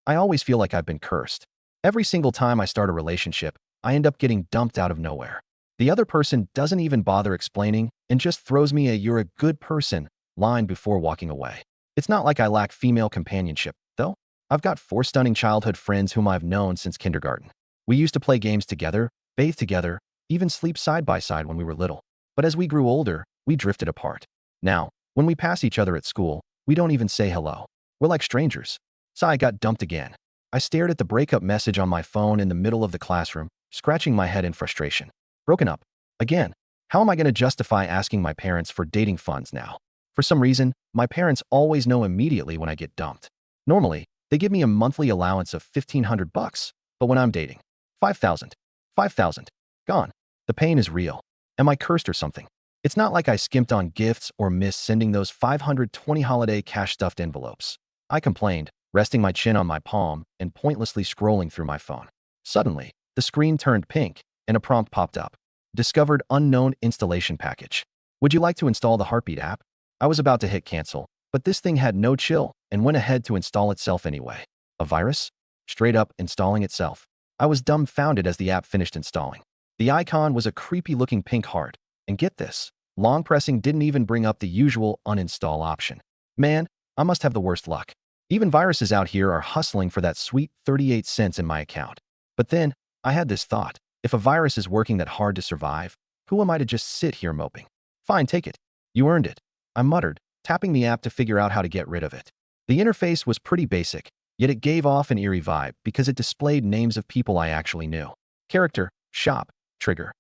I always feel like I've been cursed. Every single time I start a relationship, I end up getting dumped out of nowhere. The other person doesn't even bother explaining and just throws me a "you're a good person" line before walking away. It's not like I lack female companionship, though. I've got 4 stunning childhood friends whom I've known since kindergarten. We used to play games together, bathe together, even sleep side by side when we were little. But as we grew older, we drifted apart. Now, when we pass each other at school, we don't even say hello. We're like strangers. So I got dumped again. I stared at the breakup message on my phone in the middle of the classroom, scratching my head in frustration. Broken up. Again. How am I going to justify asking my parents for dating funds now? For some reason, my parents always know immediately when I get dumped. Normally, they give me a monthly allowance of $1,500, but when I'm dating, 5,000. 5,000. Gone. The pain is real. Am I cursed or something? It's not like I skimped on gifts or missed sending those 520 holiday cash-stuffed envelopes. I complained, resting my chin on my palm and pointlessly scrolling through my phone. Suddenly, the screen turned pink and a prompt popped up. Discovered unknown installation package. Would you like to install the HeartBeat app? I was about to hit cancel, but this thing had no chill and went ahead to install itself anyway. A virus? Straight up installing itself. I was dumbfounded as the app finished installing. The icon was a creepy-looking pink heart. And get this, long pressing didn't even bring up the usual uninstall option. Man, I must have the worst luck. Even viruses out here are hustling for that sweet 38 cents in my account. But then, I had this thought. If a virus is working that hard to survive, who am I to just sit here moping? Fine, take it. You earned it. I muttered, tapping the app to figure out how to get rid of it. The interface was pretty basic, yet it gave off an eerie vibe because it displayed names of people I actually knew. Character, shop, trigger.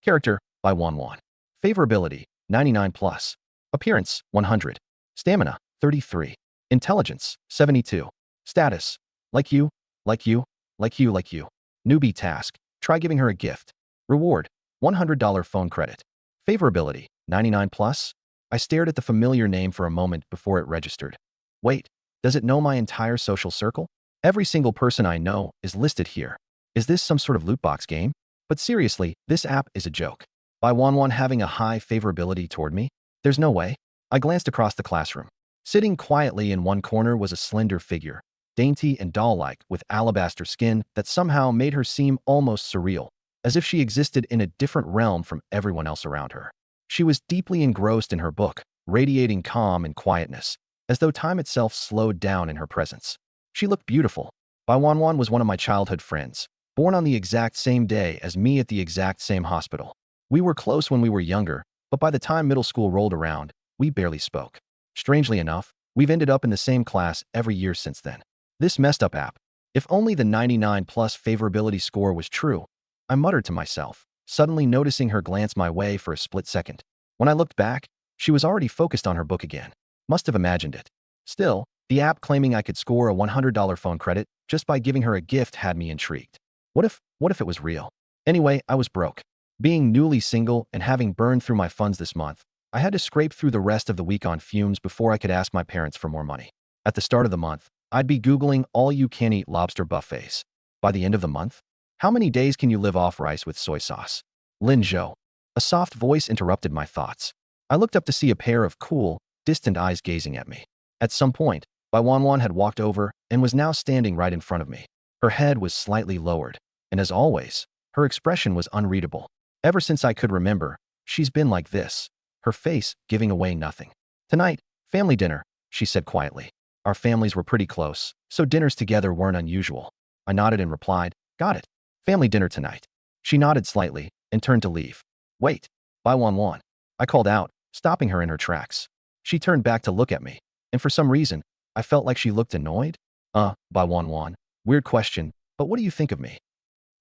Character, by 1-1. Favorability, 99 plus. Appearance, 100. Stamina, 33. Intelligence, 72. Status, like you, like you, like you, like you. Newbie task, try giving her a gift. Reward, $100 phone credit. Favorability, 99 plus. I stared at the familiar name for a moment before it registered. Wait, does it know my entire social circle? Every single person I know is listed here. Is this some sort of loot box game? But seriously, this app is a joke. By 1-1 having a high favorability toward me? There's no way. I glanced across the classroom. Sitting quietly in one corner was a slender figure, dainty and doll-like, with alabaster skin that somehow made her seem almost surreal, as if she existed in a different realm from everyone else around her. She was deeply engrossed in her book, radiating calm and quietness, as though time itself slowed down in her presence. She looked beautiful. By 1-1 was one of my childhood friends, born on the exact same day as me at the exact same hospital. We were close when we were younger, but by the time middle school rolled around, we barely spoke. Strangely enough, we've ended up in the same class every year since then. This messed up app. If only the 99 plus favorability score was true, I muttered to myself, suddenly noticing her glance my way for a split second. When I looked back, she was already focused on her book again. Must have imagined it. Still, the app claiming I could score a $100 phone credit just by giving her a gift had me intrigued. What if it was real? Anyway, I was broke. Being newly single and having burned through my funds this month, I had to scrape through the rest of the week on fumes before I could ask my parents for more money. At the start of the month, I'd be Googling all-you-can-eat lobster buffets. By the end of the month, how many days can you live off rice with soy sauce? Lin Zhou. A soft voice interrupted my thoughts. I looked up to see a pair of cool, distant eyes gazing at me. At some point, Bai Wanwan had walked over and was now standing right in front of me. Her head was slightly lowered, and as always, her expression was unreadable. Ever since I could remember, she's been like this, her face giving away nothing. Tonight, family dinner, she said quietly. Our families were pretty close, so dinners together weren't unusual. I nodded and replied, got it. Family dinner tonight. She nodded slightly and turned to leave. Wait, Bai Wanwan. I called out, stopping her in her tracks. She turned back to look at me, and for some reason, I felt like she looked annoyed. Bai Wanwan. Weird question, but what do you think of me?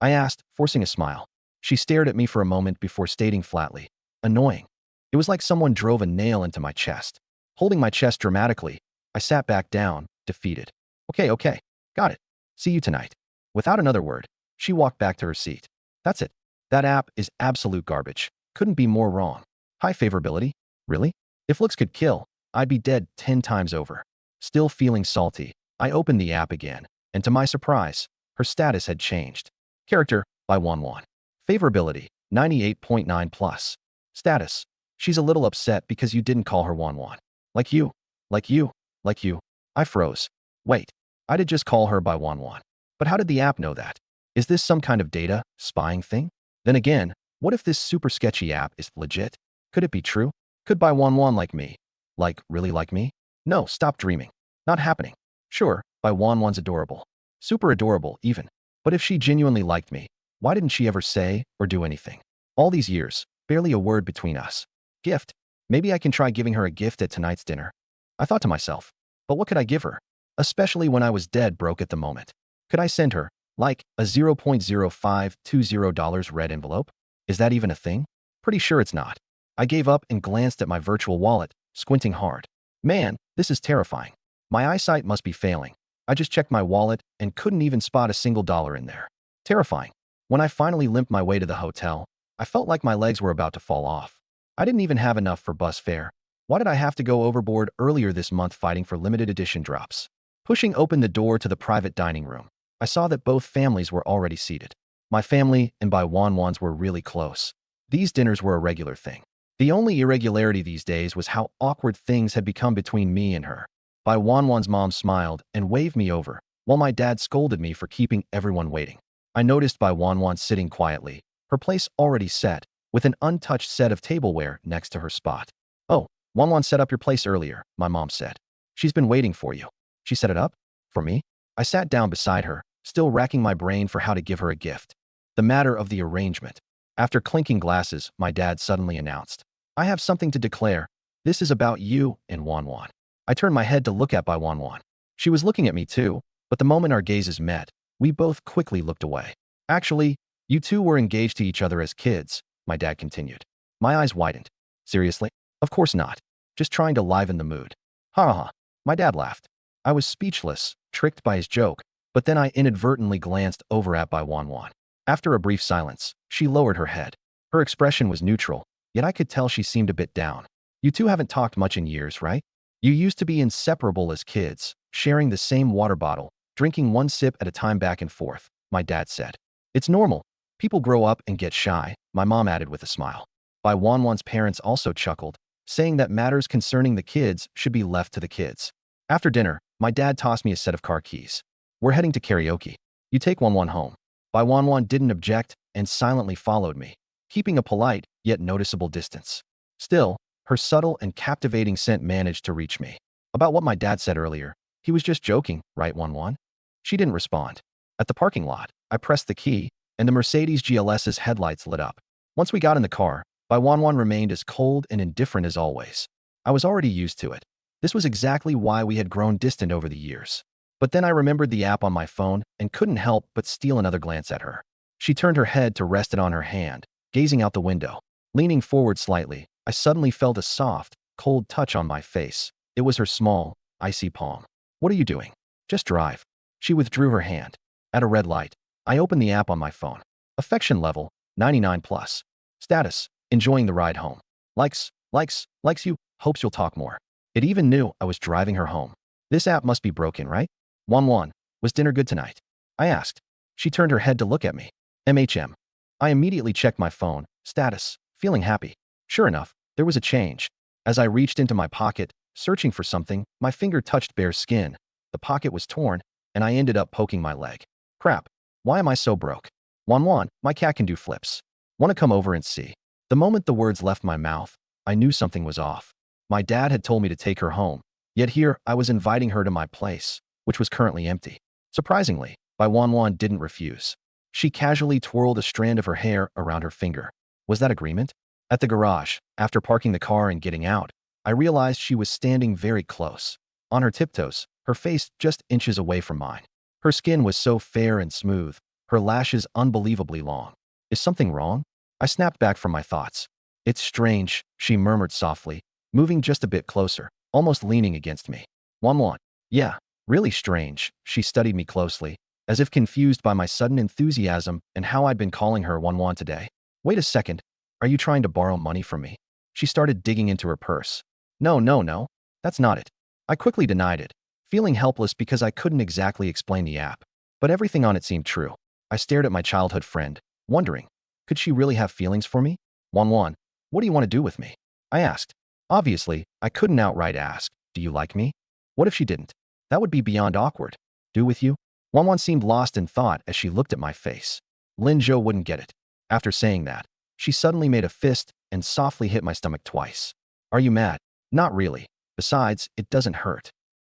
I asked, forcing a smile. She stared at me for a moment before stating flatly, annoying. It was like someone drove a nail into my chest. Holding my chest dramatically, I sat back down, defeated. Okay, got it. See you tonight. Without another word, she walked back to her seat. That's it. That app is absolute garbage. Couldn't be more wrong. High favorability? Really? If looks could kill, I'd be dead 10 times over. Still feeling salty, I opened the app again, and to my surprise, her status had changed. Character, by Wanwan. Favorability, 98.9 plus. Status, she's a little upset because you didn't call her Wanwan. Like you. I froze. Wait, I did just call her by 1-1. But how did the app know that? Is this some kind of data spying thing? Then again, what if this super sketchy app is legit? Could it be true? Could by 1-1 like me? Like, really like me? No, stop dreaming. Not happening. Sure, by 1-1's adorable. Super adorable, even. But if she genuinely liked me, why didn't she ever say or do anything? All these years, barely a word between us. Gift? Maybe I can try giving her a gift at tonight's dinner. I thought to myself, but what could I give her? Especially when I was dead broke at the moment. Could I send her, like, a $0.0520 red envelope? Is that even a thing? Pretty sure it's not. I gave up and glanced at my virtual wallet, squinting hard. Man, this is terrifying. My eyesight must be failing. I just checked my wallet and couldn't even spot a single dollar in there. Terrifying. When I finally limped my way to the hotel, I felt like my legs were about to fall off. I didn't even have enough for bus fare. Why did I have to go overboard earlier this month fighting for limited edition drops? Pushing open the door to the private dining room, I saw that both families were already seated. My family and Bai Wanwan's were really close. These dinners were a regular thing. The only irregularity these days was how awkward things had become between me and her. Bai Wanwan's mom smiled and waved me over, while my dad scolded me for keeping everyone waiting. I noticed Bai Wanwan sitting quietly, her place already set, with an untouched set of tableware next to her spot. Oh, Wanwan set up your place earlier, my mom said. She's been waiting for you. She set it up? For me? I sat down beside her, still racking my brain for how to give her a gift. The matter of the arrangement. After clinking glasses, my dad suddenly announced, I have something to declare. This is about you and Wanwan. I turned my head to look at Bai Wanwan. She was looking at me too, but the moment our gazes met, we both quickly looked away. Actually, you two were engaged to each other as kids, my dad continued. My eyes widened. Seriously? Of course not. Just trying to liven the mood. Ha ha. My dad laughed. I was speechless, tricked by his joke, but then I inadvertently glanced over at Bai Wanwan. After a brief silence, she lowered her head. Her expression was neutral, yet I could tell she seemed a bit down. You two haven't talked much in years, right? You used to be inseparable as kids, sharing the same water bottle, drinking one sip at a time back and forth, my dad said. It's normal. People grow up and get shy, my mom added with a smile. Bai Wanwan's parents also chuckled, saying that matters concerning the kids should be left to the kids. After dinner, my dad tossed me a set of car keys. We're heading to karaoke. You take Wanwan home. Bai Wanwan didn't object and silently followed me, keeping a polite yet noticeable distance. Still, her subtle and captivating scent managed to reach me. About what my dad said earlier, he was just joking, right, Wanwan? She didn't respond. At the parking lot, I pressed the key, and the Mercedes GLS's headlights lit up. Once we got in the car, Bai Wanwan remained as cold and indifferent as always. I was already used to it. This was exactly why we had grown distant over the years. But then I remembered the app on my phone and couldn't help but steal another glance at her. She turned her head to rest it on her hand, gazing out the window. Leaning forward slightly, I suddenly felt a soft, cold touch on my face. It was her small, icy palm. What are you doing? Just drive. She withdrew her hand. At a red light, I opened the app on my phone. Affection level, 99 plus. Status, enjoying the ride home. Likes you, hopes you'll talk more. It even knew I was driving her home. This app must be broken, right? Wanwan, was dinner good tonight? I asked. She turned her head to look at me. MHM. I immediately checked my phone. Status, feeling happy. Sure enough, there was a change. As I reached into my pocket, searching for something, my finger touched bare skin. The pocket was torn, and I ended up poking my leg. Crap. Why am I so broke? Wanwan, my cat can do flips. Want to come over and see? The moment the words left my mouth, I knew something was off. My dad had told me to take her home, yet here I was inviting her to my place, which was currently empty. Surprisingly, Bai Wanwan didn't refuse. She casually twirled a strand of her hair around her finger. Was that agreement? At the garage, after parking the car and getting out, I realized she was standing very close. On her tiptoes, her face just inches away from mine. Her skin was so fair and smooth, her lashes unbelievably long. Is something wrong? I snapped back from my thoughts. It's strange, she murmured softly, moving just a bit closer, almost leaning against me. Wanwan. Yeah, really strange. She studied me closely, as if confused by my sudden enthusiasm and how I'd been calling her Wanwan today. Wait a second. Are you trying to borrow money from me? She started digging into her purse. No. That's not it. I quickly denied it, feeling helpless because I couldn't exactly explain the app. But everything on it seemed true. I stared at my childhood friend, wondering, could she really have feelings for me? Wanwan, what do you want to do with me? I asked. Obviously, I couldn't outright ask, do you like me? What if she didn't? That would be beyond awkward. do with you? Wanwan seemed lost in thought as she looked at my face. Lin Zhou wouldn't get it. After saying that, she suddenly made a fist and softly hit my stomach twice. Are you mad? Not really. Besides, it doesn't hurt.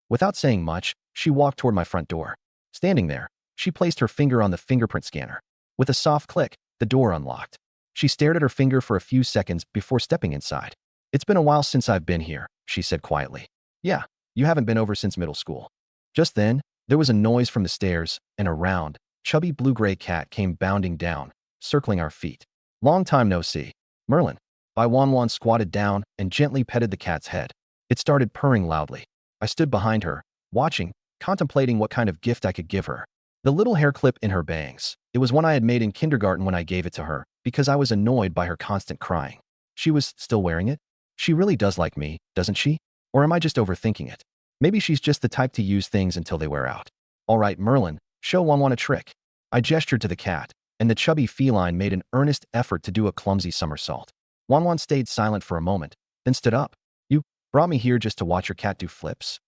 Without saying much, she walked toward my front door. Standing there, she placed her finger on the fingerprint scanner. With a soft click, the door unlocked. She stared at her finger for a few seconds before stepping inside. It's been a while since I've been here, she said quietly. Yeah, you haven't been over since middle school. Just then, there was a noise from the stairs, and a round, chubby blue-gray cat came bounding down, circling our feet. Long time no see. Merlin. Bai Wanwan squatted down and gently petted the cat's head. It started purring loudly. I stood behind her, watching, contemplating what kind of gift I could give her. The little hair clip in her bangs. It was one I had made in kindergarten when I gave it to her, because I was annoyed by her constant crying. She was still wearing it? She really does like me, doesn't she? Or am I just overthinking it? Maybe she's just the type to use things until they wear out. All right, Merlin, show Wanwan a trick. I gestured to the cat, and the chubby feline made an earnest effort to do a clumsy somersault. Wanwan stayed silent for a moment, then stood up. You brought me here just to watch your cat do flips?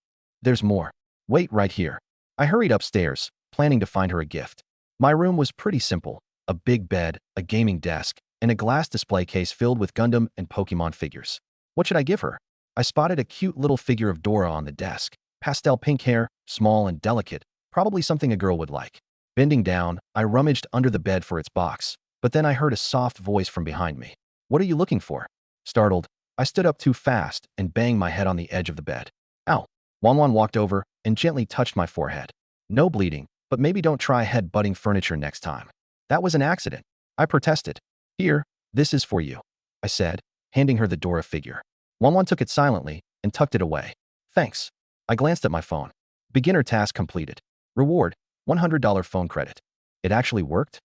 There's more. Wait right here. I hurried upstairs, planning to find her a gift. My room was pretty simple. A big bed, a gaming desk, and a glass display case filled with Gundam and Pokemon figures. What should I give her? I spotted a cute little figure of Dora on the desk. Pastel pink hair, small and delicate, probably something a girl would like. Bending down, I rummaged under the bed for its box, but then I heard a soft voice from behind me. What are you looking for? Startled, I stood up too fast and banged my head on the edge of the bed. Ow! Wanwan walked over and gently touched my forehead. No bleeding, but maybe don't try head-butting furniture next time. That was an accident. I protested. Here, this is for you, I said, handing her the Dora figure. Wanwan took it silently and tucked it away. Thanks. I glanced at my phone. Beginner task completed. Reward, $100 phone credit. It actually worked?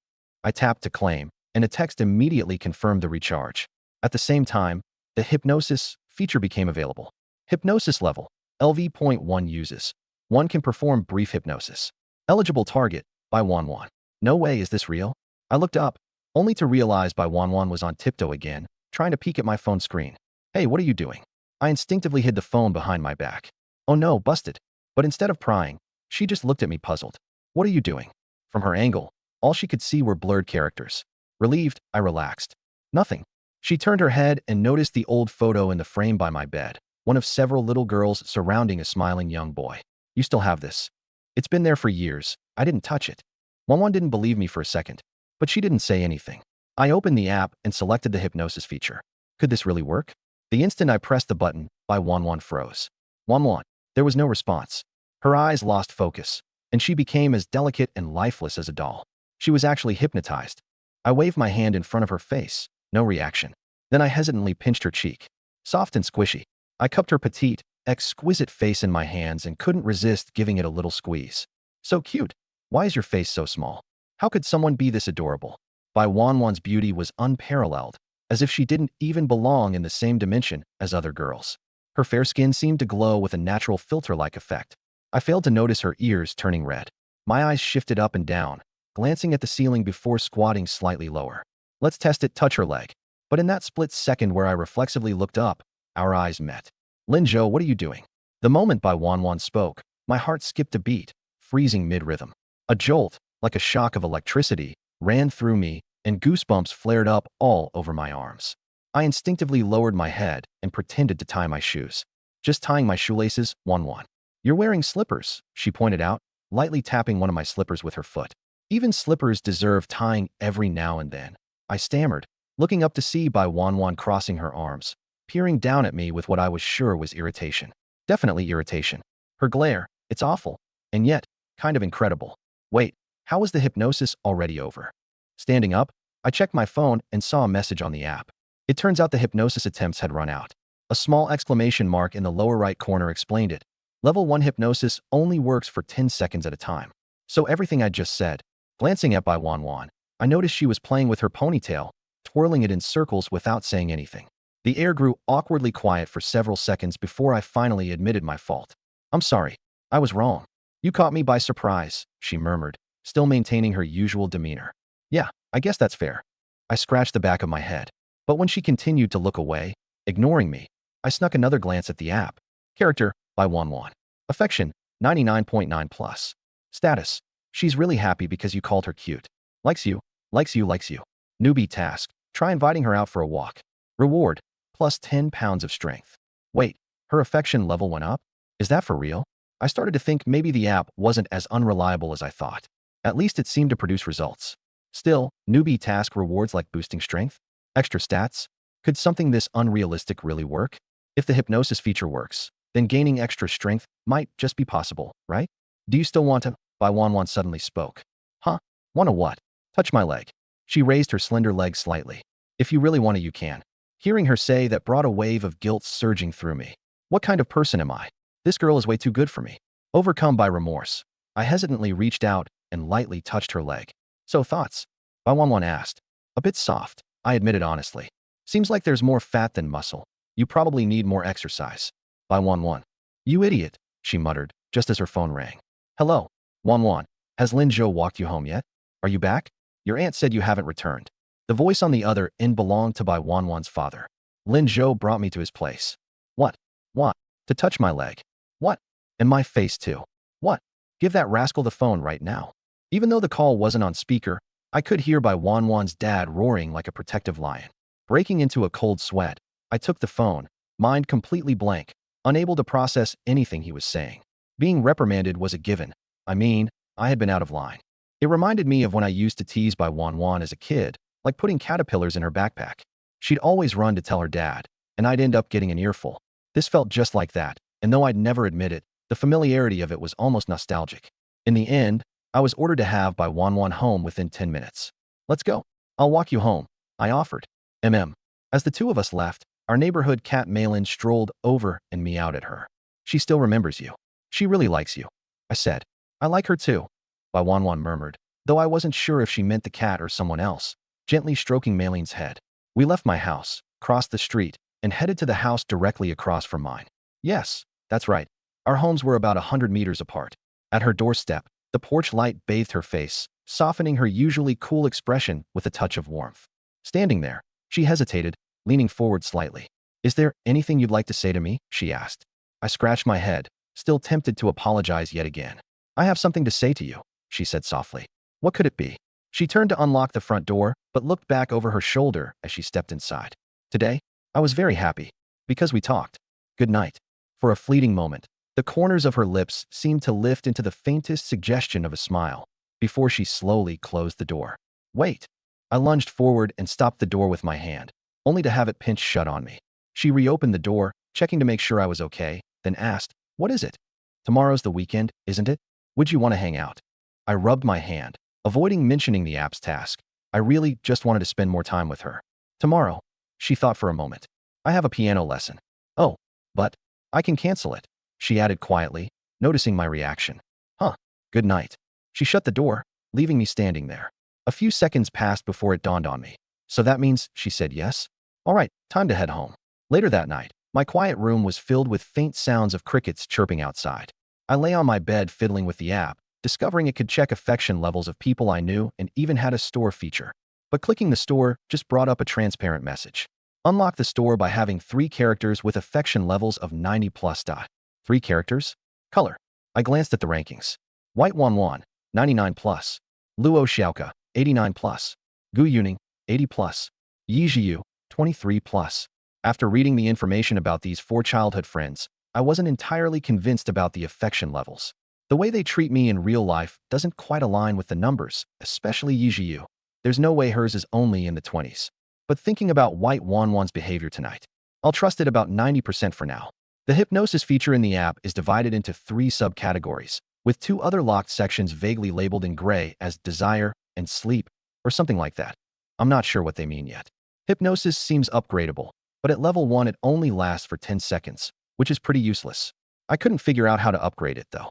I tapped to claim, and a text immediately confirmed the recharge. At the same time, the hypnosis feature became available. Hypnosis level, LV.1 uses. One can perform brief hypnosis. Eligible target, by Wanwan. No way, is this real? I looked up, only to realize Bai Wanwan was on tiptoe again, trying to peek at my phone screen. Hey, what are you doing? I instinctively hid the phone behind my back. Oh no, busted. But instead of prying, she just looked at me puzzled. What are you doing? From her angle, all she could see were blurred characters. Relieved, I relaxed. Nothing. She turned her head and noticed the old photo in the frame by my bed, one of several little girls surrounding a smiling young boy. You still have this? It's been there for years. I didn't touch it. Wanwan didn't believe me for a second, but she didn't say anything. I opened the app and selected the hypnosis feature. Could this really work? The instant I pressed the button, Bai Wanwan froze. Wanwan. There was no response. Her eyes lost focus, and she became as delicate and lifeless as a doll. She was actually hypnotized. I waved my hand in front of her face. No reaction. Then I hesitantly pinched her cheek. Soft and squishy. I cupped her petite, exquisite face in my hands and couldn't resist giving it a little squeeze. So cute. Why is your face so small? How could someone be this adorable? Bai Wanwan's beauty was unparalleled, as if she didn't even belong in the same dimension as other girls. Her fair skin seemed to glow with a natural filter-like effect. I failed to notice her ears turning red. My eyes shifted up and down, glancing at the ceiling before squatting slightly lower. Let's test it, touch her leg. But in that split second where I reflexively looked up, our eyes met. Lin Zhou, what are you doing? The moment Bai Wanwan spoke, my heart skipped a beat, freezing mid-rhythm. A jolt, like a shock of electricity, ran through me, and goosebumps flared up all over my arms. I instinctively lowered my head and pretended to tie my shoes. Just tying my shoelaces, Wanwan. You're wearing slippers, she pointed out, lightly tapping one of my slippers with her foot. Even slippers deserve tying every now and then. I stammered, looking up to see Bai Wanwan crossing her arms, peering down at me with what I was sure was irritation. Definitely irritation. Her glare, it's awful, and yet, kind of incredible. Wait, how was the hypnosis already over? Standing up, I checked my phone and saw a message on the app. It turns out the hypnosis attempts had run out. A small exclamation mark in the lower right corner explained it. Level 1 hypnosis only works for 10 seconds at a time. So everything I just said. Glancing at Bai Wanwan, I noticed she was playing with her ponytail, twirling it in circles without saying anything. The air grew awkwardly quiet for several seconds before I finally admitted my fault. I'm sorry. I was wrong. You caught me by surprise, she murmured, still maintaining her usual demeanor. Yeah, I guess that's fair. I scratched the back of my head. But when she continued to look away, ignoring me, I snuck another glance at the app. Character, by Wanwan. Affection, 99.9+. Status. She's really happy because you called her cute. Likes you. Likes you. Likes you. Newbie task. Try inviting her out for a walk. Reward. Plus 10 pounds of strength. Wait, her affection level went up? Is that for real? I started to think maybe the app wasn't as unreliable as I thought. At least it seemed to produce results. Still, newbie task rewards like boosting strength? Extra stats? Could something this unrealistic really work? If the hypnosis feature works, then gaining extra strength might just be possible, right? Do you still want to? Bai suddenly spoke. Huh? Wanna what? Touch my leg. She raised her slender leg slightly. If you really want to, you can. Hearing her say that brought a wave of guilt surging through me. What kind of person am I? This girl is way too good for me. Overcome by remorse, I hesitantly reached out and lightly touched her leg. So thoughts? Bai asked. A bit soft, I admitted honestly. Seems like there's more fat than muscle. You probably need more exercise. Bai You idiot, she muttered, just as her phone rang. Hello, Wan. Has Lin Zhou walked you home yet? Are you back? Your aunt said you haven't returned. The voice on the other end belonged to Bai Wan's father. Lin Zhou brought me to his place. What? What? To touch my leg. What? And my face too. What? Give that rascal the phone right now. Even though the call wasn't on speaker, I could hear Bai Wan's dad roaring like a protective lion. Breaking into a cold sweat, I took the phone, mind completely blank, unable to process anything he was saying. Being reprimanded was a given. I mean, I had been out of line. It reminded me of when I used to tease Bai Wan as a kid, like putting caterpillars in her backpack. She'd always run to tell her dad, and I'd end up getting an earful. This felt just like that, and though I'd never admit it, the familiarity of it was almost nostalgic. In the end, I was ordered to have Bai Wan home within 10 minutes. Let's go. I'll walk you home, I offered. As the two of us left, our neighborhood cat Malin strolled over and meowed at her. She still remembers you. She really likes you, I said. I like her too, Bai Wan murmured, though I wasn't sure if she meant the cat or someone else, gently stroking Malin's head. We left my house, crossed the street, and headed to the house directly across from mine. Yes, that's right. Our homes were about 100 meters apart. At her doorstep, the porch light bathed her face, softening her usually cool expression with a touch of warmth. Standing there, she hesitated, leaning forward slightly. Is there anything you'd like to say to me? She asked. I scratched my head, still tempted to apologize yet again. I have something to say to you, she said softly. What could it be? She turned to unlock the front door, but looked back over her shoulder as she stepped inside. Today, I was very happy. Because we talked. Good night. For a fleeting moment, the corners of her lips seemed to lift into the faintest suggestion of a smile, before she slowly closed the door. Wait. I lunged forward and stopped the door with my hand, only to have it pinched shut on me. She reopened the door, checking to make sure I was okay, then asked, What is it? Tomorrow's the weekend, isn't it? Would you want to hang out? I rubbed my hand, avoiding mentioning the app's task. I really just wanted to spend more time with her. Tomorrow, she thought for a moment. I have a piano lesson. Oh, but I can cancel it, she added quietly, noticing my reaction. Huh, good night. She shut the door, leaving me standing there. A few seconds passed before it dawned on me. So that means she said yes? All right, time to head home. Later that night, my quiet room was filled with faint sounds of crickets chirping outside. I lay on my bed fiddling with the app, discovering it could check affection levels of people I knew and even had a store feature. But clicking the store just brought up a transparent message. Unlock the store by having 3 characters with affection levels of 90 plus. 3 characters? Color. I glanced at the rankings. White Wan, 99 plus. Luo Xiaoka, 89 plus. Gu Yuning, 80 plus. Yi Jiu, 23 plus. After reading the information about these 4 childhood friends, I wasn't entirely convinced about the affection levels. The way they treat me in real life doesn't quite align with the numbers, especially Yi Jiu. There's no way hers is only in the 20s. But thinking about White Wan's behavior tonight, I'll trust it about 90% for now. The hypnosis feature in the app is divided into 3 subcategories, with 2 other locked sections vaguely labeled in gray as desire and sleep, or something like that. I'm not sure what they mean yet. Hypnosis seems upgradable, but at level 1 it only lasts for 10 seconds, which is pretty useless. I couldn't figure out how to upgrade it though.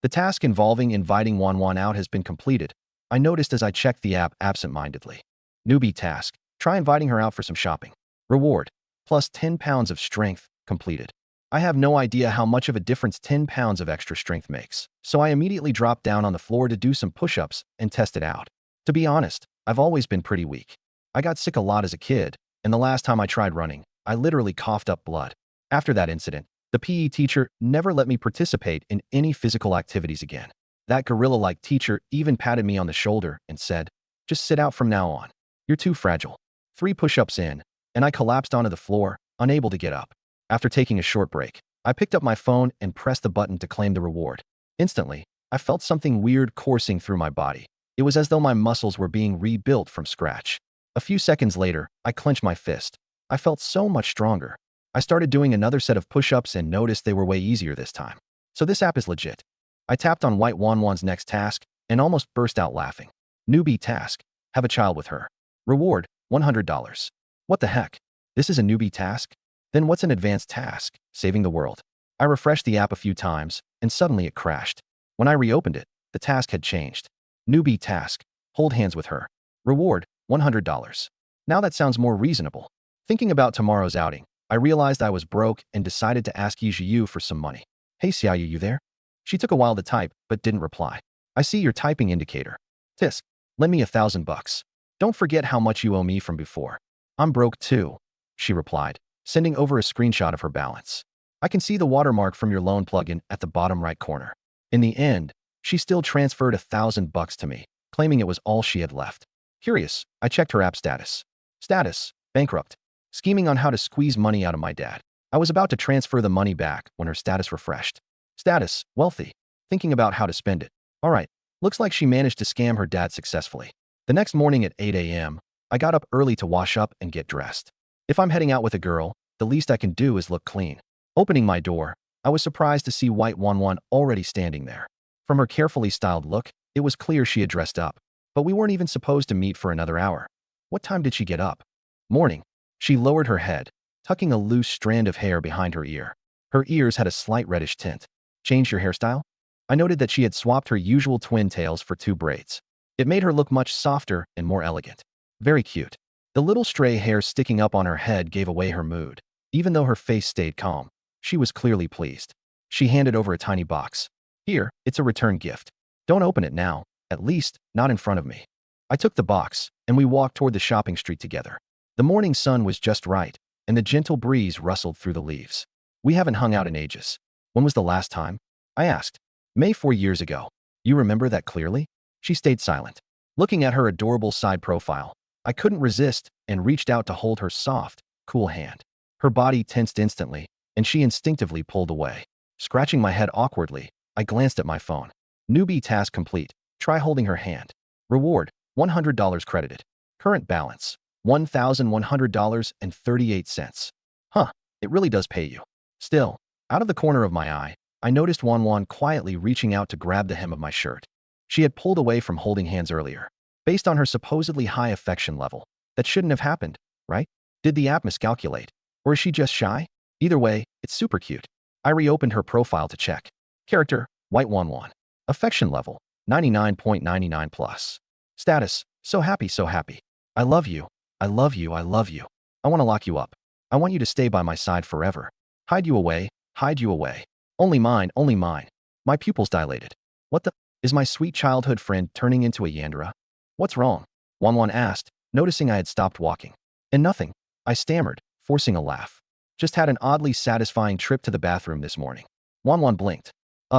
The task involving inviting Wan out has been completed, I noticed as I checked the app absent-mindedly. Newbie task. Try inviting her out for some shopping. Reward. Plus 10 pounds of strength. Completed. I have no idea how much of a difference 10 pounds of extra strength makes, so I immediately dropped down on the floor to do some push-ups and test it out. To be honest, I've always been pretty weak. I got sick a lot as a kid, and the last time I tried running, I literally coughed up blood. After that incident, the PE teacher never let me participate in any physical activities again. That gorilla-like teacher even patted me on the shoulder and said, "Just sit out from now on. You're too fragile." 3 push-ups in, and I collapsed onto the floor, unable to get up. After taking a short break, I picked up my phone and pressed the button to claim the reward. Instantly, I felt something weird coursing through my body. It was as though my muscles were being rebuilt from scratch. A few seconds later, I clenched my fist. I felt so much stronger. I started doing another set of push-ups and noticed they were way easier this time. So this app is legit. I tapped on White Wanwan's next task and almost burst out laughing. Newbie task. Have a child with her. Reward, $100. What the heck? This is a newbie task? Then what's an advanced task? Saving the world. I refreshed the app a few times, and suddenly it crashed. When I reopened it, the task had changed. Newbie task. Hold hands with her. Reward, $100. Now that sounds more reasonable. Thinking about tomorrow's outing, I realized I was broke and decided to ask Yijiu for some money. Hey Xiaoyu, you there? She took a while to type, but didn't reply. I see your typing indicator. Tisk, lend me $1,000. Don't forget how much you owe me from before. I'm broke too, she replied, sending over a screenshot of her balance. I can see the watermark from your loan plugin at the bottom right corner. In the end, she still transferred $1,000 to me, claiming it was all she had left. Curious, I checked her app status. Status, bankrupt. Scheming on how to squeeze money out of my dad. I was about to transfer the money back when her status refreshed. Status, wealthy. Thinking about how to spend it. All right, looks like she managed to scam her dad successfully. The next morning at 8 a.m., I got up early to wash up and get dressed. If I'm heading out with a girl, the least I can do is look clean. Opening my door, I was surprised to see White Wanwan already standing there. From her carefully styled look, it was clear she had dressed up. But we weren't even supposed to meet for another hour. What time did she get up? Morning. She lowered her head, tucking a loose strand of hair behind her ear. Her ears had a slight reddish tint. Changed your hairstyle? I noted that she had swapped her usual twin tails for 2 braids. It made her look much softer and more elegant. Very cute. The little stray hair sticking up on her head gave away her mood. Even though her face stayed calm, she was clearly pleased. She handed over a tiny box. Here, it's a return gift. Don't open it now, at least, not in front of me. I took the box, and we walked toward the shopping street together. The morning sun was just right, and the gentle breeze rustled through the leaves. We haven't hung out in ages. When was the last time? I asked. May 4 years ago. You remember that clearly? She stayed silent. Looking at her adorable side profile, I couldn't resist and reached out to hold her soft, cool hand. Her body tensed instantly, and she instinctively pulled away. Scratching my head awkwardly, I glanced at my phone. Newbie task complete. Try holding her hand. Reward, $100 credited. Current balance, $1,100.38. Huh, it really does pay you. Still, out of the corner of my eye, I noticed Wanwan quietly reaching out to grab the hem of my shirt. She had pulled away from holding hands earlier. Based on her supposedly high affection level, that shouldn't have happened, right? Did the app miscalculate? Or is she just shy? Either way, it's super cute. I reopened her profile to check. Character, White Wanwan. Affection level, 99.99 plus. Status, so happy, so happy. I love you. I love you. I love you. I want to lock you up. I want you to stay by my side forever. Hide you away. Hide you away. Only mine, only mine. My pupils dilated. What the? Is my sweet childhood friend turning into a Yandere? What's wrong? Wanwan asked, noticing I had stopped walking. And nothing. I stammered, forcing a laugh. Just had an oddly satisfying trip to the bathroom this morning. Wanwan blinked.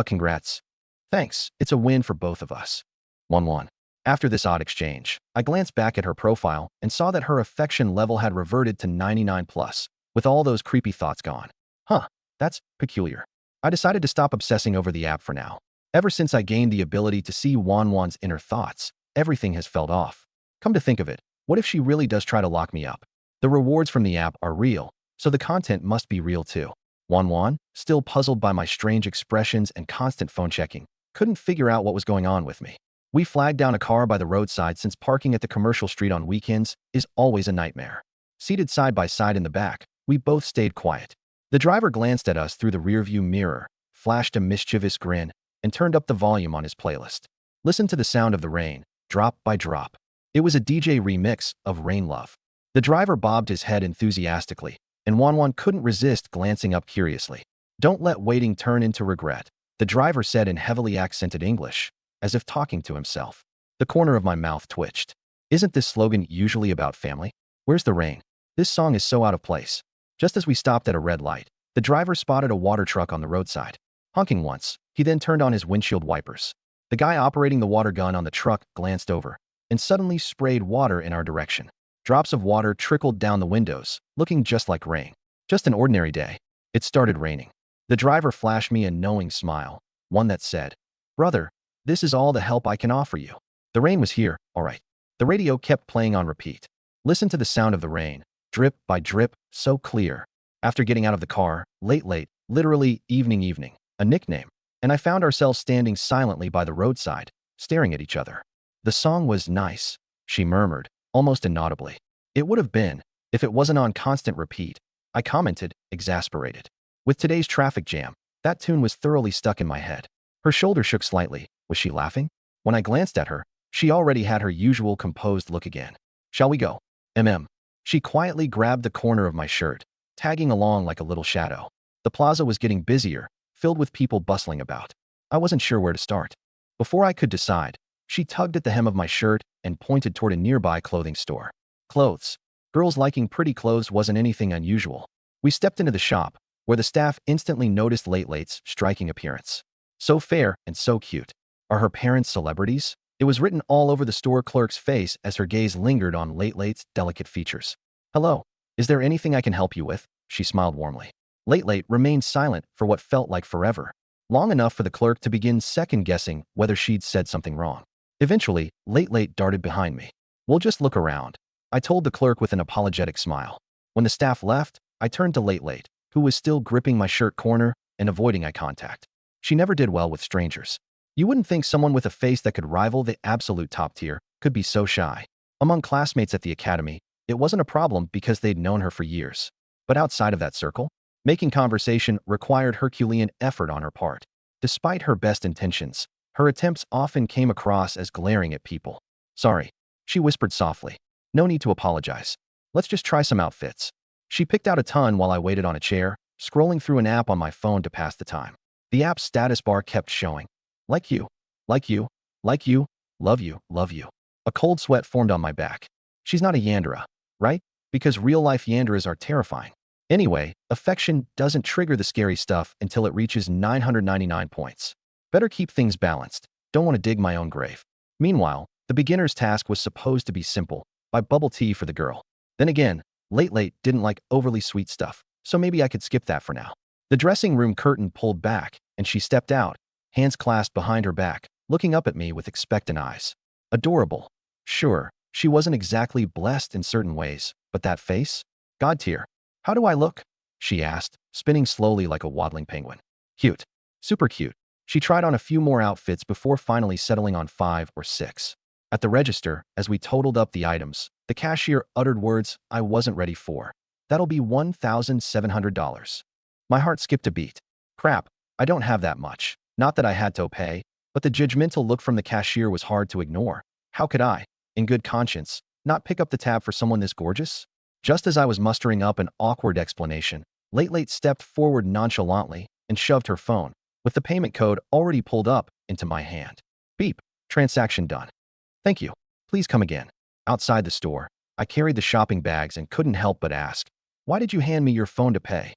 Congrats. Thanks, it's a win for both of us. Wanwan. After this odd exchange, I glanced back at her profile and saw that her affection level had reverted to 99 plus, with all those creepy thoughts gone. Huh, that's peculiar. I decided to stop obsessing over the app for now. Ever since I gained the ability to see Wanwan's inner thoughts, everything has felt off. Come to think of it, what if she really does try to lock me up? The rewards from the app are real, so the content must be real too. Wanwan, still puzzled by my strange expressions and constant phone checking, couldn't figure out what was going on with me. We flagged down a car by the roadside since parking at the commercial street on weekends is always a nightmare. Seated side by side in the back, we both stayed quiet. The driver glanced at us through the rearview mirror, flashed a mischievous grin, and turned up the volume on his playlist. Listen to the sound of the rain, drop by drop. It was a DJ remix of Rain Love. The driver bobbed his head enthusiastically, and Wanwan couldn't resist glancing up curiously. Don't let waiting turn into regret, the driver said in heavily accented English, as if talking to himself. The corner of my mouth twitched. Isn't this slogan usually about family? Where's the rain? This song is so out of place. Just as we stopped at a red light, the driver spotted a water truck on the roadside. Honking once, he then turned on his windshield wipers. The guy operating the water gun on the truck glanced over and suddenly sprayed water in our direction. Drops of water trickled down the windows, looking just like rain. Just an ordinary day. It started raining. The driver flashed me a knowing smile, one that said, "Brother, this is all the help I can offer you." The rain was here, all right. The radio kept playing on repeat. Listen to the sound of the rain, drip by drip, so clear. After getting out of the car, late, literally evening, a nickname, and I found ourselves standing silently by the roadside, staring at each other. The song was nice, she murmured, almost inaudibly. It would have been, if it wasn't on constant repeat, I commented, exasperated. With today's traffic jam, that tune was thoroughly stuck in my head. Her shoulder shook slightly. Was she laughing? When I glanced at her, she already had her usual composed look again. Shall we go? She quietly grabbed the corner of my shirt, tagging along like a little shadow. The plaza was getting busier, filled with people bustling about. I wasn't sure where to start. Before I could decide, she tugged at the hem of my shirt and pointed toward a nearby clothing store. Clothes. Girls liking pretty clothes wasn't anything unusual. We stepped into the shop, where the staff instantly noticed Late's striking appearance. So fair and so cute. Are her parents celebrities? It was written all over the store clerk's face as her gaze lingered on Late's delicate features. Hello, is there anything I can help you with? She smiled warmly. Late remained silent for what felt like forever, long enough for the clerk to begin second-guessing whether she'd said something wrong. Eventually, Late darted behind me. We'll just look around, I told the clerk with an apologetic smile. When the staff left, I turned to Late, who was still gripping my shirt corner and avoiding eye contact. She never did well with strangers. You wouldn't think someone with a face that could rival the absolute top tier could be so shy. Among classmates at the academy, it wasn't a problem because they'd known her for years. But outside of that circle, making conversation required Herculean effort on her part. Despite her best intentions, her attempts often came across as glaring at people. Sorry, she whispered softly. No need to apologize. Let's just try some outfits. She picked out a ton while I waited on a chair, scrolling through an app on my phone to pass the time. The app's status bar kept showing. Like you, like you, like you, love you, love you. A cold sweat formed on my back. She's not a Yandera, right? Because real-life Yanderas are terrifying. Anyway, affection doesn't trigger the scary stuff until it reaches 999 points. Better keep things balanced. Don't want to dig my own grave. Meanwhile, the beginner's task was supposed to be simple. Buy bubble tea for the girl. Then again, Late didn't like overly sweet stuff, so maybe I could skip that for now. The dressing room curtain pulled back, and she stepped out, hands clasped behind her back, looking up at me with expectant eyes. Adorable. Sure, she wasn't exactly blessed in certain ways, but that face? God tier. How do I look? She asked, spinning slowly like a waddling penguin. Cute. Super cute. She tried on a few more outfits before finally settling on 5 or 6. At the register, as we totaled up the items, the cashier uttered words I wasn't ready for. That'll be $1,700. My heart skipped a beat. Crap, I don't have that much. Not that I had to pay, but the judgmental look from the cashier was hard to ignore. How could I, in good conscience, not pick up the tab for someone this gorgeous? Just as I was mustering up an awkward explanation, Late stepped forward nonchalantly and shoved her phone, with the payment code already pulled up, into my hand. Beep. Transaction done. Thank you. Please come again. Outside the store, I carried the shopping bags and couldn't help but ask, why did you hand me your phone to pay?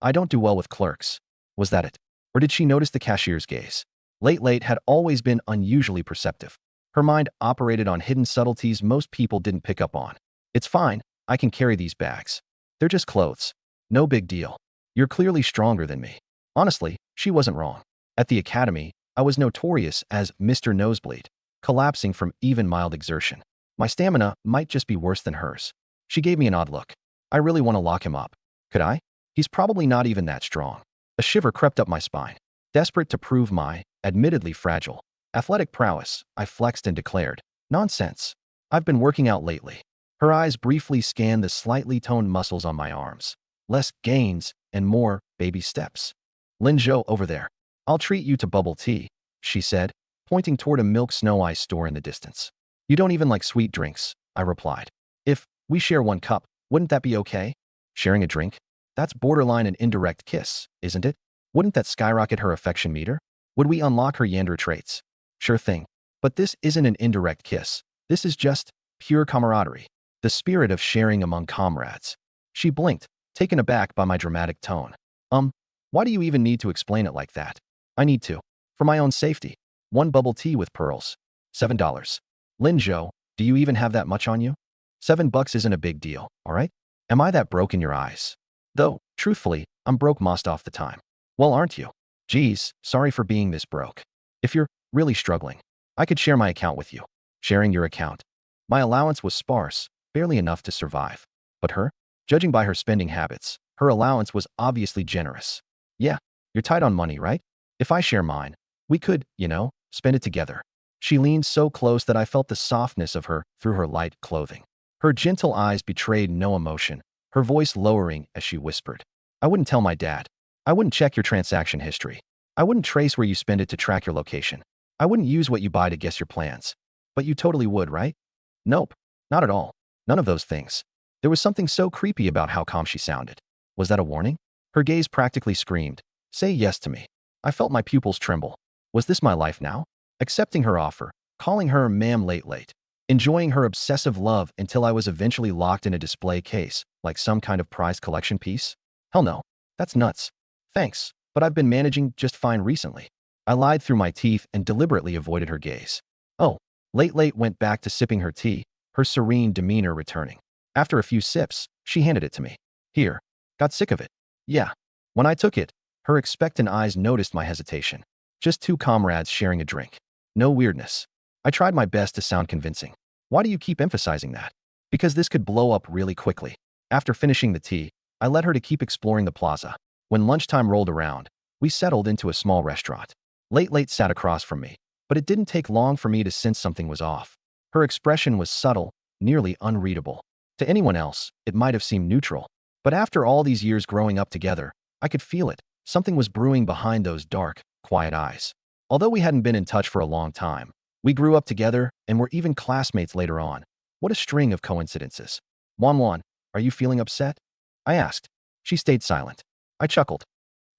I don't do well with clerks. Was that it? Or did she notice the cashier's gaze? Late had always been unusually perceptive. Her mind operated on hidden subtleties most people didn't pick up on. It's fine. I can carry these bags. They're just clothes. No big deal. You're clearly stronger than me. Honestly, she wasn't wrong. At the academy, I was notorious as Mr. Nosebleed, collapsing from even mild exertion. My stamina might just be worse than hers. She gave me an odd look. I really want to lock him up. Could I? He's probably not even that strong. A shiver crept up my spine. Desperate to prove my, admittedly fragile, athletic prowess, I flexed and declared, nonsense. I've been working out lately. Her eyes briefly scanned the slightly toned muscles on my arms. Less gains and more baby steps. Linzhou over there. I'll treat you to bubble tea, she said, pointing toward a milk snow ice store in the distance. You don't even like sweet drinks, I replied. If we share one cup, wouldn't that be okay? Sharing a drink? That's borderline an indirect kiss, isn't it? Wouldn't that skyrocket her affection meter? Would we unlock her Yandere traits? Sure thing. But this isn't an indirect kiss. This is just pure camaraderie. The spirit of sharing among comrades. She blinked, taken aback by my dramatic tone. Why do you even need to explain it like that? I need to. For my own safety. One bubble tea with pearls. $7. Lin Zhou, do you even have that much on you? $7 isn't a big deal, all right? Am I that broke in your eyes? Though, truthfully, I'm broke most off the time. Well, aren't you? Geez, sorry for being this broke. If you're really struggling, I could share my account with you. Sharing your account. My allowance was sparse, barely enough to survive. But her? Judging by her spending habits, her allowance was obviously generous. Yeah, you're tight on money, right? If I share mine, we could, spend it together. She leaned so close that I felt the softness of her through her light clothing. Her gentle eyes betrayed no emotion, her voice lowering as she whispered. I wouldn't tell my dad. I wouldn't check your transaction history. I wouldn't trace where you spend it to track your location. I wouldn't use what you buy to guess your plans. But you totally would, right? Nope, not at all. None of those things. There was something so creepy about how calm she sounded. Was that a warning? Her gaze practically screamed, "Say yes to me." I felt my pupils tremble. Was this my life now? Accepting her offer, calling her ma'am late, enjoying her obsessive love until I was eventually locked in a display case, like some kind of prized collection piece? Hell no, that's nuts. Thanks, but I've been managing just fine recently. I lied through my teeth and deliberately avoided her gaze. Oh, late went back to sipping her tea, her serene demeanor returning. After a few sips, she handed it to me. Here. Got sick of it. Yeah. When I took it, her expectant eyes noticed my hesitation. Just two comrades sharing a drink. No weirdness. I tried my best to sound convincing. Why do you keep emphasizing that? Because this could blow up really quickly. After finishing the tea, I let her to keep exploring the plaza. When lunchtime rolled around, we settled into a small restaurant. Late sat across from me, but it didn't take long for me to sense something was off. Her expression was subtle, nearly unreadable. To anyone else, it might have seemed neutral. But after all these years growing up together, I could feel it. Something was brewing behind those dark, quiet eyes. Although we hadn't been in touch for a long time, we grew up together and were even classmates later on. What a string of coincidences. Wan, are you feeling upset? I asked. She stayed silent. I chuckled.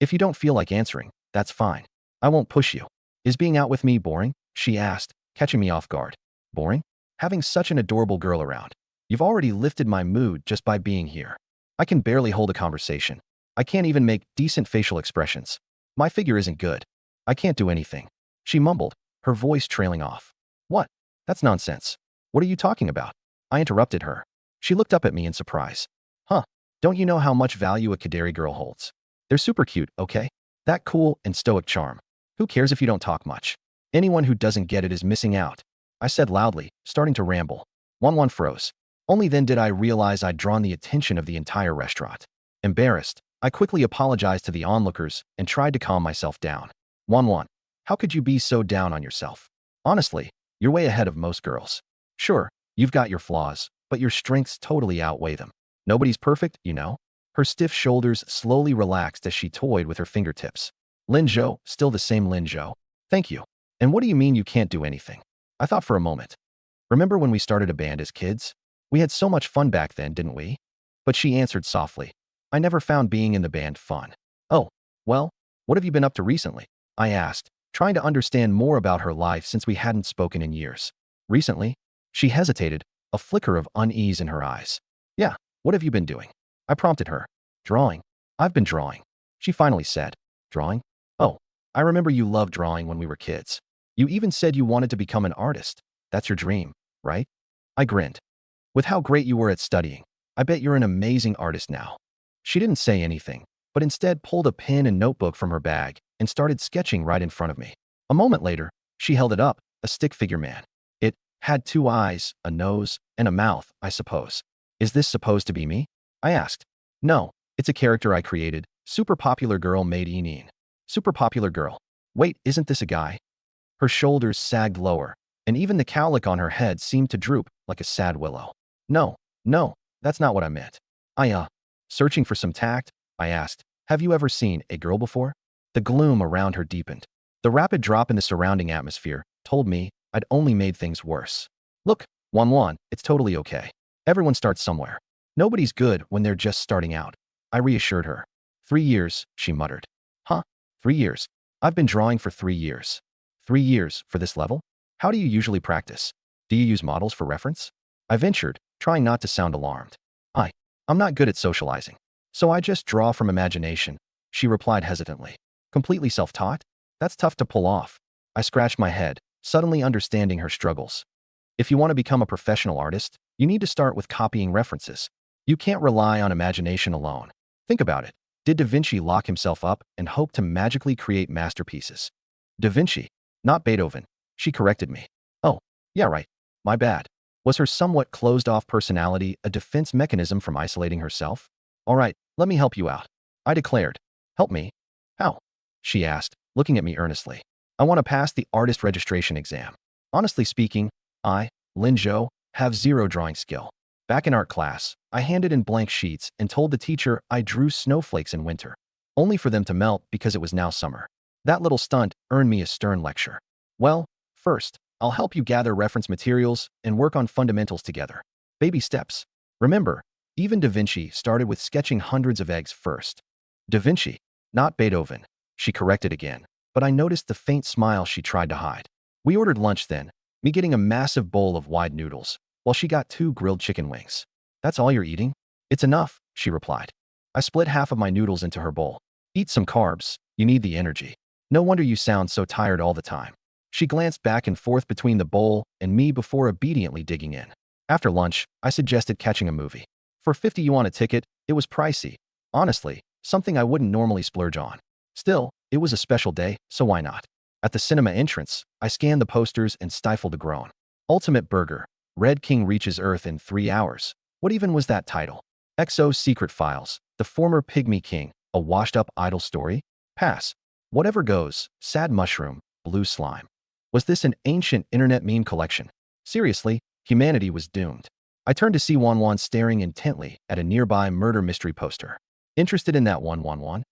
If you don't feel like answering, that's fine. I won't push you. Is being out with me boring? She asked, catching me off guard. Boring? Having such an adorable girl around. You've already lifted my mood just by being here. I can barely hold a conversation. I can't even make decent facial expressions. My figure isn't good. I can't do anything. She mumbled, her voice trailing off. What? That's nonsense. What are you talking about? I interrupted her. She looked up at me in surprise. Huh, don't you know how much value a Kaderi girl holds? They're super cute, okay? That cool and stoic charm. Who cares if you don't talk much? Anyone who doesn't get it is missing out. I said loudly, starting to ramble. Wan froze. Only then did I realize I'd drawn the attention of the entire restaurant. Embarrassed, I quickly apologized to the onlookers and tried to calm myself down. Wan, how could you be so down on yourself? Honestly, you're way ahead of most girls. Sure, you've got your flaws, but your strengths totally outweigh them. Nobody's perfect, you know? Her stiff shoulders slowly relaxed as she toyed with her fingertips. Lin Zhou, still the same Lin Zhou. Thank you. And what do you mean you can't do anything? I thought for a moment. Remember when we started a band as kids? We had so much fun back then, didn't we? But she answered softly. I never found being in the band fun. Oh, well, what have you been up to recently? I asked, trying to understand more about her life since we hadn't spoken in years. Recently? She hesitated, a flicker of unease in her eyes. Yeah, what have you been doing? I prompted her. Drawing. I've been drawing. She finally said. Drawing? Oh, I remember you loved drawing when we were kids. You even said you wanted to become an artist. That's your dream, right? I grinned. With how great you were at studying, I bet you're an amazing artist now. She didn't say anything, but instead pulled a pen and notebook from her bag and started sketching right in front of me. A moment later, she held it up, a stick figure man. It had two eyes, a nose, and a mouth, I suppose. Is this supposed to be me? I asked. No, it's a character I created. Super popular girl made Eneen. Super popular girl. Wait, isn't this a guy? Her shoulders sagged lower, and even the cowlick on her head seemed to droop like a sad willow. No, that's not what I meant. Searching for some tact, I asked, have you ever seen a girl before? The gloom around her deepened. The rapid drop in the surrounding atmosphere told me I'd only made things worse. Look, Wan, it's totally okay. Everyone starts somewhere. Nobody's good when they're just starting out. I reassured her. 3 years, she muttered. Huh? 3 years. I've been drawing for 3 years. 3 years for this level? How do you usually practice? Do you use models for reference? I ventured, trying not to sound alarmed. I'm not good at socializing. So I just draw from imagination, she replied hesitantly. Completely self-taught? That's tough to pull off. I scratched my head, suddenly understanding her struggles. If you want to become a professional artist, you need to start with copying references. You can't rely on imagination alone. Think about it. Did Da Vinci lock himself up and hope to magically create masterpieces? Da Vinci, not Beethoven. She corrected me. Oh, yeah, right. My bad. Was her somewhat closed-off personality a defense mechanism from isolating herself? All right, let me help you out. I declared. Help me? How? She asked, looking at me earnestly. I want to pass the artist registration exam. Honestly speaking, Lin Zhou, have zero drawing skill. Back in art class, I handed in blank sheets and told the teacher I drew snowflakes in winter, only for them to melt because it was now summer. That little stunt earned me a stern lecture. Well, first, I'll help you gather reference materials and work on fundamentals together. Baby steps. Remember, even Da Vinci started with sketching hundreds of eggs first. Da Vinci, not Beethoven, she corrected again, but I noticed the faint smile she tried to hide. We ordered lunch then, me getting a massive bowl of wide noodles, while she got 2 grilled chicken wings. That's all you're eating? It's enough, she replied. I split half of my noodles into her bowl. Eat some carbs, you need the energy. No wonder you sound so tired all the time. She glanced back and forth between the bowl and me before obediently digging in. After lunch, I suggested catching a movie. For 50 yuan a ticket, it was pricey. Honestly, something I wouldn't normally splurge on. Still, it was a special day, so why not? At the cinema entrance, I scanned the posters and stifled a groan. Ultimate Burger. Red King reaches Earth in 3 hours. What even was that title? XO's Secret Files. The former Pygmy King. A washed-up idol story? Pass. Whatever goes. Sad Mushroom. Blue Slime. Was this an ancient internet meme collection? Seriously, humanity was doomed. I turned to see Wan staring intently at a nearby murder mystery poster. Interested in that one, Wan?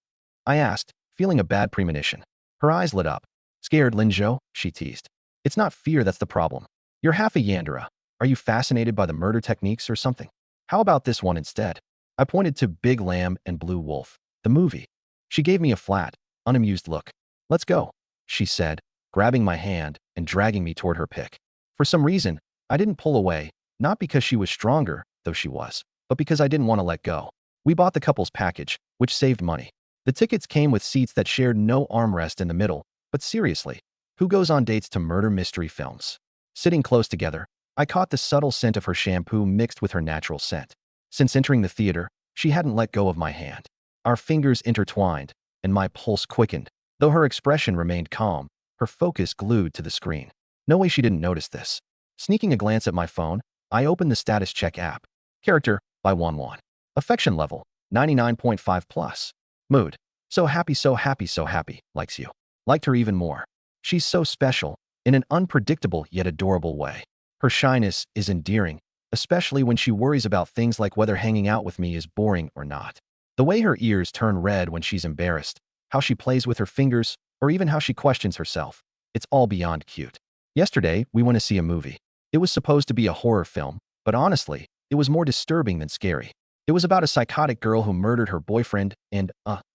I asked, feeling a bad premonition. Her eyes lit up. Scared, Lin Zhou? She teased. It's not fear that's the problem. You're half a Yandera. Are you fascinated by the murder techniques or something? How about this one instead? I pointed to Big Lamb and Blue Wolf, the movie. She gave me a flat, unamused look. Let's go, she said, grabbing my hand and dragging me toward her pick. For some reason, I didn't pull away, not because she was stronger, though she was, but because I didn't want to let go. We bought the couple's package, which saved money. The tickets came with seats that shared no armrest in the middle, but seriously, who goes on dates to murder mystery films? Sitting close together, I caught the subtle scent of her shampoo mixed with her natural scent. Since entering the theater, she hadn't let go of my hand. Our fingers intertwined, and my pulse quickened. Though her expression remained calm, her focus glued to the screen. No way she didn't notice this. Sneaking a glance at my phone, I opened the status check app. Character, by Wan. Affection level, 99.5 plus. Mood, so happy, so happy, so happy, likes you. Liked her even more. She's so special, in an unpredictable yet adorable way. Her shyness is endearing, especially when she worries about things like whether hanging out with me is boring or not. The way her ears turn red when she's embarrassed, how she plays with her fingers, or even how she questions herself. It's all beyond cute. Yesterday, we went to see a movie. It was supposed to be a horror film, but honestly, it was more disturbing than scary. It was about a psychotic girl who murdered her boyfriend and,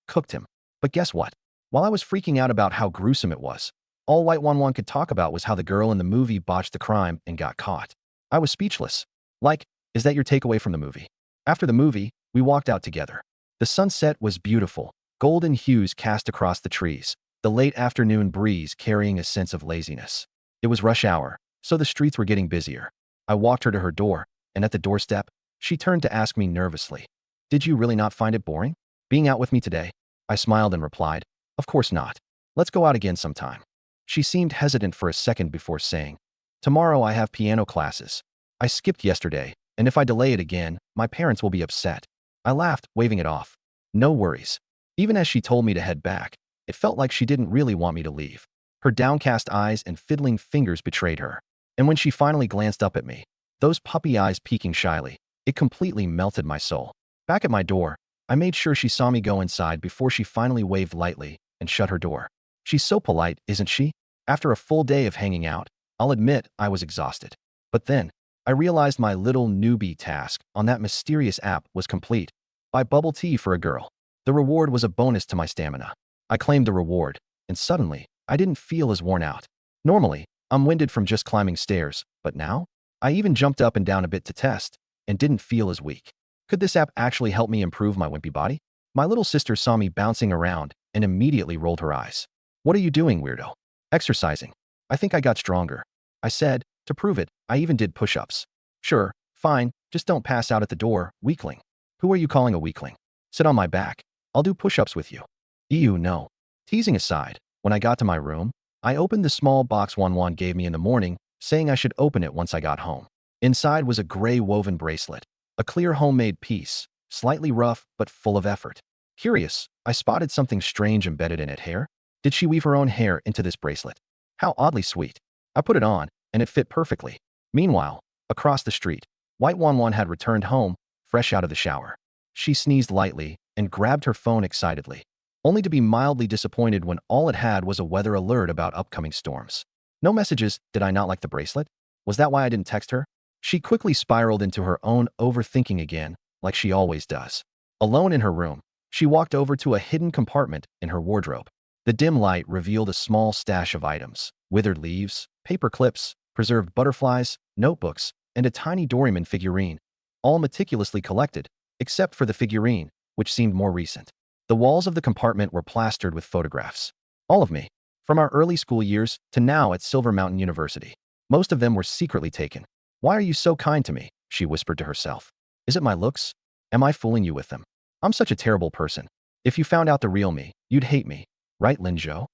cooked him. But guess what? While I was freaking out about how gruesome it was, all White Wan could talk about was how the girl in the movie botched the crime and got caught. I was speechless. Like, is that your takeaway from the movie? After the movie, we walked out together. The sunset was beautiful, golden hues cast across the trees, the late afternoon breeze carrying a sense of laziness. It was rush hour, so the streets were getting busier. I walked her to her door, and at the doorstep, she turned to ask me nervously, "Did you really not find it boring? Being out with me today?" I smiled and replied, "Of course not. Let's go out again sometime." She seemed hesitant for a second before saying, "Tomorrow I have piano classes. I skipped yesterday, and if I delay it again, my parents will be upset." I laughed, waving it off. No worries. Even as she told me to head back, it felt like she didn't really want me to leave. Her downcast eyes and fiddling fingers betrayed her. And when she finally glanced up at me, those puppy eyes peeking shyly, it completely melted my soul. Back at my door, I made sure she saw me go inside before she finally waved lightly and shut her door. She's so polite, isn't she? After a full day of hanging out, I'll admit I was exhausted. But then, I realized my little newbie task on that mysterious app was complete. Buy bubble tea for a girl. The reward was a bonus to my stamina. I claimed the reward, and suddenly, I didn't feel as worn out. Normally, I'm winded from just climbing stairs, but now, I even jumped up and down a bit to test, and didn't feel as weak. Could this app actually help me improve my wimpy body? My little sister saw me bouncing around and immediately rolled her eyes. "What are you doing, weirdo?" Exercising. I think I got stronger. I said. To prove it, I even did push-ups. Sure, fine, just don't pass out at the door, weakling. Who are you calling a weakling? Sit on my back. I'll do push-ups with you. Ew, no. Teasing aside, when I got to my room, I opened the small box Wanwan gave me in the morning, saying I should open it once I got home. Inside was a gray woven bracelet, a clear homemade piece, slightly rough but full of effort. Curious, I spotted something strange embedded in it. Hair? Did she weave her own hair into this bracelet? How oddly sweet. I put it on, and it fit perfectly. Meanwhile, across the street, White Wanwan had returned home, fresh out of the shower. She sneezed lightly and grabbed her phone excitedly, only to be mildly disappointed when all it had was a weather alert about upcoming storms. No messages. Did I not like the bracelet? Was that why I didn't text her? She quickly spiraled into her own overthinking again, like she always does. Alone in her room, she walked over to a hidden compartment in her wardrobe. The dim light revealed a small stash of items: withered leaves, paper clips, preserved butterflies, notebooks, and a tiny Doraemon figurine, all meticulously collected, except for the figurine, which seemed more recent. The walls of the compartment were plastered with photographs. All of me, from our early school years to now at Silver Mountain University. Most of them were secretly taken. Why are you so kind to me? She whispered to herself. Is it my looks? Am I fooling you with them? I'm such a terrible person. If you found out the real me, you'd hate me. Right, Linzhou?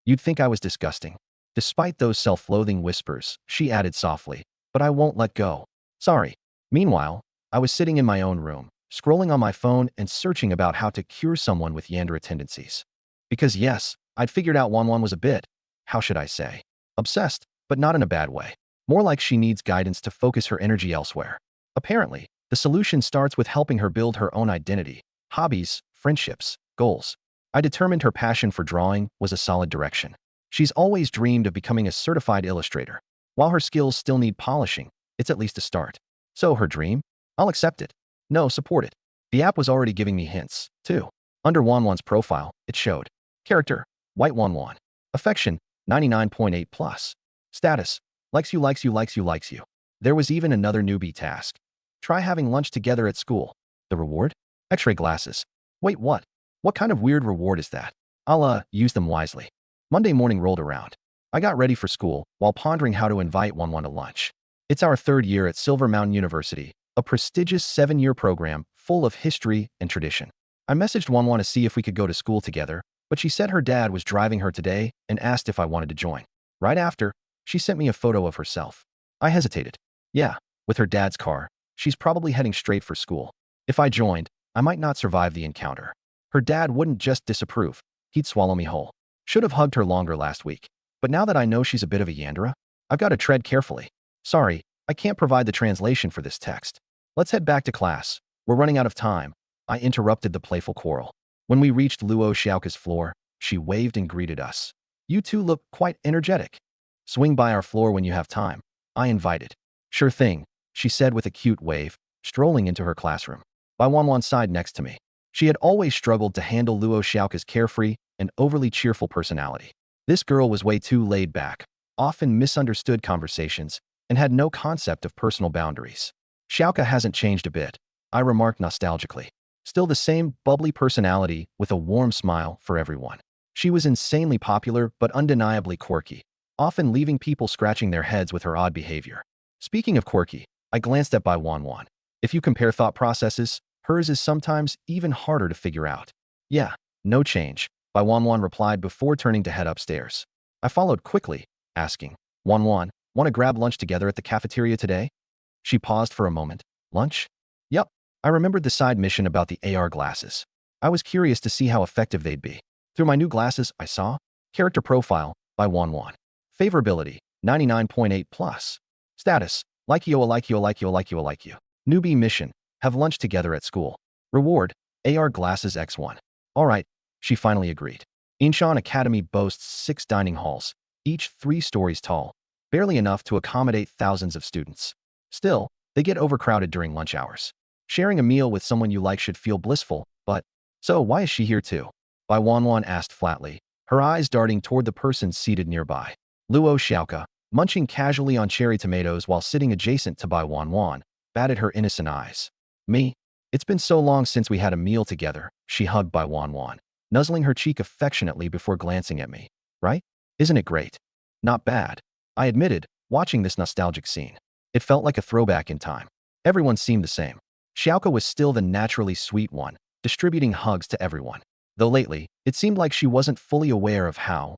You'd think I was disgusting. Despite those self-loathing whispers, she added softly, but I won't let go. Sorry. Meanwhile, I was sitting in my own room, scrolling on my phone and searching about how to cure someone with Yandere tendencies. Because yes, I'd figured out Wanwan was a bit, how should I say, obsessed, but not in a bad way. More like she needs guidance to focus her energy elsewhere. Apparently, the solution starts with helping her build her own identity, hobbies, friendships, goals. I determined her passion for drawing was a solid direction. She's always dreamed of becoming a certified illustrator. While her skills still need polishing, it's at least a start. So her dream? I'll accept it. No, support it. The app was already giving me hints, too. Under Wanwan's profile, it showed. Character, White Wanwan. Affection, 99.8 plus. Status, likes you, likes you, likes you, likes you. There was even another newbie task. Try having lunch together at school. The reward? X-ray glasses. Wait, what? What kind of weird reward is that? I'll, use them wisely. Monday morning rolled around. I got ready for school while pondering how to invite Wanwan to lunch. It's our third year at Silver Mountain University, a prestigious 7-year program full of history and tradition. I messaged Wanwan to see if we could go to school together, but she said her dad was driving her today and asked if I wanted to join. Right after, she sent me a photo of herself. I hesitated. Yeah, with her dad's car, she's probably heading straight for school. If I joined, I might not survive the encounter. Her dad wouldn't just disapprove, he'd swallow me whole. Should have hugged her longer last week. But now that I know she's a bit of a Yandere, I've got to tread carefully. Sorry, I can't provide the translation for this text. Let's head back to class. We're running out of time. I interrupted the playful quarrel. When we reached Luo Xiaoka's floor, she waved and greeted us. You two look quite energetic. Swing by our floor when you have time. I invited. Sure thing, she said with a cute wave, strolling into her classroom. By Wanwan's side next to me. She had always struggled to handle Luo Xiaoka's carefree and overly cheerful personality. This girl was way too laid back, often misunderstood conversations, and had no concept of personal boundaries. Xiaoka hasn't changed a bit, I remarked nostalgically. Still the same bubbly personality with a warm smile for everyone. She was insanely popular but undeniably quirky, often leaving people scratching their heads with her odd behavior. Speaking of quirky, I glanced at Bai Wanwan. If you compare thought processes, hers is sometimes even harder to figure out. Yeah, no change, Bai Wanwan replied before turning to head upstairs. I followed quickly, asking, Wanwan, want to grab lunch together at the cafeteria today? She paused for a moment. Lunch? Yup. I remembered the side mission about the AR glasses. I was curious to see how effective they'd be. Through my new glasses, I saw Character Profile by Wanwan. Favorability, 99.8 plus. Status, like you, like you, like you, like you, like you. Newbie mission, have lunch together at school. Reward, AR glasses X1. Alright, she finally agreed. Inshan Academy boasts 6 dining halls, each 3 stories tall, barely enough to accommodate thousands of students. Still, they get overcrowded during lunch hours. Sharing a meal with someone you like should feel blissful, but so why is she here too? Bai Wanwan asked flatly, her eyes darting toward the person seated nearby. Luo Xiaoka, munching casually on cherry tomatoes while sitting adjacent to Bai Wanwan, batted her innocent eyes. Me? It's been so long since we had a meal together, she hugged Bai Wanwan, nuzzling her cheek affectionately before glancing at me. Right? Isn't it great? Not bad, I admitted, watching this nostalgic scene. It felt like a throwback in time. Everyone seemed the same. Xiaoka was still the naturally sweet one, distributing hugs to everyone. Though lately, it seemed like she wasn't fully aware of how,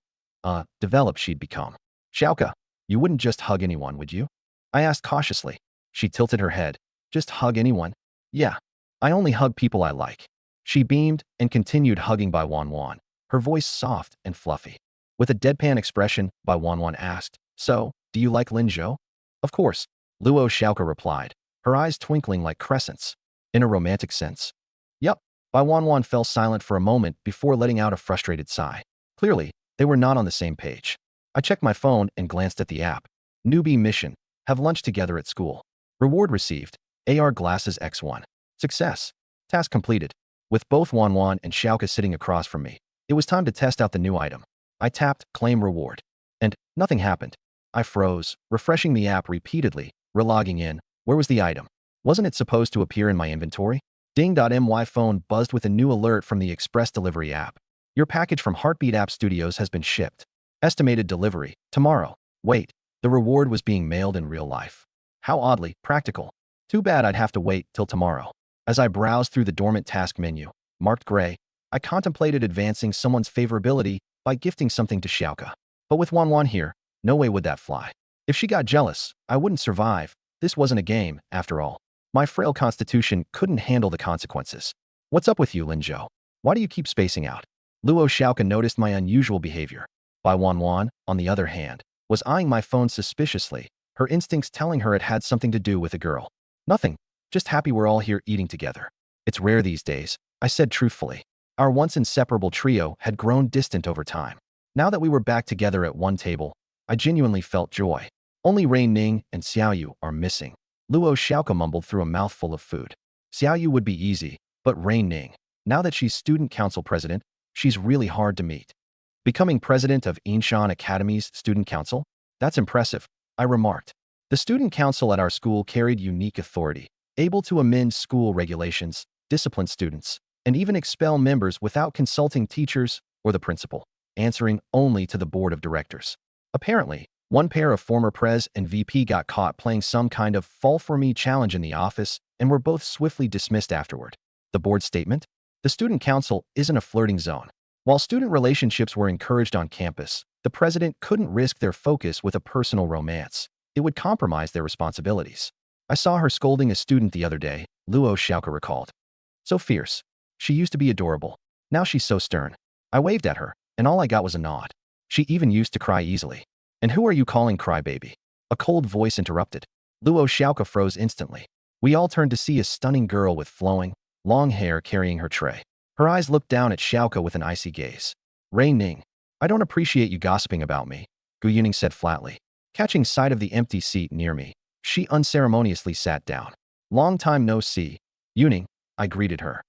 developed she'd become. Xiaoka, you wouldn't just hug anyone, would you? I asked cautiously. She tilted her head. Just hug anyone? Yeah, I only hug people I like. She beamed and continued hugging Bai Wanwan, her voice soft and fluffy. With a deadpan expression, Bai Wanwan asked, So, do you like Lin Zhou? Of course, Luo Xiaoka replied, her eyes twinkling like crescents. In a romantic sense. Yup, Bai Wanwan fell silent for a moment before letting out a frustrated sigh. Clearly, they were not on the same page. I checked my phone and glanced at the app. Newbie mission. Have lunch together at school. Reward received. AR glasses X1. Success. Task completed. With both Wanwan and Xiaoka sitting across from me, it was time to test out the new item. I tapped Claim Reward. And nothing happened. I froze, refreshing the app repeatedly, relogging in. Where was the item? Wasn't it supposed to appear in my inventory? Ding.my phone buzzed with a new alert from the express delivery app. Your package from HeartBeat App Studios has been shipped. Estimated delivery, tomorrow. Wait, the reward was being mailed in real life. How oddly practical. Too bad I'd have to wait till tomorrow. As I browsed through the dormant task menu, marked gray, I contemplated advancing someone's favorability by gifting something to Xiaoka. But with Wanwan here, no way would that fly. If she got jealous, I wouldn't survive. This wasn't a game, after all. My frail constitution couldn't handle the consequences. What's up with you, Lin Zhou? Why do you keep spacing out? Luo Xiaoka noticed my unusual behavior. Bai Wanwan, on the other hand, was eyeing my phone suspiciously, her instincts telling her it had something to do with a girl. Nothing. Just happy we're all here eating together. It's rare these days, I said truthfully. Our once inseparable trio had grown distant over time. Now that we were back together at one table, I genuinely felt joy. Only Rain Ning and Xiaoyu are missing. Luo Xiaoka mumbled through a mouthful of food. Xiaoyu would be easy, but Rain Ning, now that she's student council president, she's really hard to meet. Becoming president of Yinshan Academy's student council? That's impressive, I remarked. The student council at our school carried unique authority, able to amend school regulations, discipline students, and even expel members without consulting teachers or the principal, answering only to the board of directors. Apparently, one pair of former Prez and VP got caught playing some kind of fall for me challenge in the office and were both swiftly dismissed afterward. The board statement? The student council isn't a flirting zone. While student relationships were encouraged on campus, the president couldn't risk their focus with a personal romance. It would compromise their responsibilities. I saw her scolding a student the other day, Luo Xiaoka recalled. So fierce. She used to be adorable. Now she's so stern. I waved at her, and all I got was a nod. She even used to cry easily. And who are you calling crybaby? A cold voice interrupted. Luo Xiaoka froze instantly. We all turned to see a stunning girl with flowing, long hair carrying her tray. Her eyes looked down at Xiaoka with an icy gaze. Rain Ning, I don't appreciate you gossiping about me, Gu Yuning said flatly. Catching sight of the empty seat near me, she unceremoniously sat down. Long time no see. Yuning, I greeted her.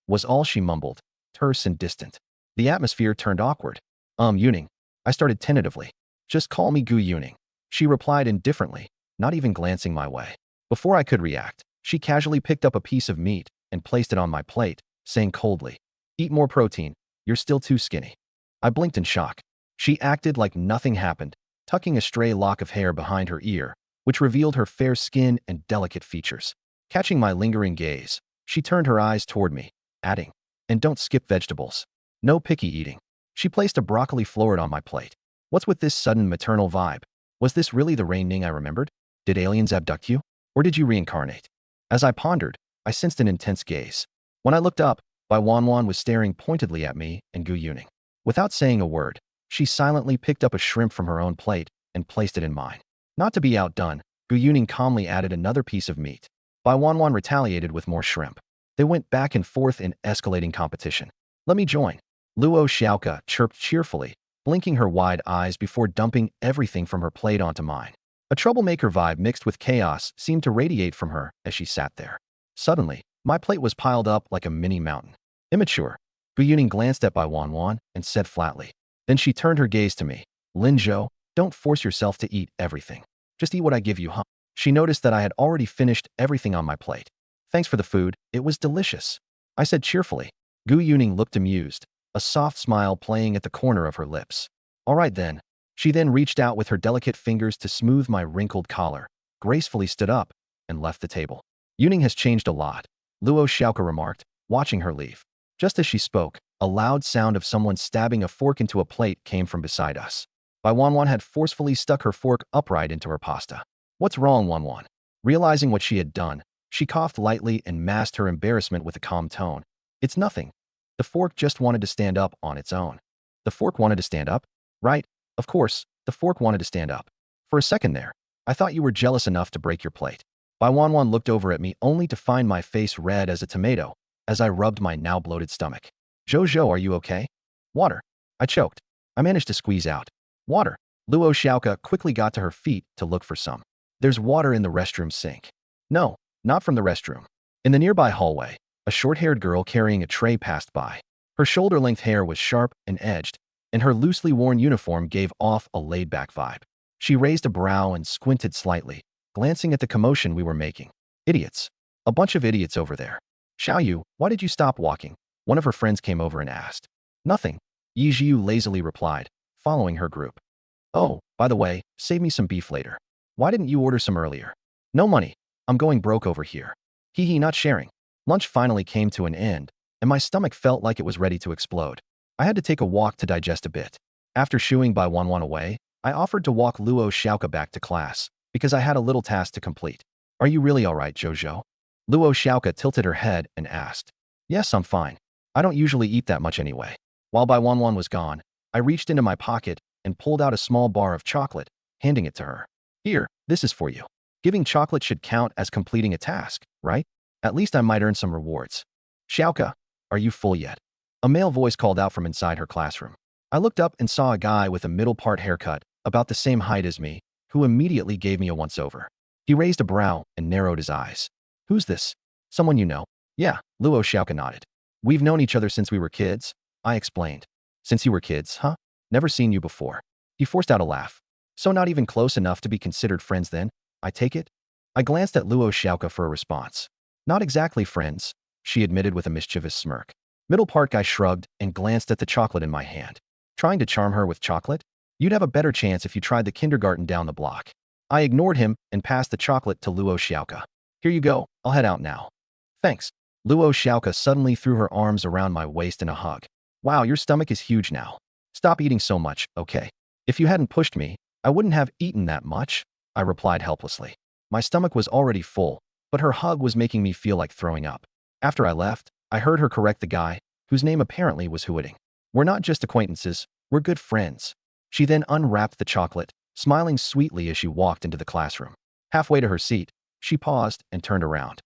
Was all she mumbled, terse and distant. The atmosphere turned awkward. Yuning. I started tentatively. Just call me Gu Yuning. She replied indifferently, not even glancing my way. Before I could react, she casually picked up a piece of meat and placed it on my plate, saying coldly, Eat more protein, you're still too skinny. I blinked in shock. She acted like nothing happened, tucking a stray lock of hair behind her ear, which revealed her fair skin and delicate features. Catching my lingering gaze, she turned her eyes toward me, adding, And don't skip vegetables. No picky eating. She placed a broccoli floret on my plate. What's with this sudden maternal vibe? Was this really the Rain Ning I remembered? Did aliens abduct you? Or did you reincarnate? As I pondered, I sensed an intense gaze. When I looked up, Bai Wanwan was staring pointedly at me and Gu Yuning. Without saying a word, she silently picked up a shrimp from her own plate and placed it in mine. Not to be outdone, Gu Yuning calmly added another piece of meat. Bai Wanwan retaliated with more shrimp. They went back and forth in escalating competition. Let me join. Luo Xiaoka chirped cheerfully, blinking her wide eyes before dumping everything from her plate onto mine. A troublemaker vibe mixed with chaos seemed to radiate from her as she sat there. Suddenly, my plate was piled up like a mini mountain. Immature. Gu Yuning glanced at Bai Wanwan and said flatly. Then she turned her gaze to me. Lin Zhou, don't force yourself to eat everything. Just eat what I give you, huh? She noticed that I had already finished everything on my plate. Thanks for the food, it was delicious, I said cheerfully. Gu Yuning looked amused, a soft smile playing at the corner of her lips. All right then, She then reached out with her delicate fingers to smooth my wrinkled collar, gracefully stood up, and left the table. Yuning has changed a lot, Luo Xiaoka remarked, watching her leave. Just as she spoke, a loud sound of someone stabbing a fork into a plate came from beside us. Bai Wanwan had forcefully stuck her fork upright into her pasta. What's wrong, Wanwan? Realizing what she had done, she coughed lightly and masked her embarrassment with a calm tone. It's nothing. The fork just wanted to stand up on its own. The fork wanted to stand up? Right. Of course, the fork wanted to stand up. For a second there, I thought you were jealous enough to break your plate. Bai Wanwan looked over at me only to find my face red as a tomato as I rubbed my now bloated stomach. Zhou, are you okay? Water. I choked. I managed to squeeze out. Water. Luo Xiaoka quickly got to her feet to look for some. There's water in the restroom sink. No, not from the restroom. In the nearby hallway, a short-haired girl carrying a tray passed by. Her shoulder-length hair was sharp and edged, and her loosely worn uniform gave off a laid-back vibe. She raised a brow and squinted slightly, glancing at the commotion we were making. Idiots. A bunch of idiots over there. Xiaoyu, why did you stop walking? One of her friends came over and asked. Nothing. Yi Jiu lazily replied, following her group. Oh, by the way, save me some beef later. Why didn't you order some earlier? No money. I'm going broke over here. Hee, not sharing. Lunch finally came to an end, and my stomach felt like it was ready to explode. I had to take a walk to digest a bit. After shooing Bai Wanwan away, I offered to walk Luo Xiaoka back to class, because I had a little task to complete. Are you really alright, Zhou? Luo Xiaoka tilted her head and asked. Yes, I'm fine. I don't usually eat that much anyway. While Bai Wanwan was gone, I reached into my pocket and pulled out a small bar of chocolate, handing it to her. Here, this is for you. Giving chocolate should count as completing a task, right? At least I might earn some rewards. Xiaoka, are you full yet? A male voice called out from inside her classroom. I looked up and saw a guy with a middle-part haircut, about the same height as me, who immediately gave me a once-over. He raised a brow and narrowed his eyes. Who's this? Someone you know? Yeah, Luo Xiaoka nodded. We've known each other since we were kids, I explained. Since you were kids, huh? Never seen you before. He forced out a laugh. So not even close enough to be considered friends then, I take it? I glanced at Luo Xiaoka for a response. Not exactly friends, she admitted with a mischievous smirk. Middle part guy shrugged and glanced at the chocolate in my hand. Trying to charm her with chocolate? You'd have a better chance if you tried the kindergarten down the block. I ignored him and passed the chocolate to Luo Xiaoka. Here you go, I'll head out now. Thanks. Luo Xiaoka suddenly threw her arms around my waist in a hug. Wow, your stomach is huge now. Stop eating so much, okay? If you hadn't pushed me, I wouldn't have eaten that much, I replied helplessly. My stomach was already full, but her hug was making me feel like throwing up. After I left, I heard her correct the guy, whose name apparently was hooting. We're not just acquaintances, we're good friends. She then unwrapped the chocolate, smiling sweetly as she walked into the classroom. Halfway to her seat, she paused and turned around.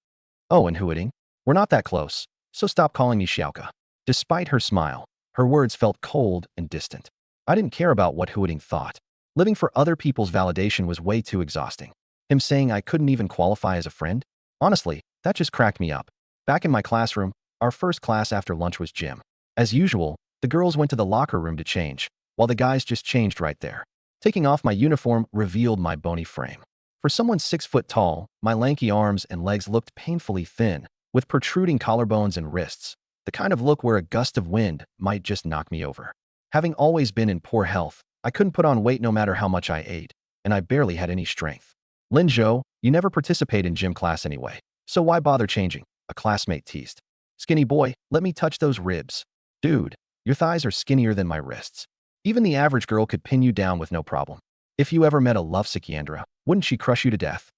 Oh, and hooting? We're not that close, so stop calling me Xiaoka. Despite her smile, her words felt cold and distant. I didn't care about what hooting thought. Living for other people's validation was way too exhausting. Him saying I couldn't even qualify as a friend? Honestly, that just cracked me up. Back in my classroom, our first class after lunch was gym. As usual, the girls went to the locker room to change, while the guys just changed right there. Taking off my uniform revealed my bony frame. For someone 6 foot tall, my lanky arms and legs looked painfully thin, with protruding collarbones and wrists, the kind of look where a gust of wind might just knock me over. Having always been in poor health, I couldn't put on weight no matter how much I ate, and I barely had any strength. Lin Zhou, you never participate in gym class anyway, so why bother changing? A classmate teased. Skinny boy, let me touch those ribs. Dude, your thighs are skinnier than my wrists. Even the average girl could pin you down with no problem. If you ever met a lovesick Yandra, wouldn't she crush you to death?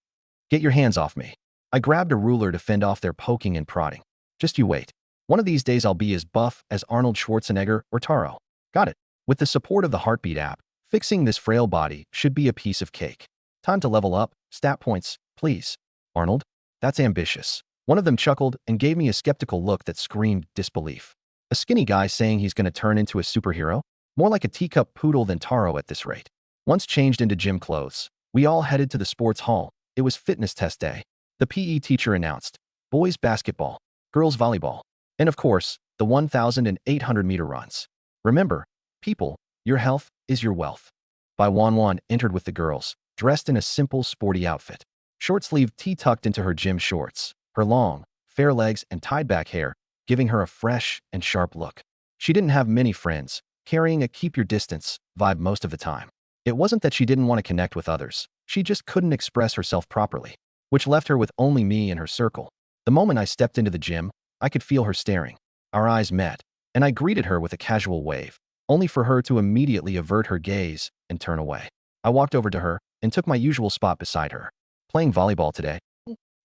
Get your hands off me. I grabbed a ruler to fend off their poking and prodding. Just you wait. One of these days I'll be as buff as Arnold Schwarzenegger or Taro. Got it. With the support of the HeartBeat app, fixing this frail body should be a piece of cake. Time to level up. Stat points, please. Arnold? That's ambitious. One of them chuckled and gave me a skeptical look that screamed disbelief. A skinny guy saying he's going to turn into a superhero? More like a teacup poodle than Taro at this rate. Once changed into gym clothes, we all headed to the sports hall. It was fitness test day. The PE teacher announced, boys basketball, girls volleyball, and of course, the 1,800-meter runs. Remember, people, your health is your wealth. Bai Wanwan entered with the girls, dressed in a simple, sporty outfit. Short-sleeved tee tucked into her gym shorts, her long, fair legs and tied-back hair, giving her a fresh and sharp look. She didn't have many friends, carrying a keep your distance vibe most of the time. It wasn't that she didn't want to connect with others. She just couldn't express herself properly, which left her with only me in her circle. The moment I stepped into the gym, I could feel her staring. Our eyes met, and I greeted her with a casual wave, only for her to immediately avert her gaze and turn away. I walked over to her and took my usual spot beside her. Playing volleyball today?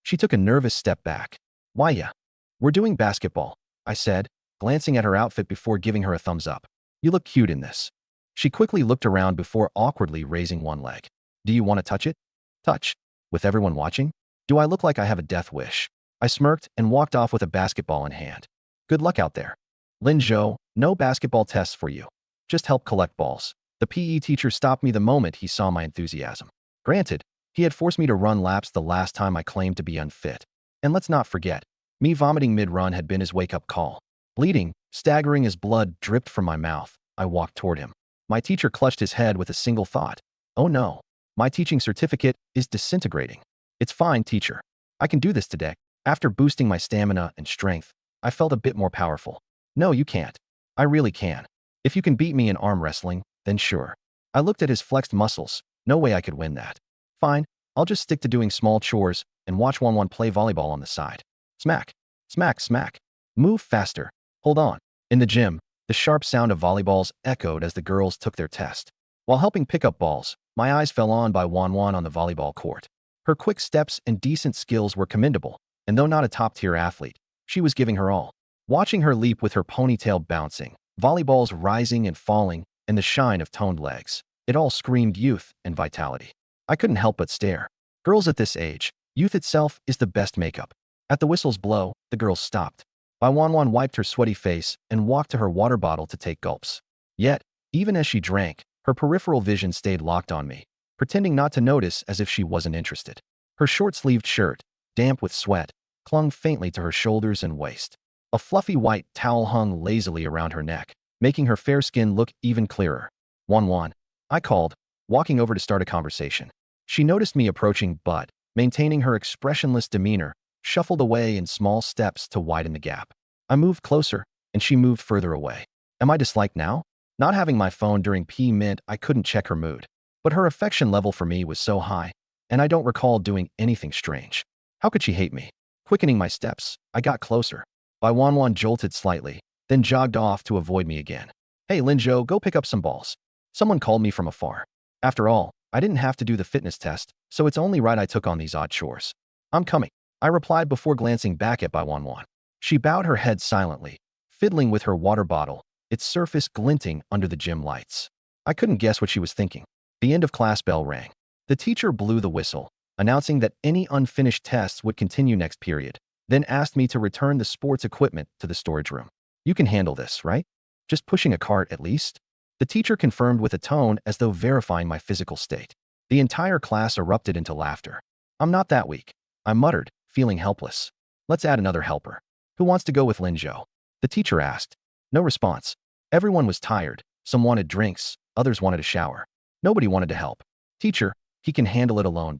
She took a nervous step back. Why, yeah. We're doing basketball, I said, glancing at her outfit before giving her a thumbs up. You look cute in this. She quickly looked around before awkwardly raising one leg. Do you want to touch it? Touch? With everyone watching? Do I look like I have a death wish? I smirked and walked off with a basketball in hand. Good luck out there. Lin Zhou, no basketball tests for you. Just help collect balls. The PE teacher stopped me the moment he saw my enthusiasm. Granted, he had forced me to run laps the last time I claimed to be unfit. And let's not forget, me vomiting mid-run had been his wake-up call. Bleeding, staggering as blood dripped from my mouth, I walked toward him. My teacher clutched his head with a single thought. Oh no, my teaching certificate is disintegrating. It's fine, teacher. I can do this today. After boosting my stamina and strength, I felt a bit more powerful. No, you can't. I really can. If you can beat me in arm wrestling, then sure. I looked at his flexed muscles. No way I could win that. Fine, I'll just stick to doing small chores and watch 1-1 play volleyball on the side. Smack, smack, smack. Move faster. Hold on. In the gym, the sharp sound of volleyballs echoed as the girls took their test. While helping pick up balls, my eyes fell on by 1-1 on the volleyball court. Her quick steps and decent skills were commendable, and though not a top-tier athlete, she was giving her all. Watching her leap with her ponytail bouncing, volleyballs rising and falling, and the shine of toned legs, it all screamed youth and vitality. I couldn't help but stare. Girls at this age, youth itself is the best makeup. At the whistle's blow, the girls stopped. Bai Wanwan wiped her sweaty face and walked to her water bottle to take gulps. Yet, even as she drank, her peripheral vision stayed locked on me, pretending not to notice as if she wasn't interested. Her short-sleeved shirt, damp with sweat, clung faintly to her shoulders and waist. A fluffy white towel hung lazily around her neck, making her fair skin look even clearer. Wanwan, I called, walking over to start a conversation. She noticed me approaching but, maintaining her expressionless demeanor, shuffled away in small steps to widen the gap. I moved closer, and she moved further away. Am I disliked now? Not having my phone during P meant I couldn't check her mood. But her affection level for me was so high, and I don't recall doing anything strange. How could she hate me? Quickening my steps, I got closer. Bai Wanwan jolted slightly, then jogged off to avoid me again. Hey Linzhou, go pick up some balls. Someone called me from afar. After all, I didn't have to do the fitness test, so it's only right I took on these odd chores. I'm coming, I replied before glancing back at Bai Wanwan. She bowed her head silently, fiddling with her water bottle, its surface glinting under the gym lights. I couldn't guess what she was thinking. The end of class bell rang. The teacher blew the whistle, announcing that any unfinished tests would continue next period, then asked me to return the sports equipment to the storage room. You can handle this, right? Just pushing a cart at least? The teacher confirmed with a tone as though verifying my physical state. The entire class erupted into laughter. I'm not that weak, I muttered, feeling helpless. Let's add another helper. Who wants to go with Linzhou? The teacher asked. No response. Everyone was tired. Some wanted drinks, others wanted a shower. Nobody wanted to help. Teacher, he can handle it alone.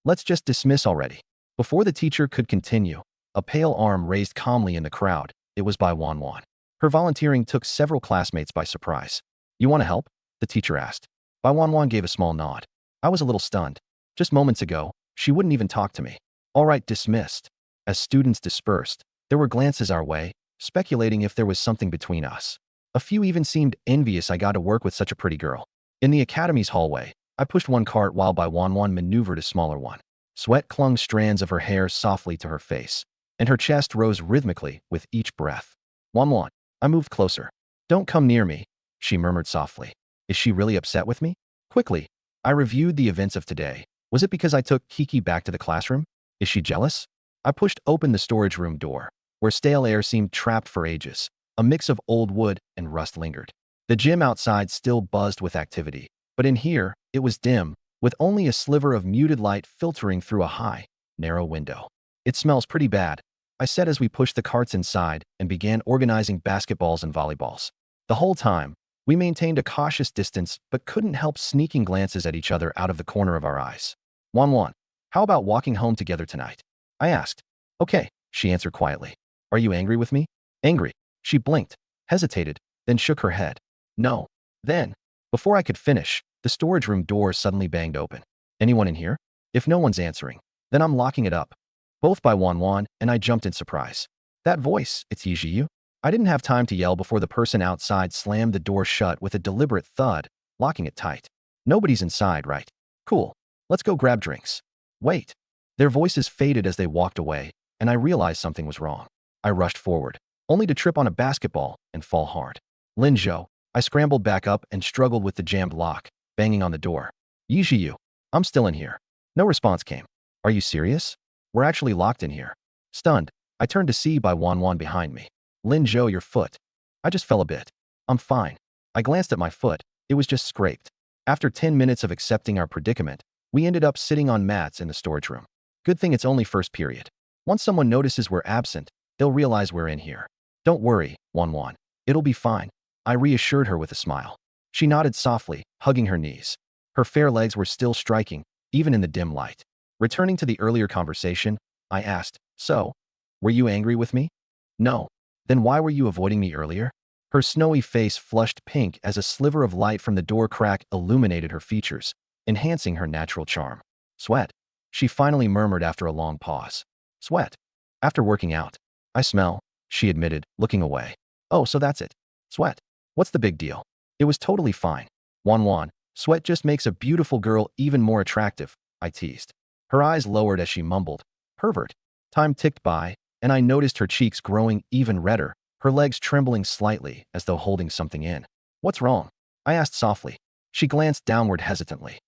Let's just dismiss already. Before the teacher could continue, a pale arm raised calmly in the crowd. It was Bai Wanwan. Her volunteering took several classmates by surprise. You want to help? The teacher asked. Bai Wanwan gave a small nod. I was a little stunned. Just moments ago, she wouldn't even talk to me. All right, dismissed. As students dispersed, there were glances our way, speculating if there was something between us. A few even seemed envious I got to work with such a pretty girl. In the academy's hallway, I pushed one cart while Bai Wanwan maneuvered a smaller one. Sweat clung strands of her hair softly to her face, and her chest rose rhythmically with each breath. Wanwan, I moved closer. Don't come near me, she murmured softly. Is she really upset with me? Quickly, I reviewed the events of today. Was it because I took Kiki back to the classroom? Is she jealous? I pushed open the storage room door, where stale air seemed trapped for ages. A mix of old wood and rust lingered. The gym outside still buzzed with activity, but in here, it was dim, with only a sliver of muted light filtering through a high, narrow window. It smells pretty bad, I said as we pushed the carts inside and began organizing basketballs and volleyballs. The whole time, we maintained a cautious distance but couldn't help sneaking glances at each other out of the corner of our eyes. Wanwan, how about walking home together tonight? I asked. Okay, she answered quietly. Are you angry with me? Angry. She blinked, hesitated, then shook her head. No. Then, before I could finish, the storage room door suddenly banged open. Anyone in here? If no one's answering, then I'm locking it up. Both by Wan, and I jumped in surprise. That voice, it's Yijiu? I didn't have time to yell before the person outside slammed the door shut with a deliberate thud, locking it tight. Nobody's inside, right? Cool. Let's go grab drinks. Wait. Their voices faded as they walked away, and I realized something was wrong. I rushed forward, only to trip on a basketball and fall hard. Lin Zhou. I scrambled back up and struggled with the jammed lock, banging on the door. Yijiu. I'm still in here. No response came. Are you serious? We're actually locked in here. Stunned, I turned to see by Wan behind me. Lin Zhou, your foot. I just fell a bit. I'm fine. I glanced at my foot. It was just scraped. After 10 minutes of accepting our predicament, we ended up sitting on mats in the storage room. Good thing it's only first period. Once someone notices we're absent, they'll realize we're in here. Don't worry, Wan. It'll be fine. I reassured her with a smile. She nodded softly, hugging her knees. Her fair legs were still striking, even in the dim light. Returning to the earlier conversation, I asked, so, were you angry with me? No. Then why were you avoiding me earlier? Her snowy face flushed pink as a sliver of light from the door crack illuminated her features, enhancing her natural charm. Sweat. She finally murmured after a long pause. Sweat. After working out. I smell, she admitted, looking away. Oh, so that's it. Sweat. What's the big deal? It was totally fine. Wan, sweat just makes a beautiful girl even more attractive, I teased. Her eyes lowered as she mumbled. Pervert. Time ticked by, and I noticed her cheeks growing even redder, her legs trembling slightly as though holding something in. What's wrong? I asked softly. She glanced downward hesitantly.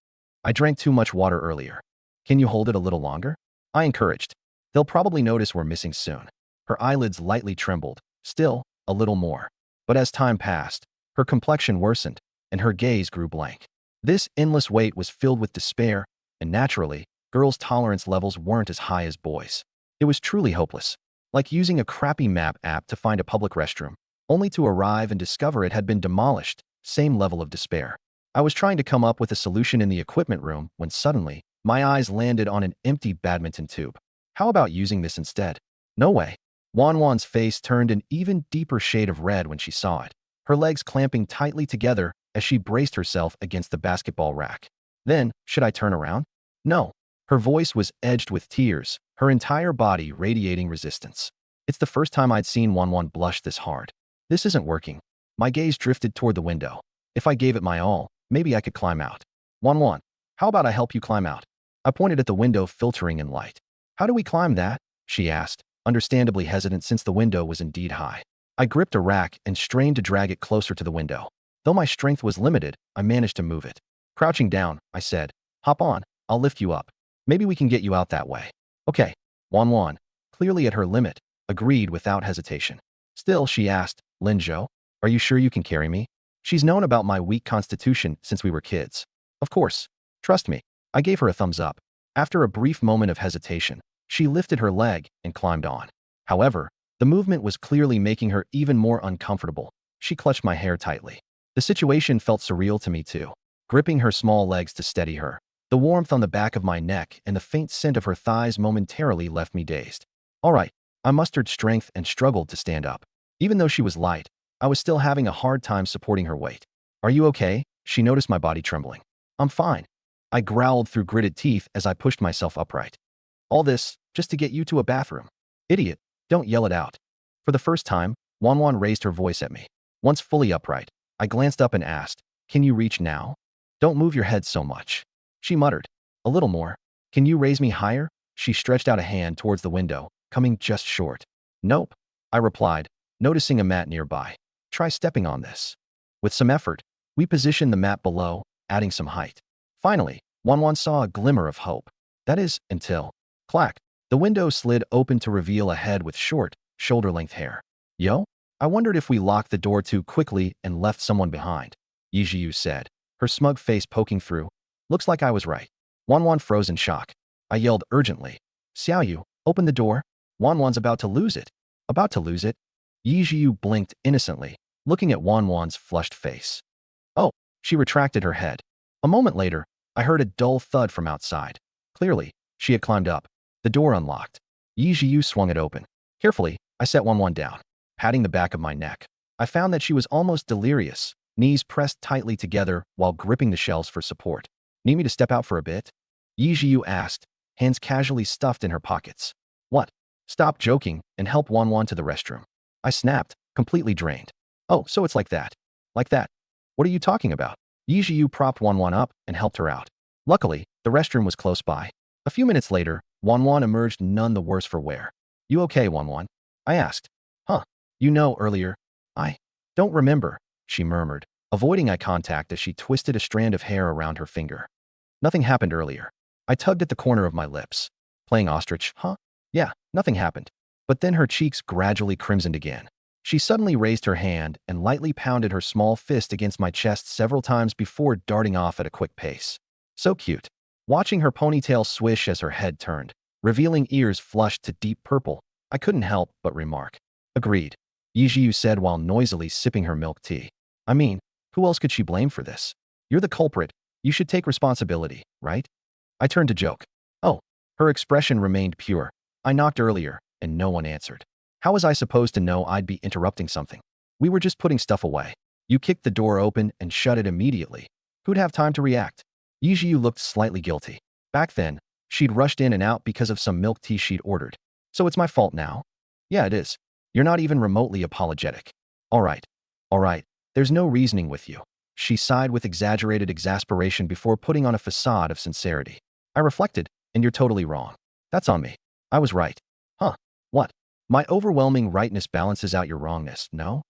I drank too much water earlier. Can you hold it a little longer? I encouraged. They'll probably notice we're missing soon. Her eyelids lightly trembled, still, a little more. But as time passed, her complexion worsened, and her gaze grew blank. This endless wait was filled with despair, and naturally, girls' tolerance levels weren't as high as boys. It was truly hopeless. Like using a crappy map app to find a public restroom, only to arrive and discover it had been demolished, same level of despair. I was trying to come up with a solution in the equipment room when suddenly, my eyes landed on an empty badminton tube. How about using this instead? No way. Wan's face turned an even deeper shade of red when she saw it, her legs clamping tightly together as she braced herself against the basketball rack. Then, should I turn around? No. Her voice was edged with tears, her entire body radiating resistance. It's the first time I'd seen Wan blush this hard. This isn't working. My gaze drifted toward the window. If I gave it my all, maybe I could climb out. Wan, how about I help you climb out? I pointed at the window filtering in light. How do we climb that? She asked, understandably hesitant since the window was indeed high. I gripped a rack and strained to drag it closer to the window. Though my strength was limited, I managed to move it. Crouching down, I said, hop on, I'll lift you up. Maybe we can get you out that way. Okay. Wan, clearly at her limit, agreed without hesitation. Still, she asked, Lin Zhou, are you sure you can carry me? She's known about my weak constitution since we were kids. Of course. Trust me. I gave her a thumbs up. After a brief moment of hesitation, she lifted her leg and climbed on. However, the movement was clearly making her even more uncomfortable. She clutched my hair tightly. The situation felt surreal to me too. Gripping her small legs to steady her, the warmth on the back of my neck and the faint scent of her thighs momentarily left me dazed. All right, I mustered strength and struggled to stand up. Even though she was light, I was still having a hard time supporting her weight. Are you okay? She noticed my body trembling. I'm fine. I growled through gritted teeth as I pushed myself upright. All this, just to get you to a bathroom. Idiot, don't yell it out. For the first time, Wan raised her voice at me. Once fully upright, I glanced up and asked, can you reach now? Don't move your head so much. She muttered, a little more. Can you raise me higher? She stretched out a hand towards the window, coming just short. Nope, I replied, noticing a mat nearby. Try stepping on this. With some effort, we positioned the mat below, adding some height. Finally, Wan saw a glimmer of hope. That is, until, clack, the window slid open to reveal a head with short, shoulder-length hair. Yo? I wondered if we locked the door too quickly and left someone behind. Yijiu said, her smug face poking through. Looks like I was right. Wan froze in shock. I yelled urgently. Xiaoyu, open the door. Wan's about to lose it. About to lose it? Yijiu blinked innocently, looking at Wan's flushed face. Oh, she retracted her head. A moment later, I heard a dull thud from outside. Clearly, she had climbed up. The door unlocked. Yijiu swung it open. Carefully, I set Wan down, patting the back of my neck. I found that she was almost delirious, knees pressed tightly together while gripping the shelves for support. Need me to step out for a bit? Yi Jiu asked, hands casually stuffed in her pockets. What? Stop joking and help Wanwan to the restroom. I snapped, completely drained. Oh, so it's like that. Like that. What are you talking about? Yi Jiu propped Wanwan up and helped her out. Luckily, the restroom was close by. A few minutes later, Wanwan emerged none the worse for wear. You okay, Wanwan? I asked. Huh. You know, earlier. I don't remember, she murmured, avoiding eye contact as she twisted a strand of hair around her finger. Nothing happened earlier. I tugged at the corner of my lips. Playing ostrich, huh? Yeah, nothing happened. But then her cheeks gradually crimsoned again. She suddenly raised her hand and lightly pounded her small fist against my chest several times before darting off at a quick pace. So cute. Watching her ponytail swish as her head turned, revealing ears flushed to deep purple, I couldn't help but remark. Agreed, Yi Jiu said while noisily sipping her milk tea. I mean, who else could she blame for this? You're the culprit. You should take responsibility, right? I turned to joke. Oh, her expression remained pure. I knocked earlier, and no one answered. How was I supposed to know I'd be interrupting something? We were just putting stuff away. You kicked the door open and shut it immediately. Who'd have time to react? Yi Jiu looked slightly guilty. Back then, she'd rushed in and out because of some milk tea she'd ordered. So it's my fault now? Yeah, it is. You're not even remotely apologetic. All right. All right. There's no reasoning with you. She sighed with exaggerated exasperation before putting on a facade of sincerity. I reflected, and you're totally wrong. That's on me. I was right. Huh. What? My overwhelming rightness balances out your wrongness, no?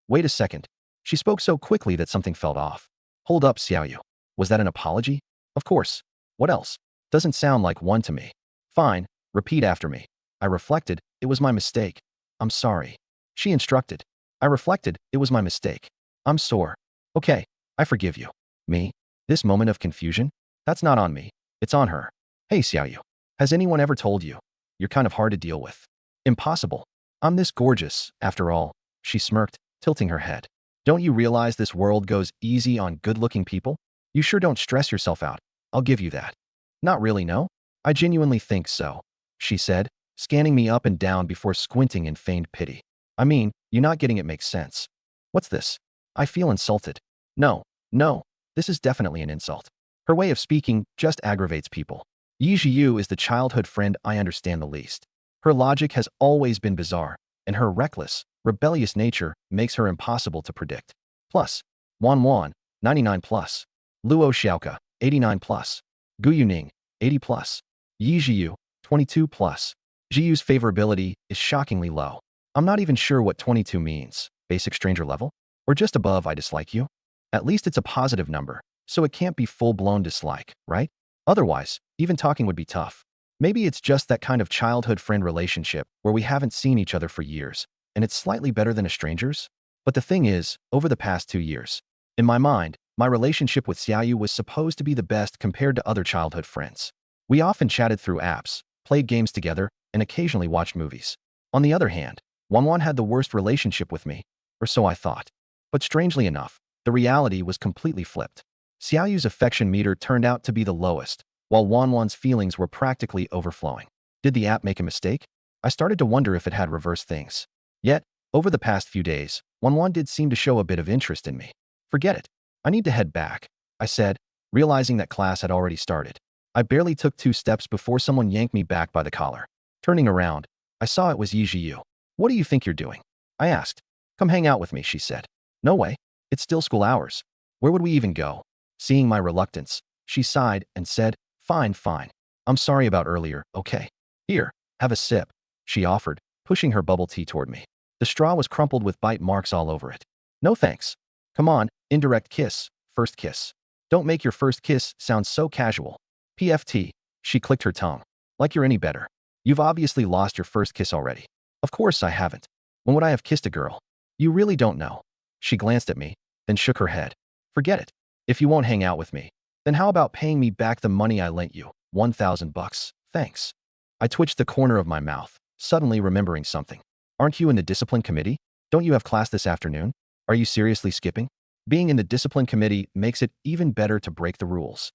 Wait a second. She spoke so quickly that something felt off. Hold up, Xiaoyu. Was that an apology? Of course. What else? Doesn't sound like one to me. Fine. Repeat after me. I reflected. It was my mistake. I'm sorry. She instructed. I reflected. It was my mistake. I'm sore. Okay. I forgive you. Me? This moment of confusion? That's not on me. It's on her. Hey, Xiaoyu. Has anyone ever told you? You're kind of hard to deal with. Impossible. I'm this gorgeous, after all. She smirked, tilting her head. Don't you realize this world goes easy on good-looking people? You sure don't stress yourself out. I'll give you that. Not really, no? I genuinely think so, she said, scanning me up and down before squinting in feigned pity. I mean, you not getting it makes sense. What's this? I feel insulted. No, no, this is definitely an insult. Her way of speaking just aggravates people. Yi Jiu is the childhood friend I understand the least. Her logic has always been bizarre, and her reckless, rebellious nature makes her impossible to predict. Plus, Wanwan, 99 plus. Luo Xiaoka, 89 plus. Gu Yuning, 80 plus. Yi Jiu, 22 plus. Jiu's favorability is shockingly low. I'm not even sure what 22 means. Basic stranger level? Or just above I dislike you? At least it's a positive number, so it can't be full-blown dislike, right? Otherwise, even talking would be tough. Maybe it's just that kind of childhood friend relationship where we haven't seen each other for years, and it's slightly better than a stranger's. But the thing is, over the past 2 years, in my mind, my relationship with Xiaoyu was supposed to be the best compared to other childhood friends. We often chatted through apps, played games together, and occasionally watched movies. On the other hand, Wanwan had the worst relationship with me, or so I thought. But strangely enough, the reality was completely flipped. Xiaoyu's affection meter turned out to be the lowest, while Wanwan's feelings were practically overflowing. Did the app make a mistake? I started to wonder if it had reversed things. Yet, over the past few days, Wanwan did seem to show a bit of interest in me. Forget it. I need to head back, I said, realizing that class had already started. I barely took 2 steps before someone yanked me back by the collar. Turning around, I saw it was Yi Jiu. What do you think you're doing? I asked. Come hang out with me, she said. No way. It's still school hours. Where would we even go? Seeing my reluctance, she sighed and said, Fine, fine. I'm sorry about earlier, okay? Here, have a sip, she offered, pushing her bubble tea toward me. The straw was crumpled with bite marks all over it. No thanks. Come on, indirect kiss, first kiss. Don't make your first kiss sound so casual. PFT, she clicked her tongue. Like you're any better. You've obviously lost your first kiss already. Of course I haven't. When would I have kissed a girl? You really don't know. She glanced at me, then shook her head. Forget it. If you won't hang out with me, then how about paying me back the money I lent you? 1,000 bucks. Thanks. I twitched the corner of my mouth, suddenly remembering something. Aren't you in the discipline committee? Don't you have class this afternoon? Are you seriously skipping? Being in the discipline committee makes it even better to break the rules.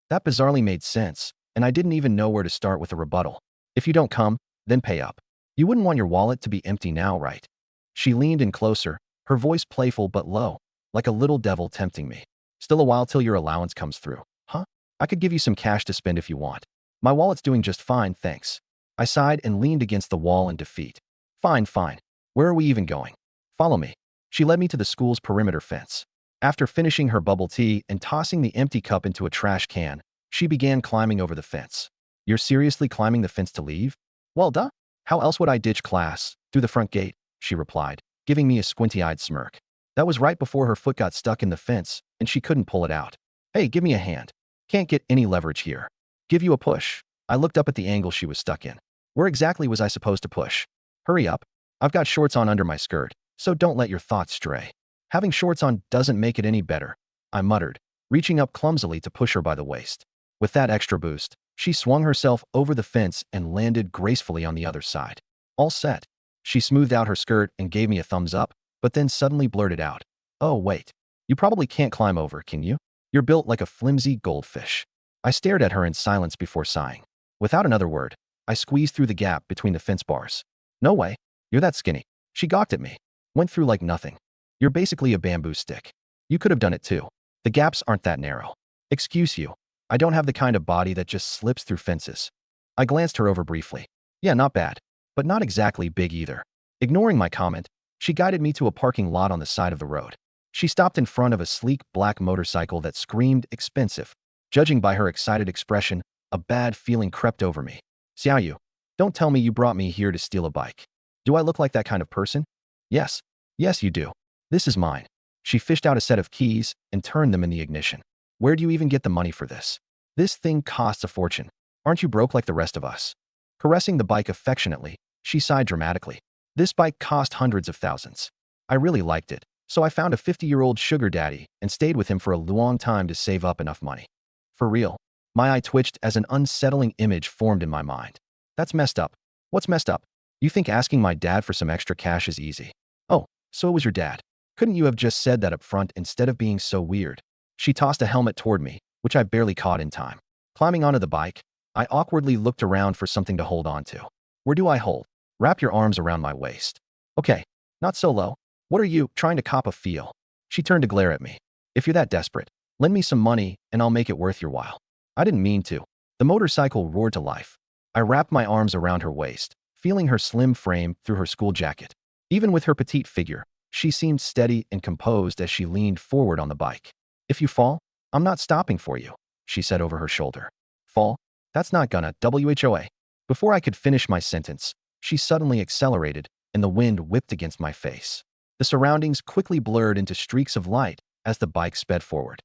That bizarrely made sense, and I didn't even know where to start with a rebuttal. If you don't come, then pay up. You wouldn't want your wallet to be empty now, right? She leaned in closer, her voice playful but low. like a little devil tempting me. Still a while till your allowance comes through. Huh? I could give you some cash to spend if you want. My wallet's doing just fine, thanks. I sighed and leaned against the wall in defeat. Fine, fine. Where are we even going? Follow me. She led me to the school's perimeter fence. After finishing her bubble tea and tossing the empty cup into a trash can, she began climbing over the fence. You're seriously climbing the fence to leave? Well, duh. How else would I ditch class? Through the front gate, she replied, giving me a squinty-eyed smirk. That was right before her foot got stuck in the fence and she couldn't pull it out. Hey, give me a hand. Can't get any leverage here. Give you a push. I looked up at the angle she was stuck in. Where exactly was I supposed to push? Hurry up. I've got shorts on under my skirt, so don't let your thoughts stray. Having shorts on doesn't make it any better, I muttered, reaching up clumsily to push her by the waist. With that extra boost, she swung herself over the fence and landed gracefully on the other side. All set. She smoothed out her skirt and gave me a thumbs up, but then suddenly blurted out, "Oh, wait. You probably can't climb over, can you? You're built like a flimsy goldfish." I stared at her in silence before sighing. Without another word, I squeezed through the gap between the fence bars. "No way. You're that skinny." She gawked at me. Went through like nothing. "You're basically a bamboo stick. You could have done it too. The gaps aren't that narrow." "Excuse you. I don't have the kind of body that just slips through fences." I glanced her over briefly. Yeah, not bad, but not exactly big either. Ignoring my comment, she guided me to a parking lot on the side of the road. She stopped in front of a sleek black motorcycle that screamed expensive. Judging by her excited expression, a bad feeling crept over me. "Xiaoyu, don't tell me you brought me here to steal a bike. Do I look like that kind of person?" "Yes. Yes, you do. This is mine." She fished out a set of keys and turned them in the ignition. "Where do you even get the money for this? This thing costs a fortune. Aren't you broke like the rest of us?" Caressing the bike affectionately, she sighed dramatically. "This bike cost hundreds of thousands. I really liked it, so I found a 50-year-old sugar daddy and stayed with him for a long time to save up enough money." "For real?" My eye twitched as an unsettling image formed in my mind. "That's messed up." "What's messed up? You think asking my dad for some extra cash is easy?" "Oh, so it was your dad. Couldn't you have just said that up front instead of being so weird?" She tossed a helmet toward me, which I barely caught in time. Climbing onto the bike, I awkwardly looked around for something to hold on to. "Where do I hold?" "Wrap your arms around my waist." "Okay, not so low. What are you, trying to cop a feel?" She turned to glare at me. "If you're that desperate, lend me some money and I'll make it worth your while." I didn't mean to. The motorcycle roared to life. I wrapped my arms around her waist, feeling her slim frame through her school jacket. Even with her petite figure, she seemed steady and composed as she leaned forward on the bike. "If you fall, I'm not stopping for you," she said over her shoulder. "Fall? That's not gonna whoa." Before I could finish my sentence, she suddenly accelerated and the wind whipped against my face. The surroundings quickly blurred into streaks of light as the bike sped forward.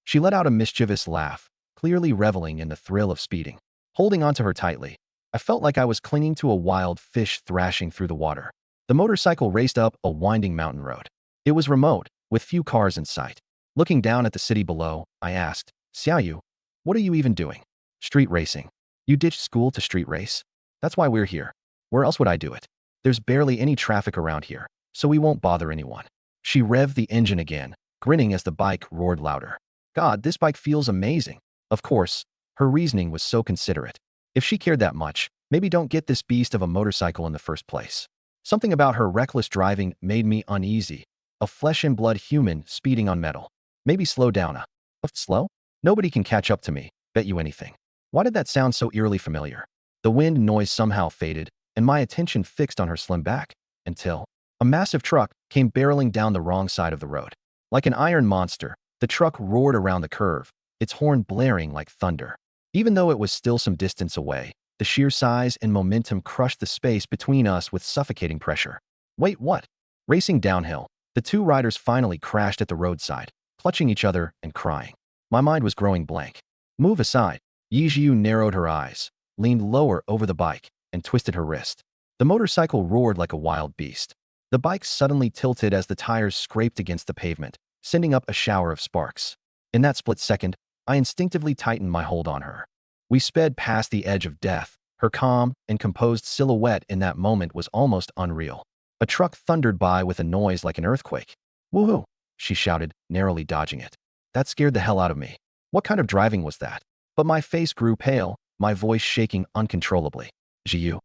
She let out a mischievous laugh, clearly reveling in the thrill of speeding. Holding onto her tightly, I felt like I was clinging to a wild fish thrashing through the water. The motorcycle raced up a winding mountain road. It was remote, with few cars in sight. Looking down at the city below, I asked, "Xiaoyu, what are you even doing?" "Street racing." "You ditched school to street race?" "That's why we're here. Where else would I do it? There's barely any traffic around here, so we won't bother anyone." She revved the engine again, grinning as the bike roared louder. "God, this bike feels amazing." Of course, her reasoning was so considerate. If she cared that much, maybe don't get this beast of a motorcycle in the first place. Something about her reckless driving made me uneasy. A flesh-and-blood human speeding on metal. Maybe slow down a. Slow? Nobody can catch up to me, bet you anything. Why did that sound so eerily familiar? The wind noise somehow faded, and my attention fixed on her slim back, until a massive truck came barreling down the wrong side of the road. Like an iron monster, the truck roared around the curve, its horn blaring like thunder. Even though it was still some distance away, the sheer size and momentum crushed the space between us with suffocating pressure. Wait, what? Racing downhill, the two riders finally crashed at the roadside, clutching each other and crying. My mind was growing blank. "Move aside." Yizhu narrowed her eyes, leaned lower over the bike, and twisted her wrist. The motorcycle roared like a wild beast. The bike suddenly tilted as the tires scraped against the pavement, sending up a shower of sparks. In that split second, I instinctively tightened my hold on her. We sped past the edge of death. Her calm and composed silhouette in that moment was almost unreal. A truck thundered by with a noise like an earthquake. "Woohoo!" she shouted, narrowly dodging it. That scared the hell out of me. What kind of driving was that? But my face grew pale, my voice shaking uncontrollably. Jiu,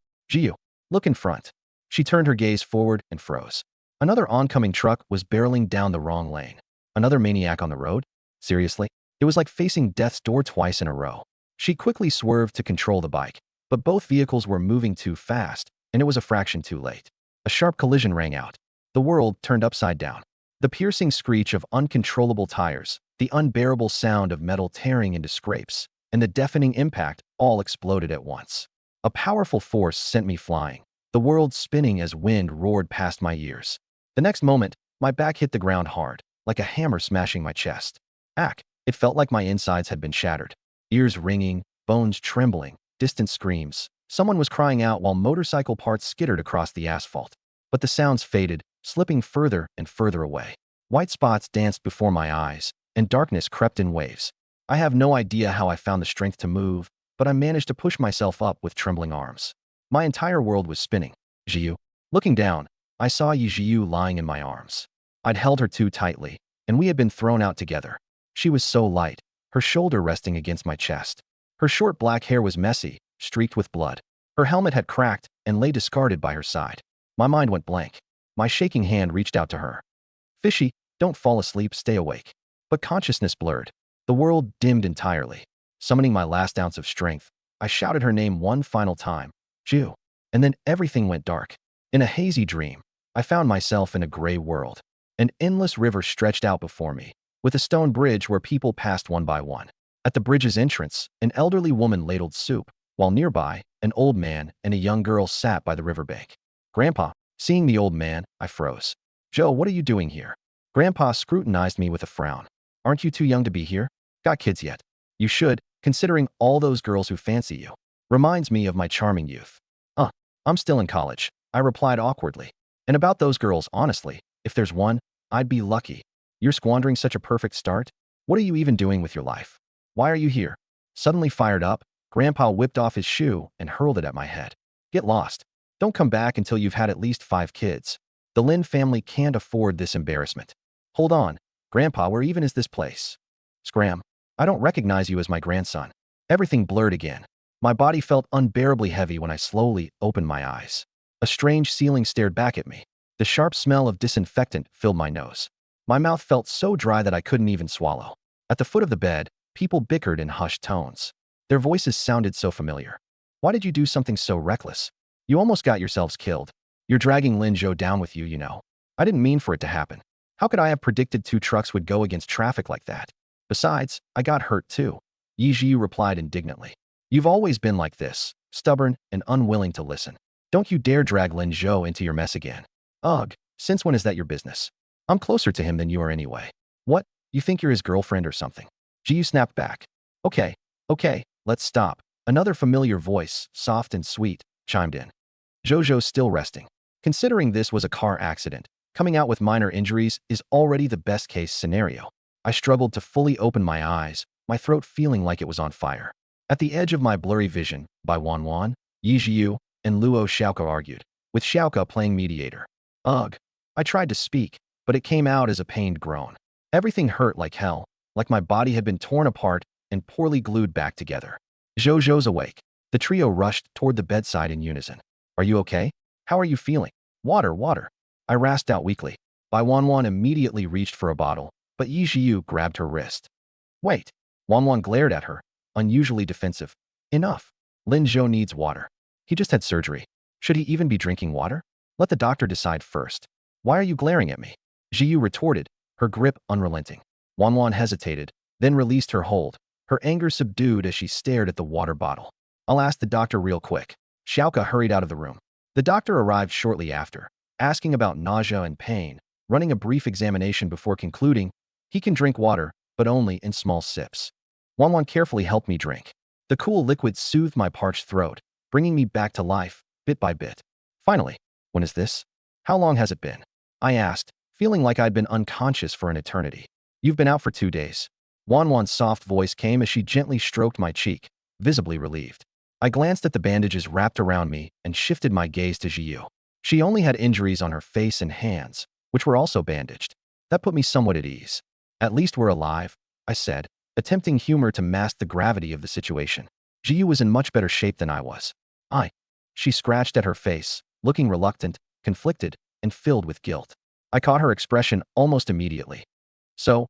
look in front." She turned her gaze forward and froze. Another oncoming truck was barreling down the wrong lane. Another maniac on the road? Seriously? It was like facing death's door twice in a row. She quickly swerved to control the bike, but both vehicles were moving too fast, and it was a fraction too late. A sharp collision rang out. The world turned upside down. The piercing screech of uncontrollable tires, the unbearable sound of metal tearing into scrapes, and the deafening impact all exploded at once. A powerful force sent me flying, the world spinning as wind roared past my ears. The next moment, my back hit the ground hard, like a hammer smashing my chest. Ack! It felt like my insides had been shattered. Ears ringing, bones trembling, distant screams. Someone was crying out while motorcycle parts skittered across the asphalt. But the sounds faded, slipping further and further away. White spots danced before my eyes, and darkness crept in waves. I have no idea how I found the strength to move, but I managed to push myself up with trembling arms. My entire world was spinning. Jiu. Looking down, I saw Jiu lying in my arms. I'd held her too tightly, and we had been thrown out together. She was so light, her shoulder resting against my chest. Her short black hair was messy, streaked with blood. Her helmet had cracked and lay discarded by her side. My mind went blank. My shaking hand reached out to her. Fishy, don't fall asleep, stay awake. But consciousness blurred. The world dimmed entirely. Summoning my last ounce of strength, I shouted her name one final time. Jiu. And then everything went dark. In a hazy dream, I found myself in a gray world. An endless river stretched out before me, with a stone bridge where people passed one by one. At the bridge's entrance, an elderly woman ladled soup, while nearby, an old man and a young girl sat by the riverbank. Grandpa, seeing the old man, I froze. Joe, what are you doing here? Grandpa scrutinized me with a frown. Aren't you too young to be here? Got kids yet? You should, considering all those girls who fancy you. Reminds me of my charming youth. I'm still in college, I replied awkwardly. And about those girls, honestly, if there's one, I'd be lucky. You're squandering such a perfect start? What are you even doing with your life? Why are you here? Suddenly fired up, Grandpa whipped off his shoe and hurled it at my head. Get lost. Don't come back until you've had at least 5 kids. The Lin family can't afford this embarrassment. Hold on, Grandpa, where even is this place? Scram. I don't recognize you as my grandson. Everything blurred again. My body felt unbearably heavy when I slowly opened my eyes. A strange ceiling stared back at me. The sharp smell of disinfectant filled my nose. My mouth felt so dry that I couldn't even swallow. At the foot of the bed, people bickered in hushed tones. Their voices sounded so familiar. Why did you do something so reckless? You almost got yourselves killed. You're dragging Lin Zhou down with you, you know. I didn't mean for it to happen. How could I have predicted 2 trucks would go against traffic like that? Besides, I got hurt too. Yi Jiu replied indignantly. You've always been like this, stubborn and unwilling to listen. Don't you dare drag Lin Zhou into your mess again. Ugh, since when is that your business? I'm closer to him than you are anyway. What, you think you're his girlfriend or something? Jiu snapped back. Okay, let's stop. Another familiar voice, soft and sweet, chimed in. Zhou's still resting. Considering this was a car accident, coming out with minor injuries is already the best-case scenario. I struggled to fully open my eyes, my throat feeling like it was on fire. At the edge of my blurry vision, Bai Wanwan, Yi Jiu, and Luo Xiaoke argued, with Xiaoke playing mediator. Ugh. I tried to speak, but it came out as a pained groan. Everything hurt like hell, like my body had been torn apart and poorly glued back together. Zhou's awake. The trio rushed toward the bedside in unison. Are you okay? How are you feeling? Water. I rasped out weakly. Bai Wanwan immediately reached for a bottle, but Yi Jiu grabbed her wrist. Wait. Wanwan glared at her, unusually defensive. Enough. Lin Zhou needs water. He just had surgery. Should he even be drinking water? Let the doctor decide first. Why are you glaring at me? Jiu retorted, her grip unrelenting. Wanwan hesitated, then released her hold, her anger subdued as she stared at the water bottle. I'll ask the doctor real quick. Xiaoke hurried out of the room. The doctor arrived shortly after, asking about nausea and pain, running a brief examination before concluding, he can drink water, but only in small sips. Wanwan carefully helped me drink. The cool liquid soothed my parched throat, bringing me back to life, bit by bit. Finally, when is this? How long has it been? I asked, feeling like I'd been unconscious for an eternity. You've been out for 2 days. Wanwan's soft voice came as she gently stroked my cheek, visibly relieved. I glanced at the bandages wrapped around me and shifted my gaze to Jiu. She only had injuries on her face and hands, which were also bandaged. That put me somewhat at ease. At least we're alive, I said, attempting humor to mask the gravity of the situation. Jiu was in much better shape than I was. She scratched at her face, looking reluctant, conflicted, and filled with guilt. I caught her expression almost immediately. So,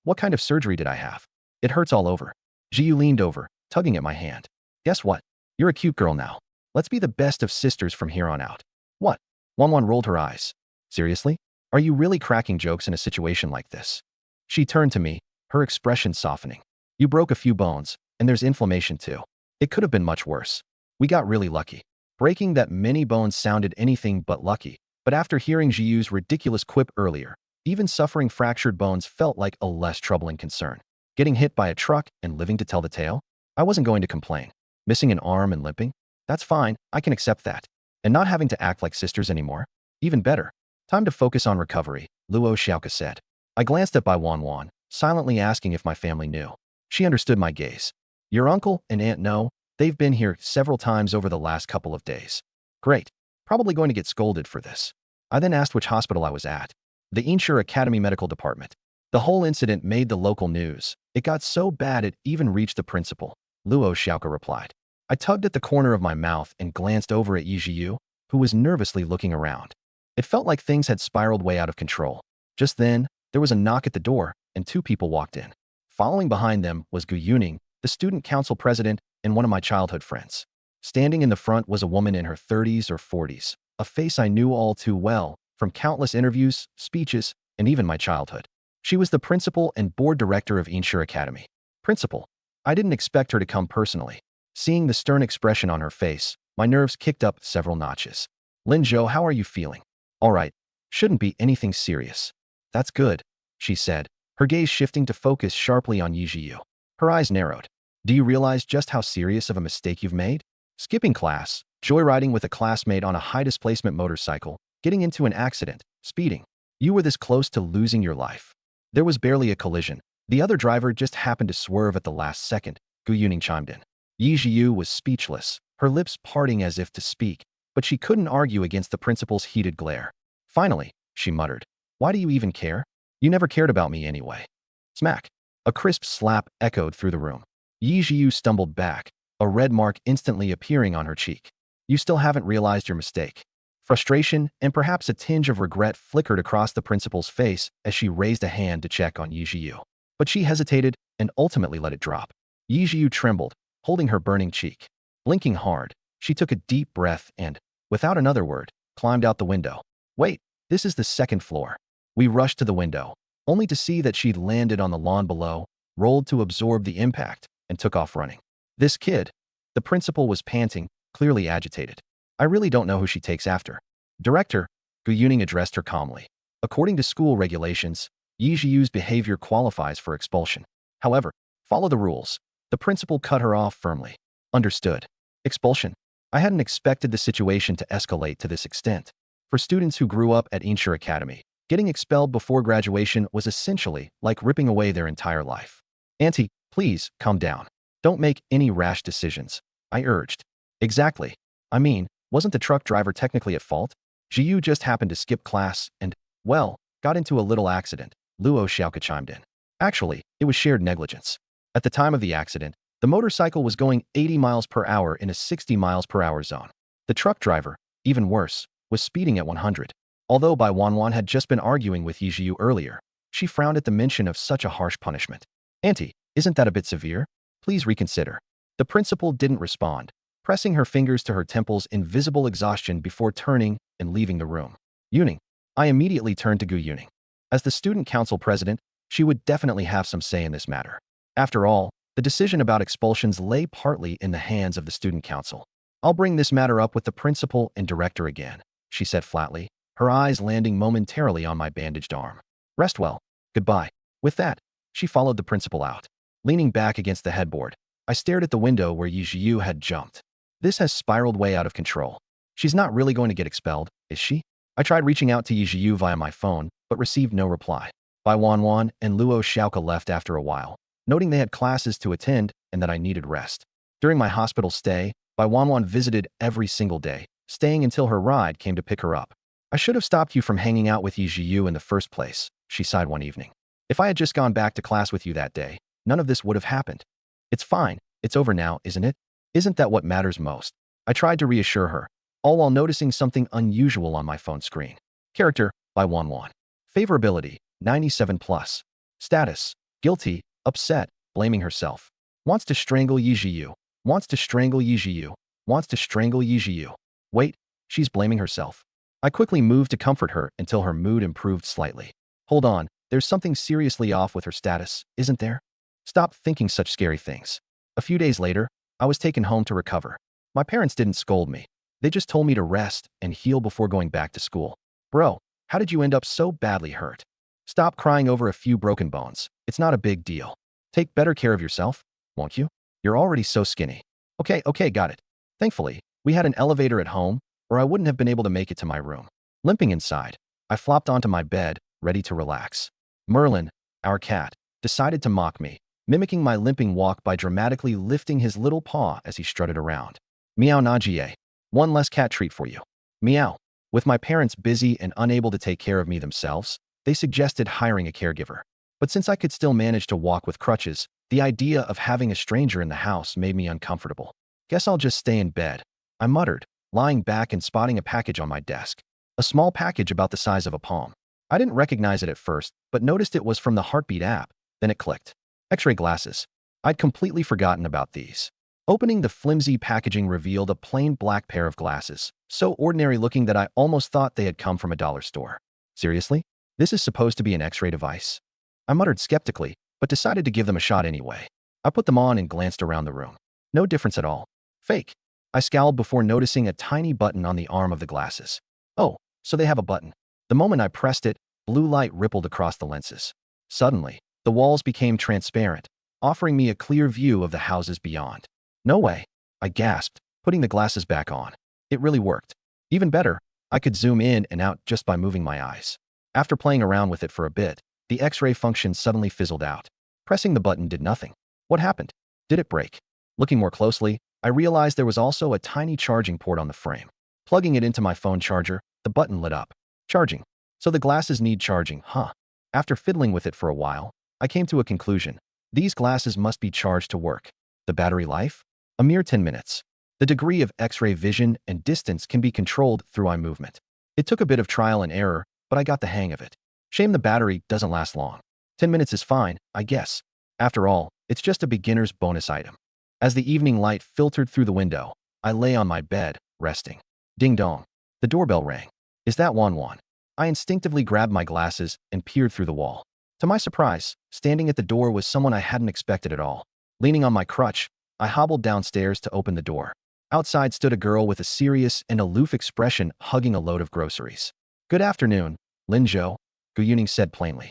what kind of surgery did I have? It hurts all over. Jiyu leaned over, tugging at my hand. Guess what? You're a cute girl now. Let's be the best of sisters from here on out. What? Wanwan rolled her eyes. Seriously? Are you really cracking jokes in a situation like this? She turned to me, her expression softening. You broke a few bones, and there's inflammation too. It could have been much worse. We got really lucky. Breaking that many bones sounded anything but lucky, but after hearing Jiyu's ridiculous quip earlier, even suffering fractured bones felt like a less troubling concern. Getting hit by a truck and living to tell the tale? I wasn't going to complain. Missing an arm and limping? That's fine, I can accept that. And not having to act like sisters anymore? Even better. Time to focus on recovery, Luo Xiaoka said. I glanced at Bai Wanwan, silently asking if my family knew. She understood my gaze. Your uncle and aunt know. They've been here several times over the last couple of days. Great. Probably going to get scolded for this. I then asked which hospital I was at. The Inshur Academy Medical Department. The whole incident made the local news. It got so bad it even reached the principal, Luo Xiaoka replied. I tugged at the corner of my mouth and glanced over at Yi Jiyu, who was nervously looking around. It felt like things had spiraled way out of control. Just then, there was a knock at the door, and two people walked in. Following behind them was Gu Yuning, the student council president and one of my childhood friends. Standing in the front was a woman in her 30s or 40s, a face I knew all too well from countless interviews, speeches, and even my childhood. She was the principal and board director of Inshur Academy. Principal. I didn't expect her to come personally. Seeing the stern expression on her face, my nerves kicked up several notches. Lin Zhou, how are you feeling? All right. Shouldn't be anything serious. That's good, she said, her gaze shifting to focus sharply on Yi Jiyu. Her eyes narrowed. Do you realize just how serious of a mistake you've made? Skipping class, joyriding with a classmate on a high-displacement motorcycle, getting into an accident, speeding. You were this close to losing your life. There was barely a collision. The other driver just happened to swerve at the last second, Gu Yuning chimed in. Yi Jiyu was speechless, her lips parting as if to speak, but she couldn't argue against the principal's heated glare. Finally, she muttered, why do you even care? You never cared about me anyway. Smack. A crisp slap echoed through the room. Yi Jiyu stumbled back, a red mark instantly appearing on her cheek. You still haven't realized your mistake. Frustration and perhaps a tinge of regret flickered across the principal's face as she raised a hand to check on Yi Jiyu. But she hesitated and ultimately let it drop. Yi Jiyu trembled, holding her burning cheek. Blinking hard, she took a deep breath and, without another word, climbed out the window. Wait, this is the second floor. We rushed to the window, only to see that she'd landed on the lawn below, rolled to absorb the impact, and took off running. This kid. The principal was panting, clearly agitated. I really don't know who she takes after. Director, Gu Yuning addressed her calmly. According to school regulations, Yi Jiyu's behavior qualifies for expulsion. However, follow the rules. The principal cut her off firmly. Understood. Expulsion. I hadn't expected the situation to escalate to this extent. For students who grew up at Inshur Academy, getting expelled before graduation was essentially like ripping away their entire life. Auntie, please, calm down. Don't make any rash decisions, I urged. Exactly. I mean, wasn't the truck driver technically at fault? Jiyu just happened to skip class and, well, got into a little accident, Luo Xiaoka chimed in. Actually, it was shared negligence. At the time of the accident, the motorcycle was going 80 miles per hour in a 60 miles per hour zone. The truck driver, even worse, was speeding at 100. Although Bai Wanwan had just been arguing with Yi Jiyu earlier, she frowned at the mention of such a harsh punishment. Auntie, isn't that a bit severe? Please reconsider. The principal didn't respond, pressing her fingers to her temples in visible exhaustion before turning and leaving the room. Yuning. I immediately turned to Gu Yuning. As the student council president, she would definitely have some say in this matter. After all, the decision about expulsions lay partly in the hands of the student council. I'll bring this matter up with the principal and director again, she said flatly, her eyes landing momentarily on my bandaged arm. Rest well. Goodbye. With that, she followed the principal out. Leaning back against the headboard, I stared at the window where Yi Jiyu had jumped. This has spiraled way out of control. She's not really going to get expelled, is she? I tried reaching out to Yi Jiyu via my phone, but received no reply. Bai Wanwan and Luo Xiaoka left after a while, noting they had classes to attend and that I needed rest. During my hospital stay, Bai Wanwan visited every single day, staying until her ride came to pick her up. I should have stopped you from hanging out with Yi Jiyu in the first place, she sighed one evening. If I had just gone back to class with you that day, none of this would have happened. It's fine. It's over now, isn't it? Isn't that what matters most? I tried to reassure her, all while noticing something unusual on my phone screen. Character, by 1-1. Favorability, 97 plus. Status, guilty, upset, blaming herself. Wants to strangle Yijiu. Wants to strangle Yijiu. Wants to strangle Yijiu. Wait, she's blaming herself. I quickly moved to comfort her until her mood improved slightly. Hold on, there's something seriously off with her status, isn't there? Stop thinking such scary things. A few days later, I was taken home to recover. My parents didn't scold me. They just told me to rest and heal before going back to school. Bro, how did you end up so badly hurt? Stop crying over a few broken bones. It's not a big deal. Take better care of yourself, won't you? You're already so skinny. Okay, got it. Thankfully, we had an elevator at home, or I wouldn't have been able to make it to my room. Limping inside, I flopped onto my bed, ready to relax. Merlin, our cat, decided to mock me, mimicking my limping walk by dramatically lifting his little paw as he strutted around. Meow Najie. One less cat treat for you. Meow. With my parents busy and unable to take care of me themselves, they suggested hiring a caregiver. But since I could still manage to walk with crutches, the idea of having a stranger in the house made me uncomfortable. Guess I'll just stay in bed, I muttered, lying back and spotting a package on my desk. A small package about the size of a palm. I didn't recognize it at first, but noticed it was from the HeartBeat app. Then it clicked. X-ray glasses. I'd completely forgotten about these. Opening the flimsy packaging revealed a plain black pair of glasses, so ordinary looking that I almost thought they had come from a dollar store. Seriously? This is supposed to be an X-ray device? I muttered skeptically, but decided to give them a shot anyway. I put them on and glanced around the room. No difference at all. Fake. I scowled before noticing a tiny button on the arm of the glasses. Oh, so they have a button. The moment I pressed it, blue light rippled across the lenses. Suddenly, the walls became transparent, offering me a clear view of the houses beyond. No way, I gasped, putting the glasses back on. It really worked. Even better, I could zoom in and out just by moving my eyes. After playing around with it for a bit, the X-ray function suddenly fizzled out. Pressing the button did nothing. What happened? Did it break? Looking more closely, I realized there was also a tiny charging port on the frame. Plugging it into my phone charger, the button lit up. Charging. So the glasses need charging, huh? After fiddling with it for a while, I came to a conclusion. These glasses must be charged to work. The battery life? A mere 10 minutes. The degree of X-ray vision and distance can be controlled through eye movement. It took a bit of trial and error, but I got the hang of it. Shame the battery doesn't last long. 10 minutes is fine, I guess. After all, it's just a beginner's bonus item. As the evening light filtered through the window, I lay on my bed, resting. Ding dong. The doorbell rang. Is that Wan? I instinctively grabbed my glasses and peered through the wall. To my surprise, standing at the door was someone I hadn't expected at all. Leaning on my crutch, I hobbled downstairs to open the door. Outside stood a girl with a serious and aloof expression hugging a load of groceries. Good afternoon, Lin Zhou, Gu Yuning said plainly.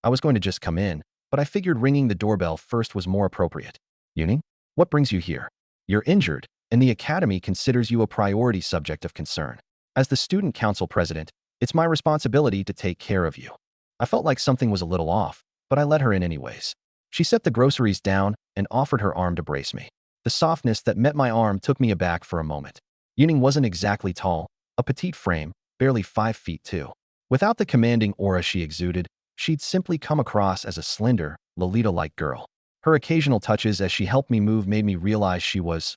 I was going to just come in, but I figured ringing the doorbell first was more appropriate. Yuning, what brings you here? You're injured, and the academy considers you a priority subject of concern. As the student council president, it's my responsibility to take care of you. I felt like something was a little off, but I let her in anyways. She set the groceries down and offered her arm to brace me. The softness that met my arm took me aback for a moment. Yuning wasn't exactly tall, a petite frame, barely 5 feet 2. Without the commanding aura she exuded, she'd simply come across as a slender, Lolita-like girl. Her occasional touches as she helped me move made me realize she was,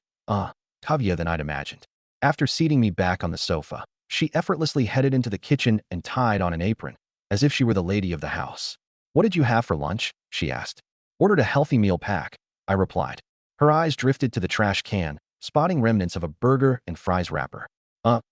heavier than I'd imagined. After seating me back on the sofa, she effortlessly headed into the kitchen and tied on an apron, as if she were the lady of the house. What did you have for lunch? She asked. Ordered a healthy meal pack, I replied. Her eyes drifted to the trash can, spotting remnants of a burger and fries wrapper.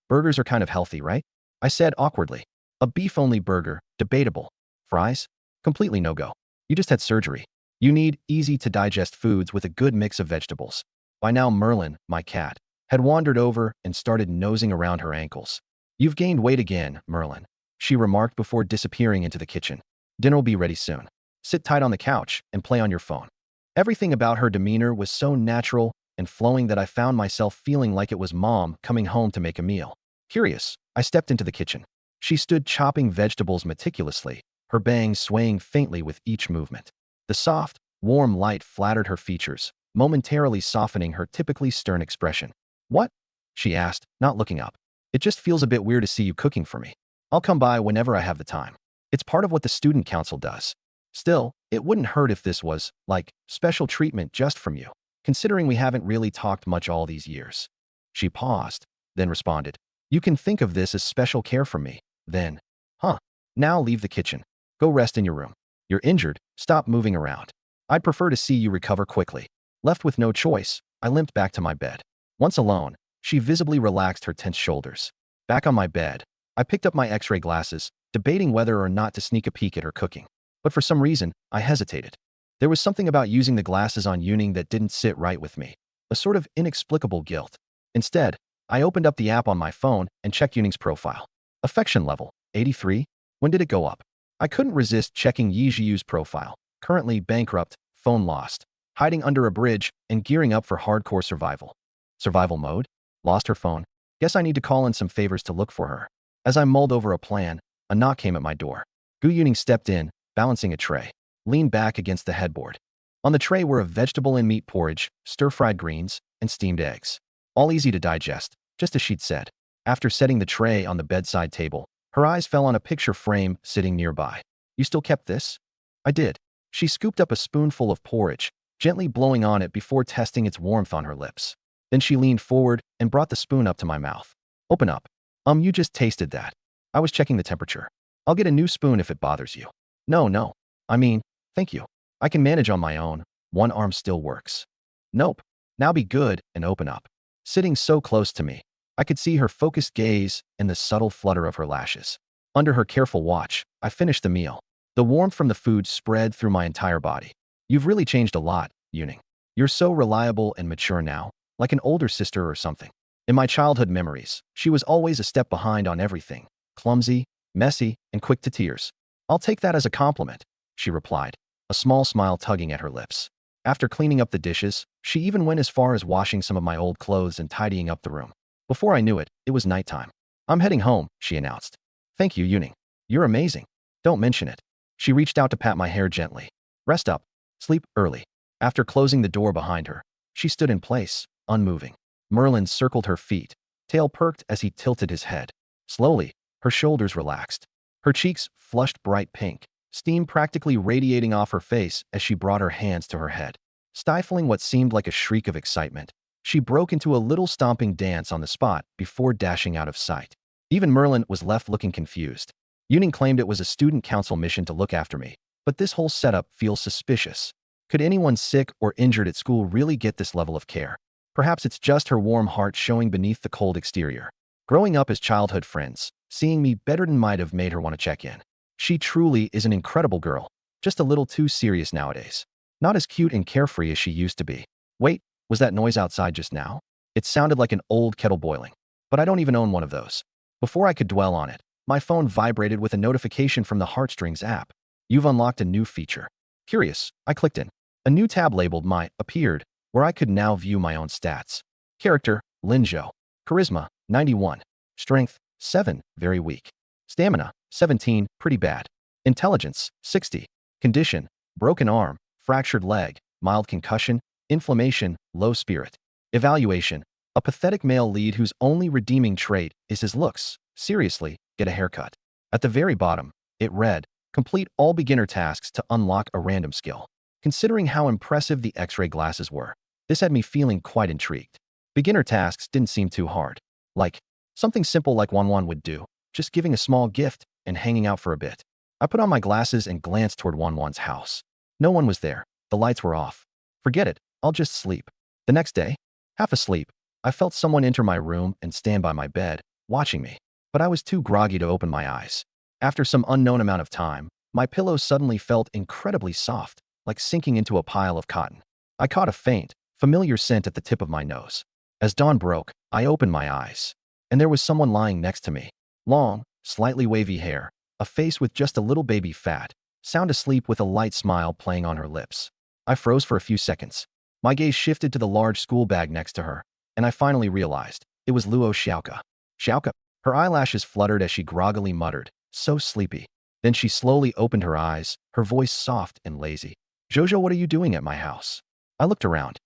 Burgers are kind of healthy, right? I said awkwardly. A beef-only burger, debatable. Fries? Completely no-go. You just had surgery. You need easy-to-digest foods with a good mix of vegetables. By now Merlin, my cat, had wandered over and started nosing around her ankles. You've gained weight again, Merlin, she remarked before disappearing into the kitchen. Dinner'll be ready soon. Sit tight on the couch and play on your phone. Everything about her demeanor was so natural and flowing that I found myself feeling like it was Mom coming home to make a meal. Curious, I stepped into the kitchen. She stood chopping vegetables meticulously, her bangs swaying faintly with each movement. The soft, warm light flattered her features, momentarily softening her typically stern expression. What? She asked, not looking up. It just feels a bit weird to see you cooking for me. I'll come by whenever I have the time. It's part of what the student council does. Still, it wouldn't hurt if this was, like, special treatment just from you, considering we haven't really talked much all these years. She paused, then responded. You can think of this as special care from me, then. Huh. Now leave the kitchen. Go rest in your room. You're injured. Stop moving around. I'd prefer to see you recover quickly. Left with no choice, I limped back to my bed. Once alone, she visibly relaxed her tense shoulders. Back on my bed, I picked up my X-ray glasses, debating whether or not to sneak a peek at her cooking. But for some reason, I hesitated. There was something about using the glasses on Yuning that didn't sit right with me, a sort of inexplicable guilt. Instead, I opened up the app on my phone and checked Yuning's profile. Affection level, 83? When did it go up? I couldn't resist checking Yi Zhiyu's profile. Currently bankrupt, phone lost, hiding under a bridge, and gearing up for hardcore survival. Survival mode? Lost her phone? Guess I need to call in some favors to look for her. As I mulled over a plan, a knock came at my door. Gu Yuning stepped in, balancing a tray, leaned back against the headboard. On the tray were a vegetable and meat porridge, stir-fried greens, and steamed eggs. All easy to digest, just as she'd said. After setting the tray on the bedside table, her eyes fell on a picture frame sitting nearby. You still kept this? I did. She scooped up a spoonful of porridge, gently blowing on it before testing its warmth on her lips. Then she leaned forward and brought the spoon up to my mouth. Open up. You just tasted that. I was checking the temperature. I'll get a new spoon if it bothers you. No. I mean, thank you. I can manage on my own. One arm still works. Nope. Now be good and open up. Sitting so close to me, I could see her focused gaze and the subtle flutter of her lashes. Under her careful watch, I finished the meal. The warmth from the food spread through my entire body. You've really changed a lot, Yuning. You're so reliable and mature now, like an older sister or something. In my childhood memories, she was always a step behind on everything, clumsy, messy, and quick to tears. I'll take that as a compliment, she replied, a small smile tugging at her lips. After cleaning up the dishes, she even went as far as washing some of my old clothes and tidying up the room. Before I knew it, it was nighttime. I'm heading home, she announced. Thank you, Yuning. You're amazing. Don't mention it. She reached out to pat my hair gently. Rest up. Sleep early. After closing the door behind her, she stood in place, unmoving. Merlin circled her feet, tail perked as he tilted his head. Slowly, her shoulders relaxed. Her cheeks flushed bright pink, steam practically radiating off her face as she brought her hands to her head. Stifling what seemed like a shriek of excitement, she broke into a little stomping dance on the spot before dashing out of sight. Even Merlin was left looking confused. Yuning claimed it was a student council mission to look after me, but this whole setup feels suspicious. Could anyone sick or injured at school really get this level of care? Perhaps it's just her warm heart showing beneath the cold exterior. Growing up as childhood friends, seeing me better than might have made her want to check in. She truly is an incredible girl, just a little too serious nowadays. Not as cute and carefree as she used to be. Wait, was that noise outside just now? It sounded like an old kettle boiling, but I don't even own one of those. Before I could dwell on it, my phone vibrated with a notification from the Heartstrings app. You've unlocked a new feature. Curious, I clicked in. A new tab labeled My appeared, where I could now view my own stats. Character, Linzhou. Charisma, 91. Strength, 7, very weak. Stamina, 17, pretty bad. Intelligence, 60. Condition, broken arm, fractured leg, mild concussion, inflammation, low spirit. Evaluation, a pathetic male lead whose only redeeming trait is his looks. Seriously, get a haircut. At the very bottom, it read, complete all beginner tasks to unlock a random skill. Considering how impressive the X-ray glasses were, this had me feeling quite intrigued. Beginner tasks didn't seem too hard. Like, something simple like Wanwan would do, just giving a small gift and hanging out for a bit. I put on my glasses and glanced toward Wanwan's house. No one was there. The lights were off. Forget it, I'll just sleep. The next day, half asleep, I felt someone enter my room and stand by my bed, watching me. But I was too groggy to open my eyes. After some unknown amount of time, my pillow suddenly felt incredibly soft, like sinking into a pile of cotton. I caught a faint, familiar scent at the tip of my nose. As dawn broke, I opened my eyes. And there was someone lying next to me. Long, slightly wavy hair, a face with just a little baby fat, sound asleep with a light smile playing on her lips. I froze for a few seconds. My gaze shifted to the large school bag next to her, and I finally realized it was Luo Xiaoka. Xiaoka. Her eyelashes fluttered as she groggily muttered, so sleepy. Then she slowly opened her eyes, her voice soft and lazy. Jojo, what are you doing at my house? I looked around.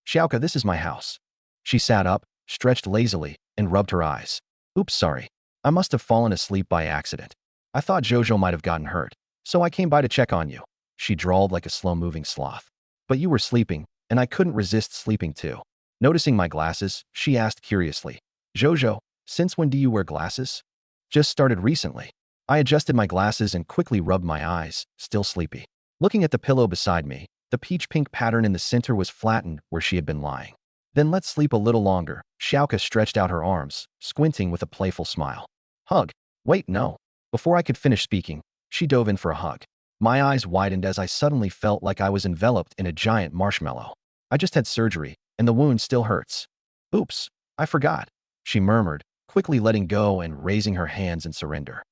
Xiaoka, this is my house. She sat up, stretched lazily, and rubbed her eyes. Oops, sorry. I must have fallen asleep by accident. I thought Jojo might have gotten hurt, so I came by to check on you. She drawled like a slow-moving sloth. But you were sleeping, and I couldn't resist sleeping too. Noticing my glasses, she asked curiously, Jojo, since when do you wear glasses? Just started recently. I adjusted my glasses and quickly rubbed my eyes, still sleepy. Looking at the pillow beside me, the peach-pink pattern in the center was flattened where she had been lying. Then let's sleep a little longer. Xiaoka stretched out her arms, squinting with a playful smile. Hug. Wait, no. Before I could finish speaking, she dove in for a hug. My eyes widened as I suddenly felt like I was enveloped in a giant marshmallow. I just had surgery, and the wound still hurts. Oops, I forgot, she murmured, quickly letting go and raising her hands in surrender.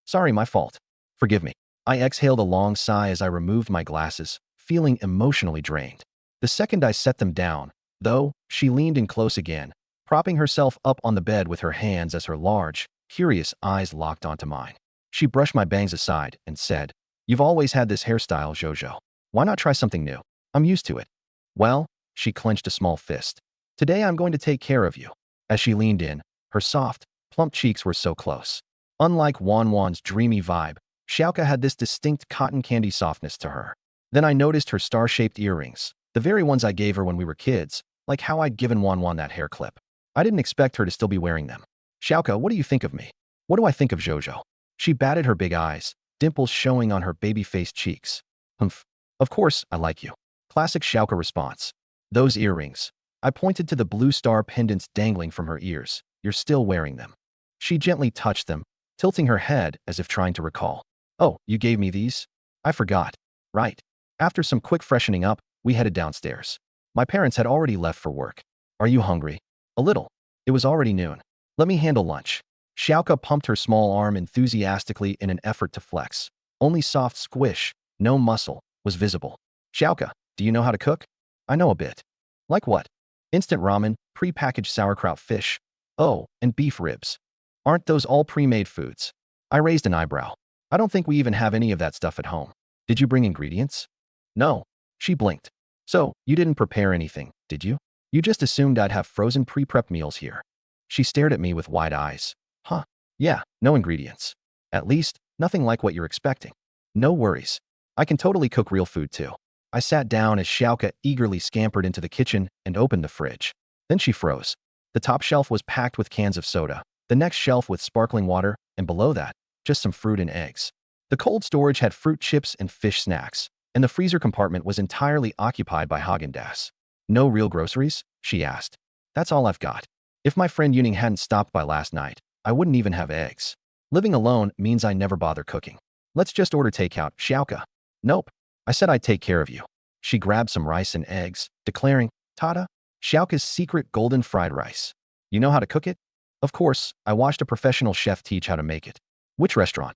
Sorry, my fault. Forgive me. I exhaled a long sigh as I removed my glasses, feeling emotionally drained. The second I set them down, though, she leaned in close again, propping herself up on the bed with her hands as her large, curious eyes locked onto mine. She brushed my bangs aside and said, You've always had this hairstyle, Jojo. Why not try something new? I'm used to it. Well, she clenched a small fist. Today I'm going to take care of you. As she leaned in, her soft, plump cheeks were so close. Unlike Wanwan's dreamy vibe, Xiaoka had this distinct cotton candy softness to her. Then I noticed her star-shaped earrings, the very ones I gave her when we were kids, like how I'd given Wanwan that hair clip. I didn't expect her to still be wearing them. Xiaoka, what do you think of me? What do I think of Jojo? She batted her big eyes, dimples showing on her baby-faced cheeks. Humph. Of course, I like you. Classic Xiaoka response. Those earrings. I pointed to the blue star pendants dangling from her ears. You're still wearing them. She gently touched them, tilting her head as if trying to recall. Oh, you gave me these? I forgot. Right. After some quick freshening up, we headed downstairs. My parents had already left for work. Are you hungry? A little. It was already noon. Let me handle lunch. Xiaoka pumped her small arm enthusiastically in an effort to flex. Only soft squish, no muscle, was visible. Xiaoka, do you know how to cook? I know a bit. Like what? Instant ramen, pre-packaged sauerkraut fish. Oh, and beef ribs. Aren't those all pre-made foods? I raised an eyebrow. I don't think we even have any of that stuff at home. Did you bring ingredients? No. She blinked. So, you didn't prepare anything, did you? You just assumed I'd have frozen pre-prepped meals here. She stared at me with wide eyes. Huh. Yeah, no ingredients. At least, nothing like what you're expecting. No worries. I can totally cook real food too. I sat down as Xiaoka eagerly scampered into the kitchen and opened the fridge. Then she froze. The top shelf was packed with cans of soda, the next shelf with sparkling water, and below that, just some fruit and eggs. The cold storage had fruit chips and fish snacks, and the freezer compartment was entirely occupied by Häagen-Dazs. No real groceries? She asked. That's all I've got. If my friend Yuning hadn't stopped by last night, I wouldn't even have eggs. Living alone means I never bother cooking. Let's just order takeout, Xiaoka. Nope. I said I'd take care of you. She grabbed some rice and eggs, declaring, Tada, Xiaoka's secret golden fried rice. You know how to cook it? Of course, I watched a professional chef teach how to make it. Which restaurant?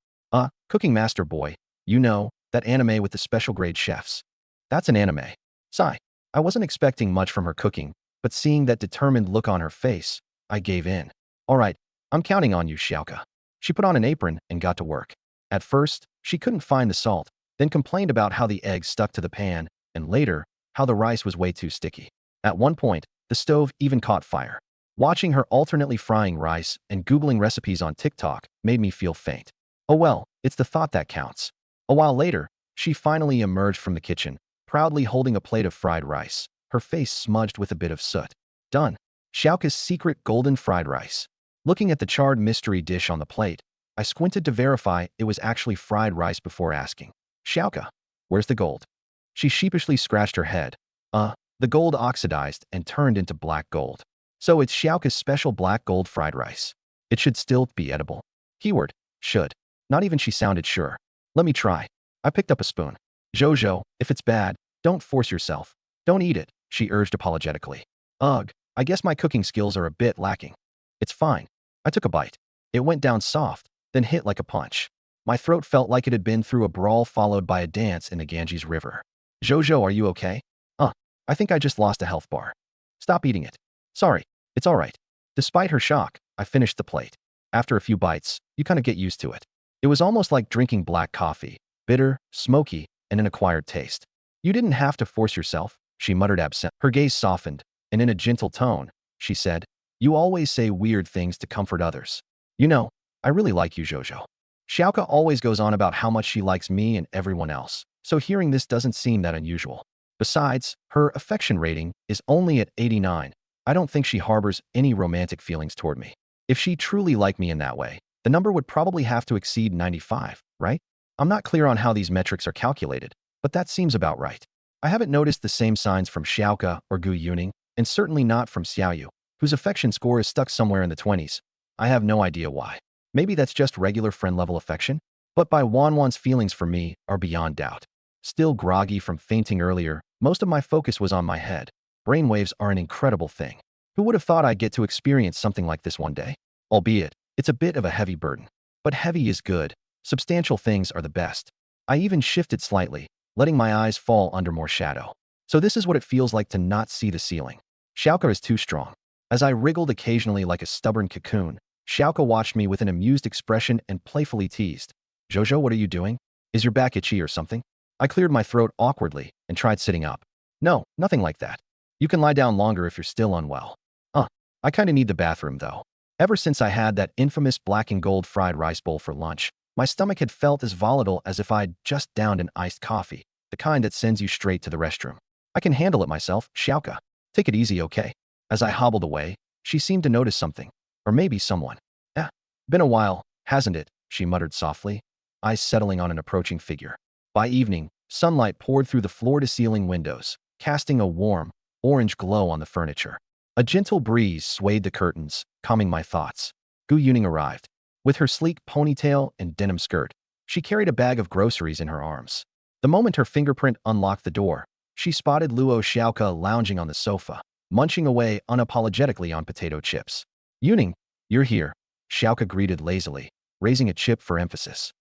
Cooking Master Boy. You know, that anime with the special grade chefs. That's an anime. Sigh. I wasn't expecting much from her cooking, but seeing that determined look on her face, I gave in. All right, I'm counting on you, Xiaoka. She put on an apron and got to work. At first, she couldn't find the salt, then complained about how the eggs stuck to the pan, and later, how the rice was way too sticky. At one point, the stove even caught fire. Watching her alternately frying rice and Googling recipes on TikTok made me feel faint. Oh well, it's the thought that counts. A while later, she finally emerged from the kitchen, proudly holding a plate of fried rice, her face smudged with a bit of soot. Done. Xiaoka's secret golden fried rice. Looking at the charred mystery dish on the plate, I squinted to verify it was actually fried rice before asking. Xiaoka, where's the gold? She sheepishly scratched her head. The gold oxidized and turned into black gold. So it's Xiaoka's special black gold fried rice. It should still be edible. Keyword, should. Not even she sounded sure. Let me try. I picked up a spoon. Jojo, if it's bad, don't force yourself. Don't eat it, she urged apologetically. Ugh, I guess my cooking skills are a bit lacking. It's fine. I took a bite. It went down soft, then hit like a punch. My throat felt like it had been through a brawl followed by a dance in the Ganges River. Jojo, are you okay? I think I just lost a health bar. Stop eating it. Sorry, it's all right. Despite her shock, I finished the plate. After a few bites, you kind of get used to it. It was almost like drinking black coffee, bitter, smoky, and an acquired taste. You didn't have to force yourself, she muttered absent. Her gaze softened, and in a gentle tone, she said, You always say weird things to comfort others. You know, I really like you, Jojo. Xiaoka always goes on about how much she likes me and everyone else, so hearing this doesn't seem that unusual. Besides, her affection rating is only at 89. I don't think she harbors any romantic feelings toward me. If she truly liked me in that way, The number would probably have to exceed 95, right? I'm not clear on how these metrics are calculated, but that seems about right. I haven't noticed the same signs from Xiaoke or Gu Yuning, and certainly not from Xiaoyu, whose affection score is stuck somewhere in the 20s. I have no idea why. Maybe that's just regular friend-level affection? But Bai Wanwan's feelings for me are beyond doubt. Still groggy from fainting earlier, most of my focus was on my head. Brainwaves are an incredible thing. Who would have thought I'd get to experience something like this one day? Albeit, it's a bit of a heavy burden. But heavy is good. Substantial things are the best. I even shifted slightly, letting my eyes fall under more shadow. So this is what it feels like to not see the ceiling. Xiaoke is too strong. As I wriggled occasionally like a stubborn cocoon, Xiaoke watched me with an amused expression and playfully teased. Jojo, what are you doing? Is your back itchy or something? I cleared my throat awkwardly and tried sitting up. No, nothing like that. You can lie down longer if you're still unwell. I kinda need the bathroom though. Ever since I had that infamous black and gold fried rice bowl for lunch, my stomach had felt as volatile as if I'd just downed an iced coffee, the kind that sends you straight to the restroom. I can handle it myself, Xiaoke. Take it easy, okay? As I hobbled away, she seemed to notice something. Or maybe someone. Been a while, hasn't it? She muttered softly, eyes settling on an approaching figure. By evening, sunlight poured through the floor-to-ceiling windows, casting a warm, orange glow on the furniture. A gentle breeze swayed the curtains, calming my thoughts. Gu Yuning arrived. With her sleek ponytail and denim skirt, she carried a bag of groceries in her arms. The moment her fingerprint unlocked the door, she spotted Luo Xiaoke lounging on the sofa, munching away unapologetically on potato chips. Yuning, you're here, Xiaoke greeted lazily, raising a chip for emphasis.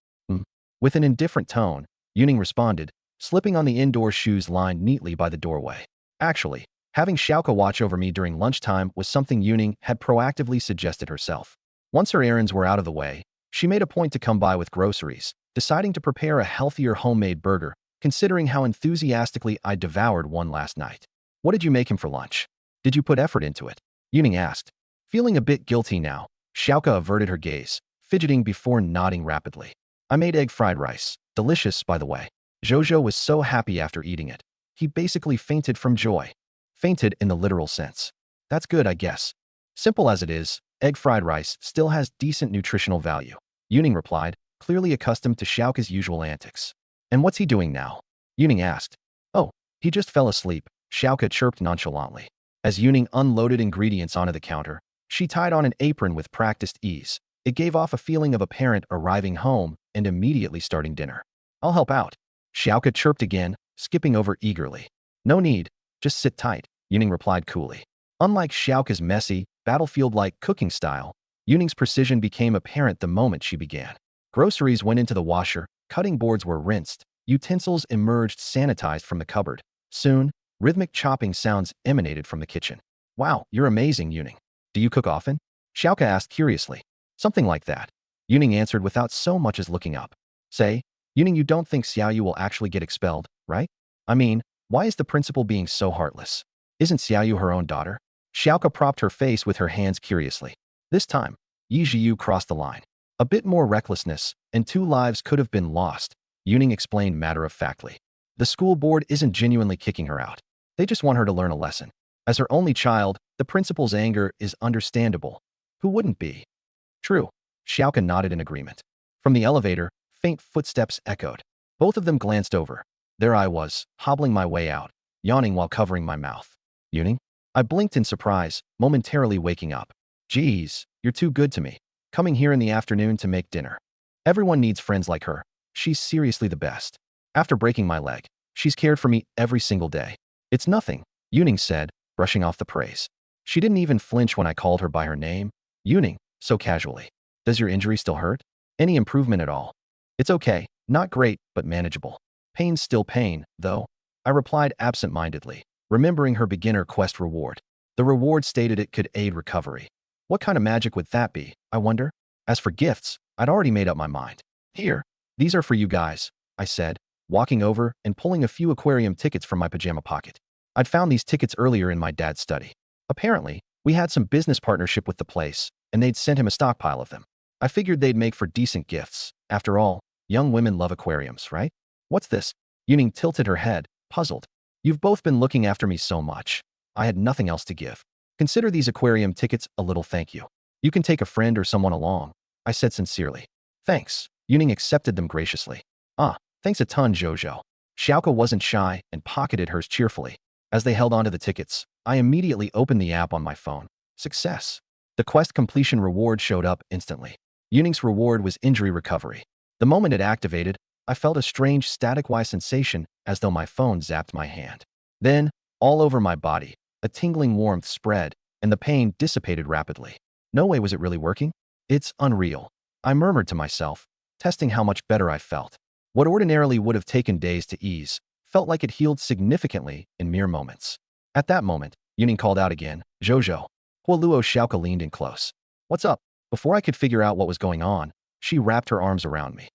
With an indifferent tone, Yuning responded, slipping on the indoor shoes lined neatly by the doorway. Actually, having Xiaoke watch over me during lunchtime was something Yuning had proactively suggested herself. Once her errands were out of the way, she made a point to come by with groceries, deciding to prepare a healthier homemade burger, considering how enthusiastically I devoured one last night. What did you make him for lunch? Did you put effort into it? Yuning asked. Feeling a bit guilty now, Xiaoke averted her gaze, fidgeting before nodding rapidly. I made egg fried rice. Delicious, by the way. Jojo was so happy after eating it. He basically fainted from joy. Fainted in the literal sense. That's good, I guess. Simple as it is, egg fried rice still has decent nutritional value. Yuning replied, clearly accustomed to Xiaoke's usual antics. And what's he doing now? Yuning asked. Oh, he just fell asleep, Xiaoke chirped nonchalantly. As Yuning unloaded ingredients onto the counter, she tied on an apron with practiced ease. It gave off a feeling of a parent arriving home and immediately starting dinner. I'll help out. Xiaoke chirped again, skipping over eagerly. No need, just sit tight, Yuning replied coolly. Unlike Xiaoke's messy, battlefield-like cooking style, Yuning's precision became apparent the moment she began. Groceries went into the washer, cutting boards were rinsed, utensils emerged sanitized from the cupboard. Soon, rhythmic chopping sounds emanated from the kitchen. Wow, you're amazing, Yuning. Do you cook often? Xiaoke asked curiously. Something like that. Yuning answered without so much as looking up. Say, Yuning, you don't think Xiaoyu will actually get expelled, right? I mean, why is the principal being so heartless? Isn't Xiaoyu her own daughter? Xiaoke propped her face with her hands curiously. This time, Yi Jiu crossed the line. A bit more recklessness, and 2 lives could have been lost, Yuning explained matter-of-factly. The school board isn't genuinely kicking her out. They just want her to learn a lesson. As her only child, the principal's anger is understandable. Who wouldn't be? True. Xiaoke nodded in agreement. From the elevator, faint footsteps echoed. Both of them glanced over. There I was, hobbling my way out, yawning while covering my mouth. Yuning? I blinked in surprise, momentarily waking up. Geez, you're too good to me. Coming here in the afternoon to make dinner. Everyone needs friends like her. She's seriously the best. After breaking my leg, she's cared for me every single day. It's nothing, Yuning said, brushing off the praise. She didn't even flinch when I called her by her name. Yuning, so casually. Does your injury still hurt? Any improvement at all? It's okay, not great, but manageable. Pain's still pain, though. I replied absent-mindedly, remembering her beginner quest reward. The reward stated it could aid recovery. What kind of magic would that be, I wonder? As for gifts, I'd already made up my mind. Here, these are for you guys, I said, walking over and pulling a few aquarium tickets from my pajama pocket. I'd found these tickets earlier in my dad's study. Apparently, we had some business partnership with the place, and they'd sent him a stockpile of them. I figured they'd make for decent gifts. After all, young women love aquariums, right? What's this? Yuning tilted her head, puzzled. You've both been looking after me so much. I had nothing else to give. Consider these aquarium tickets a little thank you. You can take a friend or someone along. I said sincerely. Thanks. Yuning accepted them graciously. Ah, thanks a ton, Jojo. Xiaoka wasn't shy and pocketed hers cheerfully. As they held onto the tickets, I immediately opened the app on my phone. Success. The quest completion reward showed up instantly. Yuning's reward was injury recovery. The moment it activated, I felt a strange static-wise sensation as though my phone zapped my hand. Then, all over my body, a tingling warmth spread, and the pain dissipated rapidly. No way was it really working? It's unreal. I murmured to myself, testing how much better I felt. What ordinarily would have taken days to ease felt like it healed significantly in mere moments. At that moment, Yuning called out again, Jojo. Huoluo Xiaoka leaned in close. What's up? Before I could figure out what was going on, she wrapped her arms around me.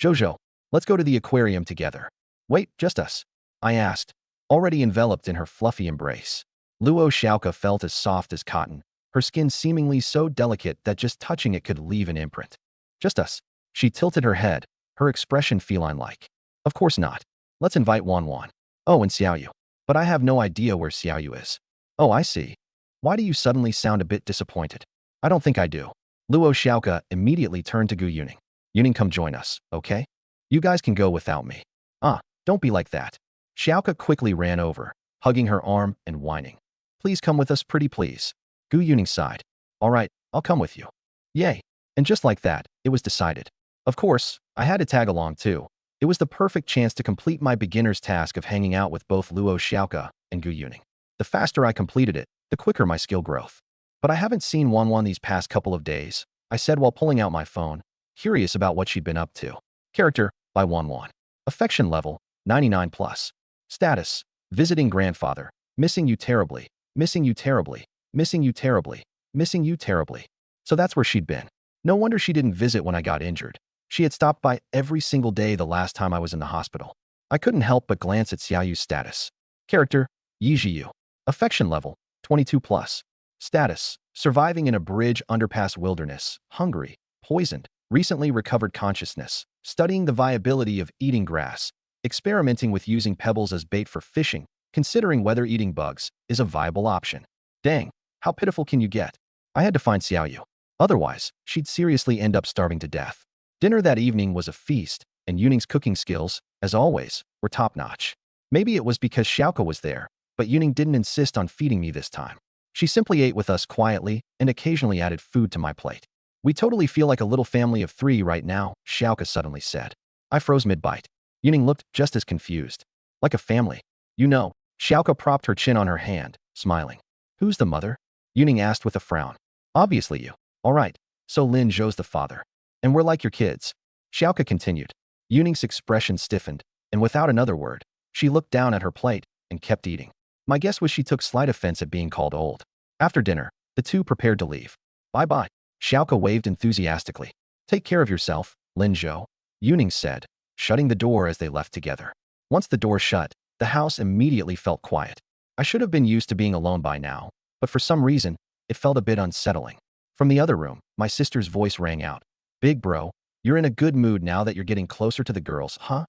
Jojo, let's go to the aquarium together. Wait, just us? I asked, already enveloped in her fluffy embrace. Luo Xiaoka felt as soft as cotton, her skin seemingly so delicate that just touching it could leave an imprint. Just us. She tilted her head, her expression feline-like. Of course not. Let's invite Wanwan. Oh, and Xiaoyu. But I have no idea where Xiaoyu is. Oh, I see. Why do you suddenly sound a bit disappointed? I don't think I do. Luo Xiaoka immediately turned to Gu Yuning. Yuning, come join us, okay? You guys can go without me. Ah, don't be like that. Xiaoka quickly ran over, hugging her arm and whining. Please come with us, pretty please. Gu Yuning sighed. All right, I'll come with you. Yay. And just like that, it was decided. Of course, I had to tag along too. It was the perfect chance to complete my beginner's task of hanging out with both Luo Xiaoka and Gu Yuning. The faster I completed it, the quicker my skill growth. But I haven't seen Wanwan these past couple of days, I said while pulling out my phone, curious about what she'd been up to. Character, by Wanwan. Affection level, 99 plus. Status, visiting grandfather, missing you terribly, missing you terribly, missing you terribly, missing you terribly. So that's where she'd been. No wonder she didn't visit when I got injured. She had stopped by every single day the last time I was in the hospital. I couldn't help but glance at Xiaoyu's status. Character, Yi Jiyu. Affection level, 22 plus. Status, surviving in a bridge underpass wilderness, hungry, poisoned, recently recovered consciousness, studying the viability of eating grass, experimenting with using pebbles as bait for fishing, considering whether eating bugs is a viable option. Dang, how pitiful can you get? I had to find Xiaoyu. Otherwise, she'd seriously end up starving to death. Dinner that evening was a feast, and Yuning's cooking skills, as always, were top-notch. Maybe it was because Xiaoka was there, but Yuning didn't insist on feeding me this time. She simply ate with us quietly and occasionally added food to my plate. We totally feel like a little family of 3 right now, Xiaoka suddenly said. I froze mid-bite. Yuning looked just as confused. Like a family. You know, Xiaoka propped her chin on her hand, smiling. Who's the mother? Yuning asked with a frown. Obviously you. All right, so Lin Zhou's the father. And we're like your kids. Xiaoka continued. Yuning's expression stiffened, and without another word, she looked down at her plate and kept eating. My guess was she took slight offense at being called old. After dinner, the two prepared to leave. Bye-bye. Xiaoka waved enthusiastically. Take care of yourself, Lin Zhou, Yuning said, shutting the door as they left together. Once the door shut, the house immediately felt quiet. I should have been used to being alone by now, but for some reason, it felt a bit unsettling. From the other room, my sister's voice rang out. Big bro, you're in a good mood now that you're getting closer to the girls, huh?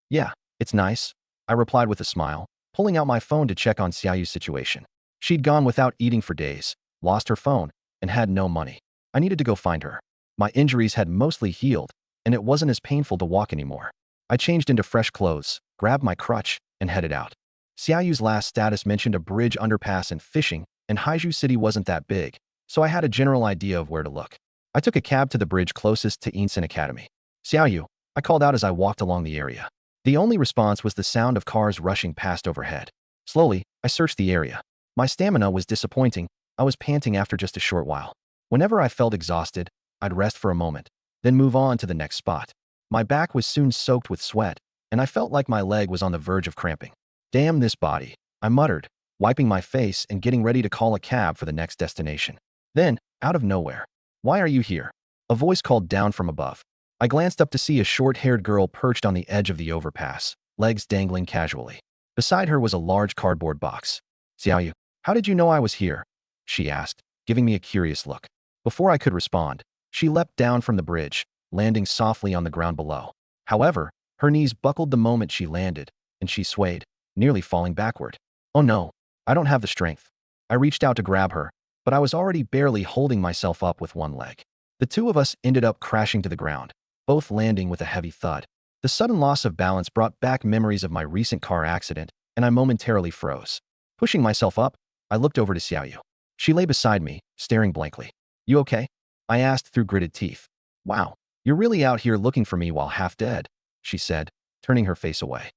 Yeah, it's nice, I replied with a smile, pulling out my phone to check on Xiaoyu's situation. She'd gone without eating for days, lost her phone, and had no money. I needed to go find her. My injuries had mostly healed, and it wasn't as painful to walk anymore. I changed into fresh clothes, grabbed my crutch, and headed out. Xiaoyu's last status mentioned a bridge underpass and fishing, and Haizhu City wasn't that big, so I had a general idea of where to look. I took a cab to the bridge closest to Yinsen Academy. Xiaoyu, I called out as I walked along the area. The only response was the sound of cars rushing past overhead. Slowly, I searched the area. My stamina was disappointing. I was panting after just a short while. Whenever I felt exhausted, I'd rest for a moment, then move on to the next spot. My back was soon soaked with sweat, and I felt like my leg was on the verge of cramping. Damn this body, I muttered, wiping my face and getting ready to call a cab for the next destination. Then, out of nowhere, why are you here? A voice called down from above. I glanced up to see a short-haired girl perched on the edge of the overpass, legs dangling casually. Beside her was a large cardboard box. Xiaoyu, how did you know I was here? She asked, giving me a curious look. Before I could respond, she leapt down from the bridge, landing softly on the ground below. However, her knees buckled the moment she landed, and she swayed, nearly falling backward. Oh no, I don't have the strength. I reached out to grab her, but I was already barely holding myself up with one leg. The two of us ended up crashing to the ground, both landing with a heavy thud. The sudden loss of balance brought back memories of my recent car accident, and I momentarily froze. Pushing myself up, I looked over to Xiaoyu. She lay beside me, staring blankly. You okay? I asked through gritted teeth. Wow, you're really out here looking for me while half dead, she said, turning her face away.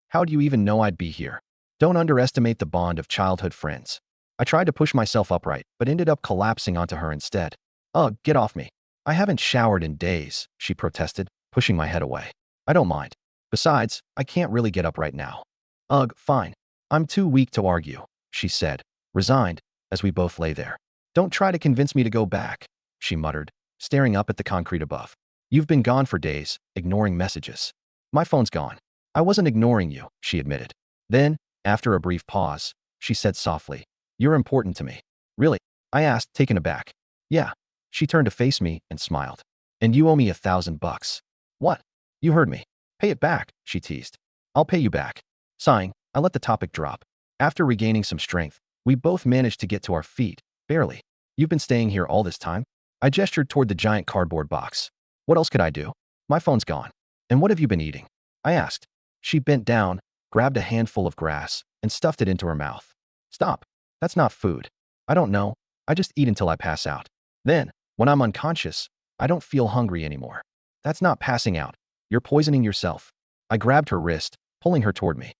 How'd you even know I'd be here? Don't underestimate the bond of childhood friends. I tried to push myself upright, but ended up collapsing onto her instead. Ugh, get off me. I haven't showered in days, she protested, pushing my head away. I don't mind. Besides, I can't really get up right now. Ugh, fine. I'm too weak to argue, she said, resigned, as we both lay there. Don't try to convince me to go back, she muttered, staring up at the concrete above. You've been gone for days, ignoring messages. My phone's gone. I wasn't ignoring you, she admitted. Then, after a brief pause, she said softly, You're important to me. Really? I asked, taken aback. Yeah. She turned to face me and smiled. And you owe me $1,000. What? You heard me. Pay it back, she teased. I'll pay you back. Sighing, I let the topic drop. After regaining some strength, we both managed to get to our feet, barely. You've been staying here all this time? I gestured toward the giant cardboard box. What else could I do? My phone's gone. And what have you been eating? I asked. She bent down, grabbed a handful of grass, and stuffed it into her mouth. Stop. That's not food. I don't know. I just eat until I pass out. Then, when I'm unconscious, I don't feel hungry anymore. That's not passing out. You're poisoning yourself. I grabbed her wrist, pulling her toward me.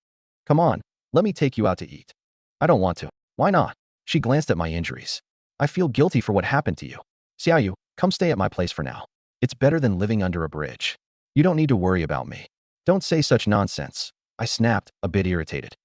Come on, let me take you out to eat. I don't want to. Why not? She glanced at my injuries. I feel guilty for what happened to you. Xiaoyu, come stay at my place for now. It's better than living under a bridge. You don't need to worry about me. Don't say such nonsense. I snapped, a bit irritated.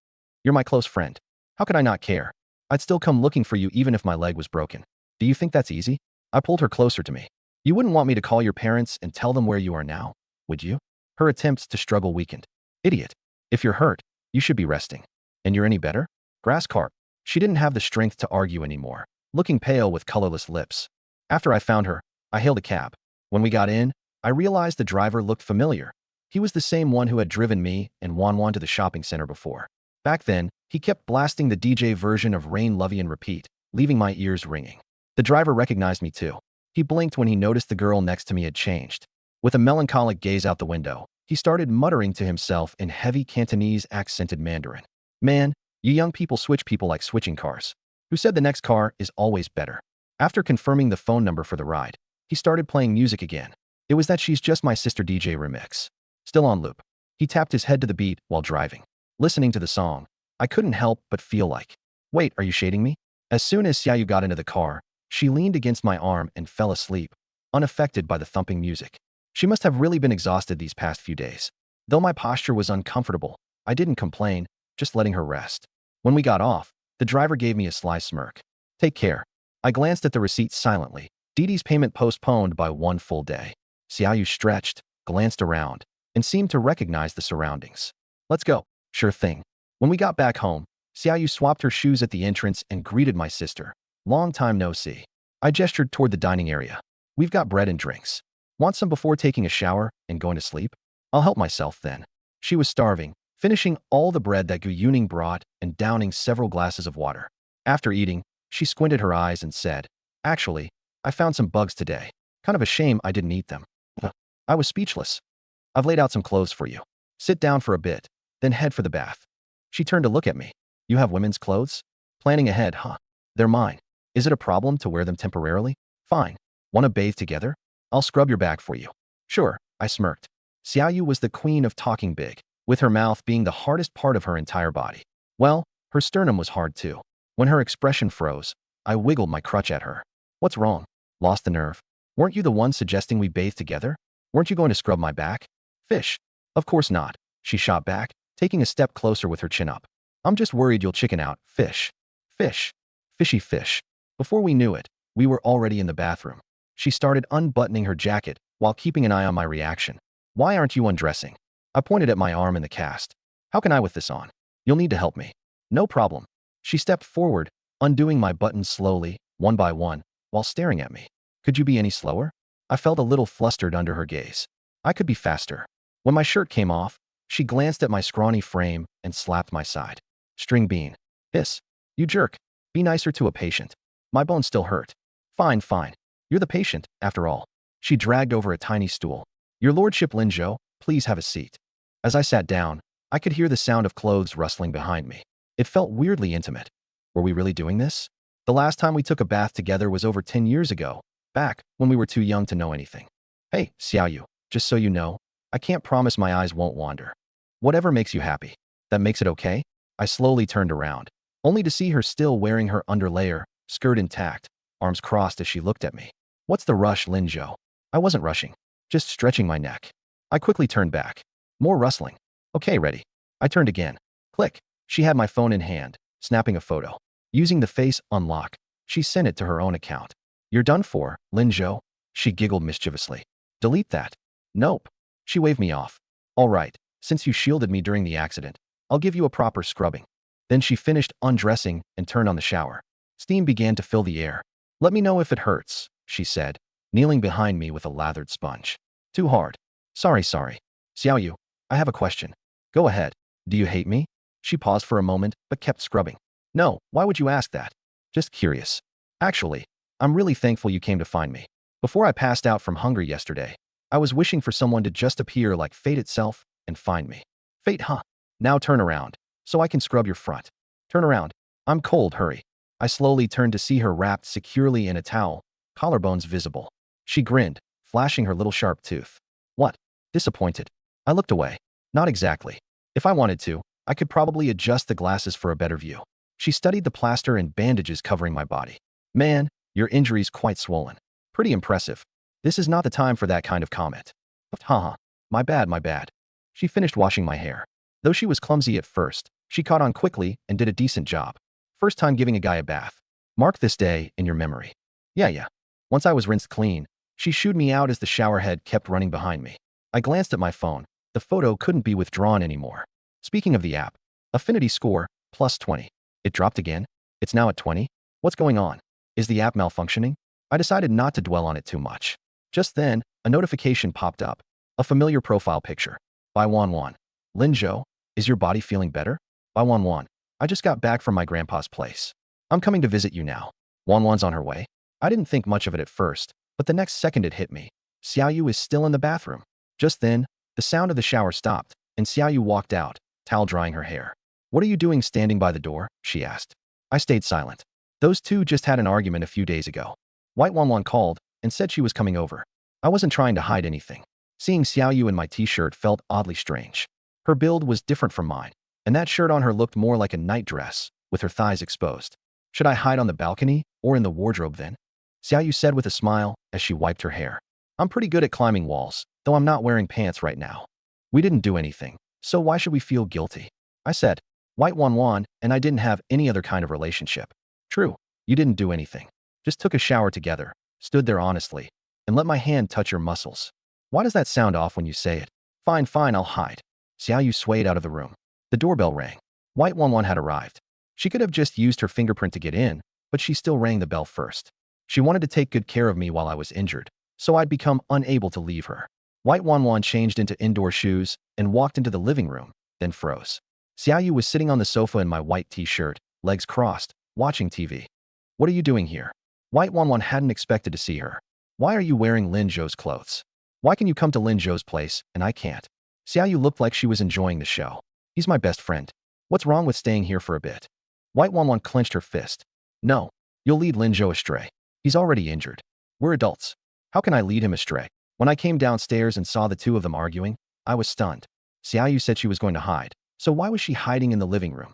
You're my close friend. How could I not care? I'd still come looking for you even if my leg was broken. Do you think that's easy? I pulled her closer to me. You wouldn't want me to call your parents and tell them where you are now, would you? Her attempts to struggle weakened. Idiot. If you're hurt, you should be resting. And you're any better? Grass carp. She didn't have the strength to argue anymore, looking pale with colorless lips. After I found her, I hailed a cab. When we got in, I realized the driver looked familiar. He was the same one who had driven me and Wanwan to the shopping center before. Back then, he kept blasting the DJ version of Rain Lovey and Repeat, leaving my ears ringing. The driver recognized me too. He blinked when he noticed the girl next to me had changed. With a melancholic gaze out the window, he started muttering to himself in heavy Cantonese accented Mandarin. Man, you young people switch people like switching cars. Who said the next car is always better? After confirming the phone number for the ride, he started playing music again. It was that She's Just My Sister DJ remix. Still on loop. He tapped his head to the beat while driving. Listening to the song, I couldn't help but feel like, wait, are you shading me? As soon as Xiaoyu got into the car, she leaned against my arm and fell asleep, unaffected by the thumping music. She must have really been exhausted these past few days. Though my posture was uncomfortable, I didn't complain, just letting her rest. When we got off, the driver gave me a sly smirk. Take care. I glanced at the receipt silently. Didi's payment postponed by 1 full day. Xiaoyu stretched, glanced around, and seemed to recognize the surroundings. Let's go. Sure thing. When we got back home, Xiaoyu swapped her shoes at the entrance and greeted my sister. Long time no see. I gestured toward the dining area. We've got bread and drinks. Want some before taking a shower and going to sleep? I'll help myself then. She was starving, finishing all the bread that Gu Yuning brought and downing several glasses of water. After eating, she squinted her eyes and said, Actually, I found some bugs today. Kind of a shame I didn't eat them. I was speechless. I've laid out some clothes for you. Sit down for a bit, then head for the bath. She turned to look at me. You have women's clothes? Planning ahead, huh? They're mine. Is it a problem to wear them temporarily? Fine. Want to bathe together? I'll scrub your back for you. Sure, I smirked. Xiaoyu was the queen of talking big, with her mouth being the hardest part of her entire body. Well, her sternum was hard too. When her expression froze, I wiggled my crutch at her. What's wrong? Lost the nerve? Weren't you the one suggesting we bathe together? Weren't you going to scrub my back? Fish. Of course not. She shot back, taking a step closer with her chin up. I'm just worried you'll chicken out. Fish. Fish. Fishy fish. Before we knew it, we were already in the bathroom. She started unbuttoning her jacket while keeping an eye on my reaction. Why aren't you undressing? I pointed at my arm in the cast. How can I with this on? You'll need to help me. No problem. She stepped forward, undoing my buttons slowly, one by one, while staring at me. Could you be any slower? I felt a little flustered under her gaze. I could be faster. When my shirt came off, she glanced at my scrawny frame and slapped my side. String bean. Hiss. You jerk. Be nicer to a patient. My bones still hurt. Fine, fine. You're the patient, after all. She dragged over a tiny stool. Your lordship Lin Zhou, please have a seat. As I sat down, I could hear the sound of clothes rustling behind me. It felt weirdly intimate. Were we really doing this? The last time we took a bath together was over 10 years ago, back when we were too young to know anything. Hey, Xiaoyu, just so you know, I can't promise my eyes won't wander. Whatever makes you happy. That makes it okay? I slowly turned around, only to see her still wearing her underlayer, skirt intact, arms crossed as she looked at me. What's the rush, Lin Zhou? I wasn't rushing, just stretching my neck. I quickly turned back. More rustling. Okay, ready. I turned again. Click. She had my phone in hand, snapping a photo. Using the face unlock, she sent it to her own account. You're done for, Lin Zhou? She giggled mischievously. Delete that. Nope. She waved me off. All right, since you shielded me during the accident, I'll give you a proper scrubbing. Then she finished undressing and turned on the shower. Steam began to fill the air. Let me know if it hurts, she said, kneeling behind me with a lathered sponge. Too hard. Sorry. Xiaoyu, I have a question. Go ahead. Do you hate me? She paused for a moment, but kept scrubbing. No, why would you ask that? Just curious. Actually, I'm really thankful you came to find me. Before I passed out from hunger yesterday, I was wishing for someone to just appear like fate itself and find me. Fate, huh? Now turn around, so I can scrub your front. Turn around. I'm cold, hurry. I slowly turned to see her wrapped securely in a towel, collarbones visible. She grinned, flashing her little sharp tooth. What? Disappointed. I looked away. Not exactly. If I wanted to, I could probably adjust the glasses for a better view. She studied the plaster and bandages covering my body. Man, your injury's quite swollen. Pretty impressive. This is not the time for that kind of comment. Haha. My bad. She finished washing my hair. Though she was clumsy at first, she caught on quickly and did a decent job. First time giving a guy a bath. Mark this day in your memory. Yeah. Once I was rinsed clean, she shooed me out as the shower head kept running behind me. I glanced at my phone. The photo couldn't be withdrawn anymore. Speaking of the app, affinity score, plus 20. It dropped again? It's now at 20? What's going on? Is the app malfunctioning? I decided not to dwell on it too much. Just then, a notification popped up. A familiar profile picture. By Wan. Lin Zhou, is your body feeling better? By Wan. I just got back from my grandpa's place. I'm coming to visit you now. Wan's on her way. I didn't think much of it at first, but the next second it hit me. Xiaoyu is still in the bathroom. Just then, the sound of the shower stopped, and Xiaoyu walked out, towel drying her hair. What are you doing standing by the door? She asked. I stayed silent. Those two just had an argument a few days ago. White Wan called and said she was coming over. I wasn't trying to hide anything. Seeing Xiaoyu in my t-shirt felt oddly strange. Her build was different from mine, and that shirt on her looked more like a night dress, with her thighs exposed. Should I hide on the balcony or in the wardrobe then? Xiaoyu said with a smile as she wiped her hair. I'm pretty good at climbing walls, though I'm not wearing pants right now. We didn't do anything, so why should we feel guilty? I said. White Wan and I didn't have any other kind of relationship. True, you didn't do anything. Just took a shower together, stood there honestly, and let my hand touch your muscles. Why does that sound off when you say it? Fine, I'll hide. Xiaoyu swayed out of the room. The doorbell rang. White Wan had arrived. She could have just used her fingerprint to get in, but she still rang the bell first. She wanted to take good care of me while I was injured, so I'd become unable to leave her. White Wan changed into indoor shoes and walked into the living room, then froze. Xiaoyu was sitting on the sofa in my white t-shirt, legs crossed, watching TV. What are you doing here? White Wan hadn't expected to see her. Why are you wearing Lin Zhou's clothes? Why can you come to Lin Zhou's place and I can't? Xiaoyu looked like she was enjoying the show. He's my best friend. What's wrong with staying here for a bit? White Wan clenched her fist. No, you'll lead Lin Zhou astray. He's already injured. We're adults. How can I lead him astray? When I came downstairs and saw the two of them arguing, I was stunned. Xiaoyu said she was going to hide. So why was she hiding in the living room?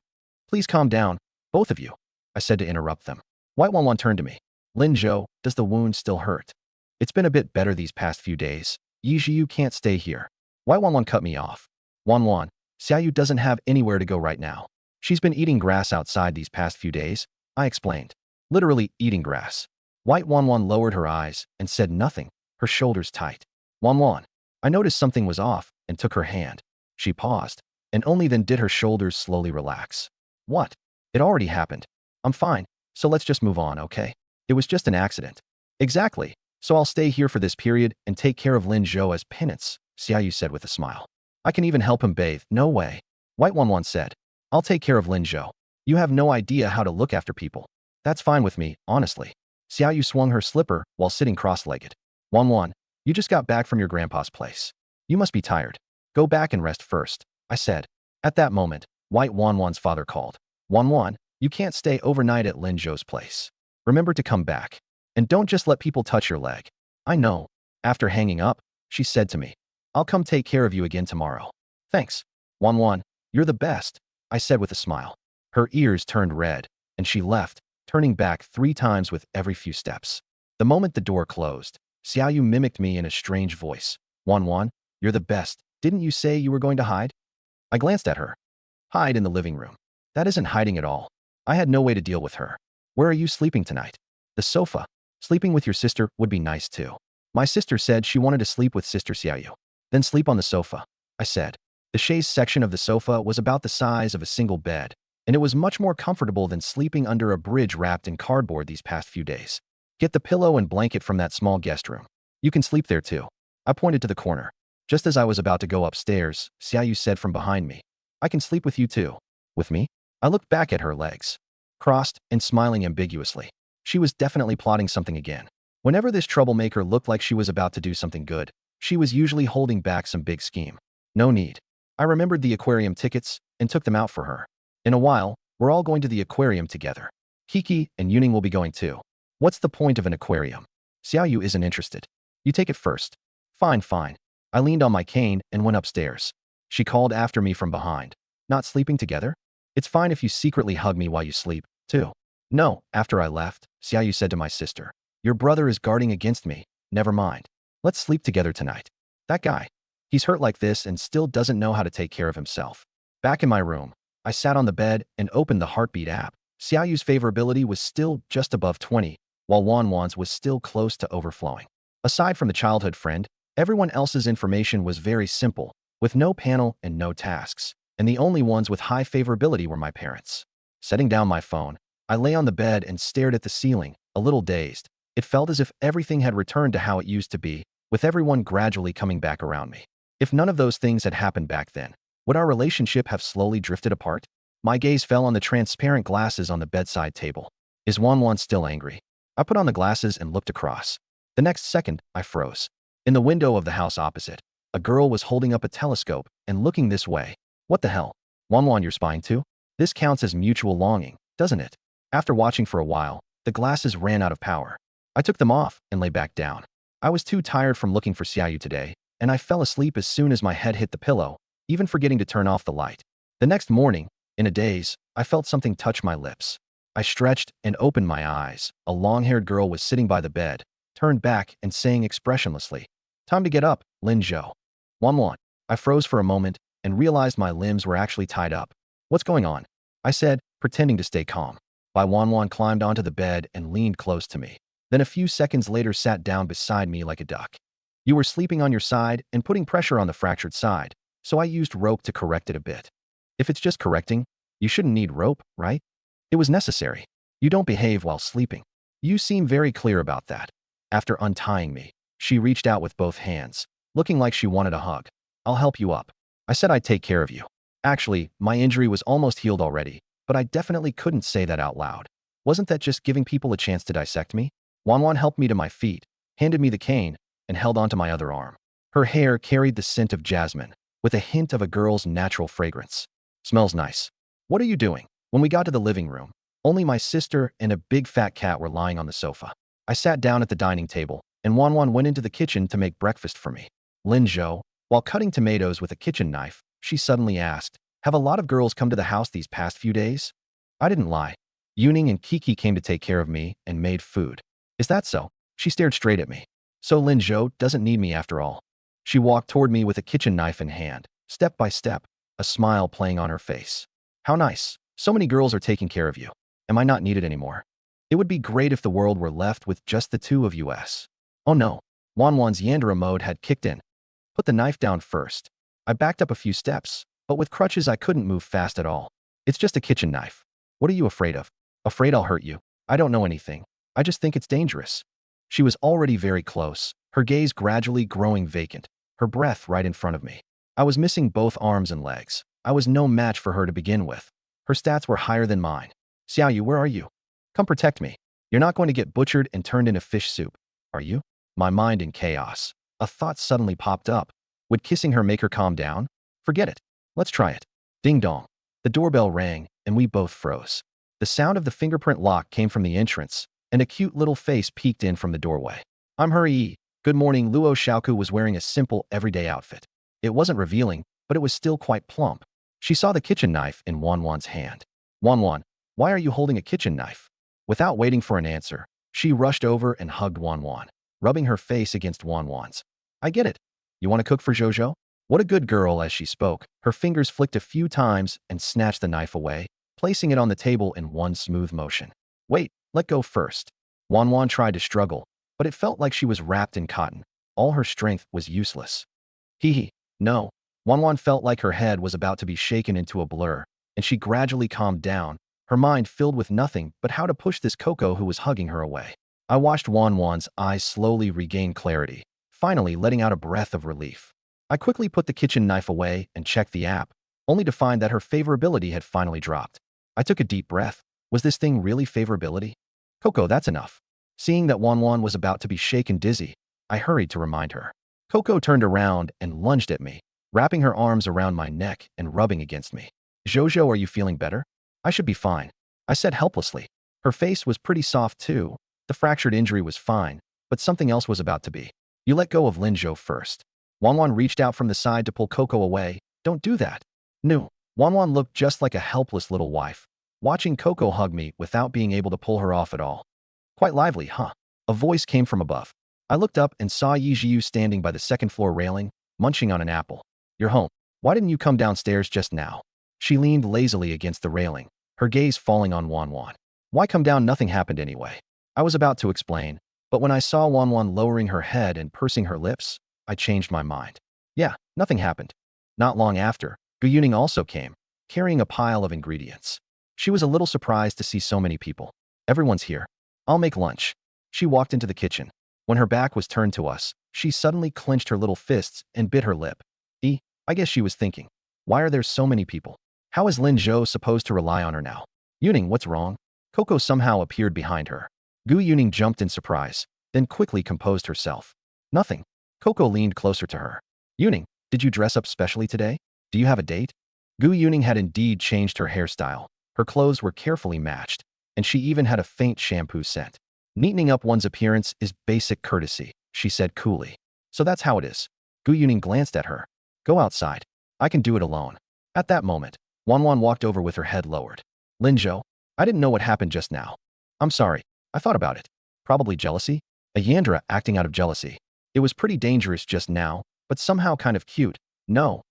Please calm down, both of you, I said to interrupt them. White Wan turned to me. Lin Zhou, does the wound still hurt? It's been a bit better these past few days. You can't stay here. White Wan cut me off. Wan, Xiaoyu doesn't have anywhere to go right now. She's been eating grass outside these past few days, I explained. Literally eating grass. White Wan lowered her eyes and said nothing, her shoulders tight. Wan, I noticed something was off and took her hand. She paused, and only then did her shoulders slowly relax. What? It already happened. I'm fine, so let's just move on, okay? It was just an accident. Exactly, so I'll stay here for this period and take care of Lin Zhou as penance, Xiaoyu said with a smile. I can even help him bathe, no way. White Wan said. I'll take care of Lin Zhou. You have no idea how to look after people. That's fine with me, honestly. Xiaoyu swung her slipper while sitting cross-legged. Wan, You just got back from your grandpa's place. You must be tired. Go back and rest first, I said. At that moment, White Wanwan's father called. Wanwan, you can't stay overnight at Lin Zhou's place. Remember to come back. And don't just let people touch your leg. I know. After hanging up, she said to me, I'll come take care of you again tomorrow. Thanks. Wanwan, you're the best, I said with a smile. Her ears turned red, and she left, turning back 3 times with every few steps. The moment the door closed, Xiaoyu mimicked me in a strange voice. Wanwan, you're the best. Didn't you say you were going to hide? I glanced at her. Hide in the living room. That isn't hiding at all. I had no way to deal with her. Where are you sleeping tonight? The sofa. Sleeping with your sister would be nice too. My sister said she wanted to sleep with Sister Xiaoyu. Then sleep on the sofa, I said. The chaise section of the sofa was about the size of a single bed, and it was much more comfortable than sleeping under a bridge wrapped in cardboard these past few days. Get the pillow and blanket from that small guest room. You can sleep there too. I pointed to the corner. Just as I was about to go upstairs, Xiaoyu said from behind me, I can sleep with you too. With me? I looked back at her legs, crossed and smiling ambiguously. She was definitely plotting something again. Whenever this troublemaker looked like she was about to do something good, she was usually holding back some big scheme. No need. I remembered the aquarium tickets and took them out for her. In a while, we're all going to the aquarium together. Kiki and Yuning will be going too. What's the point of an aquarium? Xiaoyu isn't interested. You take it first. Fine, fine. I leaned on my cane and went upstairs. She called after me from behind. Not sleeping together? It's fine if you secretly hug me while you sleep, too. No, after I left, Xiaoyu said to my sister. Your brother is guarding against me. Never mind. Let's sleep together tonight. That guy. He's hurt like this and still doesn't know how to take care of himself. Back in my room, I sat on the bed and opened the HeartBeat app. Xiaoyu's favorability was still just above 20, while Wanwan's was still close to overflowing. Aside from the childhood friend, everyone else's information was very simple, with no panel and no tasks, and the only ones with high favorability were my parents. Setting down my phone, I lay on the bed and stared at the ceiling, a little dazed. It felt as if everything had returned to how it used to be, with everyone gradually coming back around me. If none of those things had happened back then, would our relationship have slowly drifted apart? My gaze fell on the transparent glasses on the bedside table. Is Wanwan still angry? I put on the glasses and looked across. The next second, I froze. In the window of the house opposite, a girl was holding up a telescope and looking this way. What the hell? Wanwan, you're spying too? This counts as mutual longing, doesn't it? After watching for a while, the glasses ran out of power. I took them off and lay back down. I was too tired from looking for Xiaoyu today, and I fell asleep as soon as my head hit the pillow, even forgetting to turn off the light. The next morning, in a daze, I felt something touch my lips. I stretched and opened my eyes. A long-haired girl was sitting by the bed, turned back and saying expressionlessly, Time to get up, Lin Zhou. Wanwan. I froze for a moment and realized my limbs were actually tied up. What's going on? I said, pretending to stay calm. Wanwan climbed onto the bed and leaned close to me. Then a few seconds later sat down beside me like a duck. You were sleeping on your side and putting pressure on the fractured side, so I used rope to correct it a bit. If it's just correcting, you shouldn't need rope, right? It was necessary. You don't behave while sleeping. You seem very clear about that. After untying me, she reached out with both hands, looking like she wanted a hug. I'll help you up. I said I'd take care of you. Actually, my injury was almost healed already, but I definitely couldn't say that out loud. Wasn't that just giving people a chance to dissect me? Wanwan helped me to my feet, handed me the cane, and held onto my other arm. Her hair carried the scent of jasmine, with a hint of a girl's natural fragrance. Smells nice. What are you doing? When we got to the living room, only my sister and a big fat cat were lying on the sofa. I sat down at the dining table, and Wanwan went into the kitchen to make breakfast for me. Lin Zhou, while cutting tomatoes with a kitchen knife, she suddenly asked, Have a lot of girls come to the house these past few days? I didn't lie. Yuning and Kiki came to take care of me and made food. Is that so? She stared straight at me. So Lin Zhou doesn't need me after all. She walked toward me with a kitchen knife in hand, step by step, a smile playing on her face. How nice. So many girls are taking care of you. Am I not needed anymore? It would be great if the world were left with just the two of us. Oh no. Wanwan's Yandere mode had kicked in. Put the knife down first. I backed up a few steps, but with crutches I couldn't move fast at all. It's just a kitchen knife. What are you afraid of? Afraid I'll hurt you? I don't know anything. I just think it's dangerous. She was already very close, her gaze gradually growing vacant, her breath right in front of me. I was missing both arms and legs. I was no match for her to begin with. Her stats were higher than mine. Xiaoyu, where are you? Come protect me. You're not going to get butchered and turned into fish soup, are you? My mind in chaos. A thought suddenly popped up. Would kissing her make her calm down? Forget it. Let's try it. Ding dong. The doorbell rang, and we both froze. The sound of the fingerprint lock came from the entrance, and a cute little face peeked in from the doorway. I'm Hurry. Good morning. Luo Xiaoku was wearing a simple, everyday outfit. It wasn't revealing, but it was still quite plump. She saw the kitchen knife in Wanwan's hand. Wanwan, why are you holding a kitchen knife? Without waiting for an answer, she rushed over and hugged Wanwan, rubbing her face against Wanwan's. I get it. You want to cook for Jojo? What a good girl. As she spoke, her fingers flicked a few times and snatched the knife away, placing it on the table in one smooth motion. Wait, let go first. Wanwan tried to struggle, but it felt like she was wrapped in cotton. All her strength was useless. Hee. No. Wanwan felt like her head was about to be shaken into a blur, and she gradually calmed down, her mind filled with nothing but how to push this Coco who was hugging her away. I watched Wanwan's eyes slowly regain clarity, finally letting out a breath of relief. I quickly put the kitchen knife away and checked the app, only to find that her favorability had finally dropped. I took a deep breath. Was this thing really favorability? Coco, that's enough. Seeing that Wanwan was about to be shaken dizzy, I hurried to remind her. Coco turned around and lunged at me, wrapping her arms around my neck and rubbing against me. Jojo, are you feeling better? I should be fine, I said helplessly. Her face was pretty soft too. The fractured injury was fine, but something else was about to be. You let go of Linzhou first. Wanwan reached out from the side to pull Coco away. Don't do that. No. Wanwan looked just like a helpless little wife, watching Coco hug me without being able to pull her off at all. Quite lively, huh? A voice came from above. I looked up and saw Yi Jiu standing by the second-floor railing, munching on an apple. You're home. Why didn't you come downstairs just now? She leaned lazily against the railing, her gaze falling on Wanwan. Why come down? Nothing happened anyway. I was about to explain, but when I saw Wanwan lowering her head and pursing her lips, I changed my mind. Yeah, nothing happened. Not long after, Gu Yuning also came, carrying a pile of ingredients. She was a little surprised to see so many people. Everyone's here. I'll make lunch. She walked into the kitchen. When her back was turned to us, she suddenly clenched her little fists and bit her lip. I guess she was thinking, why are there so many people? How is Lin Zhou supposed to rely on her now? Yuning, what's wrong? Coco somehow appeared behind her. Gu Yuning jumped in surprise, then quickly composed herself. Nothing. Coco leaned closer to her. Yuning, did you dress up specially today? Do you have a date? Gu Yuning had indeed changed her hairstyle. Her clothes were carefully matched, and she even had a faint shampoo scent. Neatening up one's appearance is basic courtesy, she said coolly. So that's how it is. Gu Yuning glanced at her. Go outside. I can do it alone. At that moment, Wanwan walked over with her head lowered. Linzhou, I didn't know what happened just now. I'm sorry. I thought about it. Probably jealousy? A Yandra acting out of jealousy. It was pretty dangerous just now, but somehow kind of cute. No,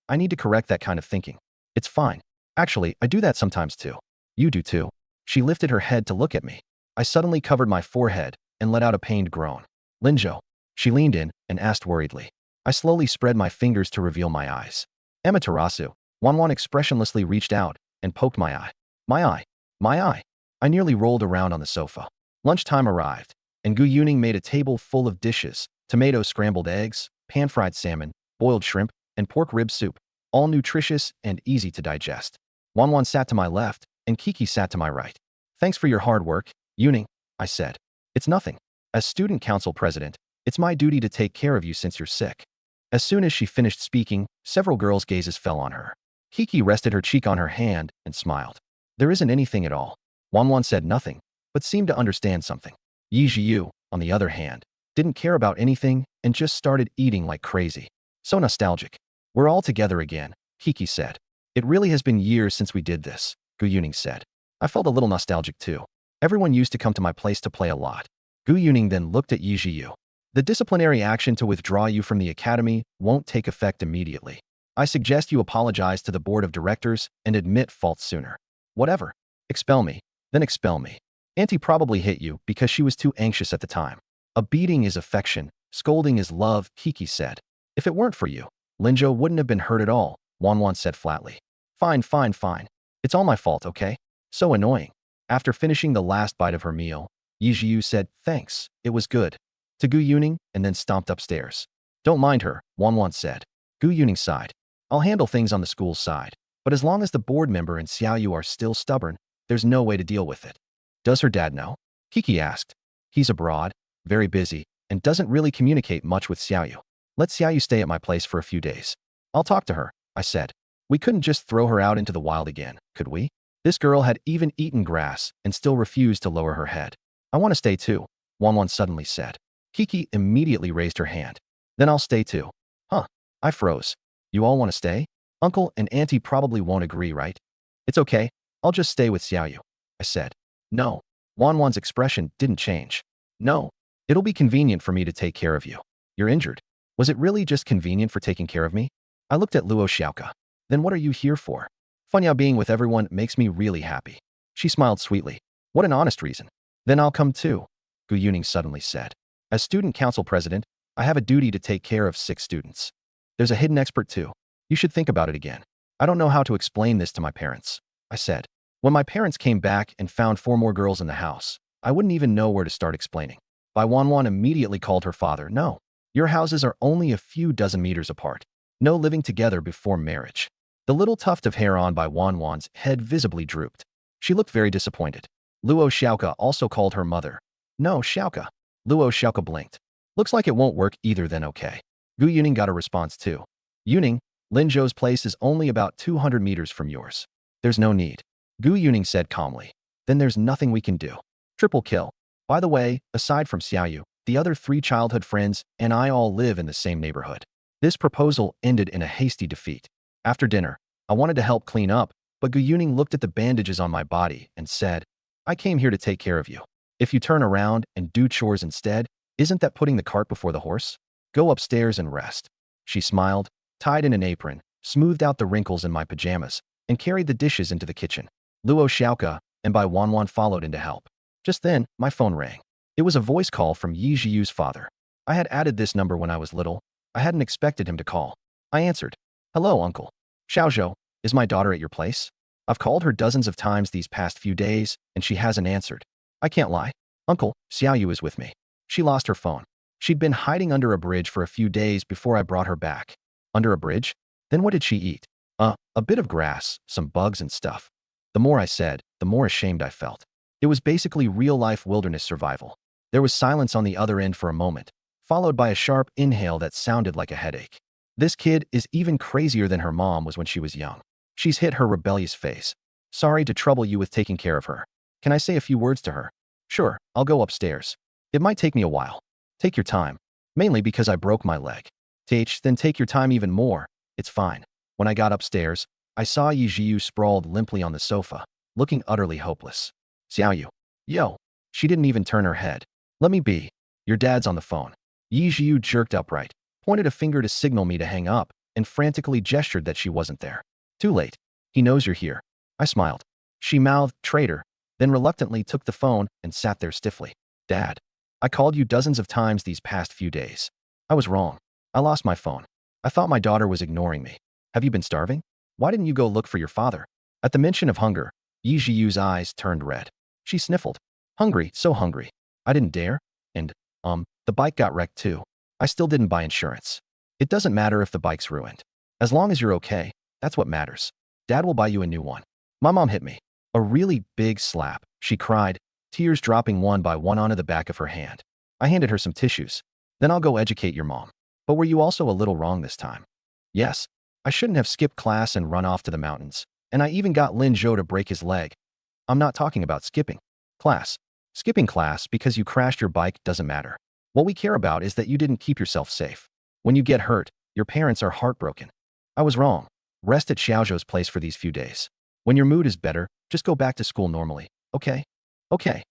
I need to correct that kind of thinking. It's fine. Actually, I do that sometimes too. You do too. She lifted her head to look at me. I suddenly covered my forehead and let out a pained groan. Linzhou. She leaned in and asked worriedly. I slowly spread my fingers to reveal my eyes. Amaterasu. Wanwan expressionlessly reached out and poked my eye. My eye. My eye. I nearly rolled around on the sofa. Lunchtime arrived, and Gu Yuning made a table full of dishes: tomato scrambled eggs, pan-fried salmon, boiled shrimp, and pork rib soup, all nutritious and easy to digest. Wanwan sat to my left, and Kiki sat to my right. Thanks for your hard work, Yuning, I said. It's nothing. As student council president, it's my duty to take care of you since you're sick. As soon as she finished speaking, several girls' gazes fell on her. Kiki rested her cheek on her hand and smiled. There isn't anything at all. Wanwan said nothing, but seemed to understand something. Yi Jiu, on the other hand, didn't care about anything and just started eating like crazy. So nostalgic. We're all together again, Kiki said. It really has been years since we did this, Gu Yuning said. I felt a little nostalgic too. Everyone used to come to my place to play a lot. Gu Yuning then looked at Yi Jiu. The disciplinary action to withdraw you from the academy won't take effect immediately. I suggest you apologize to the board of directors and admit fault sooner. Whatever. Expel me. Then expel me. Auntie probably hit you because she was too anxious at the time. A beating is affection, scolding is love, Kiki said. If it weren't for you, Linzhou wouldn't have been hurt at all, Wanwan said flatly. Fine. It's all my fault, okay? So annoying. After finishing the last bite of her meal, Yi Jiu said, thanks, it was good, to Gu Yuning, and then stomped upstairs. Don't mind her, Wanwan said. Gu Yuning sighed. I'll handle things on the school side, but as long as the board member and Xiaoyu are still stubborn, there's no way to deal with it. Does her dad know? Kiki asked. He's abroad, very busy, and doesn't really communicate much with Xiaoyu. Let Xiaoyu stay at my place for a few days. I'll talk to her, I said. We couldn't just throw her out into the wild again, could we? This girl had even eaten grass and still refused to lower her head. I want to stay too, Wanwan suddenly said. Kiki immediately raised her hand. Then I'll stay too. Huh. I froze. You all want to stay? Uncle and Auntie probably won't agree, right? It's okay. I'll just stay with Xiaoyu, I said. No. Wanwan's expression didn't change. No. It'll be convenient for me to take care of you. You're injured. Was it really just convenient for taking care of me? I looked at Luo Xiaoka. Then what are you here for? Funya being with everyone makes me really happy. She smiled sweetly. What an honest reason. Then I'll come too, Gu Yuning suddenly said. As student council president, I have a duty to take care of 6 students. There's a hidden expert too. You should think about it again. I don't know how to explain this to my parents, I said. When my parents came back and found 4 more girls in the house, I wouldn't even know where to start explaining. Bai Wanwan immediately called her father. No. Your houses are only a few dozen meters apart. No living together before marriage. The little tuft of hair on Bai Wanwan's head visibly drooped. She looked very disappointed. Luo Xiaoka also called her mother. No, Xiaoka. Luo Xiaoka blinked. Looks like it won't work either then okay. Gu Yuning got a response too. Yuning, Lin Zhou's place is only about 200 meters from yours. There's no need. Gu Yuning said calmly. Then there's nothing we can do. Triple kill. By the way, aside from Xiaoyu, the other 3 childhood friends and I all live in the same neighborhood. This proposal ended in a hasty defeat. After dinner, I wanted to help clean up, but Gu Yuning looked at the bandages on my body and said, I came here to take care of you. If you turn around and do chores instead, isn't that putting the cart before the horse? Go upstairs and rest. She smiled, tied in an apron, smoothed out the wrinkles in my pajamas, and carried the dishes into the kitchen. Luo Xiaoka and Bai Wanwan followed in to help. Just then, my phone rang. It was a voice call from Yi Zhiyu's father. I had added this number when I was little. I hadn't expected him to call. I answered. Hello, uncle. Xiaozhou, is my daughter at your place? I've called her dozens of times these past few days, and she hasn't answered. I can't lie. Uncle, Xiaoyu is with me. She lost her phone. She'd been hiding under a bridge for a few days before I brought her back. Under a bridge? Then what did she eat? A bit of grass, some bugs and stuff. The more I said, the more ashamed I felt. It was basically real-life wilderness survival. There was silence on the other end for a moment, followed by a sharp inhale that sounded like a headache. This kid is even crazier than her mom was when she was young. She's hit her rebellious face. Sorry to trouble you with taking care of her. Can I say a few words to her? Sure, I'll go upstairs. It might take me a while. Take your time. Mainly because I broke my leg. Then take your time even more. It's fine. When I got upstairs, I saw Yi Zhiyu sprawled limply on the sofa, looking utterly hopeless. Xiaoyu. Yo. She didn't even turn her head. Let me be. Your dad's on the phone. Yi Zhiyu jerked upright, pointed a finger to signal me to hang up, and frantically gestured that she wasn't there. Too late. He knows you're here. I smiled. She mouthed, traitor, then reluctantly took the phone and sat there stiffly. Dad. I called you dozens of times these past few days. I was wrong. I lost my phone. I thought my daughter was ignoring me. Have you been starving? Why didn't you go look for your father? At the mention of hunger, Yi Zhiyu's eyes turned red. She sniffled. Hungry, so hungry. I didn't dare. And, the bike got wrecked too. I still didn't buy insurance. It doesn't matter if the bike's ruined. As long as you're okay, that's what matters. Dad will buy you a new one. My mom hit me. A really big slap, she cried, tears dropping one by one onto the back of her hand. I handed her some tissues. Then I'll go educate your mom. But were you also a little wrong this time? Yes. I shouldn't have skipped class and run off to the mountains. And I even got Lin Zhou to break his leg. I'm not talking about skipping class. Skipping class because you crashed your bike doesn't matter. What we care about is that you didn't keep yourself safe. When you get hurt, your parents are heartbroken. I was wrong. Rest at Xiaozhou's place for these few days. When your mood is better, just go back to school normally, okay? Okay.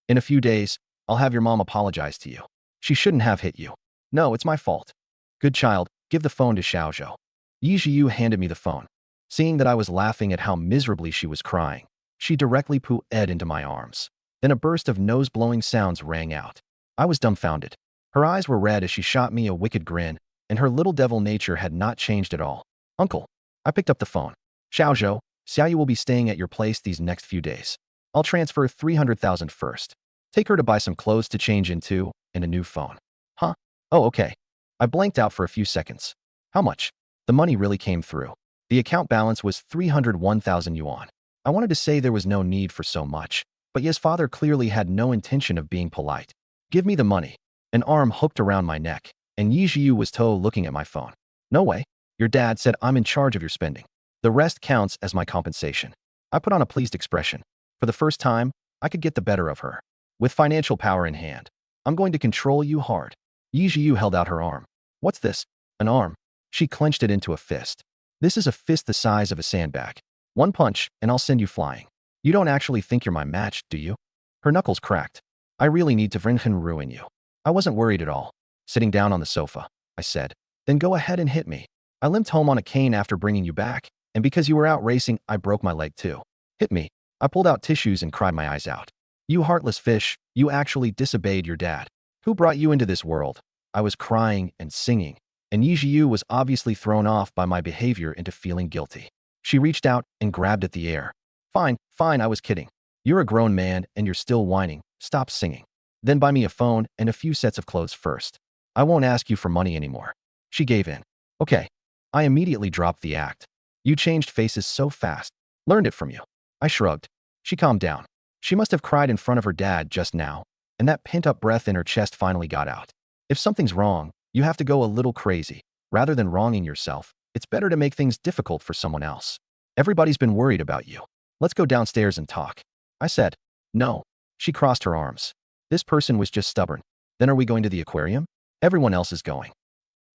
In a few days, I'll have your mom apologize to you. She shouldn't have hit you. No, it's my fault. Good child, give the phone to Xiaozhou. Yi Zhiyu handed me the phone. Seeing that I was laughing at how miserably she was crying, she directly pooed into my arms. Then a burst of nose-blowing sounds rang out. I was dumbfounded. Her eyes were red as she shot me a wicked grin, and her little devil nature had not changed at all. Uncle. I picked up the phone. Xiaozhou, Xiaoyu will be staying at your place these next few days. I'll transfer 300,000 first. Take her to buy some clothes to change into, and a new phone. Huh? Oh, okay. I blanked out for a few seconds. How much? The money really came through. The account balance was 301,000 yuan. I wanted to say there was no need for so much, but Ye's father clearly had no intention of being polite. Give me the money. An arm hooked around my neck, and Yi Jiu was looking at my phone. No way. Your dad said I'm in charge of your spending. The rest counts as my compensation. I put on a pleased expression. For the first time, I could get the better of her. With financial power in hand, I'm going to control you hard. Yi Jiu held out her arm. What's this? An arm. She clenched it into a fist. This is a fist the size of a sandbag. One punch, and I'll send you flying. You don't actually think you're my match, do you? Her knuckles cracked. I really need to ruin you. I wasn't worried at all. Sitting down on the sofa, I said, then go ahead and hit me. I limped home on a cane after bringing you back, and because you were out racing, I broke my leg too. Hit me. I pulled out tissues and cried my eyes out. You heartless fish, you actually disobeyed your dad. Who brought you into this world? I was crying and singing, and Yi Jiu was obviously thrown off by my behavior into feeling guilty. She reached out and grabbed at the air. Fine, I was kidding. You're a grown man and you're still whining. Stop singing. Then buy me a phone and a few sets of clothes first. I won't ask you for money anymore. She gave in. Okay. I immediately dropped the act. You changed faces so fast. Learned it from you. I shrugged. She calmed down. She must have cried in front of her dad just now, and that pent-up breath in her chest finally got out. If something's wrong, you have to go a little crazy. Rather than wronging yourself, it's better to make things difficult for someone else. Everybody's been worried about you. Let's go downstairs and talk. I said. No. She crossed her arms. This person was just stubborn. Then are we going to the aquarium? Everyone else is going.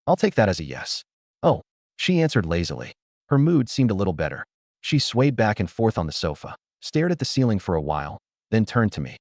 I'll take that as a yes. Oh, she answered lazily. Her mood seemed a little better. She swayed back and forth on the sofa, stared at the ceiling for a while, then turned to me.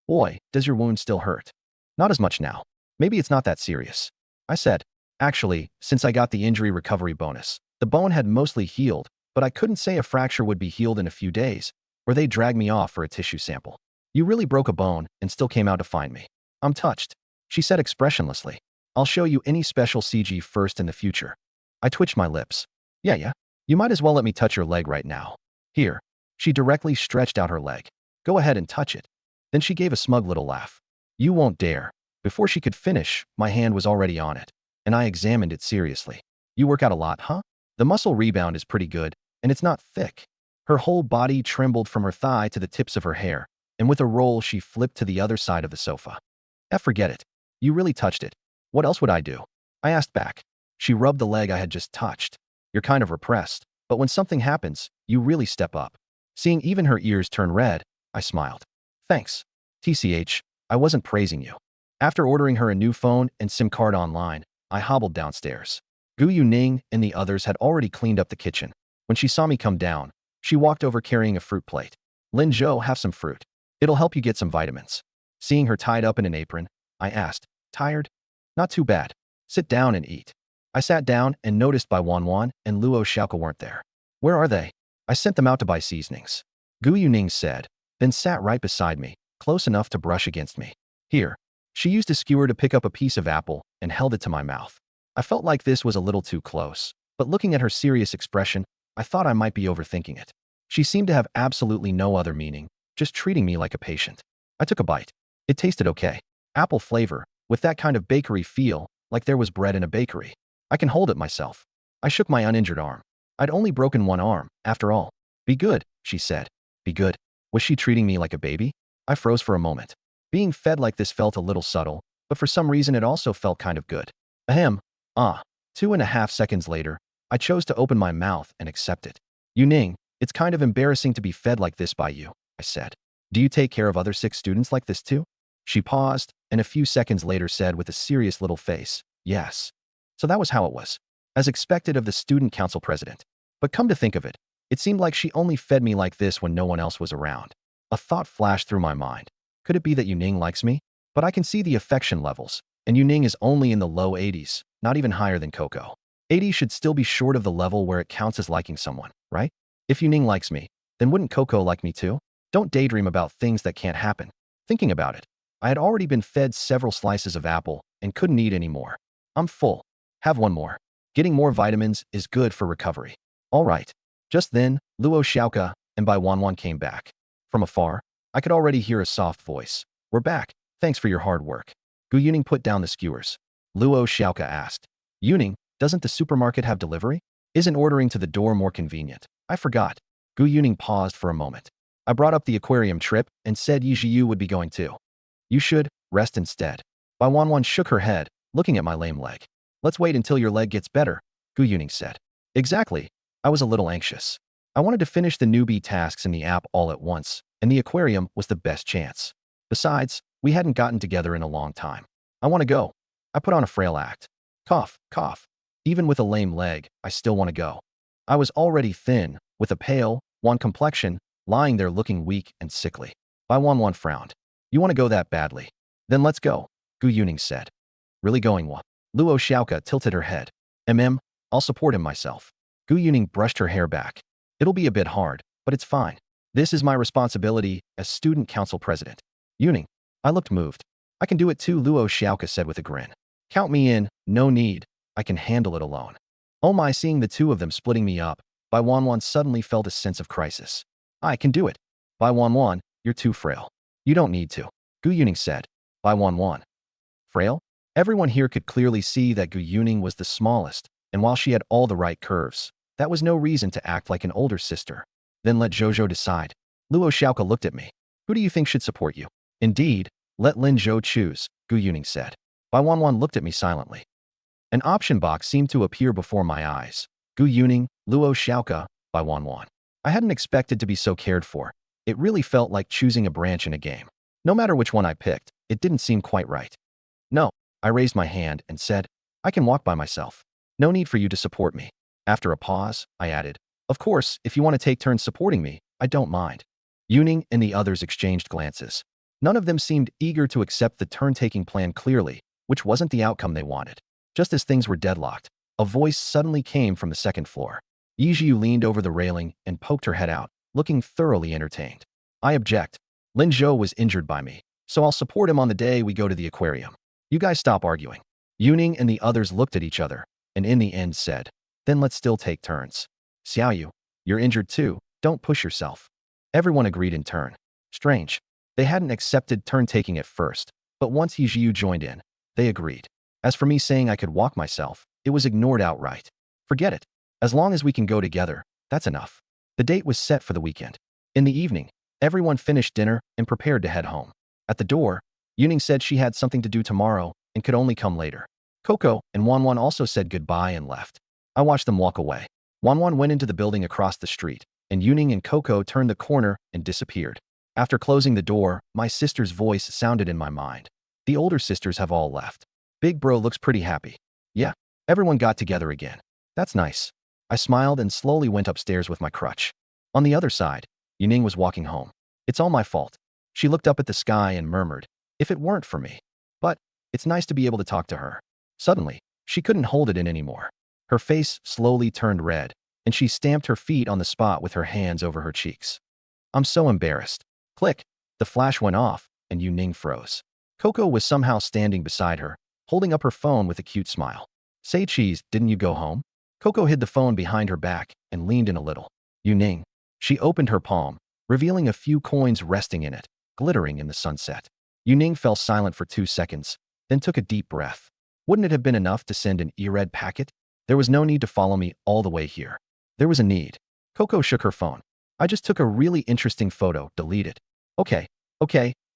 Boy, does your wound still hurt? Not as much now. Maybe it's not that serious. I said. Actually, since I got the injury recovery bonus, the bone had mostly healed, but I couldn't say a fracture would be healed in a few days, or they'd drag me off for a tissue sample. You really broke a bone and still came out to find me. I'm touched. She said expressionlessly. I'll show you any special CG first in the future. I twitched my lips. Yeah. You might as well let me touch your leg right now. Here. She directly stretched out her leg. Go ahead and touch it. Then she gave a smug little laugh. You won't dare. Before she could finish, my hand was already on it, and I examined it seriously. You work out a lot, huh? The muscle rebound is pretty good, and it's not thick. Her whole body trembled from her thigh to the tips of her hair, and with a roll she flipped to the other side of the sofa. Forget it. You really touched it. What else would I do? I asked back. She rubbed the leg I had just touched. You're kind of repressed, but when something happens, you really step up. Seeing even her ears turn red, I smiled. Thanks. TCH, I wasn't praising you. After ordering her a new phone and SIM card online, I hobbled downstairs. Gu Yuning and the others had already cleaned up the kitchen. When she saw me come down, she walked over carrying a fruit plate. Lin Zhou, have some fruit. It'll help you get some vitamins. Seeing her tied up in an apron, I asked, tired? Not too bad. Sit down and eat. I sat down and noticed Bai Wanwan and Luo Xiaoke weren't there. Where are they? I sent them out to buy seasonings. Gu Yuning said, then sat right beside me, close enough to brush against me. Here. She used a skewer to pick up a piece of apple and held it to my mouth. I felt like this was a little too close, but looking at her serious expression, I thought I might be overthinking it. She seemed to have absolutely no other meaning, just treating me like a patient. I took a bite. It tasted okay. Apple flavor, with that kind of bakery feel, like there was bread in a bakery. I can hold it myself. I shook my uninjured arm. I'd only broken one arm, after all. Be good, she said. Be good. Was she treating me like a baby? I froze for a moment. Being fed like this felt a little subtle, but for some reason it also felt kind of good. Ahem. 2.5 seconds later, I chose to open my mouth and accept it. Yuning, it's kind of embarrassing to be fed like this by you, I said. Do you take care of other sick students like this too? She paused, and a few seconds later said with a serious little face, yes. So that was how it was. As expected of the student council president. But come to think of it, it seemed like she only fed me like this when no one else was around. A thought flashed through my mind. Could it be that Yuning likes me? But I can see the affection levels, and Yuning is only in the low 80s, not even higher than Coco. 80 should still be short of the level where it counts as liking someone, right? If Yuning likes me, then wouldn't Coco like me too? Don't daydream about things that can't happen. Thinking about it, I had already been fed several slices of apple and couldn't eat any more. I'm full. Have one more. Getting more vitamins is good for recovery. All right. Just then, Luo Xiaoke and Bai Wanwan came back. From afar, I could already hear a soft voice. We're back. Thanks for your hard work. Gu Yuning put down the skewers. Luo Xiaoke asked. Yuning, doesn't the supermarket have delivery? Isn't ordering to the door more convenient? I forgot. Gu Yuning paused for a moment. I brought up the aquarium trip and said Yi Jiu would be going too. You should rest instead. Bai Wanwan shook her head, looking at my lame leg. Let's wait until your leg gets better, Gu Yuning said. Exactly. I was a little anxious. I wanted to finish the newbie tasks in the app all at once, and the aquarium was the best chance. Besides, we hadn't gotten together in a long time. I want to go. I put on a frail act. Cough, cough. Even with a lame leg, I still want to go. I was already thin, with a pale, wan complexion, lying there looking weak and sickly. Bai Wanwan frowned. You want to go that badly? Then let's go, Gu Yuning said. Really going what? Luo Xiaoka tilted her head. I'll support him myself. Gu Yuning brushed her hair back. It'll be a bit hard, but it's fine. This is my responsibility as student council president. Yuning. I looked moved. I can do it too, Luo Xiaoka said with a grin. Count me in, no need. I can handle it alone. Oh my, seeing the two of them splitting me up, Bai Wanwan suddenly felt a sense of crisis. I can do it. Bai Wanwan, you're too frail. You don't need to. Gu Yuning said. Bai Wanwan. Frail? Everyone here could clearly see that Gu Yuning was the smallest, and while she had all the right curves, that was no reason to act like an older sister. Then let Zhou decide. Luo Xiaoka looked at me. Who do you think should support you? Indeed, let Lin Zhou choose, Gu Yuning said. Bai Wanwan looked at me silently. An option box seemed to appear before my eyes. Gu Yuning, Luo Xiaoka, Bai Wanwan. I hadn't expected to be so cared for. It really felt like choosing a branch in a game. No matter which one I picked, it didn't seem quite right. No, I raised my hand and said, I can walk by myself. No need for you to support me. After a pause, I added, of course, if you want to take turns supporting me, I don't mind. Yuning and the others exchanged glances. None of them seemed eager to accept the turn-taking plan clearly, which wasn't the outcome they wanted. Just as things were deadlocked, a voice suddenly came from the second floor. Yijiu leaned over the railing and poked her head out, looking thoroughly entertained. I object. Lin Zhou was injured by me, so I'll support him on the day we go to the aquarium. You guys stop arguing. Yuning and the others looked at each other, and in the end said, then let's still take turns. Xiaoyu, you're injured too, don't push yourself. Everyone agreed in turn. Strange. They hadn't accepted turn-taking at first, but once Yijiu joined in, they agreed. As for me saying I could walk myself, it was ignored outright. Forget it. As long as we can go together, that's enough. The date was set for the weekend. In the evening, everyone finished dinner and prepared to head home. At the door, Yuning said she had something to do tomorrow and could only come later. Coco and Wanwan also said goodbye and left. I watched them walk away. Wanwan went into the building across the street, and Yuning and Coco turned the corner and disappeared. After closing the door, my sister's voice sounded in my mind. The older sisters have all left. Big bro looks pretty happy. Yeah, everyone got together again. That's nice. I smiled and slowly went upstairs with my crutch. On the other side, Yuning was walking home. It's all my fault. She looked up at the sky and murmured, if it weren't for me. But it's nice to be able to talk to her. Suddenly, she couldn't hold it in anymore. Her face slowly turned red, and she stamped her feet on the spot with her hands over her cheeks. I'm so embarrassed. Click. The flash went off, and Yuning froze. Coco was somehow standing beside her, holding up her phone with a cute smile. Say cheese, didn't you go home? Coco hid the phone behind her back and leaned in a little. Yuning. She opened her palm, revealing a few coins resting in it, glittering in the sunset. Yuning fell silent for 2 seconds, then took a deep breath. Wouldn't it have been enough to send an e-read packet? There was no need to follow me all the way here. There was a need. Coco shook her phone. I just took a really interesting photo, delete it. Okay.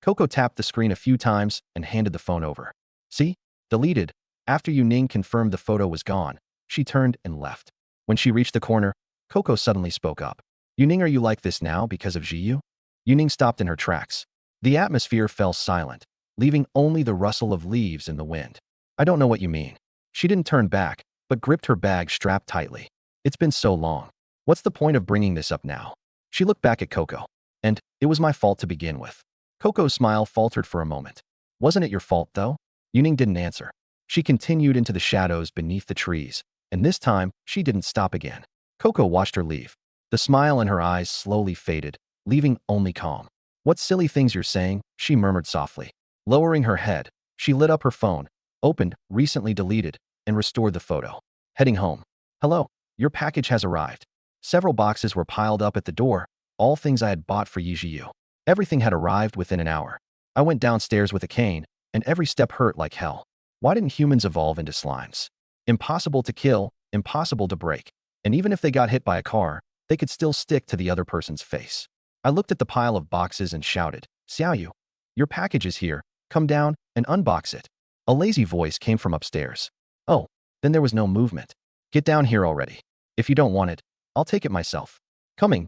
Coco tapped the screen a few times and handed the phone over. See? Deleted. After Yuning confirmed the photo was gone, she turned and left. When she reached the corner, Coco suddenly spoke up. Yuning, are you like this now because of Jiyu? Yuning stopped in her tracks. The atmosphere fell silent, leaving only the rustle of leaves in the wind. I don't know what you mean. She didn't turn back, but gripped her bag strapped tightly. It's been so long. What's the point of bringing this up now? She looked back at Coco. And it was my fault to begin with. Coco's smile faltered for a moment. Wasn't it your fault, though? Yuning didn't answer. She continued into the shadows beneath the trees, and this time, she didn't stop again. Coco watched her leave. The smile in her eyes slowly faded, leaving only calm. What silly things you're saying, she murmured softly. Lowering her head, she lit up her phone, opened, recently deleted, and restored the photo. Heading home. Hello, your package has arrived. Several boxes were piled up at the door, all things I had bought for Yijiu. Everything had arrived within an hour. I went downstairs with a cane, and every step hurt like hell. Why didn't humans evolve into slimes? Impossible to kill, impossible to break. And even if they got hit by a car, they could still stick to the other person's face. I looked at the pile of boxes and shouted, Xiaoyu, your package is here. Come down and unbox it. A lazy voice came from upstairs. Oh, then there was no movement. Get down here already. If you don't want it, I'll take it myself. Coming,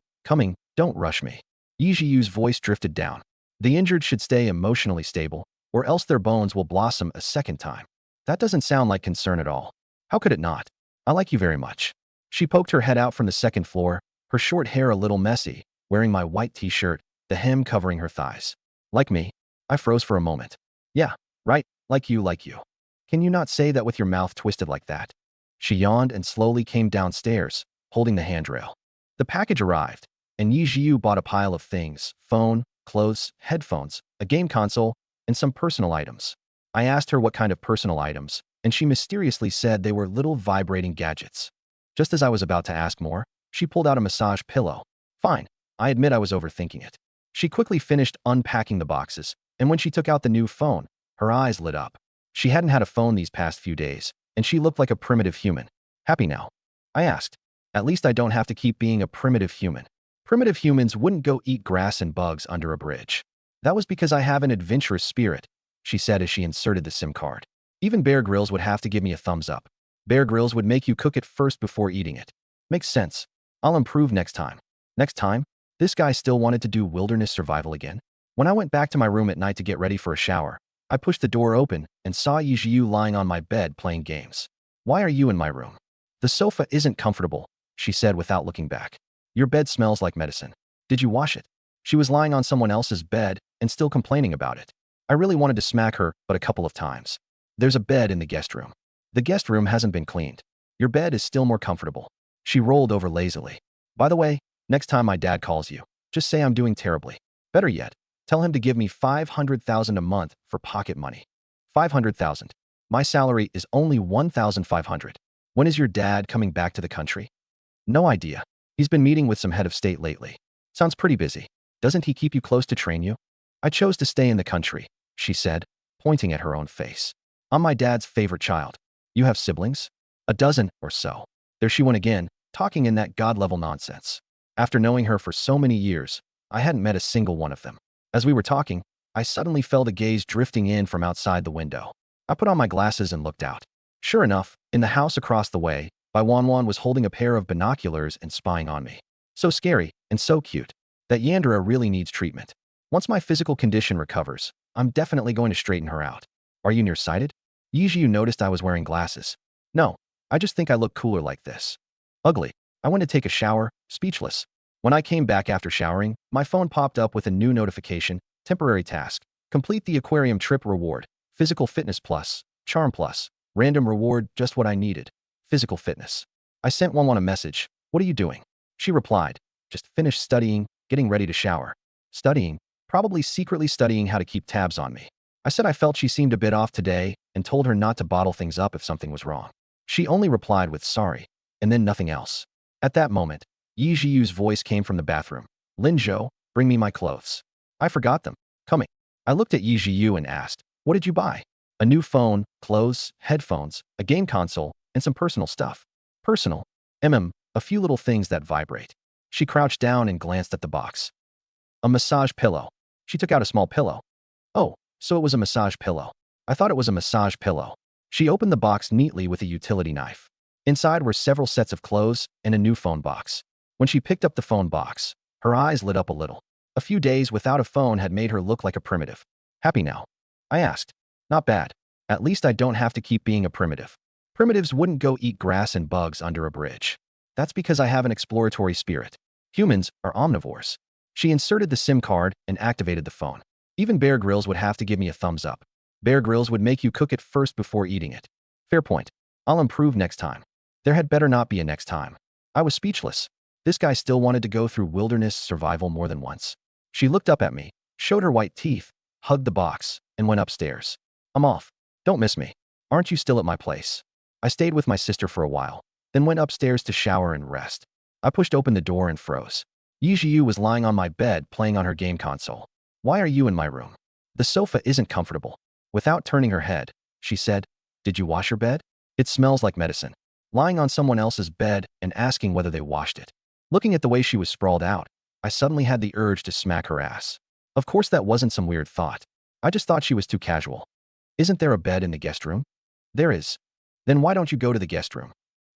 don't rush me. Yijiyu's voice drifted down. The injured should stay emotionally stable, or else their bones will blossom a second time. That doesn't sound like concern at all. How could it not? I like you very much. She poked her head out from the second floor, her short hair a little messy, wearing my white t-shirt, the hem covering her thighs. Like me? I froze for a moment. Yeah, right, like you. Can you not say that with your mouth twisted like that? She yawned and slowly came downstairs, holding the handrail. The package arrived, and Yi Jiu bought a pile of things: phone, clothes, headphones, a game console, and some personal items. I asked her what kind of personal items, and she mysteriously said they were little vibrating gadgets. Just as I was about to ask more, she pulled out a massage pillow. Fine, I admit I was overthinking it. She quickly finished unpacking the boxes, and when she took out the new phone, her eyes lit up. She hadn't had a phone these past few days, and she looked like a primitive human. Happy now? I asked. At least I don't have to keep being a primitive human. Primitive humans wouldn't go eat grass and bugs under a bridge. That was because I have an adventurous spirit, she said as she inserted the SIM card. Even Bear Grylls would have to give me a thumbs up. Bear Grylls would make you cook it first before eating it. Makes sense. I'll improve next time. Next time? This guy still wanted to do wilderness survival again? When I went back to my room at night to get ready for a shower, I pushed the door open and saw Yijiu lying on my bed playing games. Why are you in my room? The sofa isn't comfortable, she said without looking back. Your bed smells like medicine. Did you wash it? She was lying on someone else's bed and still complaining about it. I really wanted to smack her, but a couple of times. There's a bed in the guest room. The guest room hasn't been cleaned. Your bed is still more comfortable. She rolled over lazily. By the way, next time my dad calls you, just say I'm doing terribly. Better yet, tell him to give me $500,000 a month for pocket money. $500,000. My salary is only $1,500. When is your dad coming back to the country? No idea. He's been meeting with some head of state lately. Sounds pretty busy. Doesn't he keep you close to train you? I chose to stay in the country, she said, pointing at her own face. I'm my dad's favorite child. You have siblings? A dozen or so. There she went again, talking in that god-level nonsense. After knowing her for so many years, I hadn't met a single one of them. As we were talking, I suddenly felt a gaze drifting in from outside the window. I put on my glasses and looked out. Sure enough, in the house across the way, Bai Wanwan was holding a pair of binoculars and spying on me. So scary and so cute. That Yandera really needs treatment. Once my physical condition recovers, I'm definitely going to straighten her out. Are you nearsighted? Yijiu noticed I was wearing glasses. No, I just think I look cooler like this. Ugly. I went to take a shower, speechless. When I came back after showering, my phone popped up with a new notification: temporary task. Complete the aquarium trip reward. Physical fitness plus. Charm plus. Random reward, just what I needed. Physical fitness. I sent Wanwan a message. What are you doing? She replied. Just finished studying, getting ready to shower. Studying? Probably secretly studying how to keep tabs on me. I said I felt she seemed a bit off today and told her not to bottle things up if something was wrong. She only replied with sorry, and then nothing else. At that moment, Yi Jiu's voice came from the bathroom. Lin Zhou, bring me my clothes. I forgot them. Coming. I looked at Yi Jiu and asked, what did you buy? A new phone, clothes, headphones, a game console, and some personal stuff. Personal? A few little things that vibrate. She crouched down and glanced at the box. A massage pillow. She took out a small pillow. Oh, so it was a massage pillow. I thought it was a massage pillow. She opened the box neatly with a utility knife. Inside were several sets of clothes and a new phone box. When she picked up the phone box, her eyes lit up a little. A few days without a phone had made her look like a primitive. Happy now? I asked. Not bad. At least I don't have to keep being a primitive. Primitives wouldn't go eat grass and bugs under a bridge. That's because I have an exploratory spirit. Humans are omnivores. She inserted the SIM card and activated the phone. Even Bear Grylls would have to give me a thumbs up. Bear Grylls would make you cook it first before eating it. Fair point. I'll improve next time. There had better not be a next time. I was speechless. This guy still wanted to go through wilderness survival more than once. She looked up at me, showed her white teeth, hugged the box, and went upstairs. I'm off. Don't miss me. Aren't you still at my place? I stayed with my sister for a while, then went upstairs to shower and rest. I pushed open the door and froze. Yi Jiu was lying on my bed playing on her game console. Why are you in my room? The sofa isn't comfortable. Without turning her head, she said, did you wash your bed? It smells like medicine. Lying on someone else's bed and asking whether they washed it. Looking at the way she was sprawled out, I suddenly had the urge to smack her ass. Of course that wasn't some weird thought. I just thought she was too casual. Isn't there a bed in the guest room? There is. Then why don't you go to the guest room?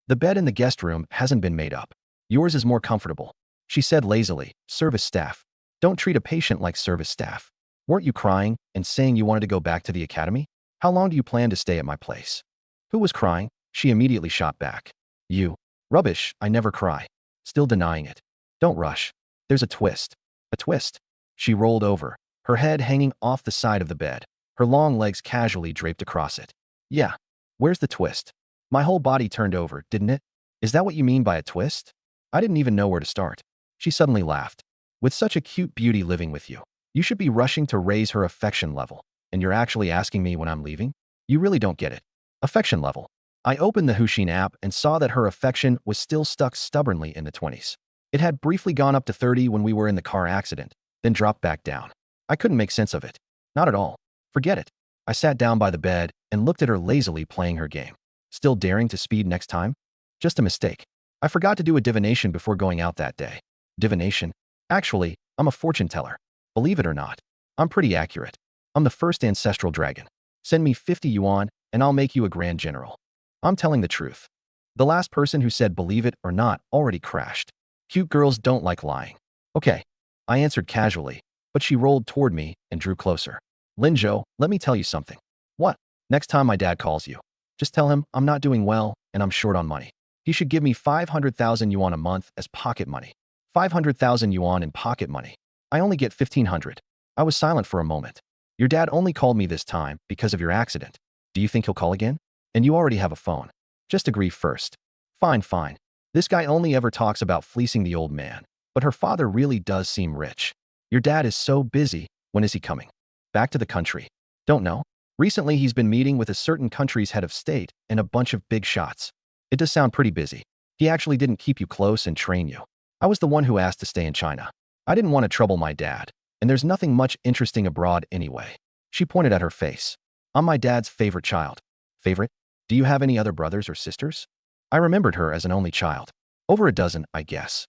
The bed in the guest room hasn't been made up. Yours is more comfortable. She said lazily. Service staff. Don't treat a patient like service staff. Weren't you crying and saying you wanted to go back to the academy? How long do you plan to stay at my place? Who was crying? She immediately shot back. You. Rubbish, I never cry. Still denying it. Don't rush. There's a twist. A twist. She rolled over, her head hanging off the side of the bed, her long legs casually draped across it. Yeah. Where's the twist? My whole body turned over, didn't it? Is that what you mean by a twist? I didn't even know where to start. She suddenly laughed. With such a cute beauty living with you, you should be rushing to raise her affection level, and you're actually asking me when I'm leaving? You really don't get it. Affection level. I opened the Huxin app and saw that her affection was still stuck stubbornly in the 20s. It had briefly gone up to 30 when we were in the car accident, then dropped back down. I couldn't make sense of it. Not at all. Forget it. I sat down by the bed and looked at her lazily playing her game. Still daring to speed next time? Just a mistake. I forgot to do a divination before going out that day. Divination? Actually, I'm a fortune teller. Believe it or not, I'm pretty accurate. I'm the first ancestral dragon. Send me 50 yuan and I'll make you a grand general. I'm telling the truth. The last person who said believe it or not already crashed. Cute girls don't like lying. Okay. I answered casually, but she rolled toward me and drew closer. Linzhou, let me tell you something. What? Next time my dad calls you, just tell him I'm not doing well and I'm short on money. He should give me 500,000 yuan a month as pocket money. 500,000 yuan in pocket money. I only get 1,500. I was silent for a moment. Your dad only called me this time because of your accident. Do you think he'll call again? And you already have a phone. Just agree first. Fine, fine. This guy only ever talks about fleecing the old man, but her father really does seem rich. Your dad is so busy. When is he coming? Back to the country. Don't know. Recently he's been meeting with a certain country's head of state and a bunch of big shots. It does sound pretty busy. He actually didn't keep you close and train you. I was the one who asked to stay in China. I didn't want to trouble my dad, and there's nothing much interesting abroad anyway. She pointed at her face. I'm my dad's favorite child. Favorite? Do you have any other brothers or sisters? I remembered her as an only child. Over a dozen, I guess.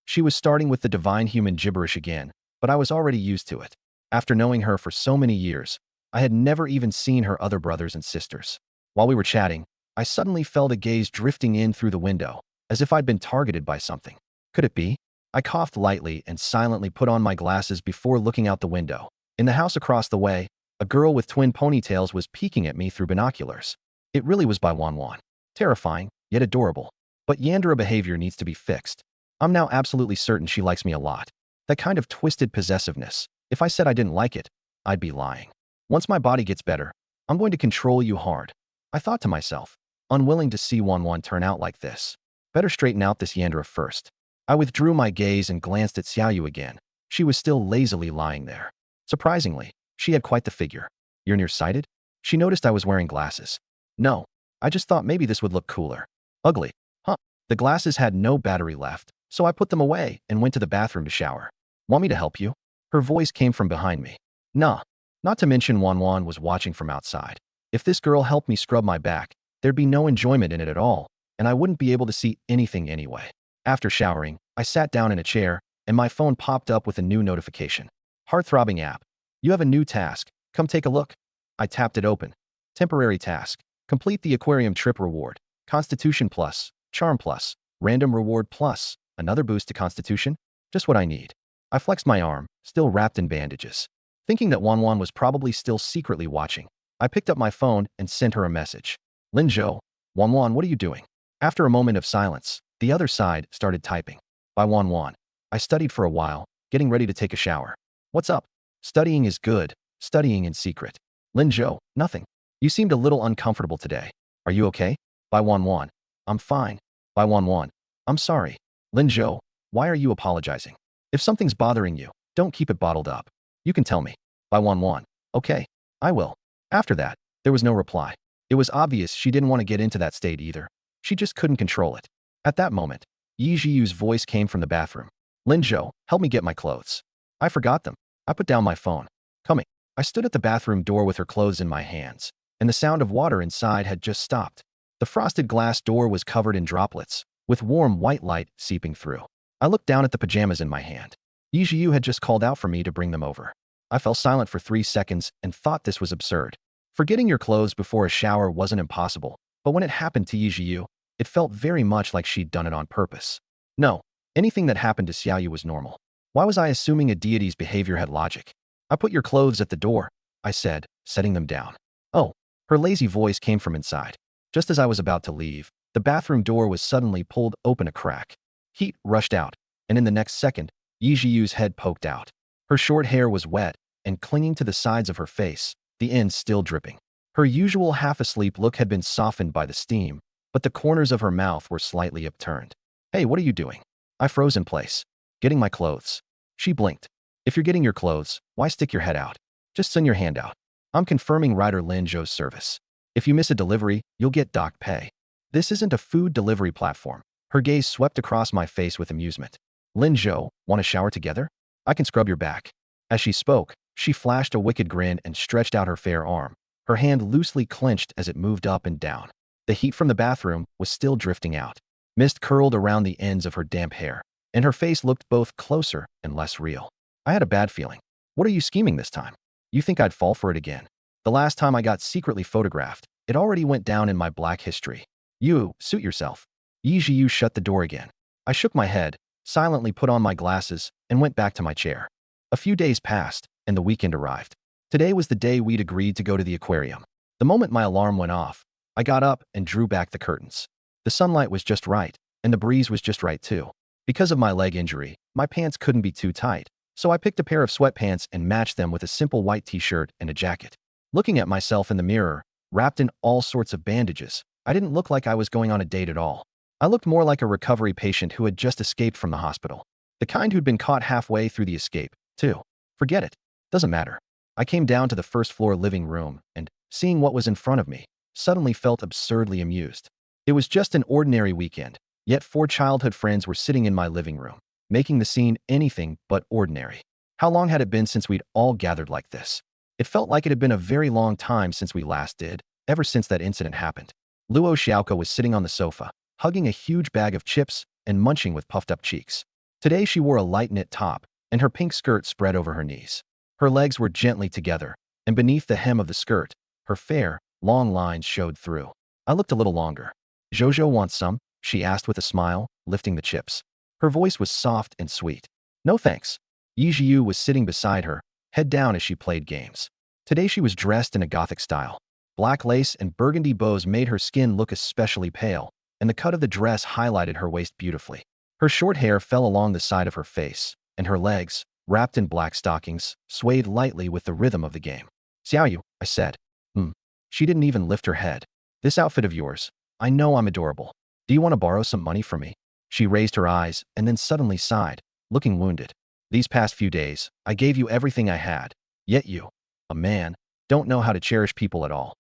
She was starting with the divine human gibberish again, but I was already used to it. After knowing her for so many years, I had never even seen her other brothers and sisters. While we were chatting, I suddenly felt a gaze drifting in through the window, as if I'd been targeted by something. Could it be? I coughed lightly and silently put on my glasses before looking out the window. In the house across the way, a girl with twin ponytails was peeking at me through binoculars. It really was by Wanwan. Terrifying, yet adorable. But Yandera behavior needs to be fixed. I'm now absolutely certain she likes me a lot. That kind of twisted possessiveness. If I said I didn't like it, I'd be lying. Once my body gets better, I'm going to control you hard. I thought to myself, unwilling to see Wanwan turn out like this. Better straighten out this Yandera first. I withdrew my gaze and glanced at Xiaoyu again. She was still lazily lying there. Surprisingly, she had quite the figure. You're nearsighted? She noticed I was wearing glasses. No, I just thought maybe this would look cooler. Ugly. Huh. The glasses had no battery left, so I put them away and went to the bathroom to shower. Want me to help you? Her voice came from behind me. Nah. Not to mention Wanwan was watching from outside. If this girl helped me scrub my back, there'd be no enjoyment in it at all, and I wouldn't be able to see anything anyway. After showering, I sat down in a chair, and my phone popped up with a new notification. Heart-throbbing app. You have a new task. Come take a look. I tapped it open. Temporary task. Complete the aquarium trip reward. Constitution plus, charm plus, random reward plus, another boost to constitution. Just what I need. I flexed my arm, still wrapped in bandages. Thinking that Wanwan was probably still secretly watching, I picked up my phone and sent her a message. Linzhou, Wanwan, what are you doing? After a moment of silence, the other side started typing. By Wanwan. I studied for a while, getting ready to take a shower. What's up? Studying is good. Studying in secret. Linzhou, nothing. You seemed a little uncomfortable today. Are you okay? By Wanwan. I'm fine. By Wanwan. I'm sorry. Linzhou, why are you apologizing? If something's bothering you, don't keep it bottled up. You can tell me. By Wanwan. Okay, I will. After that, there was no reply. It was obvious she didn't want to get into that state either. She just couldn't control it. At that moment, Yi Zhiyu's voice came from the bathroom. Linzhou, help me get my clothes. I forgot them. I put down my phone. Coming. I stood at the bathroom door with her clothes in my hands, and the sound of water inside had just stopped. The frosted glass door was covered in droplets, with warm white light seeping through. I looked down at the pajamas in my hand. Yi Zhiyu had just called out for me to bring them over. I fell silent for 3 seconds and thought this was absurd. Forgetting your clothes before a shower wasn't impossible, but when it happened to Yijiu, it felt very much like she'd done it on purpose. No, anything that happened to Xiaoyu was normal. Why was I assuming a deity's behavior had logic? I put your clothes at the door, I said, setting them down. Oh, her lazy voice came from inside. Just as I was about to leave, the bathroom door was suddenly pulled open a crack. Heat rushed out, and in the next second, Yijiu's head poked out. Her short hair was wet and clinging to the sides of her face, the ends still dripping. Her usual half-asleep look had been softened by the steam, but the corners of her mouth were slightly upturned. Hey, what are you doing? I froze in place. Getting my clothes. She blinked. If you're getting your clothes, why stick your head out? Just send your hand out. I'm confirming Rider Lin Zhou's service. If you miss a delivery, you'll get docked pay. This isn't a food delivery platform. Her gaze swept across my face with amusement. Lin Zhou, want to shower together? I can scrub your back. As she spoke, she flashed a wicked grin and stretched out her fair arm. Her hand loosely clenched as it moved up and down. The heat from the bathroom was still drifting out. Mist curled around the ends of her damp hair, and her face looked both closer and less real. I had a bad feeling. What are you scheming this time? You think I'd fall for it again? The last time I got secretly photographed, it already went down in my black history. You, suit yourself. Yijiu shut the door again. I shook my head, silently put on my glasses, and went back to my chair. A few days passed, and the weekend arrived. Today was the day we'd agreed to go to the aquarium. The moment my alarm went off, I got up and drew back the curtains. The sunlight was just right, and the breeze was just right too. Because of my leg injury, my pants couldn't be too tight, so I picked a pair of sweatpants and matched them with a simple white t-shirt and a jacket. Looking at myself in the mirror, wrapped in all sorts of bandages, I didn't look like I was going on a date at all. I looked more like a recovery patient who had just escaped from the hospital. The kind who'd been caught halfway through the escape, too. Forget it. Doesn't matter. I came down to the first-floor living room and, seeing what was in front of me, suddenly felt absurdly amused. It was just an ordinary weekend, yet 4 childhood friends were sitting in my living room, making the scene anything but ordinary. How long had it been since we'd all gathered like this? It felt like it had been a very long time since we last did, ever since that incident happened. Luo Xiaoko was sitting on the sofa, hugging a huge bag of chips and munching with puffed-up cheeks. Today she wore a light knit top, and her pink skirt spread over her knees. Her legs were gently together, and beneath the hem of the skirt, her fair, long lines showed through. I looked a little longer. "Jojo wants some?" she asked with a smile, lifting the chips. Her voice was soft and sweet. "No thanks." Yijiu was sitting beside her, head down as she played games. Today she was dressed in a gothic style. Black lace and burgundy bows made her skin look especially pale, and the cut of the dress highlighted her waist beautifully. Her short hair fell along the side of her face, and her legs, wrapped in black stockings, swayed lightly with the rhythm of the game. "Xiaoyu," I said. She didn't even lift her head. "This outfit of yours, I know I'm adorable. Do you want to borrow some money from me?" She raised her eyes and then suddenly sighed, looking wounded. "These past few days, I gave you everything I had, yet you, a man, don't know how to cherish people at all.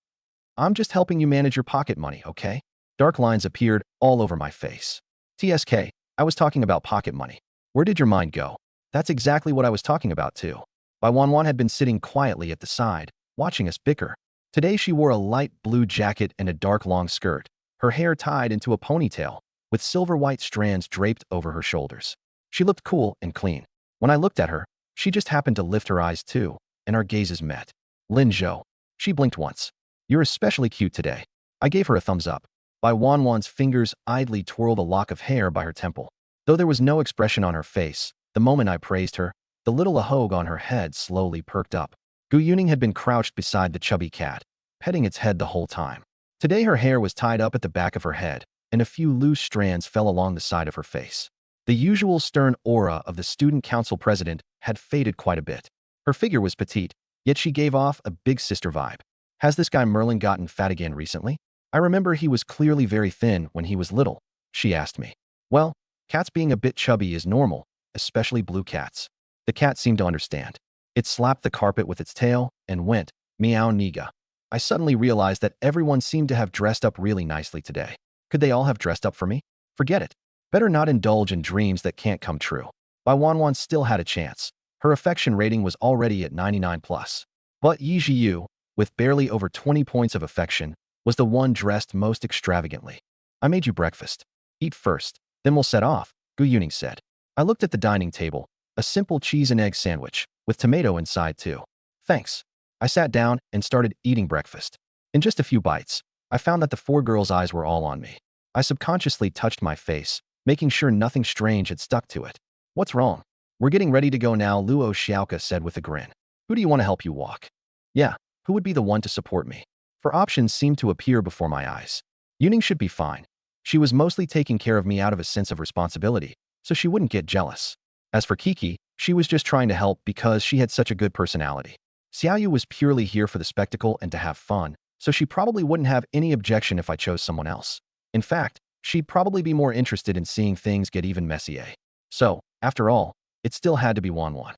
I'm just helping you manage your pocket money, okay?" Dark lines appeared all over my face. "TSK, I was talking about pocket money. Where did your mind go?" "That's exactly what I was talking about too." Bai Wanwan had been sitting quietly at the side, watching us bicker. Today she wore a light blue jacket and a dark long skirt, her hair tied into a ponytail, with silver white strands draped over her shoulders. She looked cool and clean. When I looked at her, she just happened to lift her eyes too, and our gazes met. "Lin Zhou." She blinked once. "You're especially cute today." I gave her a thumbs up. Bai Wanwan's fingers idly twirled a lock of hair by her temple. Though there was no expression on her face, the moment I praised her, the little ahog on her head slowly perked up. Gu Yuning had been crouched beside the chubby cat, petting its head the whole time. Today her hair was tied up at the back of her head, and a few loose strands fell along the side of her face. The usual stern aura of the student council president had faded quite a bit. Her figure was petite, yet she gave off a big sister vibe. "Has this guy Merlin gotten fat again recently? I remember he was clearly very thin when he was little," she asked me. "Well, cats being a bit chubby is normal, especially blue cats." The cat seemed to understand. It slapped the carpet with its tail and went, "Meow Niga." I suddenly realized that everyone seemed to have dressed up really nicely today. Could they all have dressed up for me? Forget it. Better not indulge in dreams that can't come true. Bai Wanwan still had a chance. Her affection rating was already at 99 plus. But Yijiu, with barely over 20 points of affection, was the one dressed most extravagantly. "I made you breakfast. Eat first, then we'll set off," Gu Yuning said. I looked at the dining table, a simple cheese and egg sandwich, with tomato inside too. "Thanks." I sat down and started eating breakfast. In just a few bites, I found that the four girls' eyes were all on me. I subconsciously touched my face, making sure nothing strange had stuck to it. What's wrong? We're getting ready to go now, Luo Xiaoka said with a grin. Who do you want to help you walk? Yeah, who would be the one to support me? For options seemed to appear before my eyes. Yuning should be fine. She was mostly taking care of me out of a sense of responsibility, so she wouldn't get jealous. As for Kiki, she was just trying to help because she had such a good personality. Xiaoyu was purely here for the spectacle and to have fun, so she probably wouldn't have any objection if I chose someone else. In fact, she'd probably be more interested in seeing things get even messier. So, after all, it still had to be Wanwan.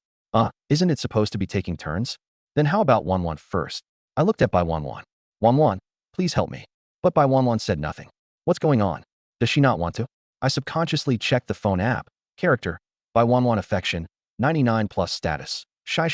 Isn't it supposed to be taking turns? Then how about Wanwan first? I looked at Bai Wanwan. Wanwan, please help me. But Bai Wanwan said nothing. What's going on? Does she not want to? I subconsciously checked the phone app. Character. Bai Wanwan affection. 99 plus status. Shy.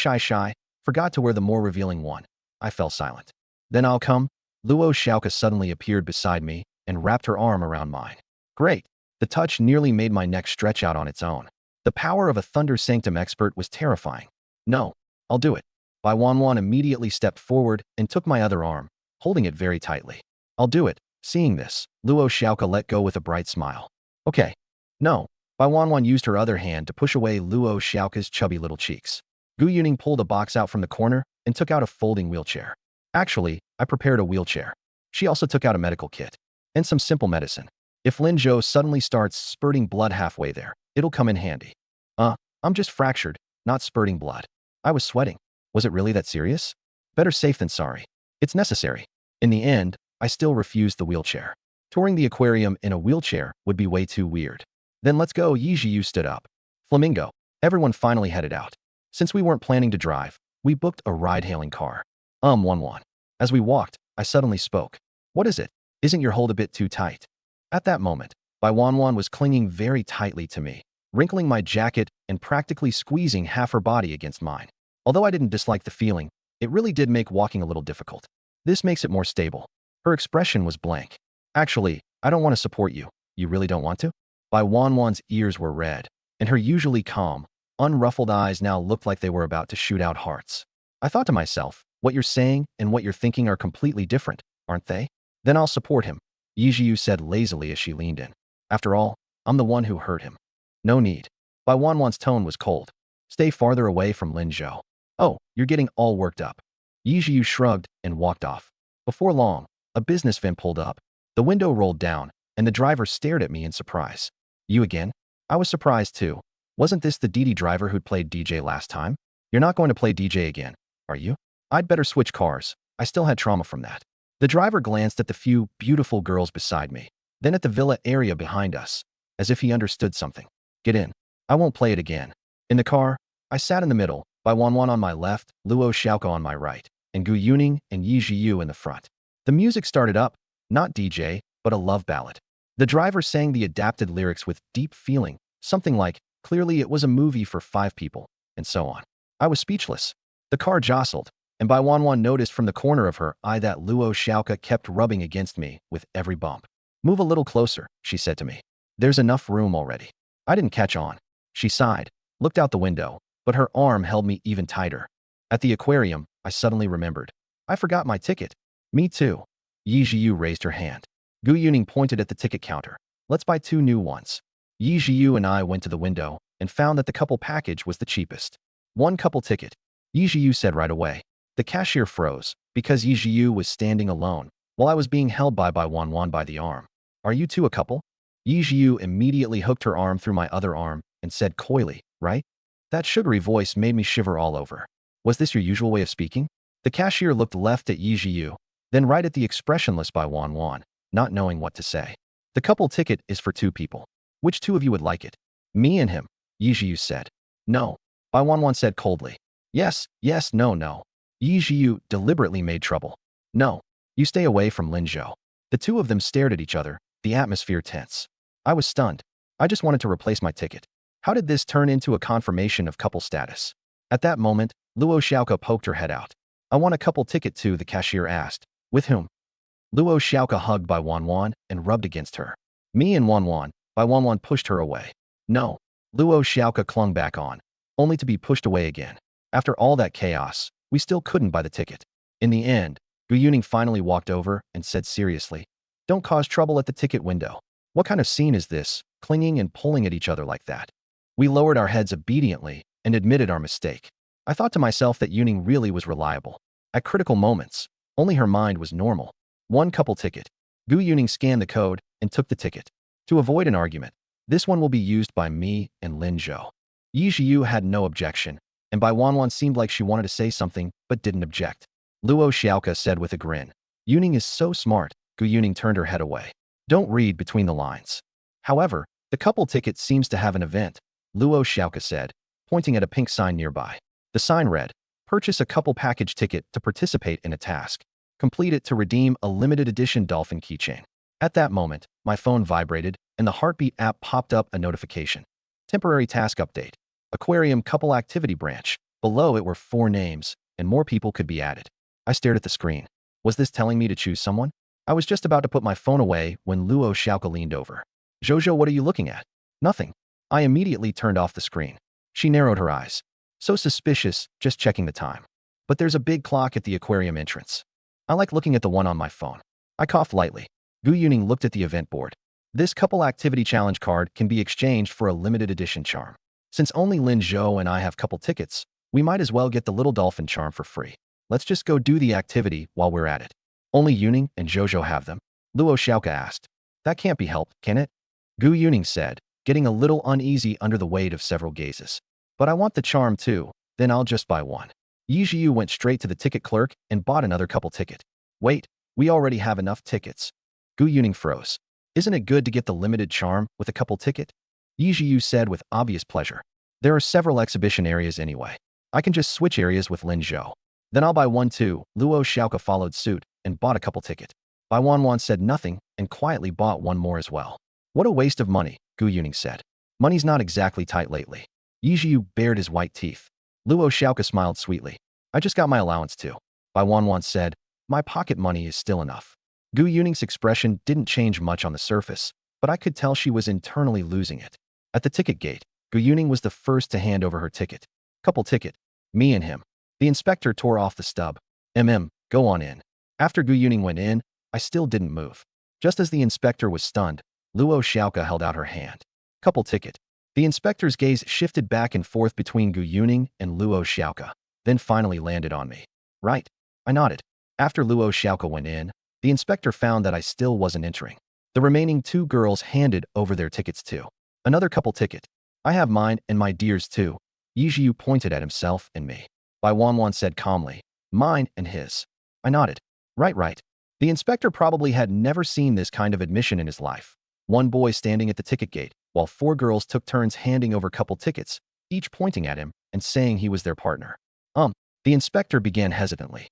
Forgot to wear the more revealing one. I fell silent. Then I'll come. Luo Xiaoka suddenly appeared beside me and wrapped her arm around mine. Great. The touch nearly made my neck stretch out on its own. The power of a Thunder Sanctum expert was terrifying. No, I'll do it. Bai Wanwan immediately stepped forward and took my other arm, holding it very tightly. I'll do it. Seeing this, Luo Xiaoka let go with a bright smile. Okay. No. Bai Wanwan used her other hand to push away Luo Xiaoka's chubby little cheeks. Gu Yuning pulled a box out from the corner and took out a folding wheelchair. Actually, I prepared a wheelchair. She also took out a medical kit and some simple medicine. If Lin Zhou suddenly starts spurting blood halfway there, it'll come in handy. I'm just fractured, not spurting blood. I was sweating. Was it really that serious? Better safe than sorry. It's necessary. In the end, I still refused the wheelchair. Touring the aquarium in a wheelchair would be way too weird. Then let's go. Yi Jiu stood up. Flamingo. Everyone finally headed out. Since we weren't planning to drive, we booked a ride-hailing car. Wanwan. As we walked, I suddenly spoke. What is it? Isn't your hold a bit too tight? At that moment, Bai Wanwan was clinging very tightly to me, wrinkling my jacket and practically squeezing half her body against mine. Although I didn't dislike the feeling, it really did make walking a little difficult. This makes it more stable. Her expression was blank. Actually, I don't want to support you. You really don't want to? Bai Wanwan's ears were red, and her usually calm, unruffled eyes now looked like they were about to shoot out hearts. I thought to myself, what you're saying and what you're thinking are completely different, aren't they? Then I'll support him, Yi Jiu said lazily as she leaned in. After all, I'm the one who hurt him. No need. Bai Wanwan's tone was cold. Stay farther away from Lin Zhou. Oh, you're getting all worked up. Yi Jiu shrugged and walked off. Before long, a business van pulled up. The window rolled down, and the driver stared at me in surprise. You again? I was surprised too. Wasn't this the Didi driver who'd played DJ last time? You're not going to play DJ again, are you? I'd better switch cars. I still had trauma from that. The driver glanced at the few beautiful girls beside me, then at the villa area behind us, as if he understood something. Get in. I won't play it again. In the car, I sat in the middle, Bai Wanwan on my left, Luo Xiaoka on my right, and Gu Yuning and Yi Jiu in the front. The music started up, not DJ, but a love ballad. The driver sang the adapted lyrics with deep feeling, something like, clearly it was a movie for 5 people, and so on. I was speechless. The car jostled, and Bai Wanwan noticed from the corner of her eye that Luo Xiaoka kept rubbing against me with every bump. Move a little closer, she said to me. There's enough room already. I didn't catch on. She sighed, looked out the window, but her arm held me even tighter. At the aquarium, I suddenly remembered. I forgot my ticket. Me too. Yi Jiu raised her hand. Gu Yuning pointed at the ticket counter. Let's buy 2 new ones. Yi Jiu and I went to the window and found that the couple package was the cheapest. 1 couple ticket. Yi Jiu said right away. The cashier froze because Yi Jiu was standing alone while I was being held by Wanwan by the arm. Are you two a couple? Yi Jiu immediately hooked her arm through my other arm and said coyly, right? That sugary voice made me shiver all over. Was this your usual way of speaking? The cashier looked left at Yi Jiu, then right at the expressionless Bai Wanwan, not knowing what to say. The couple ticket is for 2 people. Which 2 of you would like it? Me and him, Yi Jiu said. No. Bai Wanwan said coldly. Yes, no. Yi Jiu deliberately made trouble. No. You stay away from Lin Zhou. The 2 of them stared at each other, the atmosphere tense. I was stunned. I just wanted to replace my ticket. How did this turn into a confirmation of couple status? At that moment, Luo Xiaoka poked her head out. I want a couple ticket too, the cashier asked. With whom? Luo Xiaoka hugged Bai Wanwan and rubbed against her. Me and Wanwan. Bai Wanwan pushed her away. No. Luo Xiaoka clung back on, only to be pushed away again. After all that chaos, we still couldn't buy the ticket. In the end, Gu Yuning finally walked over and said seriously, "Don't cause trouble at the ticket window. What kind of scene is this, clinging and pulling at each other like that?" We lowered our heads obediently and admitted our mistake. I thought to myself that Yuning really was reliable. At critical moments, only her mind was normal. One couple ticket. Gu Yuning scanned the code and took the ticket. To avoid an argument, "This one will be used by me and Lin Zhou." Yi Zhiyu had no objection, and Bai Wanwan seemed like she wanted to say something but didn't object. Luo Xiaoka said with a grin, "Yuning is so smart." Gu Yuning turned her head away. "Don't read between the lines." However, the couple ticket seems to have an event, Luo Xiaoka said, pointing at a pink sign nearby. The sign read, "Purchase a couple package ticket to participate in a task. Complete it to redeem a limited edition dolphin keychain." At that moment, my phone vibrated and the HeartBeat app popped up a notification. Temporary task update. Aquarium couple activity branch. Below it were 4 names, and more people could be added. I stared at the screen. Was this telling me to choose someone? I was just about to put my phone away when Luo Xiaoka leaned over. "Jojo, what are you looking at?" "Nothing." I immediately turned off the screen. She narrowed her eyes. "So suspicious, just checking the time. But there's a big clock at the aquarium entrance. I like looking at the one on my phone." I coughed lightly. Gu Yuning looked at the event board. "This couple activity challenge card can be exchanged for a limited edition charm. Since only Lin Zhou and I have couple tickets, we might as well get the little dolphin charm for free. Let's just go do the activity while we're at it." "Only Yuning and Jojo have them?" Luo Xiaoka asked. "That can't be helped, can it?" Gu Yuning said, getting a little uneasy under the weight of several gazes. "But I want the charm too, then I'll just buy one." Yi Zhiyu went straight to the ticket clerk and bought another couple ticket. "Wait, we already have enough tickets." Gu Yuning froze. "Isn't it good to get the limited charm with a couple ticket?" Yi Zhiyu said with obvious pleasure. "There are several exhibition areas anyway. I can just switch areas with Lin Zhou. Then I'll buy one too." Luo Xiaoka followed suit and bought a couple ticket. Bai Wanwan said nothing and quietly bought one more as well. "What a waste of money," Gu Yuning said. "Money's not exactly tight lately." Yi Zhiyu bared his white teeth. Luo Xiaoka smiled sweetly. "I just got my allowance too." Bai Wanwan said, "My pocket money is still enough." Gu Yuning's expression didn't change much on the surface, but I could tell she was internally losing it. At the ticket gate, Gu Yuning was the first to hand over her ticket. "Couple ticket. Me and him." The inspector tore off the stub. Go on in." After Gu Yuning went in, I still didn't move. Just as the inspector was stunned, Luo Xiaoka held out her hand. "Couple ticket." The inspector's gaze shifted back and forth between Gu Yuning and Luo Xiaoka, then finally landed on me. "Right." I nodded. After Luo Xiaoka went in, the inspector found that I still wasn't entering. The remaining 2 girls handed over their tickets too. "Another couple ticket." "I have mine and my dear's too." Yi Zhiyu pointed at himself and me. Bai Wanwan said calmly, "Mine and his." I nodded. Right. The inspector probably had never seen this kind of admission in his life. One boy standing at the ticket gate, while 4 girls took turns handing over couple tickets, each pointing at him and saying he was their partner. The inspector began hesitantly.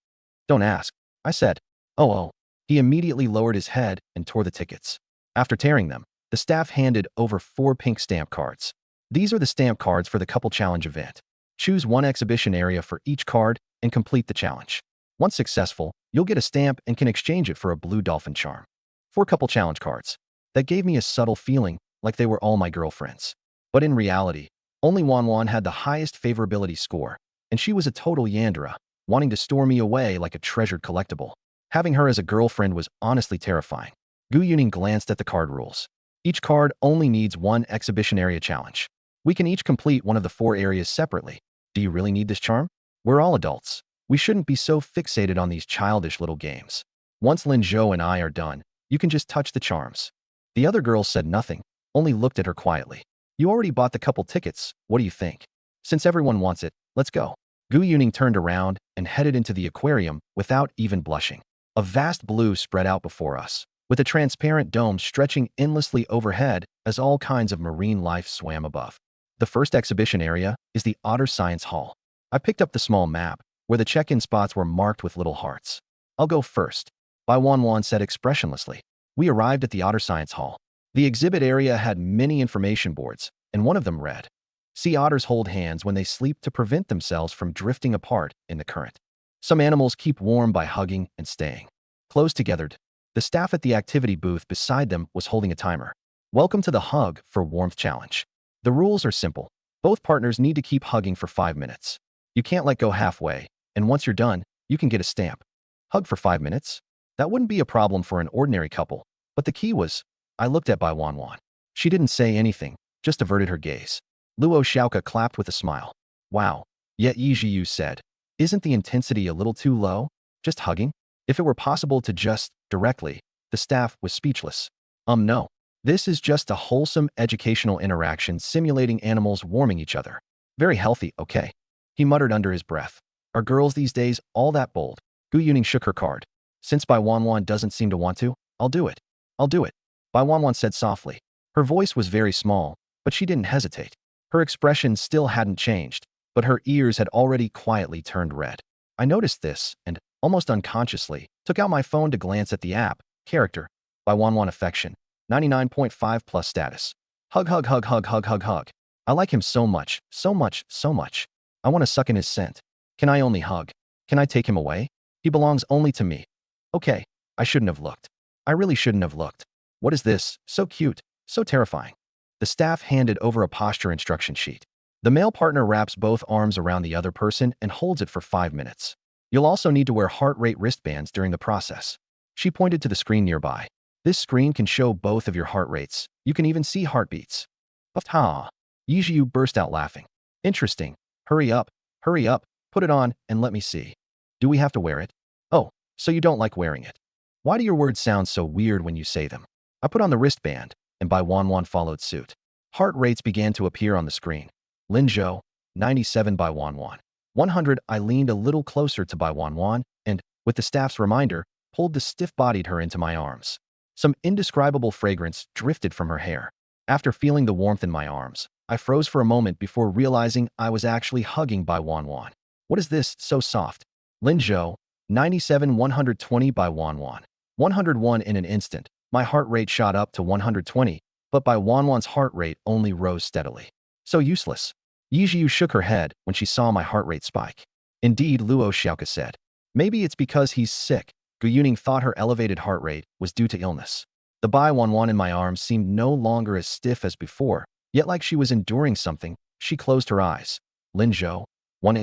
"Don't ask," I said. Oh. He immediately lowered his head and tore the tickets. After tearing them, the staff handed over 4 pink stamp cards. "These are the stamp cards for the couple challenge event. Choose one exhibition area for each card and complete the challenge. Once successful, you'll get a stamp and can exchange it for a blue dolphin charm." 4 couple challenge cards. That gave me a subtle feeling like they were all my girlfriends. But in reality, only Wanwan had the highest favorability score, and she was a total Yandere, wanting to store me away like a treasured collectible. Having her as a girlfriend was honestly terrifying. Gu Yuning glanced at the card rules. "Each card only needs 1 exhibition area challenge. We can each complete one of the 4 areas separately. Do you really need this charm? We're all adults. We shouldn't be so fixated on these childish little games. Once Lin Zhou and I are done, you can just touch the charms." The other girls said nothing, only looked at her quietly. "You already bought the couple tickets, what do you think? Since everyone wants it, let's go." Gu Yuning turned around and headed into the aquarium without even blushing. A vast blue spread out before us, with a transparent dome stretching endlessly overhead as all kinds of marine life swam above. The first exhibition area is the Otter Science Hall. I picked up the small map, where the check-in spots were marked with little hearts. "I'll go first," Bai Wanwan said expressionlessly. We arrived at the Otter Science Hall. The exhibit area had many information boards, and one of them read, "Sea otters hold hands when they sleep to prevent themselves from drifting apart in the current. Some animals keep warm by hugging and staying close together." The staff at the activity booth beside them was holding a timer. "Welcome to the Hug for Warmth Challenge. The rules are simple. Both partners need to keep hugging for 5 minutes. You can't let go halfway, and once you're done, you can get a stamp. Hug for 5 minutes? That wouldn't be a problem for an ordinary couple, but the key was, I looked at Bai Wanwan. She didn't say anything, just averted her gaze. Luo Xiaoke clapped with a smile. Wow. Yet Yi Jiyu said, isn't the intensity a little too low? Just hugging? If it were possible to just, directly, the staff was speechless. No. This is just a wholesome educational interaction simulating animals warming each other. Very healthy, okay. He muttered under his breath. Are girls these days all that bold? Gu Yuning shook her card. Since Bai Wanwan doesn't seem to want to, I'll do it. I'll do it. Bai Wanwan said softly. Her voice was very small, but she didn't hesitate. Her expression still hadn't changed, but her ears had already quietly turned red. I noticed this and, almost unconsciously, took out my phone to glance at the app. Character. Bai Wanwan affection. 99.5 plus status. Hug hug hug hug hug hug hug. I like him so much, so much, so much. I want to suck in his scent. Can I only hug? Can I take him away? He belongs only to me. Okay, I shouldn't have looked. I really shouldn't have looked. What is this? So cute, so terrifying. The staff handed over a posture instruction sheet. The male partner wraps both arms around the other person and holds it for 5 minutes. You'll also need to wear heart rate wristbands during the process. She pointed to the screen nearby. This screen can show both of your heart rates. You can even see heartbeats. Ha! Yi Jiu burst out laughing. Interesting. Hurry up, put it on, and let me see. Do we have to wear it? Oh, so you don't like wearing it. Why do your words sound so weird when you say them? I put on the wristband, and Bai Wanwan followed suit. Heart rates began to appear on the screen. Lin Zhou, 97 Bai Wanwan. 100. I leaned a little closer to Bai Wanwan, and, with the staff's reminder, pulled the stiff-bodied her into my arms. Some indescribable fragrance drifted from her hair. After feeling the warmth in my arms, I froze for a moment before realizing I was actually hugging Bai Wanwan. What is this, so soft? Lin Zhou, 97 120 Bai Wanwan. 101 in an instant. My heart rate shot up to 120, but Bai Wanwan's heart rate only rose steadily. So useless. Yi Jiu shook her head when she saw my heart rate spike. Indeed, Luo Xiaoke said. Maybe it's because he's sick. Gu Yuning thought her elevated heart rate was due to illness. The Bai Wanwan in my arms seemed no longer as stiff as before, yet like she was enduring something. She closed her eyes. Lin Zhou, 1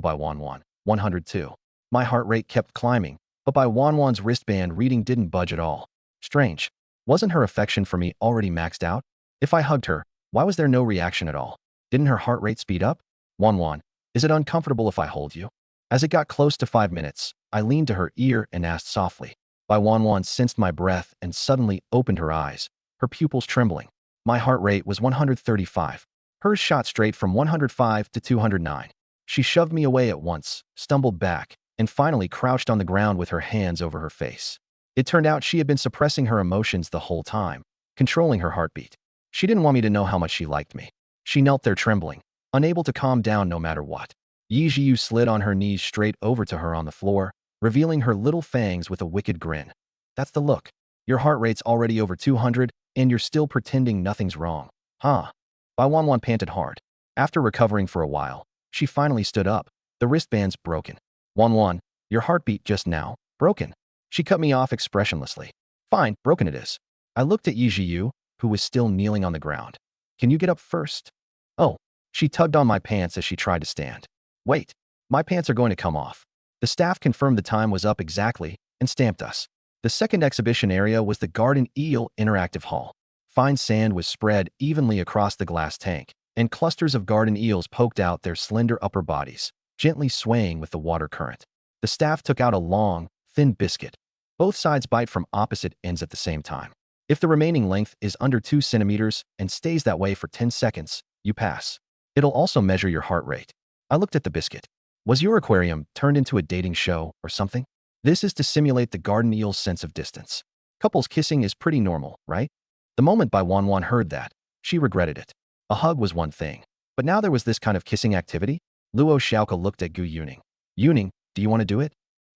Bai Wanwan, 102. My heart rate kept climbing, but Bai Wanwan's wristband reading didn't budge at all. Strange. Wasn't her affection for me already maxed out? If I hugged her, why was there no reaction at all? Didn't her heart rate speed up? Wanwan, is it uncomfortable if I hold you? As it got close to 5 minutes, I leaned to her ear and asked softly. Bai Wanwan sensed my breath and suddenly opened her eyes, her pupils trembling. My heart rate was 135. Hers shot straight from 105 to 209. She shoved me away at once, stumbled back, and finally crouched on the ground with her hands over her face. It turned out she had been suppressing her emotions the whole time, controlling her heartbeat. She didn't want me to know how much she liked me. She knelt there trembling, unable to calm down no matter what. Yi Jiu slid on her knees straight over to her on the floor, revealing her little fangs with a wicked grin. That's the look. Your heart rate's already over 200, and you're still pretending nothing's wrong. Huh? Bai Wanwan panted hard. After recovering for a while, she finally stood up. The wristband's broken. Wanwan, your heartbeat just now, broken. She cut me off expressionlessly. Fine, broken it is. I looked at Yi Jiu, who was still kneeling on the ground. Can you get up first? Oh. She tugged on my pants as she tried to stand. Wait. My pants are going to come off. The staff confirmed the time was up exactly and stamped us. The second exhibition area was the Garden Eel Interactive Hall. Fine sand was spread evenly across the glass tank, and clusters of garden eels poked out their slender upper bodies, gently swaying with the water current. The staff took out a long, thin biscuit. Both sides bite from opposite ends at the same time. If the remaining length is under 2 centimeters and stays that way for 10 seconds, you pass. It'll also measure your heart rate. I looked at the biscuit. Was your aquarium turned into a dating show or something? This is to simulate the garden eel's sense of distance. Couples kissing is pretty normal, right? The moment Bai Wanwan heard that, she regretted it. A hug was one thing, but now there was this kind of kissing activity? Luo Xiaoke looked at Gu Yuning. Yuning, do you want to do it?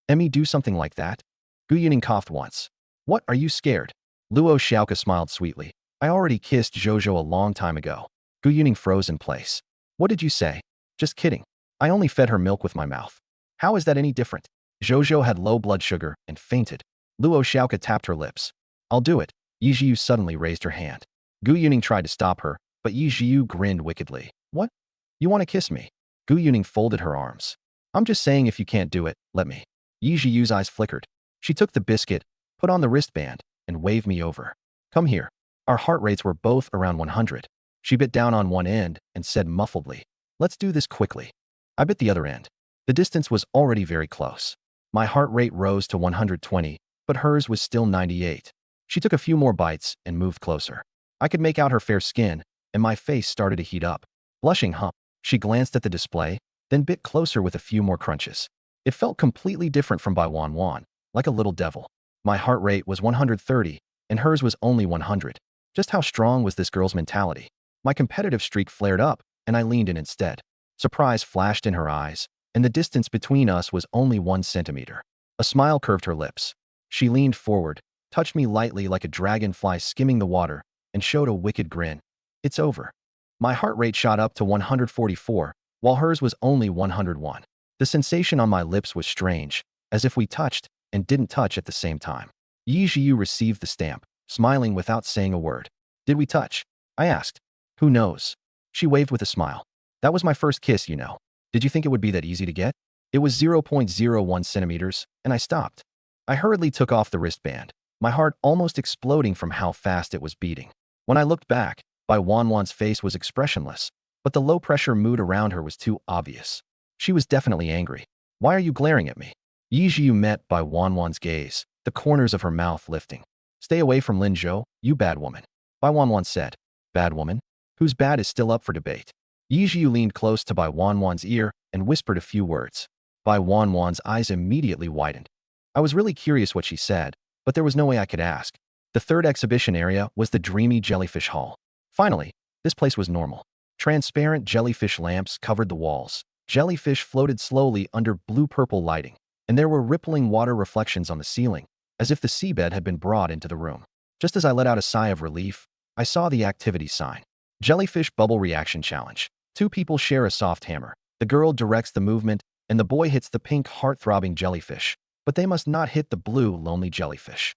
Emmy do something like that? Gu Yuning coughed once. What, are you scared? Luo Xiaoke smiled sweetly. I already kissed Zhou a long time ago. Gu Yuning froze in place. What did you say? Just kidding. I only fed her milk with my mouth. How is that any different? Zhou had low blood sugar and fainted. Luo Xiaoke tapped her lips. I'll do it. Yi Jiu suddenly raised her hand. Gu Yuning tried to stop her, but Yi Jiu grinned wickedly. What? You want to kiss me? Gu Yuning folded her arms. I'm just saying if you can't do it, let me. Yi Zhiyu's eyes flickered. She took the biscuit, put on the wristband, and waved me over. Come here. Our heart rates were both around 100. She bit down on one end and said muffledly, let's do this quickly. I bit the other end. The distance was already very close. My heart rate rose to 120, but hers was still 98. She took a few more bites and moved closer. I could make out her fair skin, and my face started to heat up. Blushing, she glanced at the display, then bit closer with a few more crunches. It felt completely different from Bai Wanwan, like a little devil. My heart rate was 130, and hers was only 100. Just how strong was this girl's mentality? My competitive streak flared up, and I leaned in instead. Surprise flashed in her eyes, and the distance between us was only 1 centimeter. A smile curved her lips. She leaned forward, touched me lightly like a dragonfly skimming the water, and showed a wicked grin. It's over. My heart rate shot up to 144, while hers was only 101. The sensation on my lips was strange, as if we touched and didn't touch at the same time. Yi Zhiyu received the stamp, smiling without saying a word. Did we touch? I asked. Who knows? She waved with a smile. That was my first kiss, you know. Did you think it would be that easy to get? It was 0.01 centimeters, and I stopped. I hurriedly took off the wristband, my heart almost exploding from how fast it was beating. When I looked back, Bai Wanwan's face was expressionless, but the low-pressure mood around her was too obvious. She was definitely angry. Why are you glaring at me? Yi Zhiyu met Bai Wanwan's gaze, the corners of her mouth lifting. Stay away from Lin Zhou, you bad woman. Bai Wanwan said. Bad woman? Whose bad is still up for debate. Yi Zhiyu leaned close to Bai Wanwan's ear and whispered a few words. Bai Wanwan's eyes immediately widened. I was really curious what she said, but there was no way I could ask. The third exhibition area was the dreamy jellyfish hall. Finally, this place was normal. Transparent jellyfish lamps covered the walls. Jellyfish floated slowly under blue-purple lighting, and there were rippling water reflections on the ceiling, as if the seabed had been brought into the room. Just as I let out a sigh of relief, I saw the activity sign. Jellyfish Bubble Reaction Challenge. 2 people share a soft hammer. The girl directs the movement, and the boy hits the pink heart-throbbing jellyfish, but they must not hit the blue, lonely jellyfish.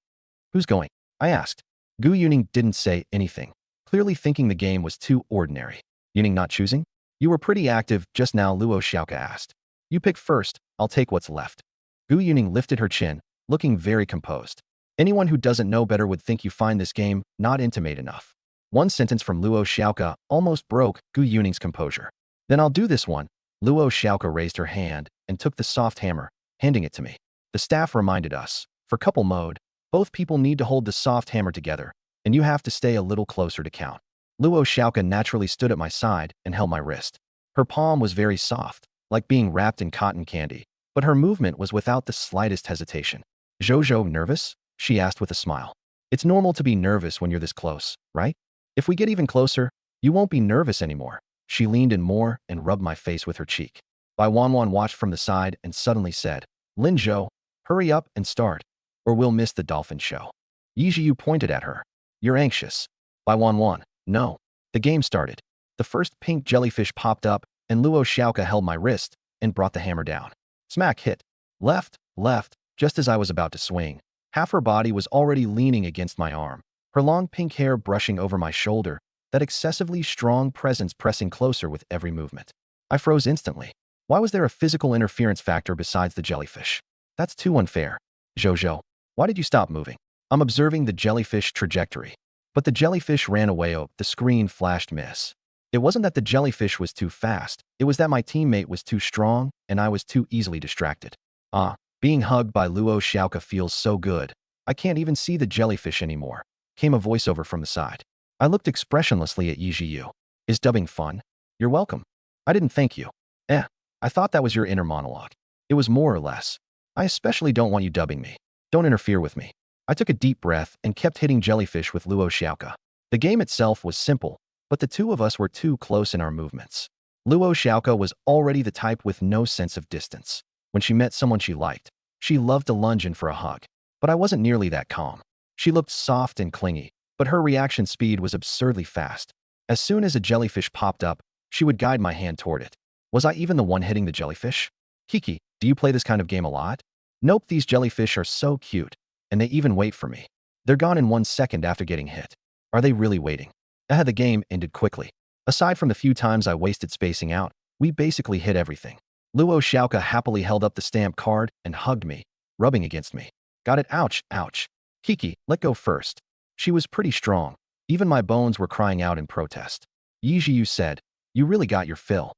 Who's going? I asked. Gu Yuning didn't say anything, clearly thinking the game was too ordinary. Yuning not choosing? You were pretty active just now, Luo Xiaoka asked. You pick first, I'll take what's left. Gu Yuning lifted her chin, looking very composed. Anyone who doesn't know better would think you find this game not intimate enough. One sentence from Luo Xiaoka almost broke Gu Yuning's composure. Then I'll do this one. Luo Xiaoka raised her hand and took the soft hammer, handing it to me. The staff reminded us, for couple mode, both people need to hold the soft hammer together, and you have to stay a little closer to count. Luo Xiaoka naturally stood at my side and held my wrist. Her palm was very soft, like being wrapped in cotton candy, but her movement was without the slightest hesitation. Zhou nervous? She asked with a smile. It's normal to be nervous when you're this close, right? If we get even closer, you won't be nervous anymore. She leaned in more and rubbed my face with her cheek. Bai Wanwan watched from the side and suddenly said, Lin Zhou, hurry up and start, or we'll miss the dolphin show. Yi Zhiyu pointed at her. You're anxious. Bai Wanwan, no. The game started. The first pink jellyfish popped up, and Luo Xiaoka held my wrist and brought the hammer down. Smack hit. Left, just as I was about to swing. Half her body was already leaning against my arm, her long pink hair brushing over my shoulder, that excessively strong presence pressing closer with every movement. I froze instantly. Why was there a physical interference factor besides the jellyfish? That's too unfair. Zhou, why did you stop moving? I'm observing the jellyfish trajectory. But the jellyfish ran away. Oh, the screen flashed miss. It wasn't that the jellyfish was too fast, it was that my teammate was too strong and I was too easily distracted. Being hugged by Luo Xiaoka feels so good. I can't even see the jellyfish anymore, came a voiceover from the side. I looked expressionlessly at Yi Zhiyu. Is dubbing fun? You're welcome. I didn't thank you. I thought that was your inner monologue. It was more or less. I especially don't want you dubbing me. Don't interfere with me. I took a deep breath and kept hitting jellyfish with Luo Xiaoka. The game itself was simple, but the two of us were too close in our movements. Luo Xiaoka was already the type with no sense of distance. When she met someone she liked, she loved to lunge in for a hug. But I wasn't nearly that calm. She looked soft and clingy, but her reaction speed was absurdly fast. As soon as a jellyfish popped up, she would guide my hand toward it. Was I even the one hitting the jellyfish? Kiki, do you play this kind of game a lot? Nope, these jellyfish are so cute, and they even wait for me. They're gone in 1 second after getting hit. Are they really waiting? The game ended quickly. Aside from the few times I wasted spacing out, we basically hit everything. Luo Xiaoka happily held up the stamp card and hugged me, rubbing against me. Got it, ouch, ouch. Kiki, let go first. She was pretty strong. Even my bones were crying out in protest. Yi Jiu said, you really got your fill.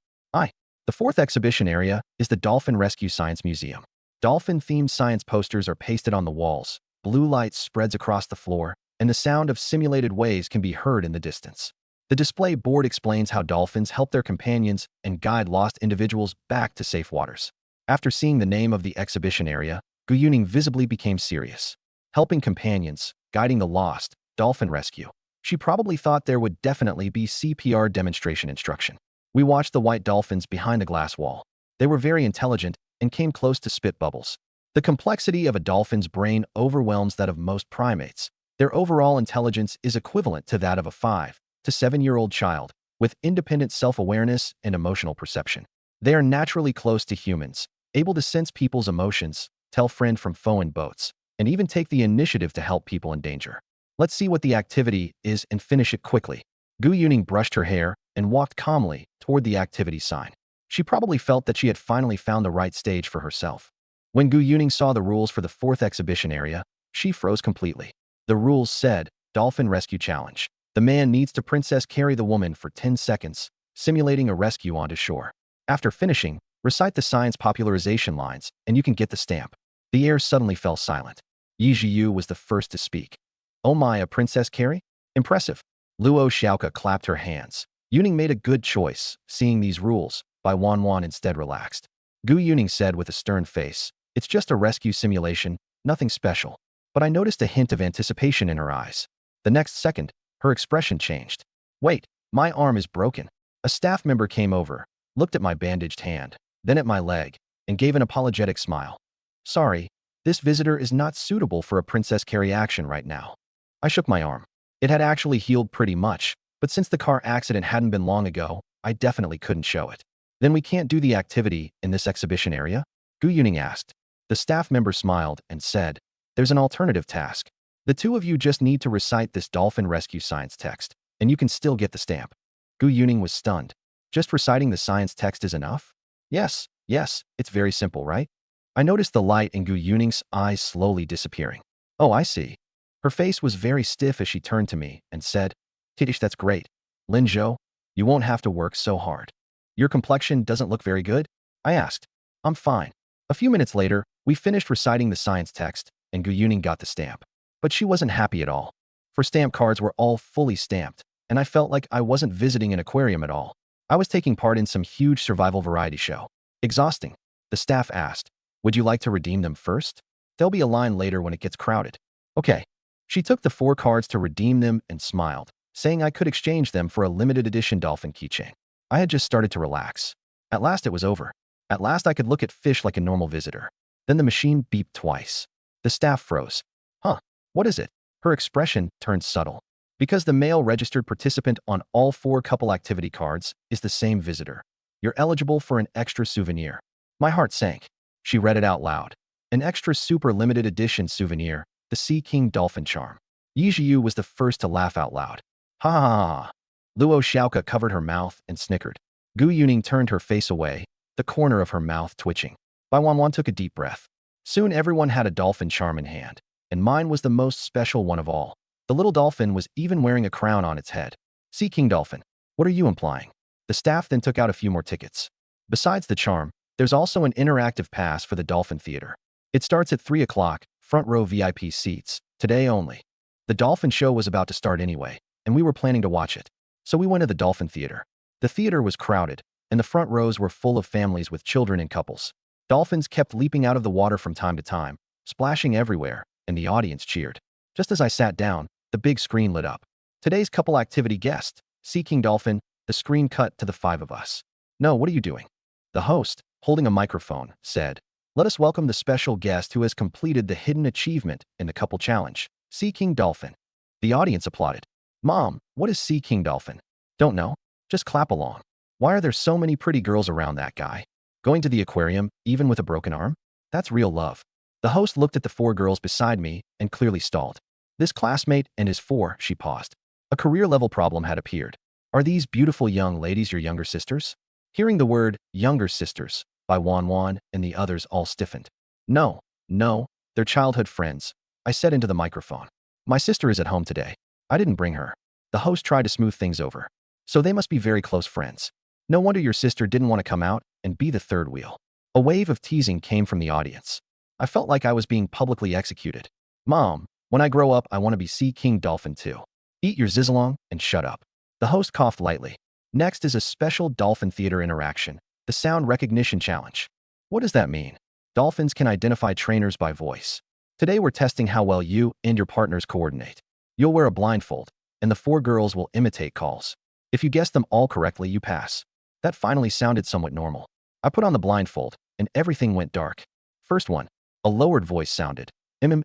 The fourth exhibition area is the Dolphin Rescue Science Museum. Dolphin-themed science posters are pasted on the walls, blue light spreads across the floor, and the sound of simulated waves can be heard in the distance. The display board explains how dolphins help their companions and guide lost individuals back to safe waters. After seeing the name of the exhibition area, Gu Yuning visibly became serious. Helping companions, guiding the lost, dolphin rescue. She probably thought there would definitely be CPR demonstration instruction. We watched the white dolphins behind the glass wall. They were very intelligent and came close to spit bubbles. The complexity of a dolphin's brain overwhelms that of most primates. Their overall intelligence is equivalent to that of a 5 to 7-year-old child, with independent self-awareness and emotional perception. They are naturally close to humans, able to sense people's emotions, tell friend from foe in boats, and even take the initiative to help people in danger. Let's see what the activity is and finish it quickly. Gu Yuning brushed her hair and walked calmly toward the activity sign. She probably felt that she had finally found the right stage for herself. When Gu Yuning saw the rules for the fourth exhibition area, she froze completely. The rules said, Dolphin Rescue Challenge. The man needs to princess carry the woman for 10 seconds, simulating a rescue onto shore. After finishing, recite the science popularization lines, and you can get the stamp. The air suddenly fell silent. Yi Jiu was the first to speak. Oh my, a princess carry? Impressive. Luo Xiaoka clapped her hands. Yuning made a good choice, seeing these rules. Bai Wanwan instead relaxed. Gu Yuning said with a stern face, it's just a rescue simulation, nothing special. But I noticed a hint of anticipation in her eyes. The next second, her expression changed. Wait, my arm is broken. A staff member came over, looked at my bandaged hand, then at my leg, and gave an apologetic smile. Sorry, this visitor is not suitable for a princess carry action right now. I shook my arm. It had actually healed pretty much, but since the car accident hadn't been long ago, I definitely couldn't show it. Then we can't do the activity in this exhibition area? Gu Yuning asked. The staff member smiled and said, there's an alternative task. The two of you just need to recite this dolphin rescue science text, and you can still get the stamp. Gu Yuning was stunned. Just reciting the science text is enough? Yes, it's very simple, right? I noticed the light in Gu Yuning's eyes slowly disappearing. Oh, I see. Her face was very stiff as she turned to me and said, Tidish, that's great. Lin Zhou, you won't have to work so hard. Your complexion doesn't look very good? I asked. I'm fine. A few minutes later, we finished reciting the science text, and Gu Yuning got the stamp. But she wasn't happy at all. For stamp cards were all fully stamped, and I felt like I wasn't visiting an aquarium at all. I was taking part in some huge survival variety show. Exhausting. The staff asked, would you like to redeem them first? There'll be a line later when it gets crowded. Okay. She took the 4 cards to redeem them and smiled, saying I could exchange them for a limited edition dolphin keychain. I had just started to relax. At last it was over. At last I could look at fish like a normal visitor. Then the machine beeped twice. The staff froze. Huh, what is it? Her expression turned subtle. Because the male registered participant on all 4 couple activity cards is the same visitor. You're eligible for an extra souvenir. My heart sank. She read it out loud. An extra super limited edition souvenir, the Sea King Dolphin Charm. Yi Jiu was the first to laugh out loud. Ha ha ha ha. Luo Xiaoka covered her mouth and snickered. Gu Yuning turned her face away, the corner of her mouth twitching. Bai Wanwan took a deep breath. Soon everyone had a dolphin charm in hand, and mine was the most special one of all. The little dolphin was even wearing a crown on its head. Sea King Dolphin, what are you implying? The staff then took out a few more tickets. Besides the charm, there's also an interactive pass for the Dolphin Theater. It starts at 3 o'clock, front row VIP seats, today only. The Dolphin Show was about to start anyway, and we were planning to watch it. So we went to the Dolphin Theater. The theater was crowded, and the front rows were full of families with children and couples. Dolphins kept leaping out of the water from time to time, splashing everywhere, and the audience cheered. Just as I sat down, the big screen lit up. Today's couple activity guest, Sea King Dolphin. The screen cut to the 5 of us. No, what are you doing? The host, holding a microphone, said, let us welcome the special guest who has completed the hidden achievement in the couple challenge, Sea King Dolphin. The audience applauded. Mom, what is Sea King Dolphin? Don't know. Just clap along. Why are there so many pretty girls around that guy? Going to the aquarium, even with a broken arm? That's real love. The host looked at the 4 girls beside me and clearly stalled. This classmate and his 4, she paused. A career-level problem had appeared. Are these beautiful young ladies your younger sisters? Hearing the word, younger sisters, By Wan Wan, and the others all stiffened. No, no, they're childhood friends, I said into the microphone. My sister is at home today. I didn't bring her. The host tried to smooth things over. So they must be very close friends. No wonder your sister didn't want to come out and be the third wheel. A wave of teasing came from the audience. I felt like I was being publicly executed. Mom, when I grow up, I want to be Sea King Dolphin too. Eat your zizzalong and shut up. The host coughed lightly. Next is a special dolphin theater interaction, the sound recognition challenge. What does that mean? Dolphins can identify trainers by voice. Today we're testing how well you and your partners coordinate. You'll wear a blindfold, and the 4 girls will imitate calls. If you guess them all correctly, you pass. That finally sounded somewhat normal. I put on the blindfold, and everything went dark. First one, a lowered voice sounded. Im.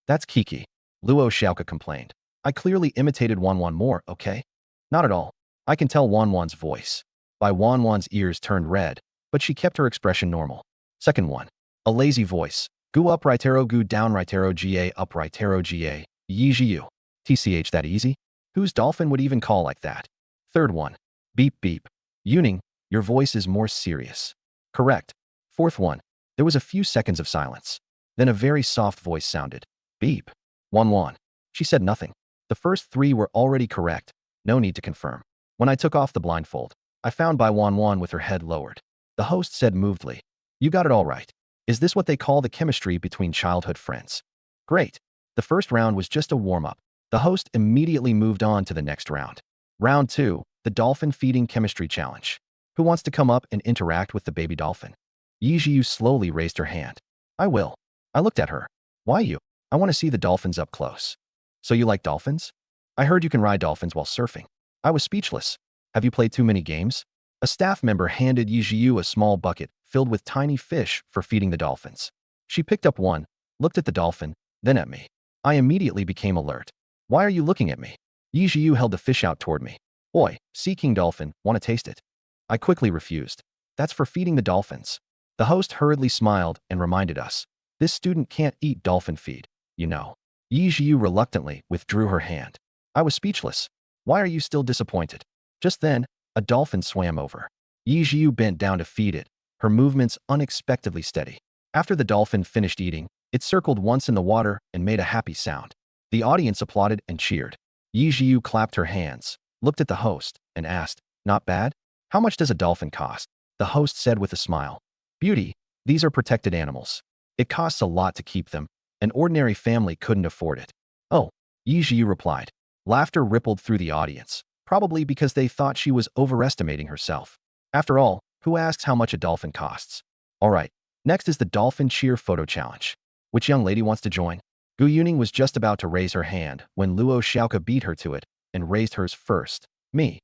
That's Kiki. Luo Xiaoka complained. I clearly imitated Wan Wan more, okay? Not at all. I can tell Wan Wan's voice. By Wan Wan's ears turned red, but she kept her expression normal. Second one, a lazy voice. Gu up rightero gu down rightero ga up rightero ga. Yi jiu. TCH that easy? Whose dolphin would even call like that? Third one, beep beep. Yuning, your voice is more serious. Correct. Fourth one, there was a few seconds of silence. Then a very soft voice sounded. Beep. Wan Wan. She said nothing. The first 3 were already correct. No need to confirm. When I took off the blindfold, I found Bai Wan Wan with her head lowered. The host said movedly, "You got it all right. Is this what they call the chemistry between childhood friends?" Great. The first round was just a warm-up. The host immediately moved on to the next round. Round 2, the dolphin feeding chemistry challenge. Who wants to come up and interact with the baby dolphin? Yi Jiu slowly raised her hand. I will. I looked at her. Why you? I want to see the dolphins up close. So you like dolphins? I heard you can ride dolphins while surfing. I was speechless. Have you played too many games? A staff member handed Yi Jiu a small bucket filled with tiny fish for feeding the dolphins. She picked up one, looked at the dolphin, then at me. I immediately became alert. Why are you looking at me? Yi Jiu held the fish out toward me. Oi, Sea King Dolphin, want to taste it? I quickly refused. That's for feeding the dolphins. The host hurriedly smiled and reminded us. This student can't eat dolphin feed, you know. Yi Jiu reluctantly withdrew her hand. I was speechless. Why are you still disappointed? Just then, a dolphin swam over. Yi Jiu bent down to feed it, her movements unexpectedly steady. After the dolphin finished eating, it circled once in the water and made a happy sound. The audience applauded and cheered. Yi Jiu clapped her hands, looked at the host, and asked, Not bad? How much does a dolphin cost? The host said with a smile. Beauty, these are protected animals. It costs a lot to keep them. An ordinary family couldn't afford it. Oh, Yi Jiu replied. Laughter rippled through the audience, probably because they thought she was overestimating herself. After all, who asks how much a dolphin costs? All right, next is the Dolphin Cheer Photo Challenge. Which young lady wants to join? Gu Yuning was just about to raise her hand when Luo Xiaoka beat her to it and raised hers first. Me.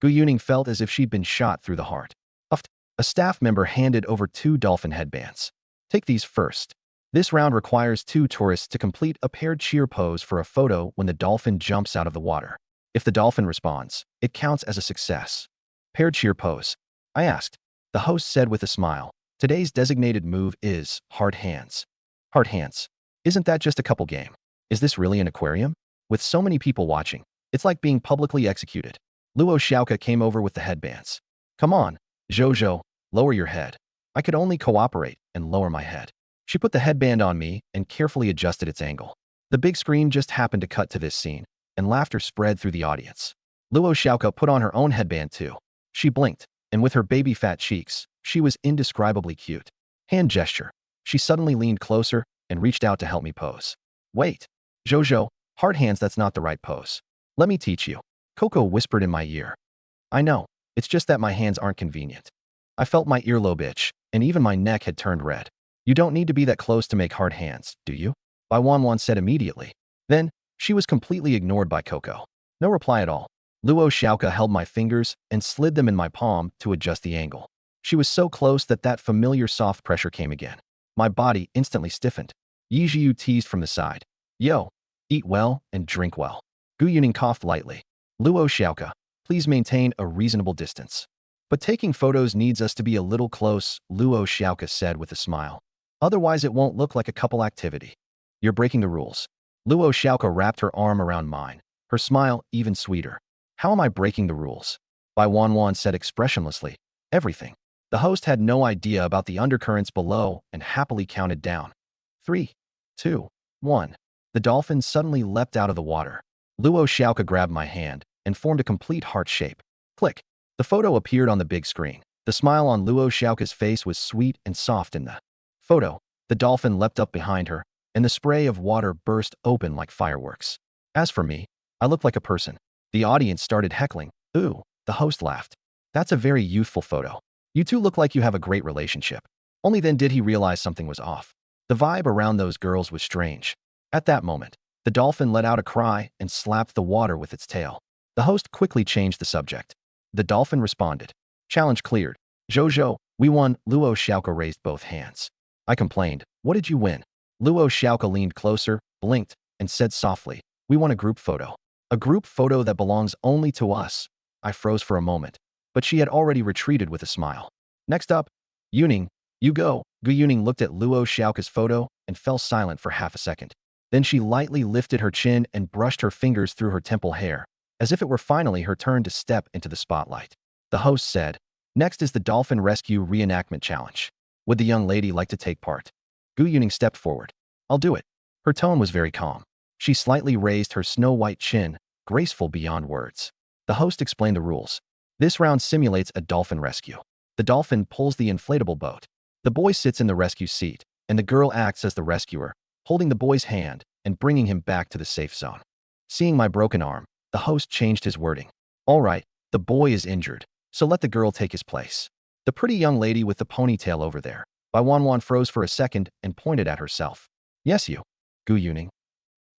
Gu Yuning felt as if she'd been shot through the heart. Uffed. A staff member handed over 2 dolphin headbands. Take these first. This round requires 2 tourists to complete a paired cheer pose for a photo when the dolphin jumps out of the water. If the dolphin responds, it counts as a success. Paired cheer pose. I asked. The host said with a smile. Today's designated move is hard hands. Hard hands. Isn't that just a couple game? Is this really an aquarium? With so many people watching, it's like being publicly executed. Luo Xiaoka came over with the headbands. Come on, Zhou, lower your head. I could only cooperate and lower my head. She put the headband on me and carefully adjusted its angle. The big screen just happened to cut to this scene, and laughter spread through the audience. Luo Xiaoka put on her own headband too. She blinked, and with her baby fat cheeks, she was indescribably cute. Hand gesture. She suddenly leaned closer and reached out to help me pose. Wait. Zhou, hard hands, that's not the right pose. Let me teach you. Coco whispered in my ear. I know, it's just that my hands aren't convenient. I felt my earlobe itch, and even my neck had turned red. You don't need to be that close to make hard hands, do you? Bai Wanwan said immediately. Then, she was completely ignored by Coco. No reply at all. Luo Xiaoka held my fingers and slid them in my palm to adjust the angle. She was so close that familiar soft pressure came again. My body instantly stiffened. Yi Jiu teased from the side. Yo, eat well and drink well. Gu Yuning coughed lightly. Luo Xiaoka, please maintain a reasonable distance. But taking photos needs us to be a little close, Luo Xiaoka said with a smile. Otherwise it won't look like a couple activity. You're breaking the rules. Luo Xiaoka wrapped her arm around mine, her smile even sweeter. How am I breaking the rules? Bai Wanwan said expressionlessly. Everything. The host had no idea about the undercurrents below and happily counted down. 3, 2, 1. The dolphin suddenly leapt out of the water. Luo Xiaoka grabbed my hand and formed a complete heart shape. Click. The photo appeared on the big screen. The smile on Luo Xiaoka's face was sweet and soft in the photo. The dolphin leapt up behind her, and the spray of water burst open like fireworks. As for me, I looked like a person. The audience started heckling. Ooh, the host laughed. That's a very youthful photo. You two look like you have a great relationship. Only then did he realize something was off. The vibe around those girls was strange. At that moment, the dolphin let out a cry and slapped the water with its tail. The host quickly changed the subject. The dolphin responded. Challenge cleared. Zhou, we won. Luo Xiaoka raised both hands. I complained. What did you win? Luo Xiaoka leaned closer, blinked, and said softly, we won a group photo. A group photo that belongs only to us. I froze for a moment, but she had already retreated with a smile. Next up, Yuning, you go. Gu Yuning looked at Luo Xiaoka's photo and fell silent for half a second. Then she lightly lifted her chin and brushed her fingers through her temple hair, as if it were finally her turn to step into the spotlight. The host said, next is the Dolphin Rescue Reenactment Challenge. Would the young lady like to take part? Gu Yuning stepped forward. I'll do it. Her tone was very calm. She slightly raised her snow-white chin, graceful beyond words. The host explained the rules. This round simulates a dolphin rescue. The dolphin pulls the inflatable boat. The boy sits in the rescue seat, and the girl acts as the rescuer, holding the boy's hand and bringing him back to the safe zone. Seeing my broken arm, the host changed his wording. All right, the boy is injured, so let the girl take his place. The pretty young lady with the ponytail over there. Bai Wanwan froze for a second and pointed at herself. Yes, you. Gu Yuning.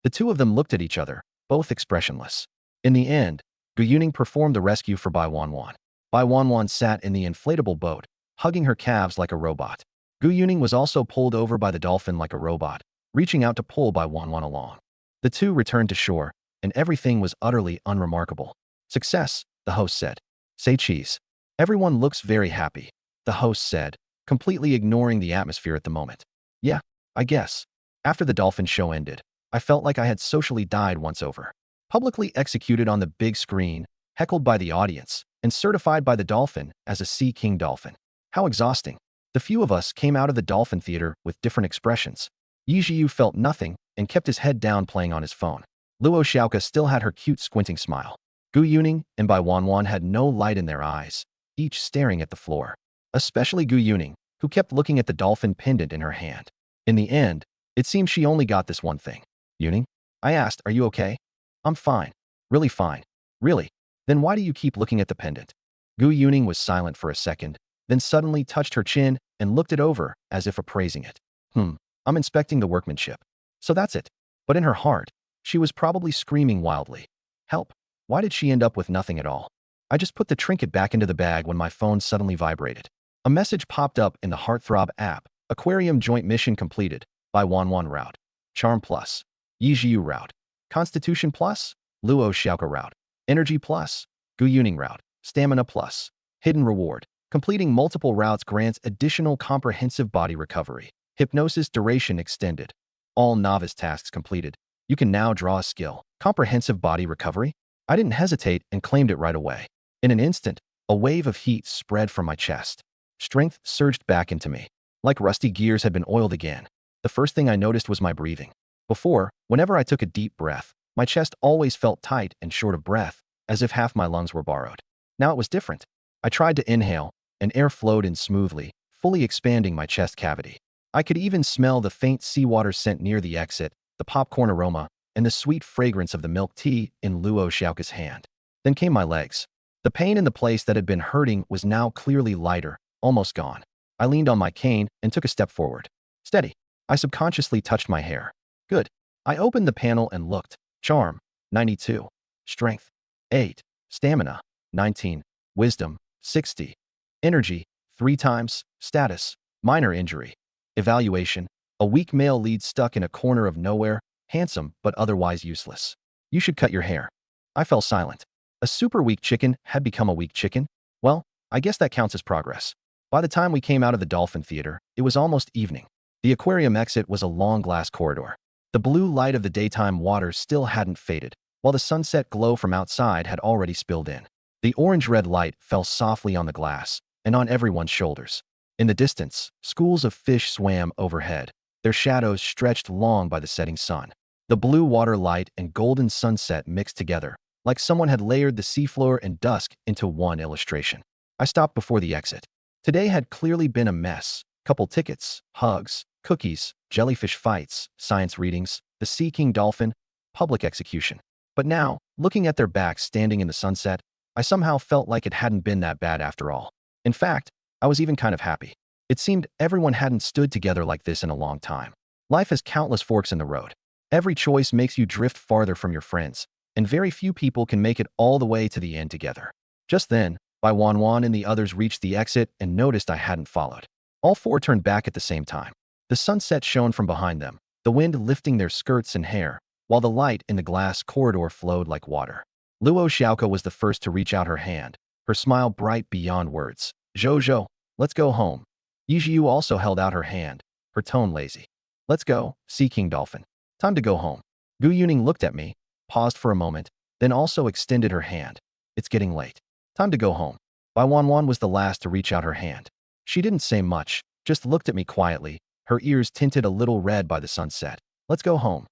The two of them looked at each other, both expressionless. In the end, Gu Yuning performed the rescue for Bai Wanwan. Bai Wanwan sat in the inflatable boat, hugging her calves like a robot. Gu Yuning was also pulled over by the dolphin like a robot, reaching out to pull Bai Wanwan along. The two returned to shore, and everything was utterly unremarkable. Success, the host said. Say cheese. Everyone looks very happy, the host said, completely ignoring the atmosphere at the moment. Yeah, I guess. After the dolphin show ended, I felt like I had socially died once over. Publicly executed on the big screen, heckled by the audience, and certified by the dolphin as a Sea King dolphin. How exhausting. The few of us came out of the dolphin theater with different expressions. Yi Jiu felt nothing and kept his head down playing on his phone. Luo Xiaoka still had her cute squinting smile. Gu Yuning and Bai Wanwan had no light in their eyes, each staring at the floor. Especially Gu Yuning, who kept looking at the dolphin pendant in her hand. In the end, it seemed she only got this one thing. Yuning? I asked, are you okay? I'm fine. Really fine. Really? Then why do you keep looking at the pendant? Gu Yuning was silent for a second, then suddenly touched her chin and looked it over as if appraising it. I'm inspecting the workmanship. So that's it. But in her heart, she was probably screaming wildly. Help. Why did she end up with nothing at all? I just put the trinket back into the bag when my phone suddenly vibrated. A message popped up in the Heartthrob app. Aquarium joint mission completed. By Wanwan route. Charm plus. Yi Jiu route. Constitution plus. Luo Xiaoka route. Energy plus. Gu Yuning route. Stamina plus. Hidden reward. Completing multiple routes grants additional comprehensive body recovery. Hypnosis duration extended. All novice tasks completed. You can now draw a skill. Comprehensive body recovery? I didn't hesitate and claimed it right away. In an instant, a wave of heat spread from my chest. Strength surged back into me. Like rusty gears had been oiled again. The first thing I noticed was my breathing. Before, whenever I took a deep breath, my chest always felt tight and short of breath, as if half my lungs were borrowed. Now it was different. I tried to inhale, and air flowed in smoothly, fully expanding my chest cavity. I could even smell the faint seawater scent near the exit, the popcorn aroma, and the sweet fragrance of the milk tea in Luo Xiaoka's hand. Then came my legs. The pain in the place that had been hurting was now clearly lighter, almost gone. I leaned on my cane and took a step forward. Steady. I subconsciously touched my hair. Good. I opened the panel and looked. Charm, 92. Strength, 8. Stamina, 19. Wisdom, 60. Energy, 3 times. Status, minor injury. Evaluation, a weak male lead stuck in a corner of nowhere, handsome but otherwise useless. You should cut your hair. I fell silent. A super weak chicken had become a weak chicken? Well, I guess that counts as progress. By the time we came out of the dolphin theater, it was almost evening. The aquarium exit was a long glass corridor. The blue light of the daytime water still hadn't faded, while the sunset glow from outside had already spilled in. The orange-red light fell softly on the glass, and on everyone's shoulders. In the distance, schools of fish swam overhead, their shadows stretched long by the setting sun. The blue water light and golden sunset mixed together, like someone had layered the seafloor and dusk into one illustration. I stopped before the exit. Today had clearly been a mess. Couple tickets, hugs, cookies, jellyfish fights, science readings, the Sea King dolphin, public execution. But now, looking at their backs standing in the sunset, I somehow felt like it hadn't been that bad after all. In fact, I was even kind of happy. It seemed everyone hadn't stood together like this in a long time. Life has countless forks in the road. Every choice makes you drift farther from your friends, and very few people can make it all the way to the end together. Just then, Bai Wanwan and the others reached the exit and noticed I hadn't followed. All four turned back at the same time. The sunset shone from behind them, the wind lifting their skirts and hair, while the light in the glass corridor flowed like water. Luo Xiaoko was the first to reach out her hand, her smile bright beyond words. Zhou, let's go home. Yijiu also held out her hand, her tone lazy. Let's go, Sea King Dolphin. Time to go home. Gu Yuning looked at me, paused for a moment, then also extended her hand. It's getting late. Time to go home. Bai Wanwan was the last to reach out her hand. She didn't say much, just looked at me quietly, her ears tinted a little red by the sunset. Let's go home.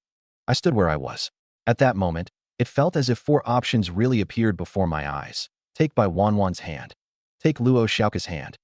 I stood where I was. At that moment, it felt as if four options really appeared before my eyes. Take Bai Wanwan's hand. Take Luo Xiaoka's hand.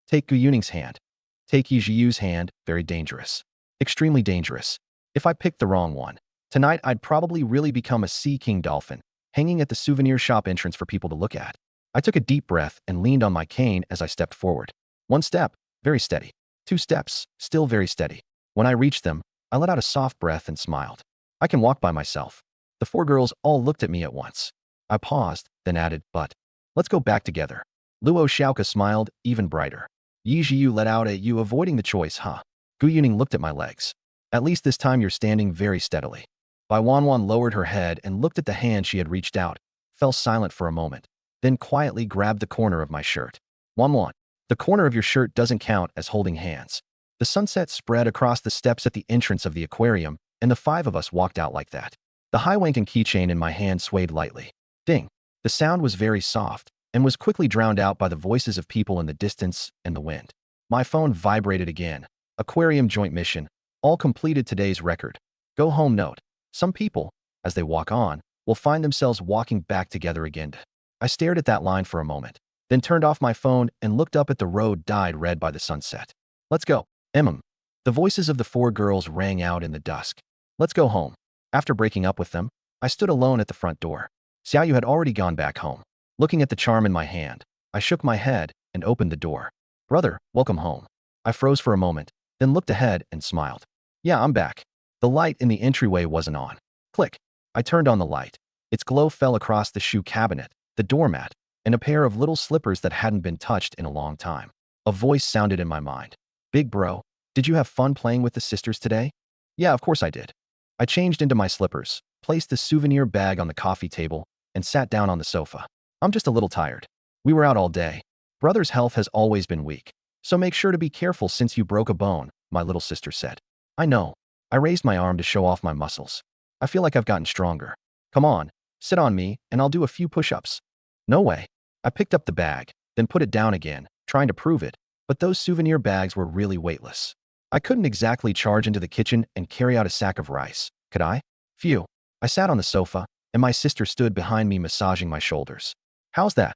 Take Gu Yuning's hand. Take Yi Zhiyu's hand, very dangerous. Extremely dangerous. If I picked the wrong one, tonight I'd probably really become a Sea King dolphin, hanging at the souvenir shop entrance for people to look at. I took a deep breath and leaned on my cane as I stepped forward. One step, very steady. Two steps, still very steady. When I reached them, I let out a soft breath and smiled. I can walk by myself. The four girls all looked at me at once. I paused, then added, but let's go back together. Luo Xiaoka smiled, even brighter. Yi Zhiyu let out a you avoiding the choice, huh? Gu Yuning looked at my legs. At least this time you're standing very steadily. Bai Wanwan lowered her head and looked at the hand she had reached out, fell silent for a moment, then quietly grabbed the corner of my shirt. Wanwan, the corner of your shirt doesn't count as holding hands. The sunset spread across the steps at the entrance of the aquarium, and the five of us walked out like that. The Haiwanken keychain in my hand swayed lightly. Ding. The sound was very soft, and was quickly drowned out by the voices of people in the distance and the wind. My phone vibrated again. Aquarium joint mission. All completed today's record. Go home note. Some people, as they walk on, will find themselves walking back together again. I stared at that line for a moment, then turned off my phone and looked up at the road dyed red by the sunset. Let's go. The voices of the four girls rang out in the dusk. Let's go home. After breaking up with them, I stood alone at the front door. Xiaoyu had already gone back home. Looking at the charm in my hand, I shook my head and opened the door. Brother, welcome home. I froze for a moment, then looked ahead and smiled. Yeah, I'm back. The light in the entryway wasn't on. Click. I turned on the light. Its glow fell across the shoe cabinet, the doormat, and a pair of little slippers that hadn't been touched in a long time. A voice sounded in my mind. Big bro, did you have fun playing with the sisters today? Yeah, of course I did. I changed into my slippers, placed the souvenir bag on the coffee table, and sat down on the sofa. I'm just a little tired. We were out all day. Brother's health has always been weak, so make sure to be careful since you broke a bone, my little sister said. I know. I raised my arm to show off my muscles. I feel like I've gotten stronger. Come on, sit on me, and I'll do a few push-ups. No way. I picked up the bag, then put it down again, trying to prove it, but those souvenir bags were really weightless. I couldn't exactly charge into the kitchen and carry out a sack of rice, could I? Phew. I sat on the sofa, and my sister stood behind me massaging my shoulders. How's that?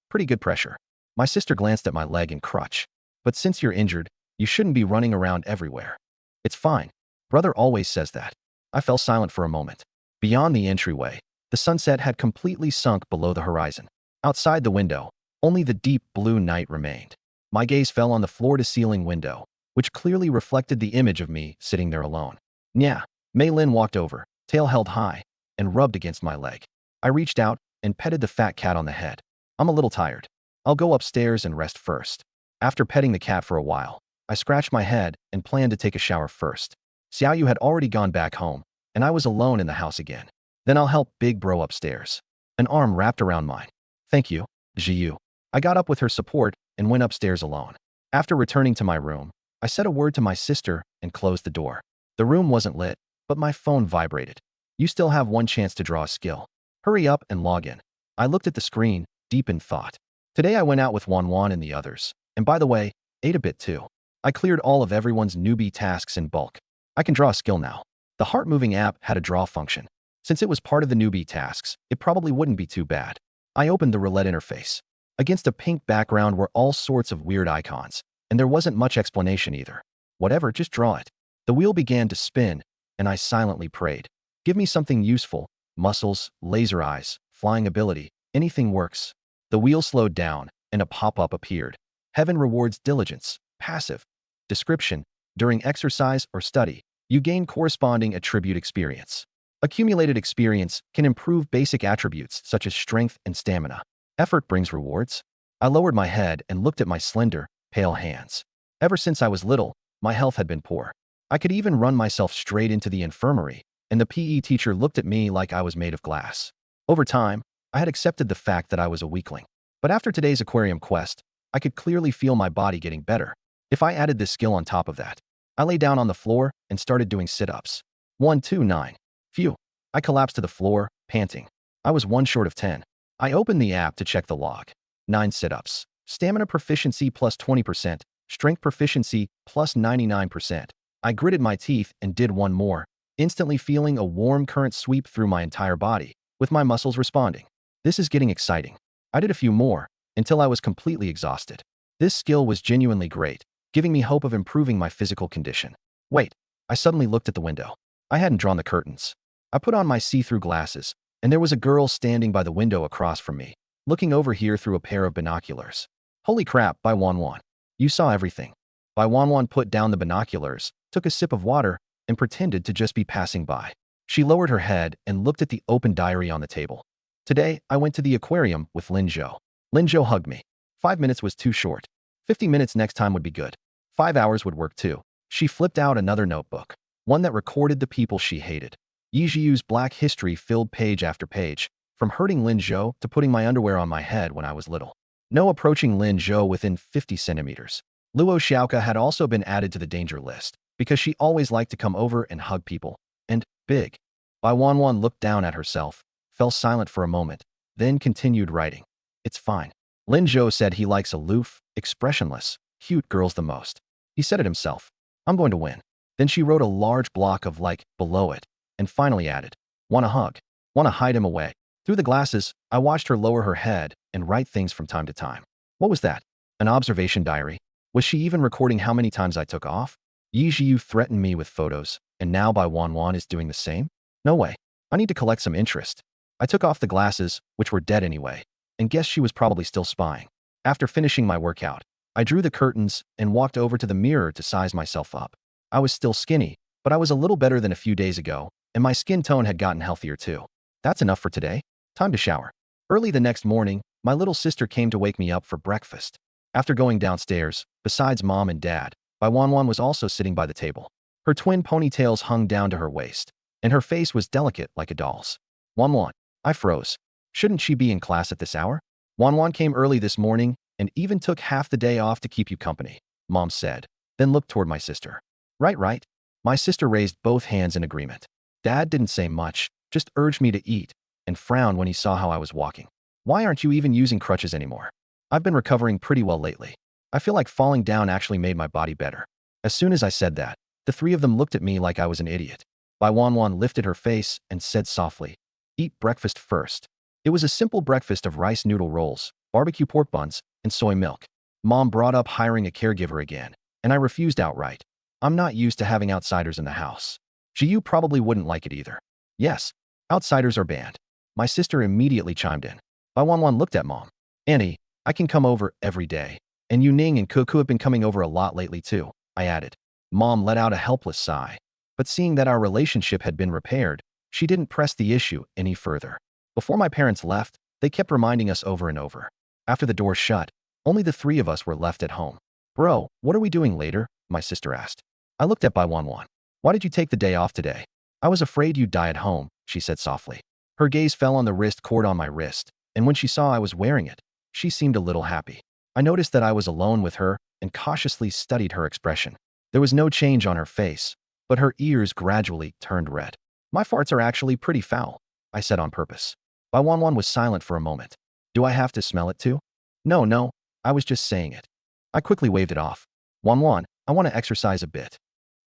Pretty good pressure. My sister glanced at my leg and crutch. But since you're injured, you shouldn't be running around everywhere. It's fine. Brother always says that. I fell silent for a moment. Beyond the entryway, the sunset had completely sunk below the horizon. Outside the window, only the deep blue night remained. My gaze fell on the floor-to-ceiling window, which clearly reflected the image of me sitting there alone. Nya. Mei Lin walked over, tail held high, and rubbed against my leg. I reached out and petted the fat cat on the head. I'm a little tired. I'll go upstairs and rest first. After petting the cat for a while, I scratched my head and planned to take a shower first. Xiaoyu had already gone back home, and I was alone in the house again. Then I'll help Big Bro upstairs. An arm wrapped around mine. Thank you, Zhiyu. I got up with her support and went upstairs alone. After returning to my room, I said a word to my sister and closed the door. The room wasn't lit, but my phone vibrated. You still have one chance to draw a skill. Hurry up and log in. I looked at the screen, deep in thought. Today I went out with Wan and the others. And by the way, ate a bit too. I cleared all of everyone's newbie tasks in bulk. I can draw a skill now. The heart-moving app had a draw function. Since it was part of the newbie tasks, it probably wouldn't be too bad. I opened the roulette interface. Against a pink background were all sorts of weird icons, and there wasn't much explanation either. Whatever, just draw it. The wheel began to spin, and I silently prayed. Give me something useful. Muscles, laser eyes, flying ability, anything works. The wheel slowed down, and a pop-up appeared. Heaven rewards diligence. Passive. Description: during exercise or study, you gain corresponding attribute experience. Accumulated experience can improve basic attributes such as strength and stamina. Effort brings rewards. I lowered my head and looked at my slender, pale hands. Ever since I was little, my health had been poor. I could even run myself straight into the infirmary, and the PE teacher looked at me like I was made of glass. Over time, I had accepted the fact that I was a weakling. But after today's aquarium quest, I could clearly feel my body getting better. If I added this skill on top of that, I lay down on the floor and started doing sit-ups. 1, 2, 9. Phew. I collapsed to the floor, panting. I was 1 short of 10. I opened the app to check the log. 9 sit-ups. Stamina proficiency plus 20%. Strength proficiency plus 99%. I gritted my teeth and did 1 more, instantly feeling a warm current sweep through my entire body, with my muscles responding. This is getting exciting. I did a few more, until I was completely exhausted. This skill was genuinely great, giving me hope of improving my physical condition. Wait, I suddenly looked at the window. I hadn't drawn the curtains. I put on my see-through glasses, and there was a girl standing by the window across from me, looking over here through a pair of binoculars. Holy crap, by Wan. You saw everything. By Wan put down the binoculars, took a sip of water, and pretended to just be passing by. She lowered her head and looked at the open diary on the table. Today, I went to the aquarium with Lin Zhou. Lin Zhou hugged me. 5 minutes was too short. 50 minutes next time would be good. 5 hours would work too. She flipped out another notebook, one that recorded the people she hated. Yi Zhiyu's black history filled page after page, from hurting Lin Zhou to putting my underwear on my head when I was little. No approaching Lin Zhou within 50 centimeters. Luo Xiaoka had also been added to the danger list, because she always liked to come over and hug people. And, big. Bai Wan looked down at herself, fell silent for a moment, then continued writing. It's fine. Lin Zhou said he likes aloof, expressionless, cute girls the most. He said it himself. I'm going to win. Then she wrote a large block of like below it, and finally added, wanna hug, wanna hide him away. Through the glasses, I watched her lower her head and write things from time to time. What was that? An observation diary? Was she even recording how many times I took off? Yi Zhiyu threatened me with photos, and now Bai Wan is doing the same? No way. I need to collect some interest. I took off the glasses, which were dead anyway, and guessed she was probably still spying. After finishing my workout, I drew the curtains and walked over to the mirror to size myself up. I was still skinny, but I was a little better than a few days ago, and my skin tone had gotten healthier too. That's enough for today. Time to shower. Early the next morning, my little sister came to wake me up for breakfast. After going downstairs, besides Mom and Dad, Bai Wan was also sitting by the table. Her twin ponytails hung down to her waist, and her face was delicate like a doll's. Wan. I froze. Shouldn't she be in class at this hour? Wan came early this morning and even took half the day off to keep you company, Mom said, then looked toward my sister. Right. My sister raised both hands in agreement. Dad didn't say much, just urged me to eat, and frowned when he saw how I was walking. Why aren't you even using crutches anymore? I've been recovering pretty well lately. I feel like falling down actually made my body better. As soon as I said that, the three of them looked at me like I was an idiot. Bai Wan lifted her face and said softly, eat breakfast first. It was a simple breakfast of rice noodle rolls, barbecue pork buns, and soy milk. Mom brought up hiring a caregiver again, and I refused outright. I'm not used to having outsiders in the house. Jiyu probably wouldn't like it either. Yes, outsiders are banned. My sister immediately chimed in. Bai Wan looked at Mom. Auntie, I can come over every day. And Yu Ning and Kuku have been coming over a lot lately too, I added. Mom let out a helpless sigh. But seeing that our relationship had been repaired, she didn't press the issue any further. Before my parents left, they kept reminding us over and over. After the door shut, only the three of us were left at home. Bro, what are we doing later? My sister asked. I looked at Bai Wan. Why did you take the day off today? I was afraid you'd die at home, she said softly. Her gaze fell on the wrist cord on my wrist, and when she saw I was wearing it, she seemed a little happy. I noticed that I was alone with her and cautiously studied her expression. There was no change on her face, but her ears gradually turned red. My farts are actually pretty foul, I said on purpose. Bai Wan was silent for a moment. Do I have to smell it too? No, no, I was just saying it. I quickly waved it off. Wan, I want to exercise a bit.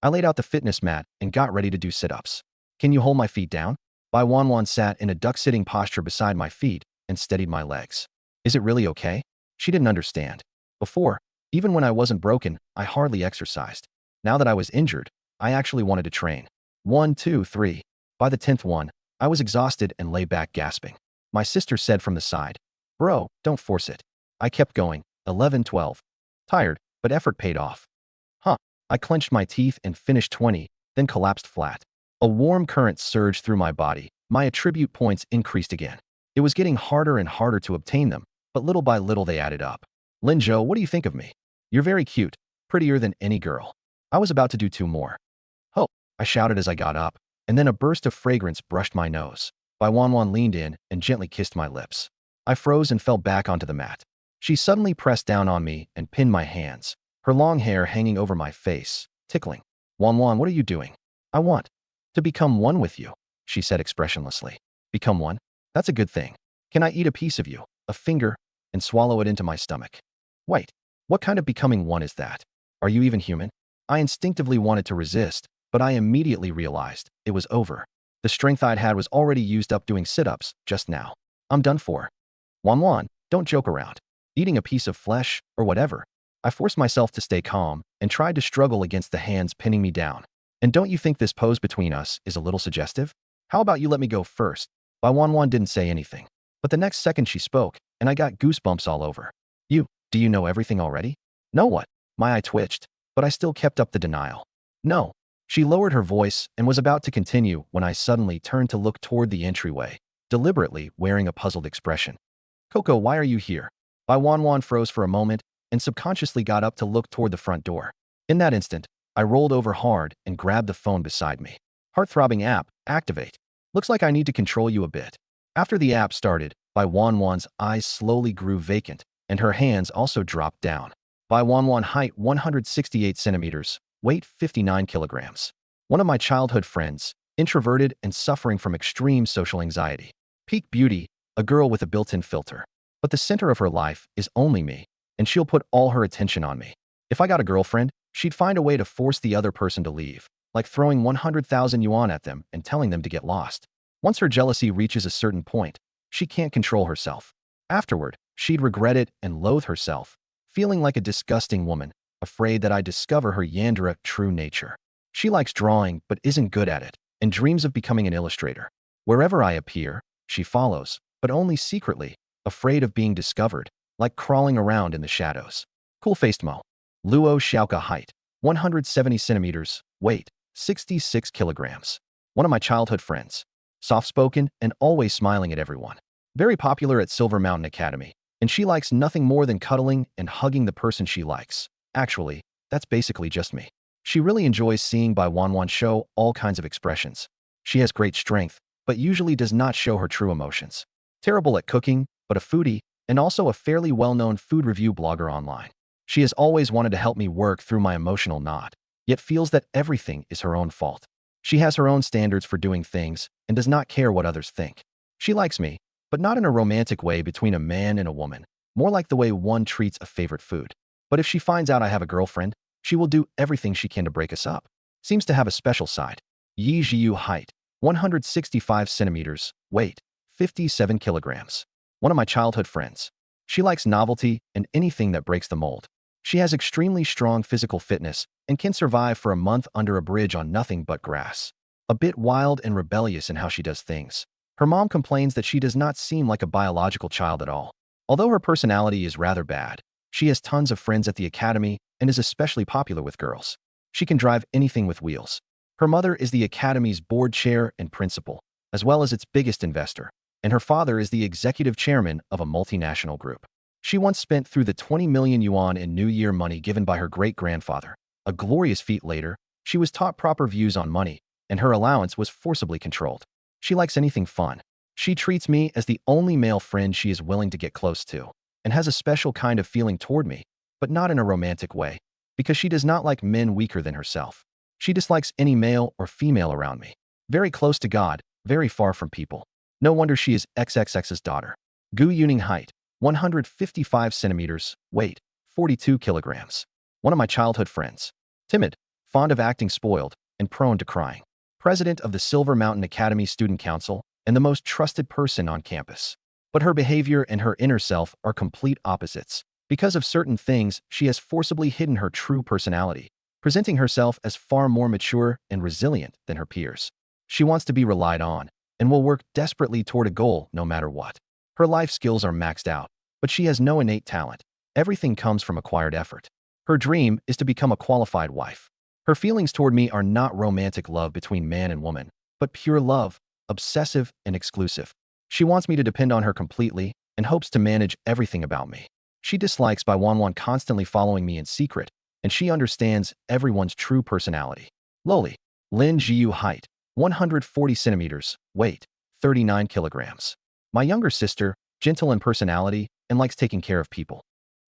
I laid out the fitness mat and got ready to do sit-ups. Can you hold my feet down? Wan sat in a duck-sitting posture beside my feet and steadied my legs. Is it really okay? She didn't understand. Before, even when I wasn't broken, I hardly exercised. Now that I was injured, I actually wanted to train. 1, 2, 3. By the 10th one, I was exhausted and lay back gasping. My sister said from the side, "Bro, don't force it." I kept going. 11, 12. Tired, but effort paid off. Huh. I clenched my teeth and finished 20, then collapsed flat. A warm current surged through my body. My attribute points increased again. It was getting harder and harder to obtain them, but little by little they added up. Linjo, what do you think of me? You're very cute, prettier than any girl. I was about to do 2 more. "Ho!" I shouted as I got up, and then a burst of fragrance brushed my nose. Wan leaned in and gently kissed my lips. I froze and fell back onto the mat. She suddenly pressed down on me and pinned my hands, her long hair hanging over my face, tickling. Wan, what are you doing? I want to become one with you, she said expressionlessly. Become one? That's a good thing. Can I eat a piece of you, a finger, and swallow it into my stomach? Wait, what kind of becoming one is that? Are you even human? I instinctively wanted to resist, but I immediately realized it was over. The strength I'd had was already used up doing sit-ups just now. I'm done for. Wan, don't joke around. Eating a piece of flesh, or whatever. I forced myself to stay calm and tried to struggle against the hands pinning me down. And don't you think this pose between us is a little suggestive? How about you let me go first? Wan didn't say anything. But the next second she spoke, and I got goosebumps all over. Do you know everything already? No what? My eye twitched, but I still kept up the denial. No. She lowered her voice and was about to continue when I suddenly turned to look toward the entryway, deliberately wearing a puzzled expression. Coco, why are you here? Wan froze for a moment and subconsciously got up to look toward the front door. In that instant, I rolled over hard and grabbed the phone beside me. Heart-throbbing app, activate. Looks like I need to control you a bit. After the app started, Wan's eyes slowly grew vacant, and her hands also dropped down. Wan, height 168 centimeters, weight 59 kilograms. One of my childhood friends, introverted and suffering from extreme social anxiety. Peak beauty, a girl with a built-in filter. But the center of her life is only me, and she'll put all her attention on me. If I got a girlfriend, she'd find a way to force the other person to leave, like throwing 100,000 yuan at them and telling them to get lost. Once her jealousy reaches a certain point, she can't control herself. Afterward, she'd regret it and loathe herself, feeling like a disgusting woman, afraid that I'd discover her Yandra true nature. She likes drawing but isn't good at it, and dreams of becoming an illustrator. Wherever I appear, she follows, but only secretly, afraid of being discovered, like crawling around in the shadows. Cool-faced Mo. Luo Xiaoka, height 170 centimeters, weight 66 kilograms. One of my childhood friends. Soft-spoken and always smiling at everyone. Very popular at Silver Mountain Academy, and she likes nothing more than cuddling and hugging the person she likes. Actually, that's basically just me. She really enjoys seeing Wan show all kinds of expressions. She has great strength, but usually does not show her true emotions. Terrible at cooking, but a foodie, and also a fairly well-known food review blogger online. She has always wanted to help me work through my emotional knot, yet feels that everything is her own fault. She has her own standards for doing things and does not care what others think. She likes me, but not in a romantic way between a man and a woman, more like the way one treats a favorite food. But if she finds out I have a girlfriend, she will do everything she can to break us up. Seems to have a special side. Yi Jiu, height 165 centimeters, weight 57 kilograms. One of my childhood friends. She likes novelty and anything that breaks the mold. She has extremely strong physical fitness and can survive for a month under a bridge on nothing but grass. A bit wild and rebellious in how she does things. Her mom complains that she does not seem like a biological child at all. Although her personality is rather bad, she has tons of friends at the academy and is especially popular with girls. She can drive anything with wheels. Her mother is the academy's board chair and principal, as well as its biggest investor, and her father is the executive chairman of a multinational group. She once spent through the 20 million yuan in New Year money given by her great-grandfather. A glorious feat later, she was taught proper views on money, and her allowance was forcibly controlled. She likes anything fun. She treats me as the only male friend she is willing to get close to, and has a special kind of feeling toward me, but not in a romantic way, because she does not like men weaker than herself. She dislikes any male or female around me. Very close to God, very far from people. No wonder she is XXX's daughter. Gu Yuning, height 155 centimeters, weight, 42 kilograms. One of my childhood friends. Timid, fond of acting spoiled, and prone to crying. President of the Silver Mountain Academy Student Council and the most trusted person on campus. But her behavior and her inner self are complete opposites. Because of certain things, she has forcibly hidden her true personality, presenting herself as far more mature and resilient than her peers. She wants to be relied on and will work desperately toward a goal no matter what. Her life skills are maxed out, but she has no innate talent. Everything comes from acquired effort. Her dream is to become a qualified wife. Her feelings toward me are not romantic love between man and woman, but pure love, obsessive and exclusive. She wants me to depend on her completely and hopes to manage everything about me. She dislikes Wanwan constantly following me in secret, and she understands everyone's true personality. Lowly. Lin Jiu height, 140 centimeters, weight, 39 kilograms. My younger sister, gentle in personality and likes taking care of people.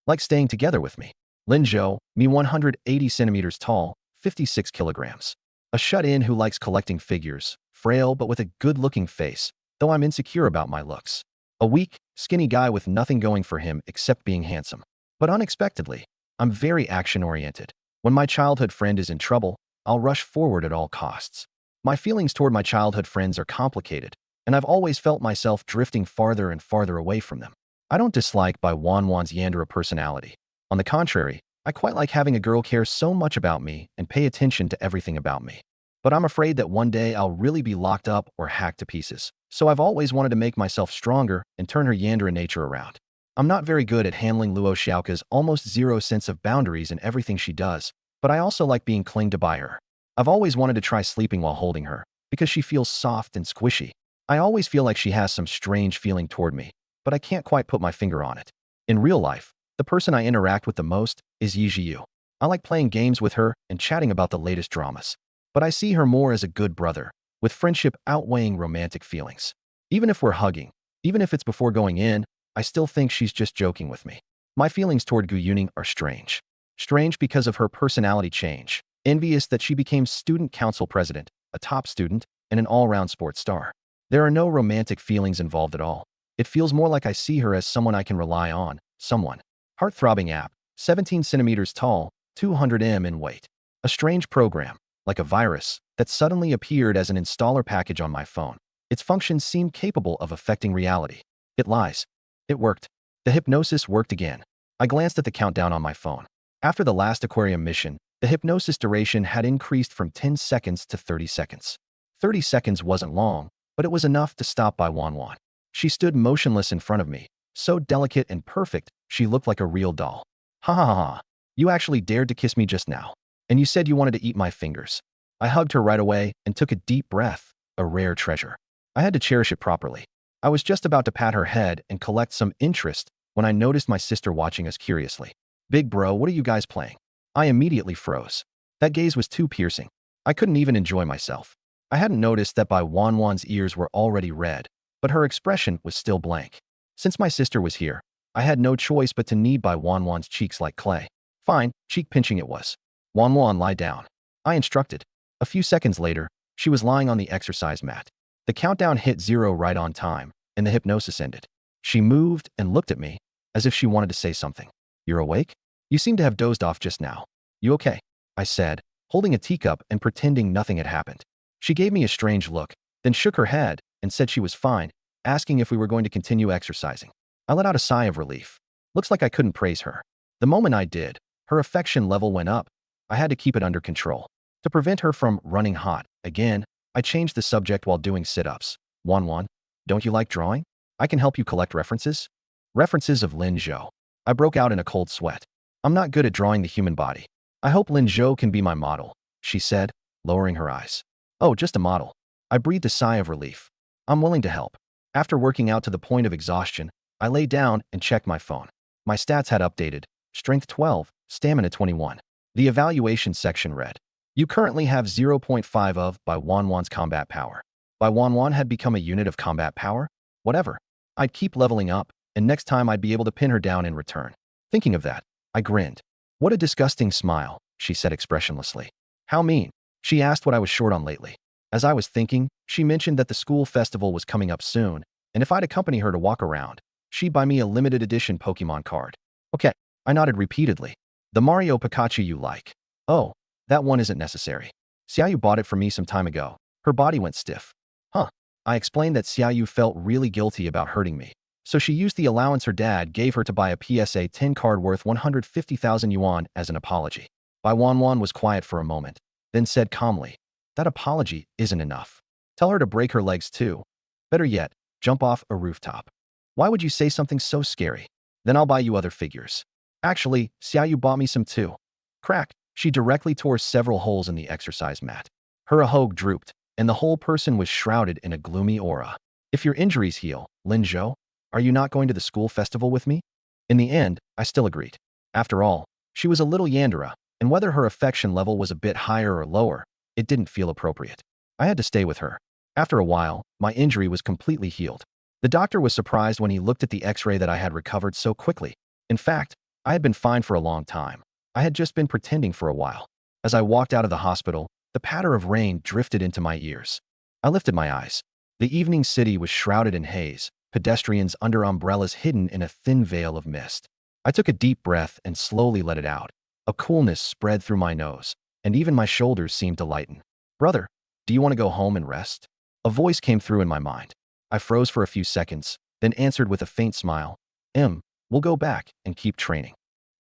Likes staying together with me. Lin Zhou, me 180 centimeters tall, 56 kilograms. A shut-in who likes collecting figures, frail but with a good-looking face, though I'm insecure about my looks. A weak, skinny guy with nothing going for him except being handsome. But unexpectedly, I'm very action-oriented. When my childhood friend is in trouble, I'll rush forward at all costs. My feelings toward my childhood friends are complicated, and I've always felt myself drifting farther and farther away from them. I don't dislike Wanwan's Yandere personality. On the contrary, I quite like having a girl care so much about me and pay attention to everything about me. But I'm afraid that one day I'll really be locked up or hacked to pieces. So I've always wanted to make myself stronger and turn her Yandere nature around. I'm not very good at handling Luo Xiaoka's almost zero sense of boundaries in everything she does, but I also like being clinged to by her. I've always wanted to try sleeping while holding her, because she feels soft and squishy. I always feel like she has some strange feeling toward me, but I can't quite put my finger on it. In real life, the person I interact with the most is Yi Jiu. I like playing games with her and chatting about the latest dramas. But I see her more as a good brother, with friendship outweighing romantic feelings. Even if we're hugging, even if it's before going in, I still think she's just joking with me. My feelings toward Gu Yuning are strange. Strange because of her personality change. Envious that she became student council president, a top student, and an all-round sports star. There are no romantic feelings involved at all. It feels more like I see her as someone I can rely on, someone. Heart-throbbing app, 17 centimeters tall, 200 m in weight. A strange program, like a virus, that suddenly appeared as an installer package on my phone. Its functions seem capable of affecting reality. It lies. It worked. The hypnosis worked again. I glanced at the countdown on my phone. After the last aquarium mission, the hypnosis duration had increased from 10 seconds to 30 seconds. 30 seconds wasn't long, but it was enough to stop Wanwan. She stood motionless in front of me, so delicate and perfect, she looked like a real doll. Ha ha ha ha. You actually dared to kiss me just now. And you said you wanted to eat my fingers. I hugged her right away and took a deep breath, a rare treasure. I had to cherish it properly. I was just about to pat her head and collect some interest when I noticed my sister watching us curiously. Big bro, what are you guys playing? I immediately froze. That gaze was too piercing. I couldn't even enjoy myself. I hadn't noticed that Wanwan's ears were already red, but her expression was still blank. Since my sister was here, I had no choice but to knead Wanwan's cheeks like clay. Fine, cheek pinching it was. Wanwan, lie down. I instructed. A few seconds later, she was lying on the exercise mat. The countdown hit 0 right on time, and the hypnosis ended. She moved and looked at me, as if she wanted to say something. You're awake? You seem to have dozed off just now. You okay? I said, holding a teacup and pretending nothing had happened. She gave me a strange look, then shook her head and said she was fine, asking if we were going to continue exercising. I let out a sigh of relief. Looks like I couldn't praise her. The moment I did, her affection level went up. I had to keep it under control. To prevent her from running hot again, I changed the subject while doing sit-ups. Wanwan, don't you like drawing? I can help you collect references. References of Lin Zhou. I broke out in a cold sweat. I'm not good at drawing the human body. I hope Lin Zhou can be my model, she said, lowering her eyes. Oh, just a model. I breathed a sigh of relief. I'm willing to help. After working out to the point of exhaustion, I lay down and checked my phone. My stats had updated. Strength 12, stamina 21. The evaluation section read, you currently have 0.5 of Wanwan's combat power. Wanwan had become a unit of combat power? Whatever. I'd keep leveling up, and next time I'd be able to pin her down in return. Thinking of that, I grinned. What a disgusting smile, she said expressionlessly. How mean? She asked what I was short on lately. As I was thinking, she mentioned that the school festival was coming up soon, and if I'd accompany her to walk around. She buy me a limited edition Pokemon card. Okay, I nodded repeatedly. The Mario Pikachu you like. Oh, that one isn't necessary. Xiaoyu bought it for me some time ago. Her body went stiff. Huh. I explained that Xiaoyu felt really guilty about hurting me. So she used the allowance her dad gave her to buy a PSA 10 card worth 150,000 yuan as an apology. Bai Wanwan was quiet for a moment, then said calmly, that apology isn't enough. Tell her to break her legs too. Better yet, jump off a rooftop. Why would you say something so scary? Then I'll buy you other figures. Actually, Xiaoyu bought me some too. Crack. She directly tore several holes in the exercise mat. Her ahog drooped, and the whole person was shrouded in a gloomy aura. If your injuries heal, Lin Zhou, are you not going to the school festival with me? In the end, I still agreed. After all, she was a little Yandere, and whether her affection level was a bit higher or lower, it didn't feel appropriate. I had to stay with her. After a while, my injury was completely healed. The doctor was surprised when he looked at the x-ray that I had recovered so quickly. In fact, I had been fine for a long time. I had just been pretending for a while. As I walked out of the hospital, the patter of rain drifted into my ears. I lifted my eyes. The evening city was shrouded in haze, pedestrians under umbrellas hidden in a thin veil of mist. I took a deep breath and slowly let it out. A coolness spread through my nose, and even my shoulders seemed to lighten. Brother, do you want to go home and rest? A voice came through in my mind. I froze for a few seconds, then answered with a faint smile. We'll go back and keep training.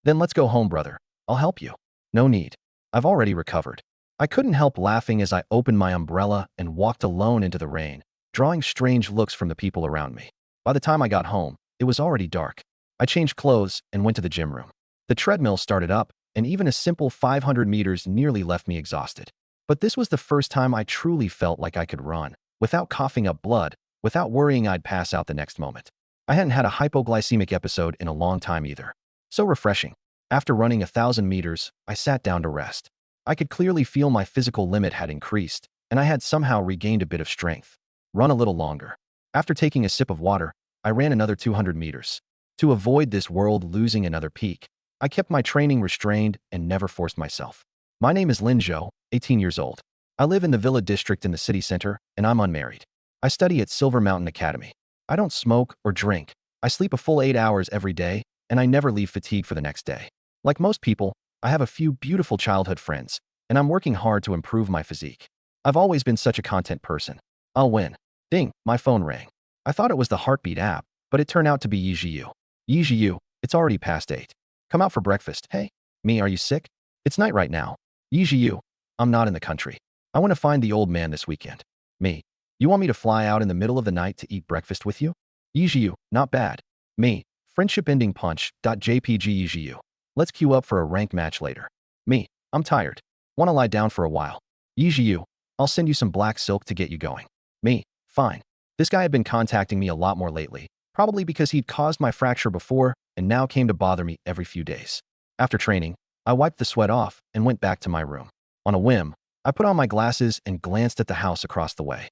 Then let's go home, brother. I'll help you. No need. I've already recovered. I couldn't help laughing as I opened my umbrella and walked alone into the rain, drawing strange looks from the people around me. By the time I got home, it was already dark. I changed clothes and went to the gym room. The treadmill started up, and even a simple 500 meters nearly left me exhausted. But this was the first time I truly felt like I could run, without coughing up blood, without worrying I'd pass out the next moment. I hadn't had a hypoglycemic episode in a long time either. So refreshing. After running 1,000 meters, I sat down to rest. I could clearly feel my physical limit had increased, and I had somehow regained a bit of strength. Run a little longer. After taking a sip of water, I ran another 200 meters. To avoid this world losing another peak, I kept my training restrained and never forced myself. My name is Lin Zhou, 18 years old. I live in the Villa district in the city center, and I'm unmarried. I study at Silver Mountain Academy. I don't smoke or drink. I sleep a full 8 hours every day, and I never leave fatigued for the next day. Like most people, I have a few beautiful childhood friends, and I'm working hard to improve my physique. I've always been such a content person. I'll win. Ding, my phone rang. I thought it was the HeartBeat app, but it turned out to be Yijiu. Yijiu, it's already past 8. Come out for breakfast. Hey, me, are you sick? It's night right now. Yijiu, I'm not in the country. I want to find the old man this weekend. Me, you want me to fly out in the middle of the night to eat breakfast with you? Yijiu, not bad. Me, friendship ending punch.jpg Yijiu. Let's queue up for a rank match later. Me, I'm tired. Want to lie down for a while. Yijiu, I'll send you some black silk to get you going. Me, fine. This guy had been contacting me a lot more lately, probably because he'd caused my fracture before and now came to bother me every few days. After training, I wiped the sweat off and went back to my room. On a whim, I put on my glasses and glanced at the house across the way.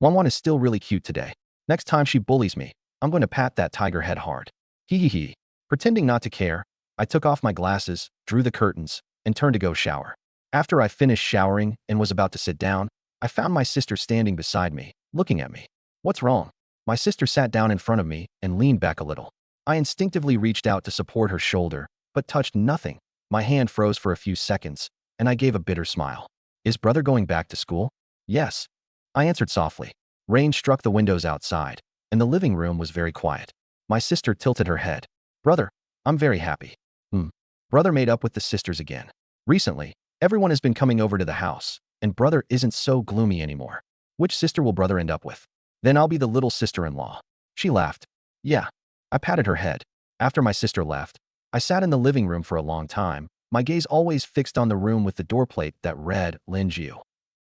Wanwan is still really cute today. Next time she bullies me, I'm going to pat that tiger head hard. Hee hee hee. Pretending not to care, I took off my glasses, drew the curtains, and turned to go shower. After I finished showering and was about to sit down, I found my sister standing beside me, looking at me. What's wrong? My sister sat down in front of me and leaned back a little. I instinctively reached out to support her shoulder, but touched nothing. My hand froze for a few seconds, and I gave a bitter smile. Is brother going back to school? Yes. I answered softly. Rain struck the windows outside, and the living room was very quiet. My sister tilted her head. Brother, I'm very happy. Brother made up with the sisters again. Recently, everyone has been coming over to the house, and brother isn't so gloomy anymore. Which sister will brother end up with? Then I'll be the little sister-in-law. She laughed. Yeah. I patted her head. After my sister left, I sat in the living room for a long time, my gaze always fixed on the room with the doorplate that read Lin Jiu.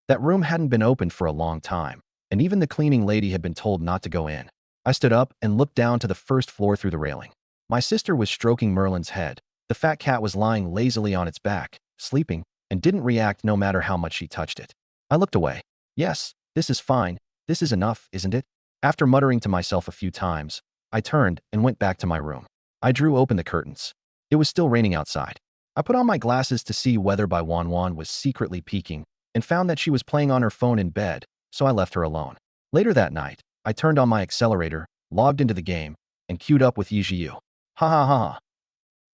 That room hadn't been opened for a long time, and even the cleaning lady had been told not to go in. I stood up and looked down to the first floor through the railing. My sister was stroking Merlin's head. The fat cat was lying lazily on its back, sleeping, and didn't react no matter how much she touched it. I looked away. Yes, this is fine. This is enough, isn't it? After muttering to myself a few times, I turned and went back to my room. I drew open the curtains. It was still raining outside. I put on my glasses to see whether Bai Wanwan was secretly peeking and found that she was playing on her phone in bed, so I left her alone. Later that night, I turned on my accelerator, logged into the game, and queued up with Yijiu. Ha ha ha ha.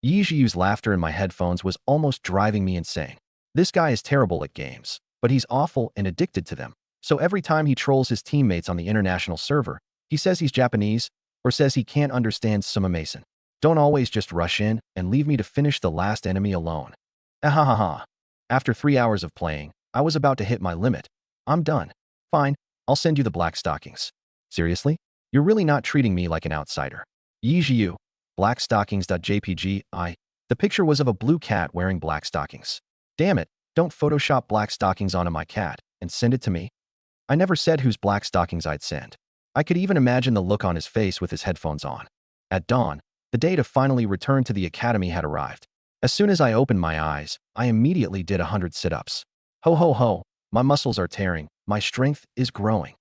Yijiu's laughter in my headphones was almost driving me insane. This guy is terrible at games, but he's awful and addicted to them. So every time he trolls his teammates on the international server, he says he's Japanese or says he can't understand Sumimasen. Don't always just rush in and leave me to finish the last enemy alone. Ahahaha. After 3 hours of playing, I was about to hit my limit. I'm done. Fine, I'll send you the black stockings. Seriously? You're really not treating me like an outsider. Yijiu. Blackstockings.jpg. The picture was of a blue cat wearing black stockings. Damn it, don't Photoshop black stockings onto my cat and send it to me. I never said whose black stockings I'd send. I could even imagine the look on his face with his headphones on. At dawn, the day to finally return to the academy had arrived. As soon as I opened my eyes, I immediately did 100 sit-ups. Ho ho ho, my muscles are tearing, my strength is growing.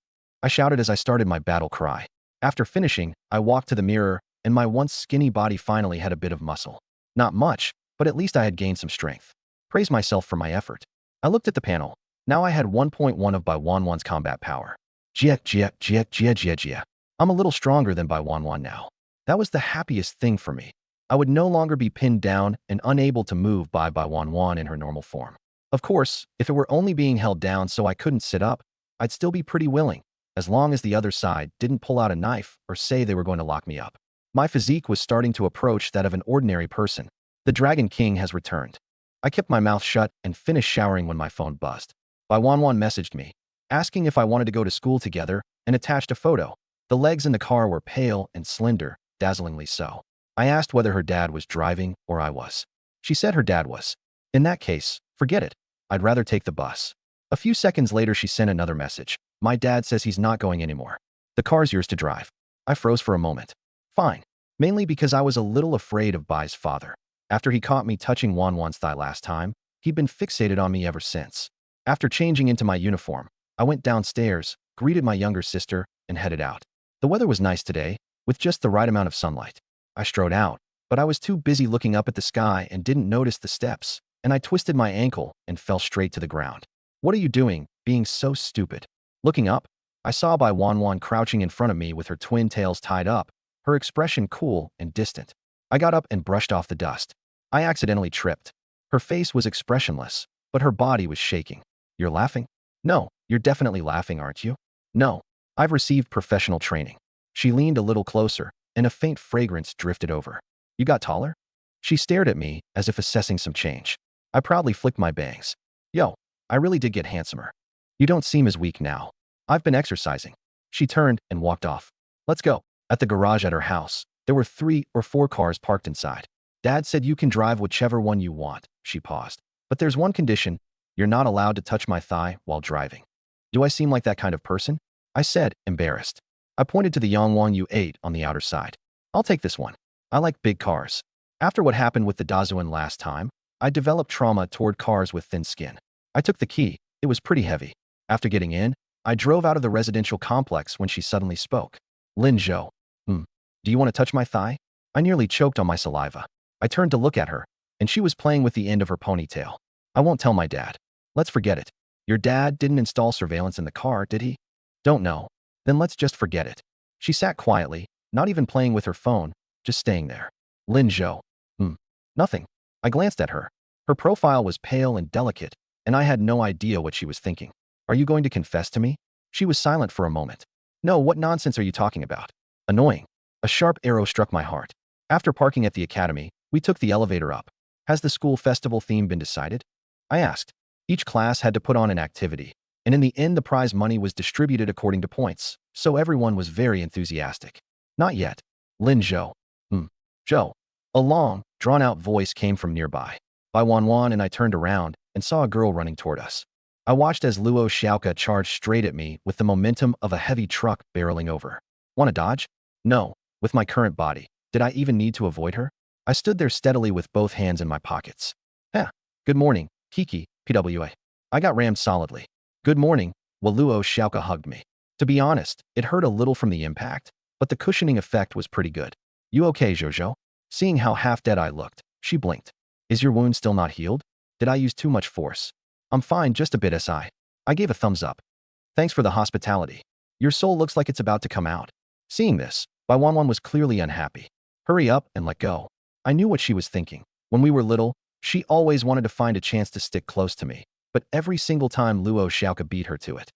I shouted as I started my battle cry. After finishing, I walked to the mirror, and my once skinny body finally had a bit of muscle. Not much, but at least I had gained some strength. Praised myself for my effort. I looked at the panel. Now I had 1.1 of Bai Wanwan's combat power. Jia. I'm a little stronger than Bai Wanwan now. That was the happiest thing for me. I would no longer be pinned down and unable to move by Bai Wanwan in her normal form. Of course, if it were only being held down so I couldn't sit up, I'd still be pretty willing, as long as the other side didn't pull out a knife or say they were going to lock me up. My physique was starting to approach that of an ordinary person. The Dragon King has returned. I kept my mouth shut and finished showering when my phone buzzed. Bai Wanwan messaged me, asking if I wanted to go to school together, and attached a photo. The legs in the car were pale and slender, dazzlingly so. I asked whether her dad was driving or I was. She said her dad was. In that case, forget it. I'd rather take the bus. A few seconds later, she sent another message. My dad says he's not going anymore. The car's yours to drive. I froze for a moment. Fine. Mainly because I was a little afraid of Bai's father. After he caught me touching Wanwan's thigh last time, he'd been fixated on me ever since. After changing into my uniform, I went downstairs, greeted my younger sister, and headed out. The weather was nice today, with just the right amount of sunlight. I strode out, but I was too busy looking up at the sky and didn't notice the steps, and I twisted my ankle and fell straight to the ground. What are you doing, being so stupid? Looking up, I saw Bai Wanwan crouching in front of me with her twin tails tied up, her expression cool and distant. I got up and brushed off the dust. I accidentally tripped. Her face was expressionless, but her body was shaking. You're laughing? No, you're definitely laughing, aren't you? No, I've received professional training. She leaned a little closer, and a faint fragrance drifted over. You got taller? She stared at me as if assessing some change. I proudly flicked my bangs. Yo, I really did get handsomer. You don't seem as weak now. I've been exercising. She turned and walked off. Let's go. At the garage at her house, there were 3 or 4 cars parked inside. Dad said you can drive whichever one you want. She paused. But there's one condition. You're not allowed to touch my thigh while driving. Do I seem like that kind of person? I said, embarrassed. I pointed to the Yongwang U8 on the outer side. I'll take this one. I like big cars. After what happened with the Dazuan last time, I developed trauma toward cars with thin skin. I took the key. It was pretty heavy. After getting in, I drove out of the residential complex when she suddenly spoke. Lin Zhou. Do you want to touch my thigh? I nearly choked on my saliva. I turned to look at her, and she was playing with the end of her ponytail. I won't tell my dad. Let's forget it. Your dad didn't install surveillance in the car, did he? Don't know. Then let's just forget it. She sat quietly, not even playing with her phone, just staying there. Lin Zhou. Nothing. I glanced at her. Her profile was pale and delicate, and I had no idea what she was thinking. Are you going to confess to me? She was silent for a moment. No, what nonsense are you talking about? Annoying. A sharp arrow struck my heart. After parking at the academy, we took the elevator up. Has the school festival theme been decided? I asked. Each class had to put on an activity, and in the end the prize money was distributed according to points, so everyone was very enthusiastic. Not yet. Lin Zhou. Zhou. A long, drawn-out voice came from nearby. Bai Wanwan and I turned around and saw a girl running toward us. I watched as Luo Xiaoka charged straight at me with the momentum of a heavy truck barreling over. Want to dodge? No. With my current body, did I even need to avoid her? I stood there steadily with both hands in my pockets. Good morning, Kiki, PWA. I got rammed solidly. Good morning, Luo Xiaoka hugged me. To be honest, it hurt a little from the impact, but the cushioning effect was pretty good. You okay, Jojo? Seeing how half-dead I looked, she blinked. Is your wound still not healed? Did I use too much force? I'm fine, just a bit, SI. I gave a thumbs up. Thanks for the hospitality. Your soul looks like it's about to come out. Seeing this, Bai Wanwan was clearly unhappy. Hurry up and let go. I knew what she was thinking. When we were little, she always wanted to find a chance to stick close to me, but every single time Luo Xiaoka beat her to it.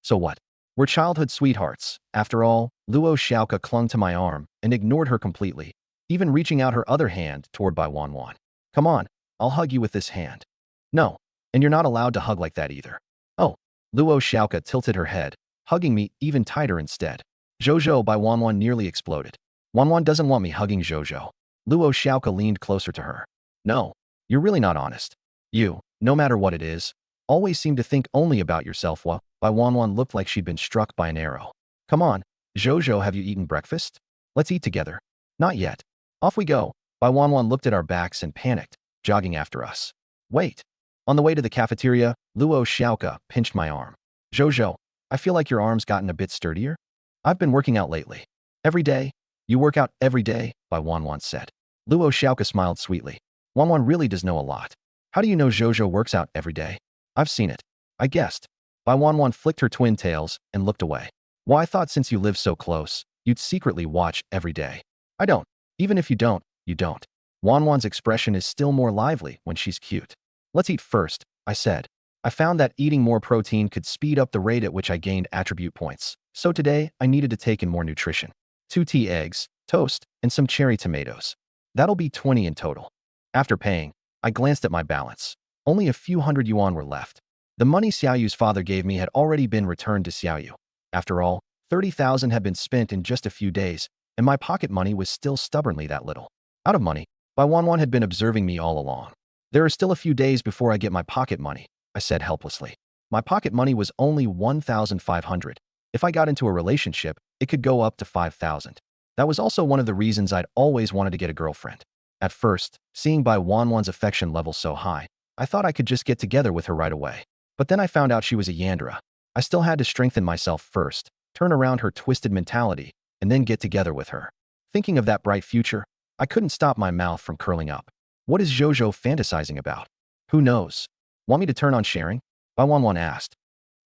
So what? We're childhood sweethearts. After all, Luo Xiaoka clung to my arm and ignored her completely, even reaching out her other hand toward Bai Wanwan. Come on, I'll hug you with this hand. No, and you're not allowed to hug like that either. Oh, Luo Xiaoka tilted her head, hugging me even tighter instead. Zhozhou Bai Wanwan nearly exploded. Wanwan doesn't want me hugging Zhozhou. Luo Xiaoka leaned closer to her. No, you're really not honest. You, no matter what it is, always seem to think only about yourself. Bai Wanwan looked like she'd been struck by an arrow. Come on, Zhozhou, have you eaten breakfast? Let's eat together. Not yet. Off we go. Bai Wanwan looked at our backs and panicked, jogging after us. Wait. On the way to the cafeteria, Luo Xiaoka pinched my arm. Zhozhou, I feel like your arm's gotten a bit sturdier. I've been working out lately. Every day? You work out every day, Bai Wanwan said. Luo Xiaoka smiled sweetly. Wanwan really does know a lot. How do you know Zhozhou works out every day? I've seen it. I guessed. Bai Wanwan flicked her twin tails and looked away. Well, I thought since you live so close, you'd secretly watch every day. I don't. Even if you don't, you don't. Wanwan's expression is still more lively when she's cute. Let's eat first, I said. I found that eating more protein could speed up the rate at which I gained attribute points. So today, I needed to take in more nutrition. 2 tea eggs, toast, and some cherry tomatoes. That'll be 20 in total. After paying, I glanced at my balance. Only a few hundred yuan were left. The money Xiaoyu's father gave me had already been returned to Xiaoyu. After all, 30,000 had been spent in just a few days, and my pocket money was still stubbornly that little. Out of money, Bai Wanwan had been observing me all along. There are still a few days before I get my pocket money, I said helplessly. My pocket money was only 1,500. If I got into a relationship, it could go up to 5,000. That was also one of the reasons I'd always wanted to get a girlfriend. At first, seeing Bai Wanwan's affection level so high, I thought I could just get together with her right away. But then I found out she was a Yandra. I still had to strengthen myself first, turn around her twisted mentality, and then get together with her. Thinking of that bright future, I couldn't stop my mouth from curling up. What is Zhozhou fantasizing about? Who knows? Want me to turn on sharing? Bai Wanwan asked.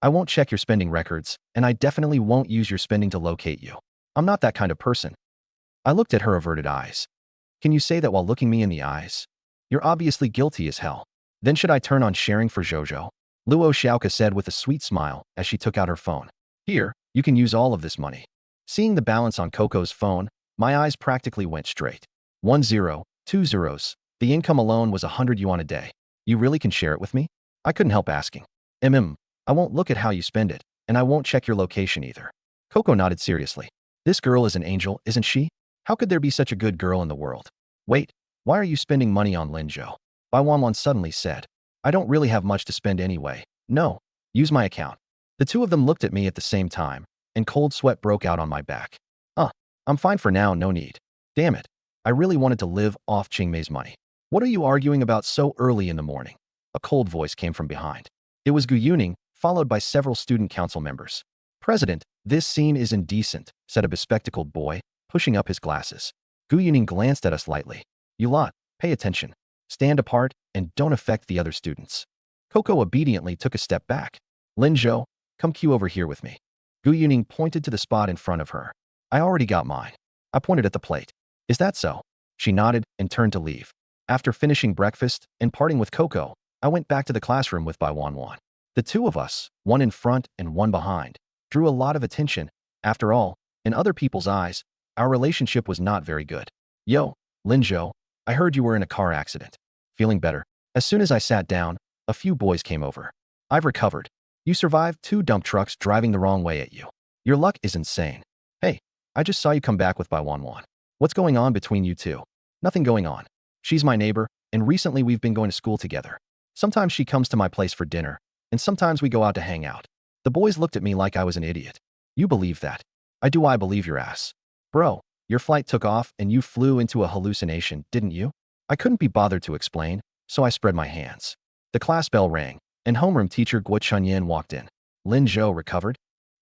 I won't check your spending records, and I definitely won't use your spending to locate you. I'm not that kind of person. I looked at her averted eyes. Can you say that while looking me in the eyes? You're obviously guilty as hell. Then should I turn on sharing for Zhozhou? Luo Xiaoka said with a sweet smile as she took out her phone. Here, you can use all of this money. Seeing the balance on Coco's phone, my eyes practically went straight. 1 0, 2 zeros. The income alone was 100 yuan a day. You really can share it with me? I couldn't help asking. I won't look at how you spend it, and I won't check your location either. Coco nodded seriously. This girl is an angel, isn't she? How could there be such a good girl in the world? Wait, why are you spending money on Linzhou? Bai Wanwan suddenly said. I don't really have much to spend anyway. No, use my account. The two of them looked at me at the same time, and cold sweat broke out on my back. I'm fine for now, no need. Damn it. I really wanted to live off Qingmei's money. What are you arguing about so early in the morning? A cold voice came from behind. It was Gu Yuning, followed by several student council members. President, this scene is indecent, said a bespectacled boy, pushing up his glasses. Gu Yuning glanced at us lightly. You lot, pay attention. Stand apart and don't affect the other students. Coco obediently took a step back. Linzhou, come queue over here with me. Gu Yuning pointed to the spot in front of her. I already got mine. I pointed at the plate. Is that so? She nodded and turned to leave. After finishing breakfast and parting with Coco, I went back to the classroom with Bai Wanwan. The two of us, one in front and one behind, drew a lot of attention. After all, in other people's eyes, our relationship was not very good. Yo, Linzhou, I heard you were in a car accident. Feeling better? As soon as I sat down, a few boys came over. I've recovered. You survived 2 dump trucks driving the wrong way at you. Your luck is insane. Hey, I just saw you come back with Bai Wanwan. What's going on between you two? Nothing going on. She's my neighbor, and recently we've been going to school together. Sometimes she comes to my place for dinner, and sometimes we go out to hang out. The boys looked at me like I was an idiot. You believe that? I believe your ass. Bro, your flight took off and you flew into a hallucination, didn't you? I couldn't be bothered to explain, so I spread my hands. The class bell rang, and homeroom teacher Guo Chunyan walked in. Linzhou recovered?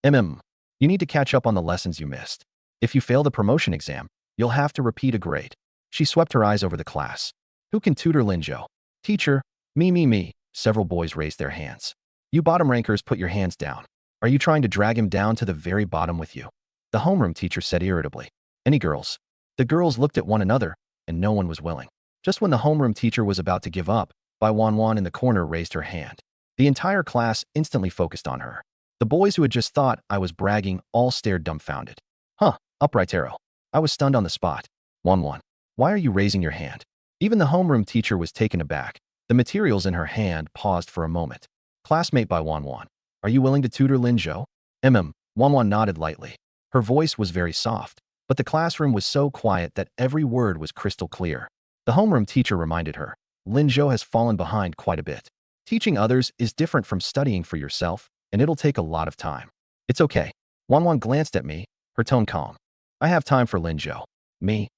You need to catch up on the lessons you missed. If you fail the promotion exam, you'll have to repeat a grade. She swept her eyes over the class. Who can tutor Linzhou? Teacher, me. Several boys raised their hands. You bottom rankers, put your hands down. Are you trying to drag him down to the very bottom with you? The homeroom teacher said irritably. Any girls? The girls looked at one another, and no one was willing. Just when the homeroom teacher was about to give up, Bai Wanwan in the corner raised her hand. The entire class instantly focused on her. The boys who had just thought I was bragging all stared dumbfounded. Huh, upright arrow. I was stunned on the spot. Wanwan, why are you raising your hand? Even the homeroom teacher was taken aback. The materials in her hand paused for a moment. Classmate Bai Wanwan, are you willing to tutor Lin Zhou? Wanwan nodded lightly. Her voice was very soft, but the classroom was so quiet that every word was crystal clear. The homeroom teacher reminded her, Lin Zhou has fallen behind quite a bit. Teaching others is different from studying for yourself, and it'll take a lot of time. It's okay. Wanwan glanced at me, her tone calm. I have time for Lin Zhou. Me?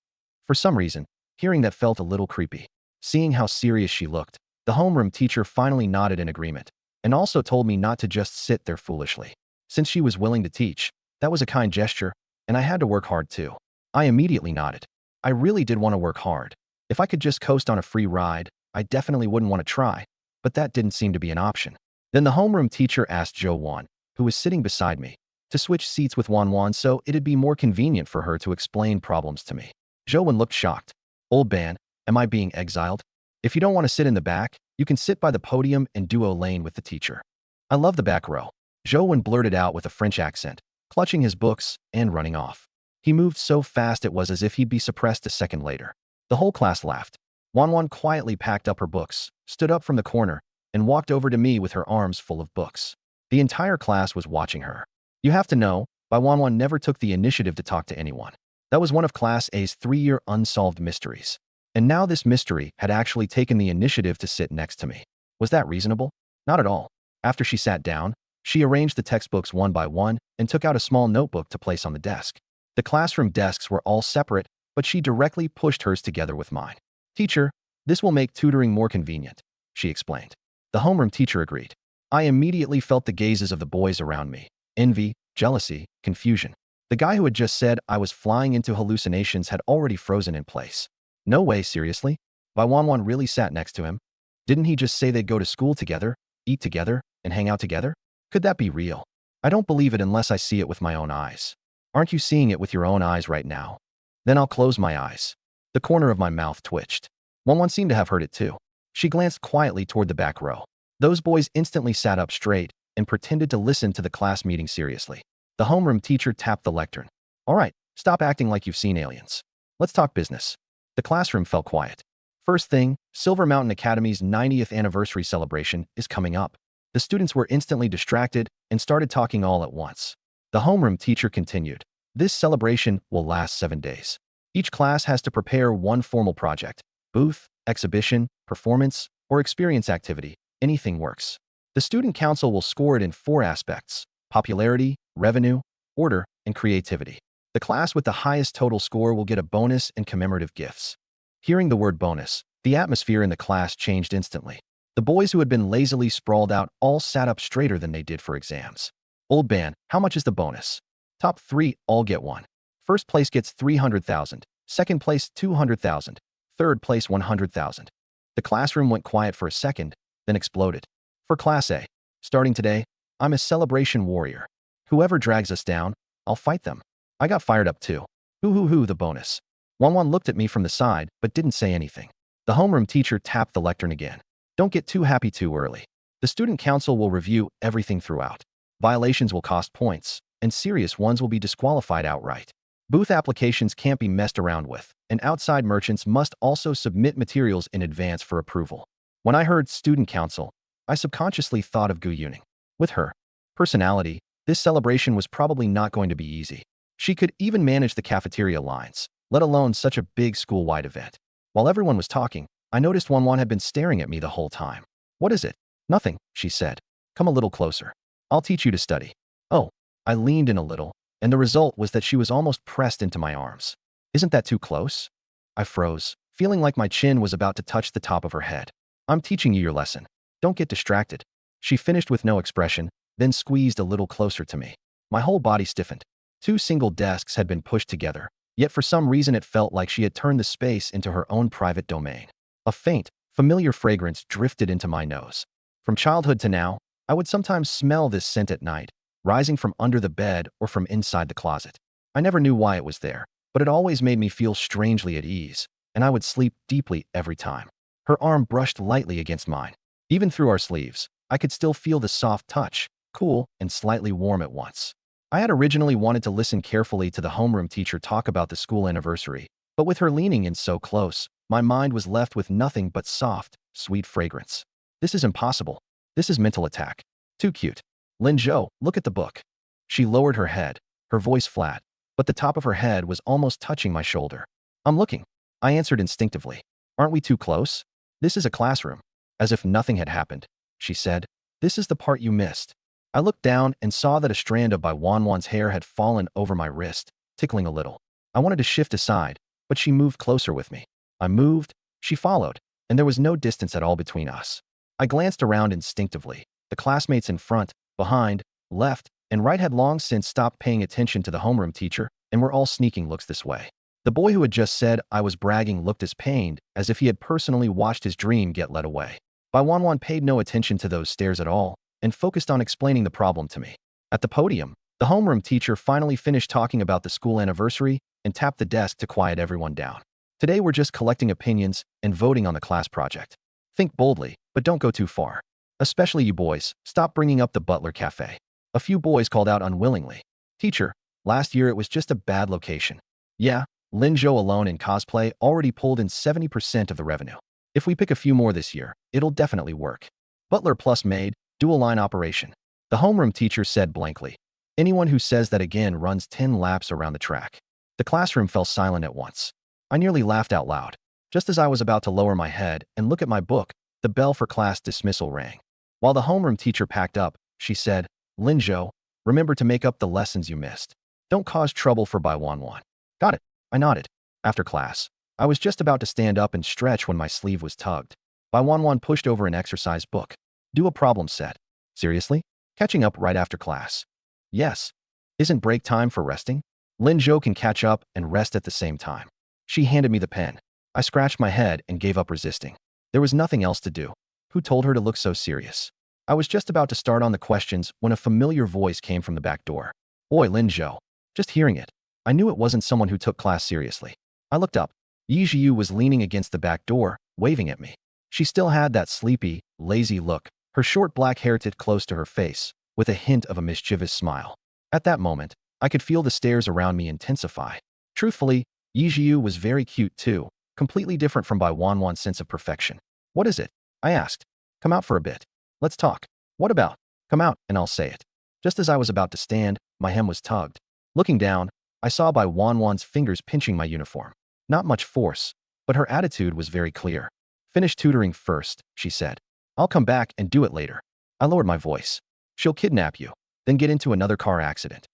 For some reason, hearing that felt a little creepy. Seeing how serious she looked, the homeroom teacher finally nodded in agreement, and also told me not to just sit there foolishly. Since she was willing to teach, that was a kind gesture, and I had to work hard too. I immediately nodded. I really did want to work hard. If I could just coast on a free ride, I definitely wouldn't want to try, but that didn't seem to be an option. Then the homeroom teacher asked Zhou Wan, who was sitting beside me, to switch seats with Wanwan so it'd be more convenient for her to explain problems to me. Zhou Wan looked shocked. Old man, am I being exiled? If you don't want to sit in the back, you can sit by the podium and duo lane with the teacher. I love the back row. Zhou Wan blurted out with a French accent, clutching his books and running off. He moved so fast it was as if he'd be suppressed a second later. The whole class laughed. Wanwan quietly packed up her books, stood up from the corner, and walked over to me with her arms full of books. The entire class was watching her. You have to know, Bai Wanwan never took the initiative to talk to anyone. That was one of Class A's 3-year unsolved mysteries. And now this mystery had actually taken the initiative to sit next to me. Was that reasonable? Not at all. After she sat down, she arranged the textbooks one by one and took out a small notebook to place on the desk. The classroom desks were all separate, but she directly pushed hers together with mine. Teacher, this will make tutoring more convenient, she explained. The homeroom teacher agreed. I immediately felt the gazes of the boys around me. Envy, jealousy, confusion. The guy who had just said I was flying into hallucinations had already frozen in place. No way, seriously? Bai Wanwan really sat next to him? Didn't he just say they'd go to school together, eat together, and hang out together? Could that be real? I don't believe it unless I see it with my own eyes. Aren't you seeing it with your own eyes right now? Then I'll close my eyes. The corner of my mouth twitched. Wanwan seemed to have heard it too. She glanced quietly toward the back row. Those boys instantly sat up straight and pretended to listen to the class meeting seriously. The homeroom teacher tapped the lectern. All right, stop acting like you've seen aliens. Let's talk business. The classroom fell quiet. First thing, Silver Mountain Academy's 90th anniversary celebration is coming up. The students were instantly distracted and started talking all at once. The homeroom teacher continued. This celebration will last 7 days. Each class has to prepare one formal project. Booth, exhibition, performance, or experience activity. Anything works. The student council will score it in 4 aspects: popularity, revenue, order, and creativity. The class with the highest total score will get a bonus and commemorative gifts. Hearing the word bonus, the atmosphere in the class changed instantly. The boys who had been lazily sprawled out all sat up straighter than they did for exams. Old man, how much is the bonus? Top 3 all get 1. First place gets 300,000, second place 200,000, third place 100,000. The classroom went quiet for a second, then exploded. For Class A, starting today, I'm a celebration warrior. Whoever drags us down, I'll fight them. I got fired up too. Hoo, the bonus. Wanwan looked at me from the side, but didn't say anything. The homeroom teacher tapped the lectern again. Don't get too happy too early. The student council will review everything throughout. Violations will cost points, and serious ones will be disqualified outright. Booth applications can't be messed around with, and outside merchants must also submit materials in advance for approval. When I heard student council, I subconsciously thought of Gu Yuning. With her personality, this celebration was probably not going to be easy. She could even manage the cafeteria lines, let alone such a big school-wide event. While everyone was talking, I noticed Wanwan had been staring at me the whole time. What is it? Nothing, she said. Come a little closer. I'll teach you to study. Oh, I leaned in a little, and the result was that she was almost pressed into my arms. Isn't that too close? I froze, feeling like my chin was about to touch the top of her head. I'm teaching you your lesson. Don't get distracted. She finished with no expression, then squeezed a little closer to me. My whole body stiffened. 2 single desks had been pushed together, yet for some reason it felt like she had turned the space into her own private domain. A faint, familiar fragrance drifted into my nose. From childhood to now, I would sometimes smell this scent at night, rising from under the bed or from inside the closet. I never knew why it was there, but it always made me feel strangely at ease, and I would sleep deeply every time. Her arm brushed lightly against mine. Even through our sleeves, I could still feel the soft touch, cool and slightly warm at once. I had originally wanted to listen carefully to the homeroom teacher talk about the school anniversary, but with her leaning in so close, my mind was left with nothing but soft, sweet fragrance. This is impossible. This is mental attack. Too cute. Lin Zhou, look at the book. She lowered her head, her voice flat, but the top of her head was almost touching my shoulder. I'm looking. I answered instinctively. Aren't we too close? This is a classroom. As if nothing had happened, she said. This is the part you missed. I looked down and saw that a strand of Bai Wanwan's hair had fallen over my wrist, tickling a little. I wanted to shift aside, but she moved closer with me. I moved, she followed, and there was no distance at all between us. I glanced around instinctively. The classmates in front, behind, left, and right had long since stopped paying attention to the homeroom teacher and were all sneaking looks this way. The boy who had just said I was bragging looked as pained as if he had personally watched his dream get led away. Bai Wanwan paid no attention to those stares at all and focused on explaining the problem to me. At the podium, the homeroom teacher finally finished talking about the school anniversary and tapped the desk to quiet everyone down. Today we're just collecting opinions and voting on the class project. Think boldly, but don't go too far. Especially you boys, stop bringing up the Butler Cafe. A few boys called out unwillingly. Teacher, last year it was just a bad location. Yeah, Lin Zhou alone in cosplay already pulled in 70% of the revenue. If we pick a few more this year, it'll definitely work. Butler plus maid, dual line operation. The homeroom teacher said blankly. Anyone who says that again runs 10 laps around the track. The classroom fell silent at once. I nearly laughed out loud. Just as I was about to lower my head and look at my book, the bell for class dismissal rang. While the homeroom teacher packed up, she said, Lin Zhou, remember to make up the lessons you missed. Don't cause trouble for Bai Wanwan. Got it. I nodded. After class, I was just about to stand up and stretch when my sleeve was tugged. Bai Wanwan pushed over an exercise book. Do a problem set. Seriously? Catching up right after class. Yes. Isn't break time for resting? Lin Zhou can catch up and rest at the same time. She handed me the pen. I scratched my head and gave up resisting. There was nothing else to do. Who told her to look so serious? I was just about to start on the questions when a familiar voice came from the back door. Oi, Lin Zhou. Just hearing it, I knew it wasn't someone who took class seriously. I looked up. Yi Zhiyu was leaning against the back door, waving at me. She still had that sleepy, lazy look, her short black hair tipped close to her face, with a hint of a mischievous smile. At that moment, I could feel the stares around me intensify. Truthfully, Yi Zhiyu was very cute too, completely different from Bai Wanwan's sense of perfection. What is it? I asked. Come out for a bit. Let's talk. What about? Come out, and I'll say it. Just as I was about to stand, my hem was tugged. Looking down, I saw Bai Wanwan's fingers pinching my uniform. Not much force, but her attitude was very clear. Finish tutoring first, she said. I'll come back and do it later. I lowered my voice. She'll kidnap you, then get into another car accident.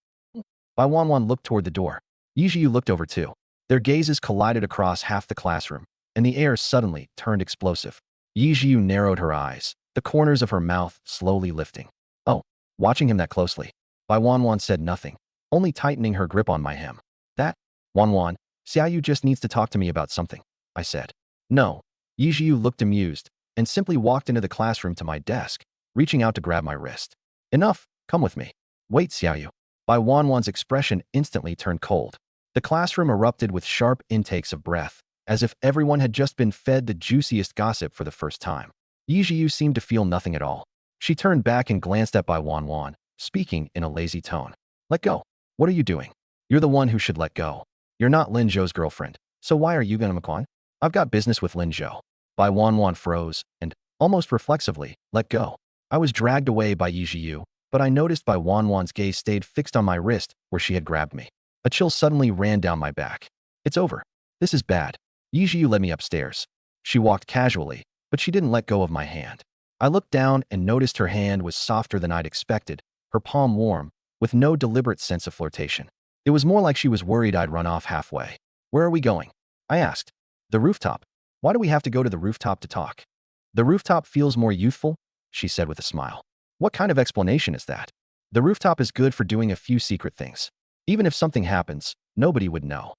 Bai Wanwan looked toward the door. Yi Zhiyu looked over too. Their gazes collided across half the classroom, and the air suddenly turned explosive. Yi Zhiyu narrowed her eyes, the corners of her mouth slowly lifting. Oh, watching him that closely. Bai Wanwan said nothing, only tightening her grip on my hem. That? Wanwan, Xiaoyu just needs to talk to me about something, I said. No. Yi Zhiyu looked amused, and simply walked into the classroom to my desk, reaching out to grab my wrist. Enough, come with me. Wait, Xiaoyu. Bai Wanwan's expression instantly turned cold. The classroom erupted with sharp intakes of breath, as if everyone had just been fed the juiciest gossip for the first time. Yi Zhiyu seemed to feel nothing at all. She turned back and glanced at Bai Wanwan, speaking in a lazy tone. Let go. What are you doing? You're the one who should let go. You're not Lin Zhou's girlfriend, so why are you gonna McQuan? I've got business with Lin Zhou. Bai Wanwan froze and, almost reflexively, let go. I was dragged away by Yi Zhiyu, but I noticed Bai Wanwan's gaze stayed fixed on my wrist where she had grabbed me. A chill suddenly ran down my back. It's over. This is bad. Yi Zhiyu led me upstairs. She walked casually, but she didn't let go of my hand. I looked down and noticed her hand was softer than I'd expected, her palm warm, with no deliberate sense of flirtation. It was more like she was worried I'd run off halfway. Where are we going? I asked. The rooftop. Why do we have to go to the rooftop to talk? The rooftop feels more youthful, she said with a smile. What kind of explanation is that? The rooftop is good for doing a few secret things. Even if something happens, nobody would know.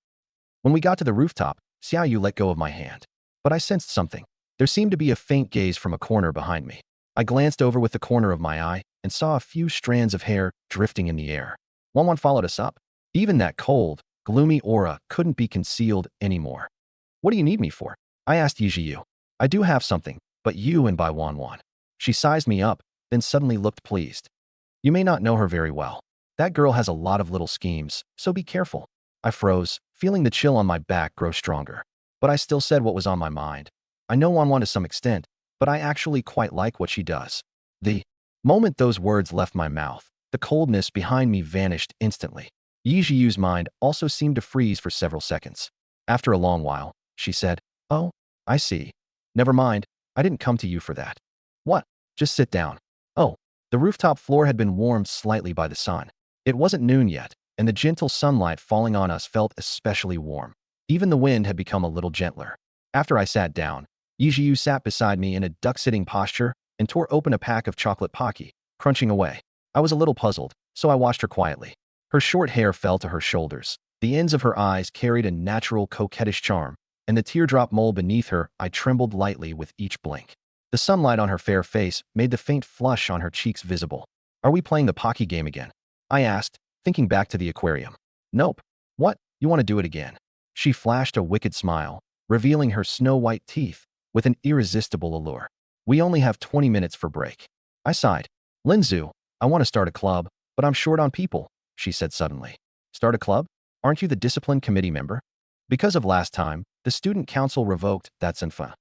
When we got to the rooftop, Xiaoyu let go of my hand. But I sensed something. There seemed to be a faint gaze from a corner behind me. I glanced over with the corner of my eye and saw a few strands of hair drifting in the air. Wanwan followed us up. Even that cold, gloomy aura couldn't be concealed anymore. What do you need me for? I asked Yijiu. I do have something, but you and by Wanwan. She sized me up, then suddenly looked pleased. You may not know her very well. That girl has a lot of little schemes, so be careful. I froze, feeling the chill on my back grow stronger. But I still said what was on my mind. I know Wanwan to some extent, but I actually quite like what she does. The moment those words left my mouth, the coldness behind me vanished instantly. Yijiu's mind also seemed to freeze for several seconds. After a long while, she said, "Oh, I see. Never mind, I didn't come to you for that." "What? Just sit down." Oh, the rooftop floor had been warmed slightly by the sun. It wasn't noon yet, and the gentle sunlight falling on us felt especially warm. Even the wind had become a little gentler. After I sat down, Yijiu sat beside me in a duck-sitting posture and tore open a pack of chocolate Pocky, crunching away. I was a little puzzled, so I watched her quietly. Her short hair fell to her shoulders. The ends of her eyes carried a natural coquettish charm, and the teardrop mole beneath her eye trembled lightly with each blink. The sunlight on her fair face made the faint flush on her cheeks visible. "Are we playing the Pocky game again?" I asked, thinking back to the aquarium. "Nope. What? You want to do it again?" She flashed a wicked smile, revealing her snow-white teeth with an irresistible allure. "We only have 20 minutes for break." I sighed. "Linzu, I want to start a club, but I'm short on people," she said suddenly. "Start a club? Aren't you the discipline committee member?" "Because of last time, the student council revoked that Sanfa."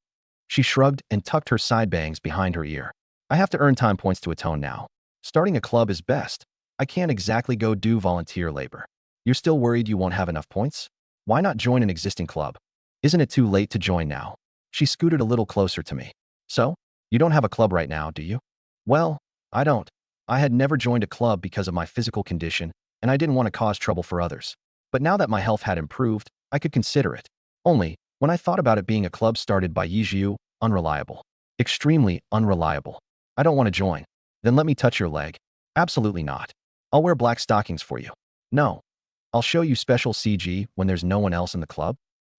She shrugged and tucked her side bangs behind her ear. "I have to earn time points to atone now. Starting a club is best. I can't exactly go do volunteer labor." "You're still worried you won't have enough points? Why not join an existing club? Isn't it too late to join now?" She scooted a little closer to me. "So, you don't have a club right now, do you?" "Well, I don't. I had never joined a club because of my physical condition, and I didn't want to cause trouble for others. But now that my health had improved, I could consider it. Only, when I thought about it being a club started by Yijiu, unreliable. Extremely unreliable. I don't want to join." "Then let me touch your leg." "Absolutely not. I'll wear black stockings for you." "No. I'll show you special CG when there's no one else in the club."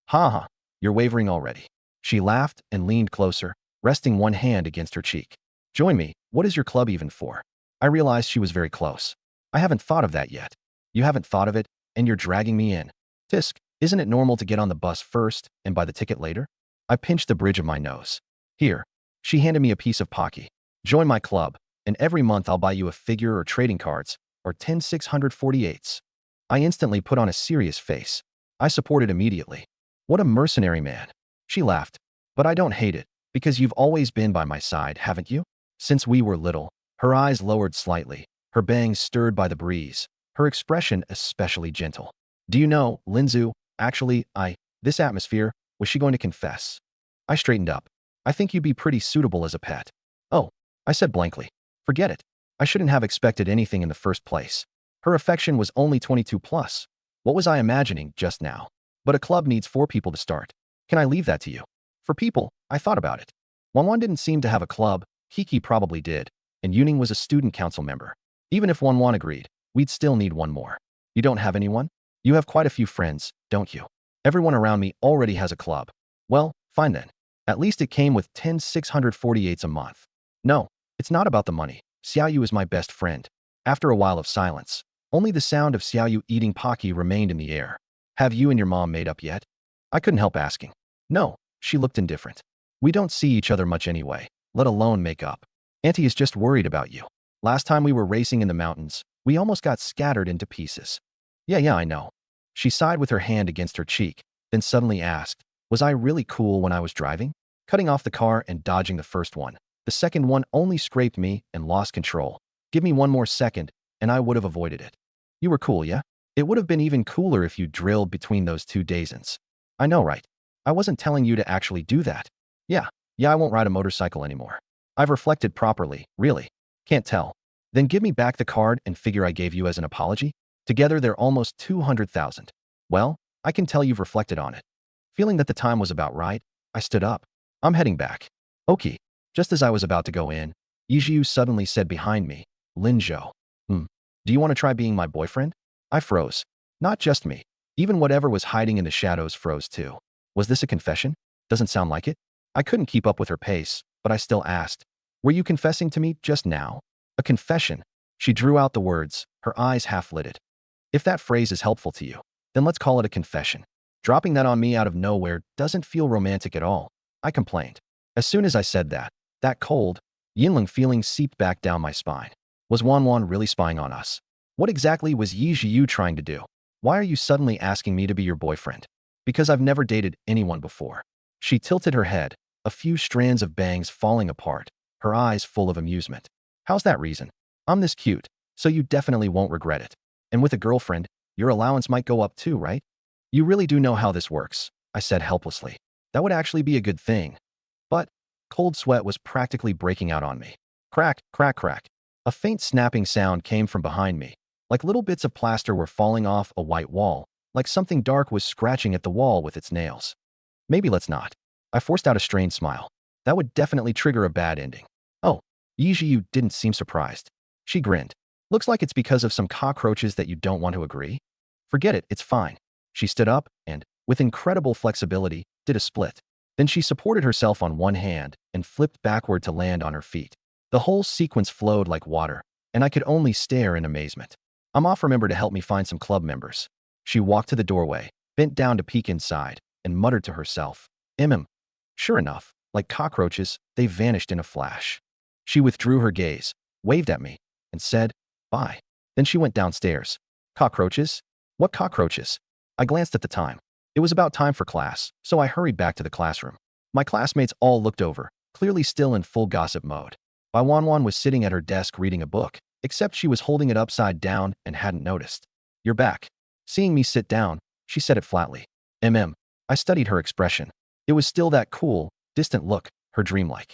"Ha ha, you're wavering already." She laughed and leaned closer, resting one hand against her cheek. "Join me. What is your club even for?" I realized she was very close. "I haven't thought of that yet." "You haven't thought of it, and you're dragging me in." "Tisk, isn't it normal to get on the bus first and buy the ticket later?" I pinched the bridge of my nose. "Here." She handed me a piece of Pocky. "Join my club, and every month I'll buy you a figure or trading cards, or 10 648s. I instantly put on a serious face. I supported immediately. "What a mercenary man." She laughed. "But I don't hate it, because you've always been by my side, haven't you?" Since we were little. Her eyes lowered slightly, her bangs stirred by the breeze, her expression especially gentle. "Do you know, Linzu, actually, this atmosphere," was she going to confess? I straightened up. "I think you'd be pretty suitable as a pet." "Oh," I said blankly. "Forget it. I shouldn't have expected anything in the first place." Her affection was only 22 plus. What was I imagining just now? "But a club needs 4 people to start. Can I leave that to you?" "For people," I thought about it. Wanwan didn't seem to have a club, Kiki probably did, and Yuning was a student council member. Even if Wanwan agreed, we'd still need one more. "You don't have anyone? You have quite a few friends, don't you?" "Everyone around me already has a club." "Well, fine then. At least it came with 10 648s a month." "No, it's not about the money. Xiaoyu is my best friend." After a while of silence, only the sound of Xiaoyu eating Pocky remained in the air. "Have you and your mom made up yet?" I couldn't help asking. "No," she looked indifferent. "We don't see each other much anyway, let alone make up. Auntie is just worried about you. Last time we were racing in the mountains, we almost got scattered into pieces." Yeah, I know." She sighed with her hand against her cheek, then suddenly asked, "Was I really cool when I was driving?" Cutting off the car and dodging the first one. The second one only scraped me and lost control. Give me one more second, and I would have avoided it. "You were cool, yeah? It would have been even cooler if you drilled between those 2 Daisins." "I know, right? I wasn't telling you to actually do that." Yeah, I won't ride a motorcycle anymore." "I've reflected properly, really." "Can't tell." "Then give me back the card and figure I gave you as an apology." Together they're almost 200,000. "Well, I can tell you've reflected on it." Feeling that the time was about right, I stood up. "I'm heading back." "Okay." Just as I was about to go in, Yijiu suddenly said behind me, "Linzhou. Do you want to try being my boyfriend?" I froze. Not just me. Even whatever was hiding in the shadows froze too. Was this a confession? Doesn't sound like it. I couldn't keep up with her pace, but I still asked, "Were you confessing to me just now?" "A confession." She drew out the words, her eyes half-lidded. "If that phrase is helpful to you." Then let's call it a confession. Dropping that on me out of nowhere doesn't feel romantic at all, I complained. As soon as I said that, that cold, Yinling feeling seeped back down my spine. Was Wanwan really spying on us? What exactly was Yi Jiu trying to do? Why are you suddenly asking me to be your boyfriend? Because I've never dated anyone before. She tilted her head, a few strands of bangs falling apart, her eyes full of amusement. How's that reason? I'm this cute, so you definitely won't regret it. And with a girlfriend, your allowance might go up too, right? You really do know how this works, I said helplessly. That would actually be a good thing. But cold sweat was practically breaking out on me. Crack, crack, crack. A faint snapping sound came from behind me, like little bits of plaster were falling off a white wall, like something dark was scratching at the wall with its nails. Maybe let's not. I forced out a strained smile. That would definitely trigger a bad ending. Oh, Yi Jiu didn't seem surprised. She grinned. Looks like it's because of some cockroaches that you don't want to agree. Forget it, it's fine. She stood up and, with incredible flexibility, did a split. Then she supported herself on one hand and flipped backward to land on her feet. The whole sequence flowed like water, and I could only stare in amazement. I'm off. Remember to help me find some club members. She walked to the doorway, bent down to peek inside, and muttered to herself, Sure enough, like cockroaches, they vanished in a flash. She withdrew her gaze, waved at me, and said, bye. Then she went downstairs. Cockroaches? What cockroaches? I glanced at the time. It was about time for class, so I hurried back to the classroom. My classmates all looked over, clearly still in full gossip mode. Bai Wanwan was sitting at her desk reading a book, except she was holding it upside down and hadn't noticed. You're back. Seeing me sit down, she said it flatly. I studied her expression. It was still that cool, distant look, her dreamlike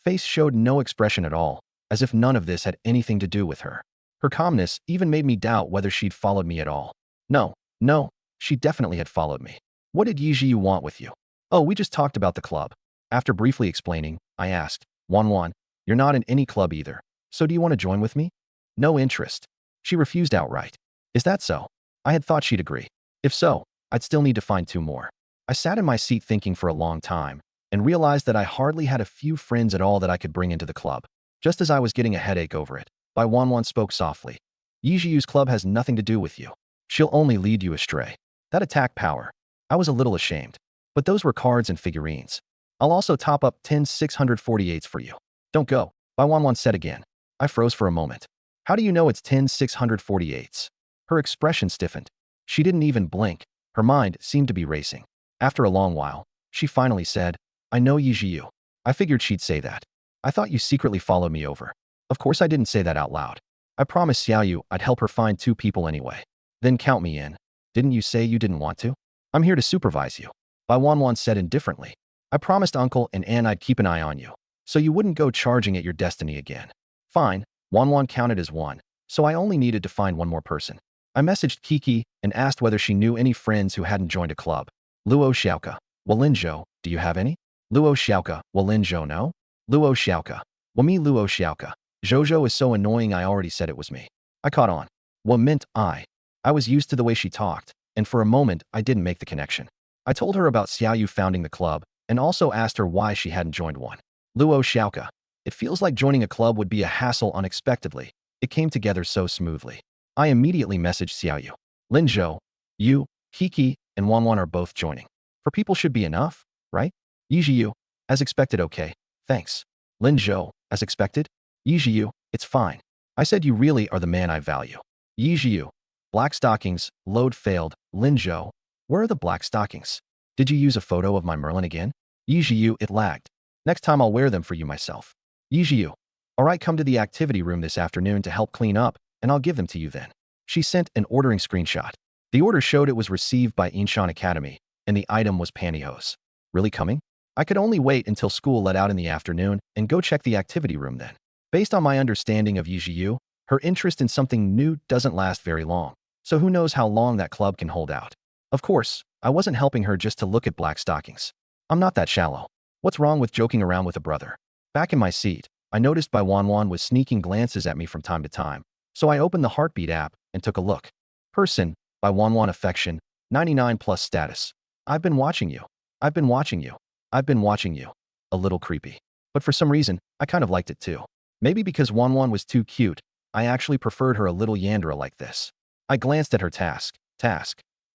face showed no expression at all, as if none of this had anything to do with her. Her calmness even made me doubt whether she'd followed me at all. No, she definitely had followed me. What did Yi Jiu want with you? Oh, we just talked about the club. After briefly explaining, I asked, Wanwan, you're not in any club either, so do you want to join with me? No interest. She refused outright. Is that so? I had thought she'd agree. If so, I'd still need to find 2 more. I sat in my seat thinking for a long time and realized that I hardly had a few friends at all that I could bring into the club. Just as I was getting a headache over it, Bai Wanwan spoke softly. Yi Jiu's club has nothing to do with you. She'll only lead you astray. That attack power. I was a little ashamed. But those were cards and figurines. I'll also top up 10 648s for you. Don't go, Bai Wanwan said again. I froze for a moment. How do you know it's 10 648s? Her expression stiffened. She didn't even blink. Her mind seemed to be racing. After a long while, she finally said, I know Yi Jiu. I figured she'd say that. I thought you secretly followed me over. Of course I didn't say that out loud. I promised Xiaoyu I'd help her find 2 people anyway. Then count me in. Didn't you say you didn't want to? I'm here to supervise you. Bai Wanwan said indifferently. I promised Uncle and Anne I'd keep an eye on you, so you wouldn't go charging at your destiny again. Fine, Wanwan counted as 1, so I only needed to find 1 more person. I messaged Kiki and asked whether she knew any friends who hadn't joined a club. Luo Xiaoka, Walinzhou, do you have any? Luo Xiaoka, Walinzhou no? Luo Xiaoka, Wami Luo Xiaoka. Zhozhou is so annoying I already said it was me. I caught on. What meant I? I was used to the way she talked, and for a moment I didn't make the connection. I told her about Xiaoyu founding the club, and also asked her why she hadn't joined one. Luo Xiaoka. It feels like joining a club would be a hassle unexpectedly. It came together so smoothly. I immediately messaged Xiaoyu. Linzhou, you, Kiki, and Wanwan are both joining. For people should be enough, right? Yi Jiu, as expected okay, thanks. Linzhou, as expected? Yi Jiu, it's fine. I said you really are the man I value. Yi Jiu. Black stockings, load failed. Linzhou, where are the black stockings? Did you use a photo of my Merlin again? Yi Jiu, it lagged. Next time I'll wear them for you myself. Yi Jiu. Alright, come to the activity room this afternoon to help clean up, and I'll give them to you then. She sent an ordering screenshot. The order showed it was received by Inshan Academy, and the item was pantyhose. Really coming? I could only wait until school let out in the afternoon and go check the activity room then. Based on my understanding of Yi Jiu, her interest in something new doesn't last very long, so who knows how long that club can hold out. Of course, I wasn't helping her just to look at black stockings. I'm not that shallow. What's wrong with joking around with a brother? Back in my seat, I noticed Bai Wanwan was sneaking glances at me from time to time, so I opened the HeartBeat app and took a look. Person, Bai Wanwan affection, 99 plus status. I've been watching you. I've been watching you. I've been watching you. A little creepy. But for some reason, I kind of liked it too. Maybe because Wanwan was too cute, I actually preferred her a little Yandra like this. I glanced at her task.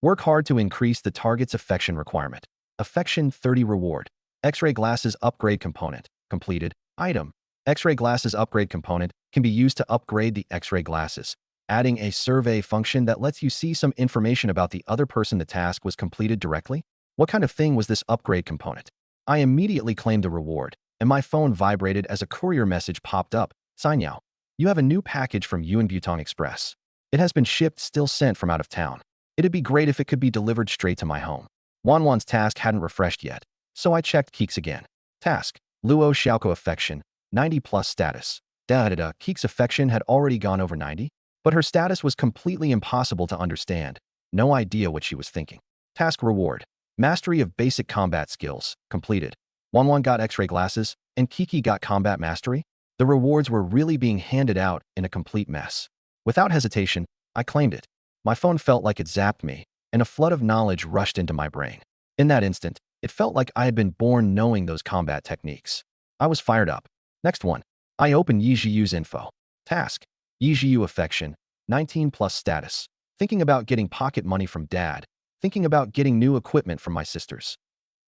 Work hard to increase the target's affection requirement. Affection 30 reward. X-ray glasses upgrade component. Completed. Item. X-ray glasses upgrade component can be used to upgrade the X-ray glasses, adding a survey function that lets you see some information about the other person the task was completed directly. What kind of thing was this upgrade component? I immediately claimed the reward, and my phone vibrated as a courier message popped up. Sinyao, you have a new package from Yuan Butong Express. It has been shipped, still sent from out of town. It'd be great if it could be delivered straight to my home. Wanwan's task hadn't refreshed yet, so I checked Keek's again. Task. Luo Xiaoko affection. 90 plus status. Keek's affection had already gone over 90, but her status was completely impossible to understand. No idea what she was thinking. Task reward. Mastery of basic combat skills. Completed. Wanwan got X-ray glasses, and Kiki got combat mastery. The rewards were really being handed out in a complete mess. Without hesitation, I claimed it. My phone felt like it zapped me, and a flood of knowledge rushed into my brain. In that instant, it felt like I had been born knowing those combat techniques. I was fired up. Next one. I opened Yizhiyu's info. Task. Yizhiyu affection. 19 plus status. Thinking about getting pocket money from dad. Thinking about getting new equipment from my sisters.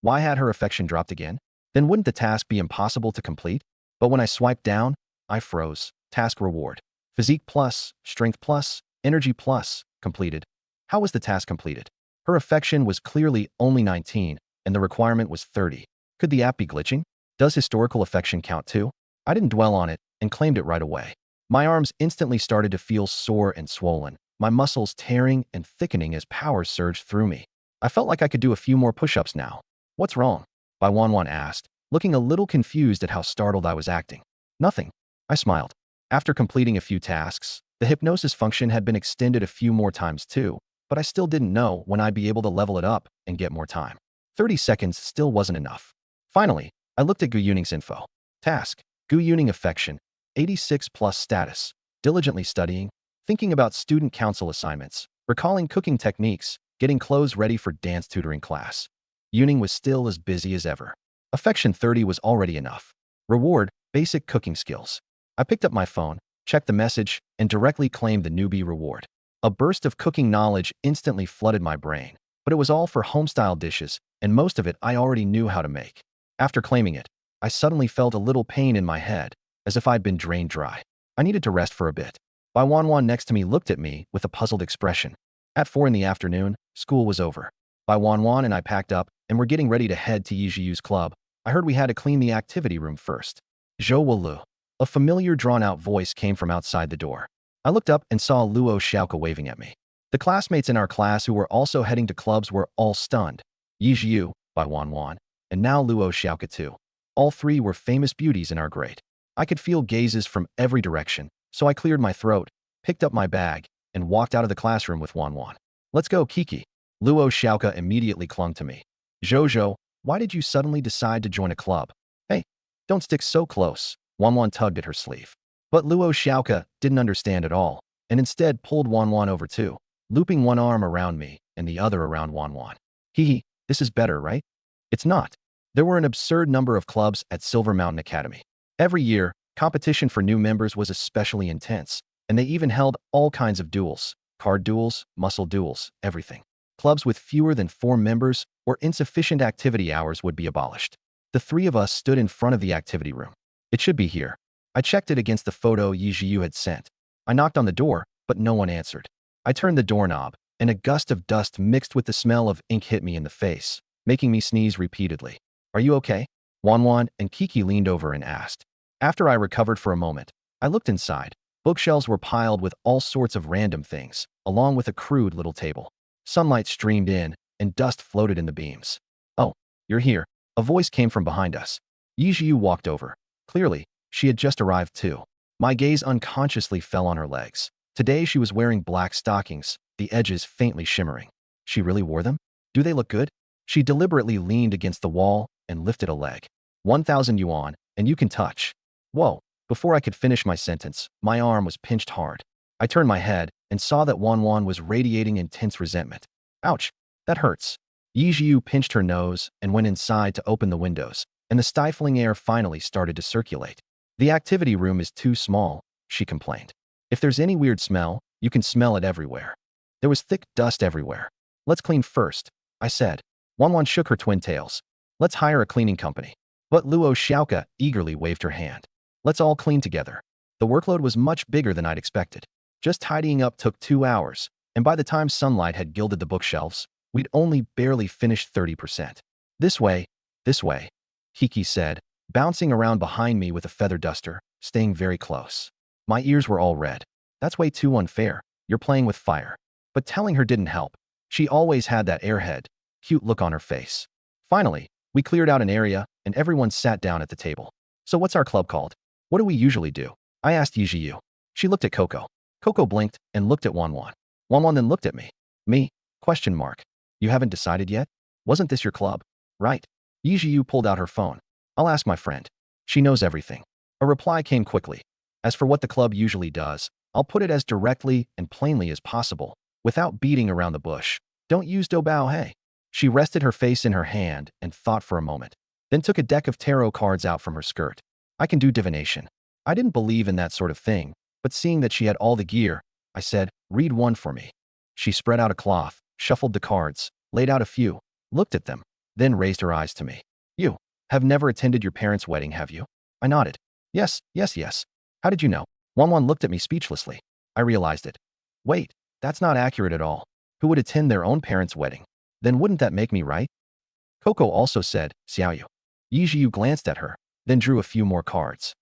Why had her affection dropped again? Then wouldn't the task be impossible to complete? But when I swiped down, I froze. Task reward. Physique plus, strength plus, energy plus. Completed. How was the task completed? Her affection was clearly only 19, and the requirement was 30. Could the app be glitching? Does historical affection count too? I didn't dwell on it and claimed it right away. My arms instantly started to feel sore and swollen, my muscles tearing and thickening as power surged through me. I felt like I could do a few more push-ups now. What's wrong? Wanwan asked, looking a little confused at how startled I was acting. Nothing. I smiled. After completing a few tasks, the hypnosis function had been extended a few more times too, but I still didn't know when I'd be able to level it up and get more time. 30 seconds still wasn't enough. Finally, I looked at Gu Yuning's info. Task. Gu Yuning affection. 86 plus status. Diligently studying. Thinking about student council assignments. Recalling cooking techniques. Getting clothes ready for dance tutoring class. Yuning was still as busy as ever. Affection 30 was already enough. Reward. Basic cooking skills. I picked up my phone, checked the message, and directly claimed the newbie reward. A burst of cooking knowledge instantly flooded my brain, but it was all for homestyle dishes, and most of it I already knew how to make. After claiming it, I suddenly felt a little pain in my head, as if I'd been drained dry. I needed to rest for a bit. Wanwan next to me looked at me with a puzzled expression. At 4 in the afternoon, school was over. Wanwan and I packed up and were getting ready to head to Yizhiyu's club. I heard we had to clean the activity room first. Zhou Walu. A familiar drawn-out voice came from outside the door. I looked up and saw Luo Xiaoko waving at me. The classmates in our class who were also heading to clubs were all stunned. Yizhiyu, Wanwan, and now Luo Xiaoko too. All three were famous beauties in our grade. I could feel gazes from every direction, so I cleared my throat, picked up my bag, and walked out of the classroom with Wanwan. Let's go, Kiki. Luo Xiaoko immediately clung to me. Zhou, why did you suddenly decide to join a club? Hey, don't stick so close. Wanwan tugged at her sleeve. But Luo Xiaoko didn't understand at all, and instead pulled Wanwan over too, looping one arm around me and the other around Wanwan. This is better, right? It's not. There were an absurd number of clubs at Silver Mountain Academy. Every year, competition for new members was especially intense, and they even held all kinds of duels, card duels, muscle duels, everything. Clubs with fewer than 4 members or insufficient activity hours would be abolished. The three of us stood in front of the activity room. It should be here. I checked it against the photo Yizhiyu had sent. I knocked on the door, but no one answered. I turned the doorknob, and a gust of dust mixed with the smell of ink hit me in the face, making me sneeze repeatedly. Are you okay? Wanwan and Kiki leaned over and asked. After I recovered for a moment, I looked inside. Bookshelves were piled with all sorts of random things, along with a crude little table. Sunlight streamed in, and dust floated in the beams. Oh, you're here. A voice came from behind us. Yizhiyu walked over. Clearly, she had just arrived too. My gaze unconsciously fell on her legs. Today she was wearing black stockings, the edges faintly shimmering. She really wore them? Do they look good? She deliberately leaned against the wall and lifted a leg. 1,000 yuan, and you can touch. Whoa. Before I could finish my sentence, my arm was pinched hard. I turned my head and saw that Wanwan was radiating intense resentment. Ouch, that hurts. Yizhiyu pinched her nose and went inside to open the windows, and the stifling air finally started to circulate. The activity room is too small, she complained. If there's any weird smell, you can smell it everywhere. There was thick dust everywhere. Let's clean first, I said. Wanwan shook her twin tails. Let's hire a cleaning company. But Luo Xiaoka eagerly waved her hand. Let's all clean together. The workload was much bigger than I'd expected. Just tidying up took 2 hours, and by the time sunlight had gilded the bookshelves, we'd only barely finished 30%. This way, Kiki said, bouncing around behind me with a feather duster, staying very close. My ears were all red. That's way too unfair. You're playing with fire. But telling her didn't help. She always had that airhead, cute look on her face. Finally, we cleared out an area, and everyone sat down at the table. So what's our club called? What do we usually do? I asked Yijiu. She looked at Coco. Coco blinked and looked at Wanwan. Wanwan then looked at me. Me? Question mark. You haven't decided yet? Wasn't this your club? Right. Yijiu pulled out her phone. I'll ask my friend. She knows everything. A reply came quickly. As for what the club usually does, I'll put it as directly and plainly as possible, without beating around the bush. Don't use Dobao Hey. She rested her face in her hand and thought for a moment, then took a deck of tarot cards out from her skirt. I can do divination. I didn't believe in that sort of thing, but seeing that she had all the gear, I said, read one for me. She spread out a cloth, shuffled the cards, laid out a few, looked at them, then raised her eyes to me. You have never attended your parents' wedding, have you? I nodded. Yes. How did you know? Wanwan looked at me speechlessly. I realized it. Wait, that's not accurate at all. Who would attend their own parents' wedding? Then wouldn't that make me right? Coco also said, Xiaoyu. Yijiu glanced at her, then drew a few more cards.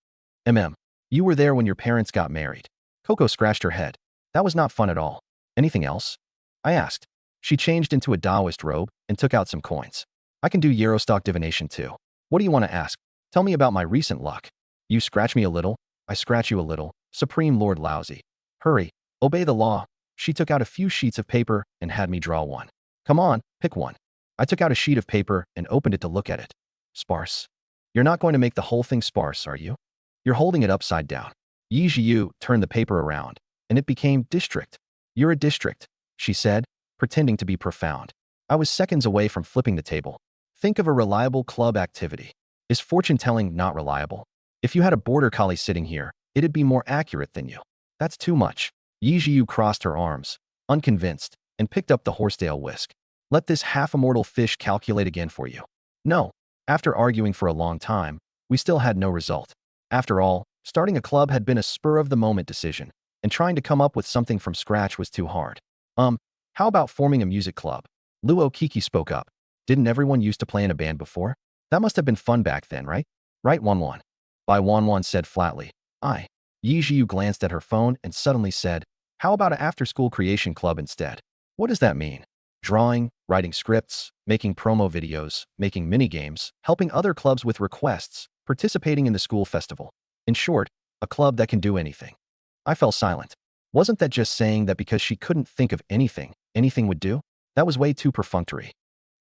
You were there when your parents got married. Coco scratched her head. That was not fun at all. Anything else? I asked. She changed into a Taoist robe and took out some coins. I can do Yarostok divination too. What do you want to ask? Tell me about my recent luck. You scratch me a little, I scratch you a little. Supreme Lord Lousy. Hurry, obey the law. She took out a few sheets of paper and had me draw one. Come on, pick one. I took out a sheet of paper and opened it to look at it. Sparse. You're not going to make the whole thing sparse, are you? You're holding it upside down. Yijiu turned the paper around, and it became district. You're a district, she said, pretending to be profound. I was seconds away from flipping the table. Think of a reliable club activity. Is fortune-telling not reliable? If you had a border collie sitting here, it'd be more accurate than you. That's too much. Yijiu crossed her arms, unconvinced, and picked up the horsetail whisk. Let this half-immortal fish calculate again for you. No. After arguing for a long time, we still had no result. After all, starting a club had been a spur-of-the-moment decision, and trying to come up with something from scratch was too hard. How about forming a music club? Luo Kiki spoke up. Didn't everyone used to play in a band before? That must have been fun back then, right? Right, Wanwan. Bai Wanwan said flatly. I. Yijiu glanced at her phone and suddenly said, how about an after-school creation club instead? What does that mean? Drawing, writing scripts, making promo videos, making minigames, helping other clubs with requests, participating in the school festival. In short, a club that can do anything. I fell silent. Wasn't that just saying that because she couldn't think of anything, anything would do? That was way too perfunctory.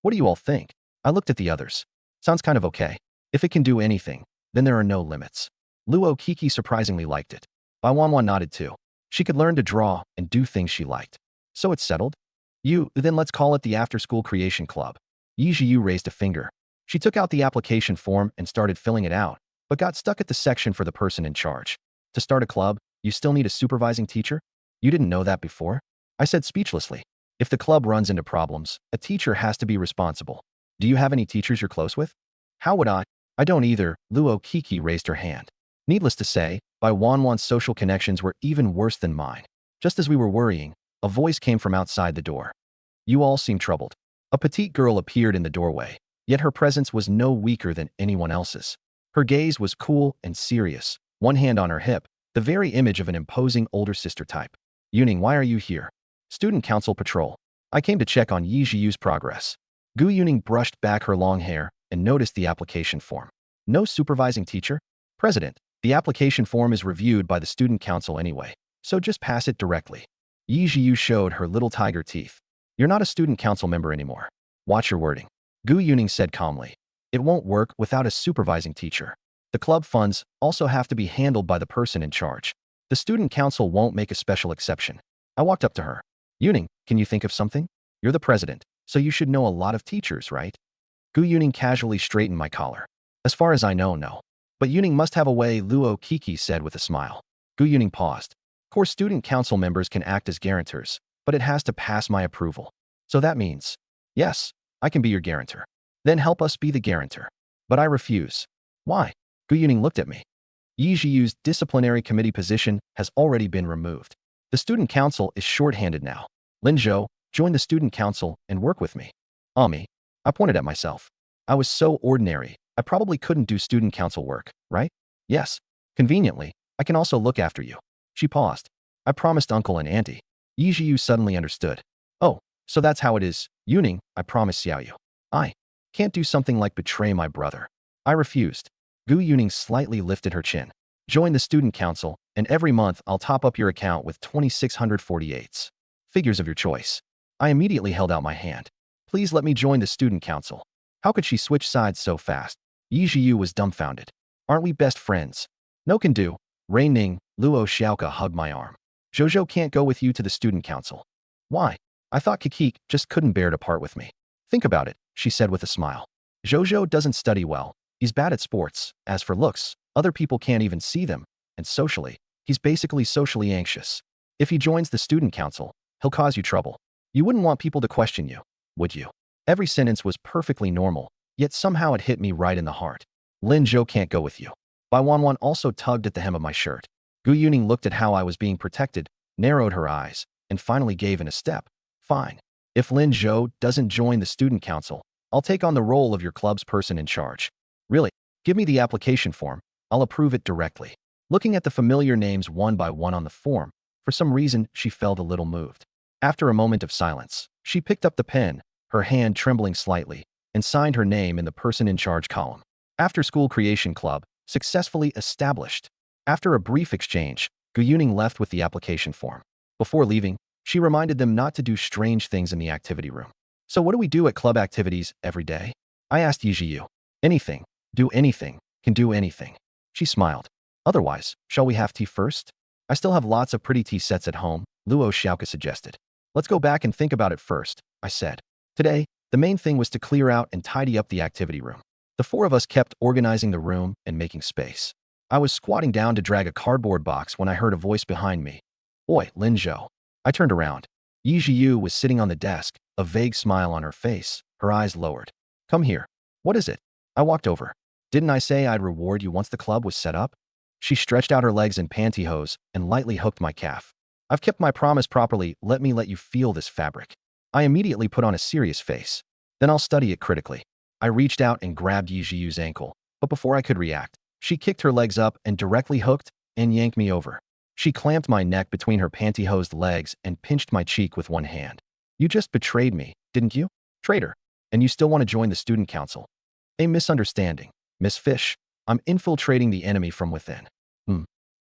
What do you all think? I looked at the others. Sounds kind of okay. If it can do anything, then there are no limits. Luo Kiki surprisingly liked it. Bai Wanwan nodded too. She could learn to draw and do things she liked. So it's settled? Then let's call it the After-School Creation Club. Yijiu raised a finger. She took out the application form and started filling it out, but got stuck at the section for the person in charge. To start a club, you still need a supervising teacher? You didn't know that before? I said speechlessly. If the club runs into problems, a teacher has to be responsible. Do you have any teachers you're close with? How would I? I don't either. Luo Kiki raised her hand. Needless to say, Bai Wanwan's social connections were even worse than mine. Just as we were worrying, a voice came from outside the door. You all seem troubled. A petite girl appeared in the doorway, yet her presence was no weaker than anyone else's. Her gaze was cool and serious, one hand on her hip, the very image of an imposing older sister type. Yuning, why are you here? Student Council Patrol. I came to check on Yijiu's progress. Gu Yuning brushed back her long hair and noticed the application form. No supervising teacher? President, the application form is reviewed by the Student Council anyway, so just pass it directly. Yijiu showed her little tiger teeth. You're not a Student Council member anymore. Watch your wording. Gu Yuning said calmly. It won't work without a supervising teacher. The club funds also have to be handled by the person in charge. The Student Council won't make a special exception. I walked up to her. Yuning, can you think of something? You're the president, so you should know a lot of teachers, right? Gu Yuning casually straightened my collar. As far as I know, no. But Yuning must have a way, Luo Kiki said with a smile. Gu Yuning paused. Core Student Council members can act as guarantors, but it has to pass my approval. So that means, yes, I can be your guarantor. Then help us be the guarantor. But I refuse. Why? Gu Yuning looked at me. Yi Zhiyu's disciplinary committee position has already been removed. The student council is short-handed now. Lin Zhou, join the student council and work with me. Me. I pointed at myself. I was so ordinary, I probably couldn't do student council work, right? Yes. Conveniently, I can also look after you. She paused. I promised uncle and auntie. Yi Zhiyu suddenly understood. Oh, so that's how it is. Yuning, I promise Xiaoyu. I can't do something like betray my brother. I refused. Gu Yuning slightly lifted her chin. Join the student council, and every month I'll top up your account with 2,648 figures of your choice. I immediately held out my hand. Please let me join the student council. How could she switch sides so fast? Yi Zhiyu was dumbfounded. Aren't we best friends? No can do. Rei Ning, Luo Xiaoka hugged my arm. Zhou can't go with you to the student council. Why? I thought Kikik just couldn't bear to part with me. Think about it, she said with a smile. Zhou doesn't study well. He's bad at sports. As for looks, other people can't even see them. And socially, he's basically socially anxious. If he joins the student council, he'll cause you trouble. You wouldn't want people to question you, would you? Every sentence was perfectly normal, yet somehow it hit me right in the heart. Lin Zhou can't go with you. Bai Wanwan also tugged at the hem of my shirt. Gu Yuning looked at how I was being protected, narrowed her eyes, and finally gave in a step. Fine. If Lin Zhou doesn't join the student council, I'll take on the role of your club's person in charge. Really? Give me the application form. I'll approve it directly. Looking at the familiar names one by one on the form, for some reason she felt a little moved. After a moment of silence, she picked up the pen, her hand trembling slightly, and signed her name in the person in charge column. After School Creation Club, successfully established. After a brief exchange, Gu Yuning left with the application form. Before leaving, she reminded them not to do strange things in the activity room. So what do we do at club activities every day? I asked Yi Zhiyu. Anything. Do anything. Can do anything. She smiled. Otherwise, shall we have tea first? I still have lots of pretty tea sets at home, Luo Xiaoka suggested. Let's go back and think about it first, I said. Today, the main thing was to clear out and tidy up the activity room. The four of us kept organizing the room and making space. I was squatting down to drag a cardboard box when I heard a voice behind me. Oi, Lin Zhou. I turned around. Yi Zhiyu was sitting on the desk, a vague smile on her face, her eyes lowered. Come here. What is it? I walked over. Didn't I say I'd reward you once the club was set up? She stretched out her legs in pantyhose and lightly hooked my calf. I've kept my promise properly, let me let you feel this fabric. I immediately put on a serious face. Then I'll study it critically. I reached out and grabbed Yi Zhiyu's ankle, but before I could react, she kicked her legs up and directly hooked and yanked me over. She clamped my neck between her pantyhosed legs and pinched my cheek with one hand. You just betrayed me, didn't you? Traitor. And you still want to join the student council. A misunderstanding. Miss Fish, I'm infiltrating the enemy from within.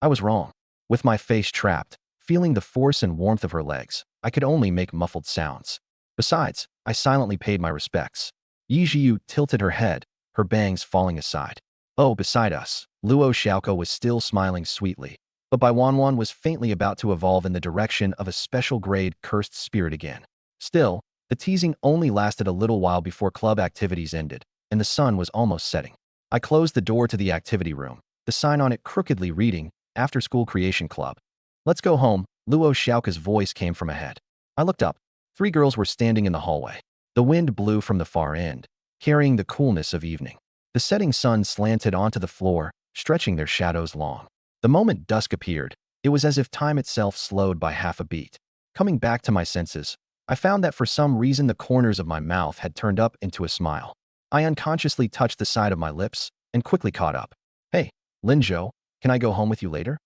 I was wrong. With my face trapped, feeling the force and warmth of her legs, I could only make muffled sounds. Besides, I silently paid my respects. Yi Zhiyu tilted her head, her bangs falling aside. Oh, beside us, Luo Xiaoka was still smiling sweetly, but Bai Wanwan was faintly about to evolve in the direction of a special-grade cursed spirit again. Still, the teasing only lasted a little while before club activities ended, and the sun was almost setting. I closed the door to the activity room, the sign on it crookedly reading, After School Creation Club. Let's go home, Luo Xiaoka's voice came from ahead. I looked up. 3 girls were standing in the hallway. The wind blew from the far end, carrying the coolness of evening. The setting sun slanted onto the floor, stretching their shadows long. The moment dusk appeared, it was as if time itself slowed by half a beat. Coming back to my senses, I found that for some reason the corners of my mouth had turned up into a smile. I unconsciously touched the side of my lips and quickly caught up. Hey, Lin Zhou, can I go home with you later?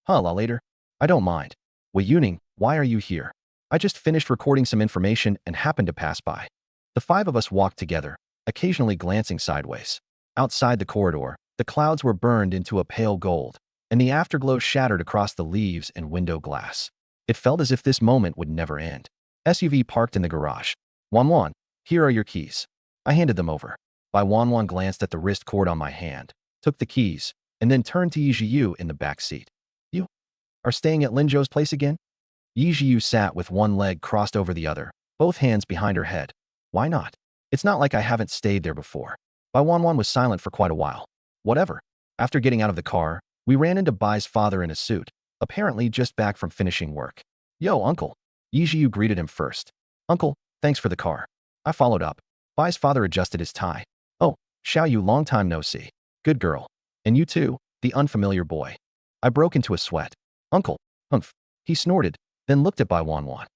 Later. I don't mind. Wei Yuning, why are you here? I just finished recording some information and happened to pass by. The 5 of us walked together, occasionally glancing sideways. Outside the corridor, the clouds were burned into a pale gold, and the afterglow shattered across the leaves and window glass. It felt as if this moment would never end. SUV parked in the garage. Wanwan, here are your keys. I handed them over. Bai Wanwan glanced at the wrist cord on my hand, took the keys, and then turned to Yi Zhiyu in the back seat. You are staying at Lin Zhou's place again? Yi Zhiyu sat with one leg crossed over the other, both hands behind her head. Why not? It's not like I haven't stayed there before. Bai Wanwan was silent for quite a while. Whatever. After getting out of the car, we ran into Bai's father in a suit, apparently just back from finishing work. Yo, uncle. Yi Zhiyu greeted him first. Uncle, Thanks for the car. I followed up. Bai's father adjusted his tie. Oh, Xiao Yu, long time no see. Good girl. And you too, the unfamiliar boy. I broke into a sweat. Uncle, humph. He snorted, then looked at Bai Wanwan.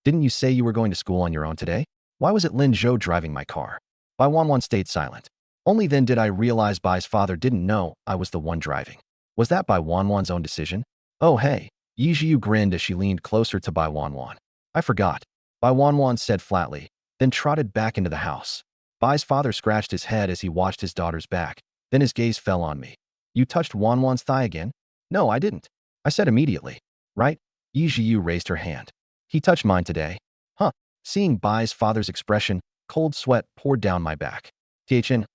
Didn't you say you were going to school on your own today? Why was it Lin Zhou driving my car? Bai Wanwan stayed silent. Only then did I realize Bai's father didn't know I was the one driving. Was that Bai Wanwan's own decision? Oh hey, Yi Zhiyu grinned as she leaned closer to Bai Wanwan. I forgot. Bai Wanwan said flatly, then trotted back into the house. Bai's father scratched his head as he watched his daughter's back. Then his gaze fell on me. You touched Wanwan's thigh again? No, I didn't. I said immediately. Right? Yi Zhiyu raised her hand. He touched mine today. Huh. Seeing Bai's father's expression, cold sweat poured down my back. Tianchen,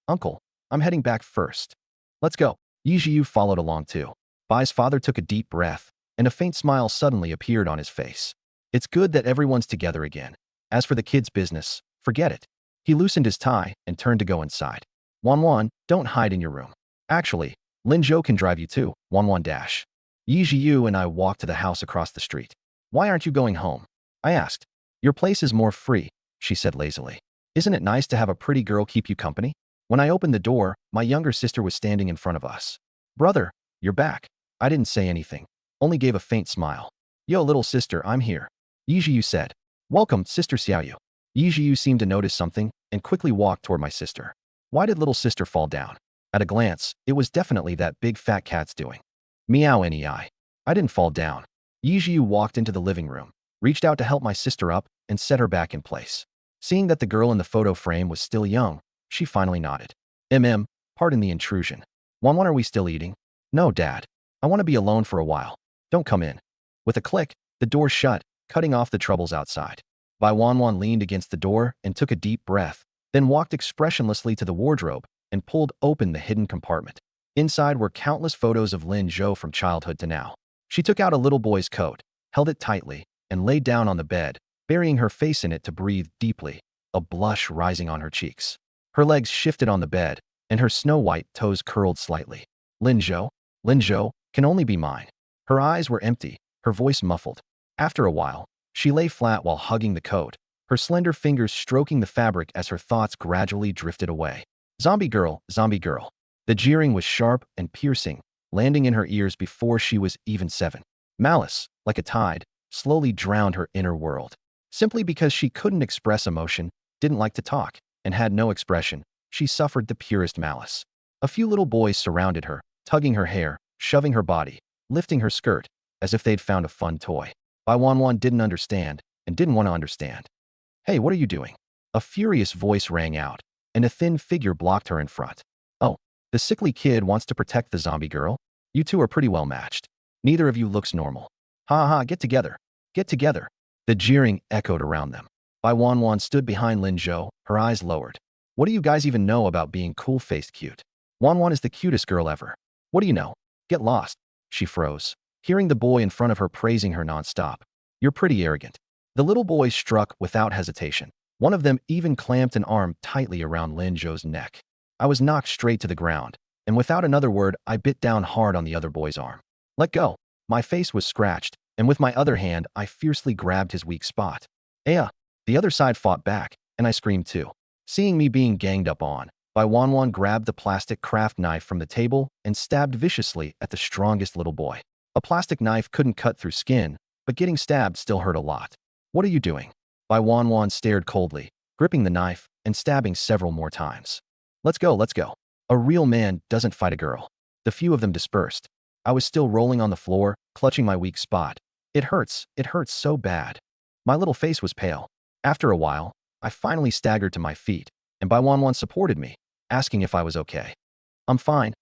uncle, I'm heading back first. Let's go. Yi Zhiyu followed along too. Bai's father took a deep breath, and a faint smile suddenly appeared on his face. It's good that everyone's together again. As for the kid's business, forget it. He loosened his tie and turned to go inside. Wanwan, don't hide in your room. Actually, Lin Zhou can drive you too, Wanwan dash. Yi Zhiyu and I walked to the house across the street. Why aren't you going home? I asked. Your place is more free, she said lazily. Isn't it nice to have a pretty girl keep you company? When I opened the door, my younger sister was standing in front of us. Brother, you're back. I didn't say anything, only gave a faint smile. Yo, little sister, I'm here. Yi Zhiyu said. Welcome, Sister Xiaoyu. Yi Zhiyu seemed to notice something and quickly walked toward my sister. Why did little sister fall down? At a glance, it was definitely that big fat cat's doing. Meow nei. I didn't fall down. Yi Zhiyu walked into the living room, reached out to help my sister up, and set her back in place. Seeing that the girl in the photo frame was still young, she finally nodded. Pardon the intrusion. Wanwan, are we still eating? No, Dad. I want to be alone for a while. Don't come in. With a click, the door shut, cutting off the troubles outside. Bai Wanwan leaned against the door and took a deep breath, then walked expressionlessly to the wardrobe and pulled open the hidden compartment. Inside were countless photos of Lin Zhou from childhood to now. She took out a little boy's coat, held it tightly, and lay down on the bed, burying her face in it to breathe deeply, a blush rising on her cheeks. Her legs shifted on the bed, and her snow-white toes curled slightly. Lin Zhou can only be mine. Her eyes were empty, her voice muffled. After a while, she lay flat while hugging the coat, her slender fingers stroking the fabric as her thoughts gradually drifted away. Zombie girl, zombie girl. The jeering was sharp and piercing, landing in her ears before she was even 7. Malice, like a tide, slowly drowned her inner world. Simply because she couldn't express emotion, didn't like to talk, and had no expression, she suffered the purest malice. A few little boys surrounded her, tugging her hair, shoving her body, lifting her skirt, as if they'd found a fun toy. Bai Wanwan didn't understand, and didn't want to understand. Hey, what are you doing? A furious voice rang out, and a thin figure blocked her in front. Oh, the sickly kid wants to protect the zombie girl? You two are pretty well matched. Neither of you looks normal. Ha ha, get together. Get together. The jeering echoed around them. Bai Wanwan stood behind Lin Zhou, her eyes lowered. What do you guys even know about being cool-faced cute? Wanwan is the cutest girl ever. What do you know? Get lost. She froze, hearing the boy in front of her praising her nonstop. You're pretty arrogant. The little boys struck without hesitation. One of them even clamped an arm tightly around Lin Zhou's neck. I was knocked straight to the ground, and without another word, I bit down hard on the other boy's arm. Let go. My face was scratched, and with my other hand, I fiercely grabbed his weak spot. Aya! The other side fought back, and I screamed too. Seeing me being ganged up on, Bai Wanwan grabbed the plastic craft knife from the table and stabbed viciously at the strongest little boy. A plastic knife couldn't cut through skin, but getting stabbed still hurt a lot. What are you doing? Bai Wanwan stared coldly, gripping the knife and stabbing several more times. Let's go, let's go. A real man doesn't fight a girl. The few of them dispersed. I was still rolling on the floor, clutching my weak spot. It hurts so bad. My little face was pale. After a while, I finally staggered to my feet, and Bai Wanwan supported me, asking if I was okay. I'm fine.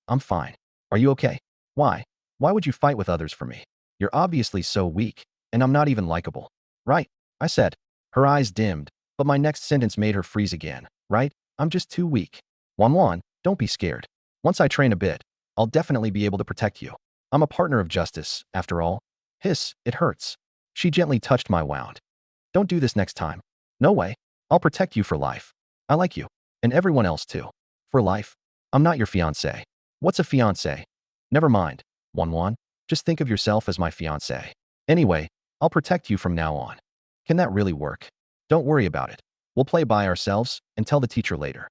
Are you okay? Why? Why would you fight with others for me? You're obviously so weak, and I'm not even likable. Right? I said. Her eyes dimmed, but my next sentence made her freeze again. Right? I'm just too weak. Wanwan, don't be scared. Once I train a bit, I'll definitely be able to protect you. I'm a partner of justice, after all. Hiss, it hurts. She gently touched my wound. Don't do this next time. No way. I'll protect you for life. I like you. And everyone else too. For life. I'm not your fiancé. What's a fiancé? Never mind, Wanwan. Just think of yourself as my fiancé. Anyway, I'll protect you from now on. Can that really work? Don't worry about it. We'll play by ourselves and tell the teacher later.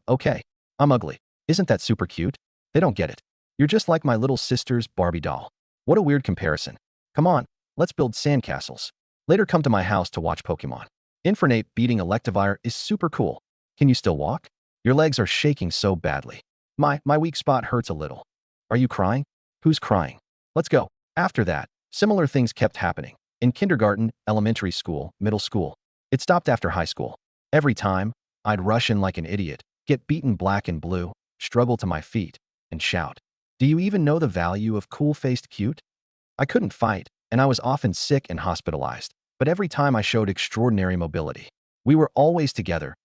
Okay. I'm ugly. Isn't that super cute? They don't get it. You're just like my little sister's Barbie doll. What a weird comparison. Come on, let's build sandcastles. Later come to my house to watch Pokemon. Infernape beating Electivire is super cool. Can you still walk? Your legs are shaking so badly. My weak spot hurts a little. Are you crying? Who's crying? Let's go. After that, similar things kept happening. In kindergarten, elementary school, middle school. It stopped after high school. Every time, I'd rush in like an idiot, get beaten black and blue, struggle to my feet, and shout, "Do you even know the value of cool-faced cute?" I couldn't fight, and I was often sick and hospitalized, but every time I showed extraordinary mobility. We were always together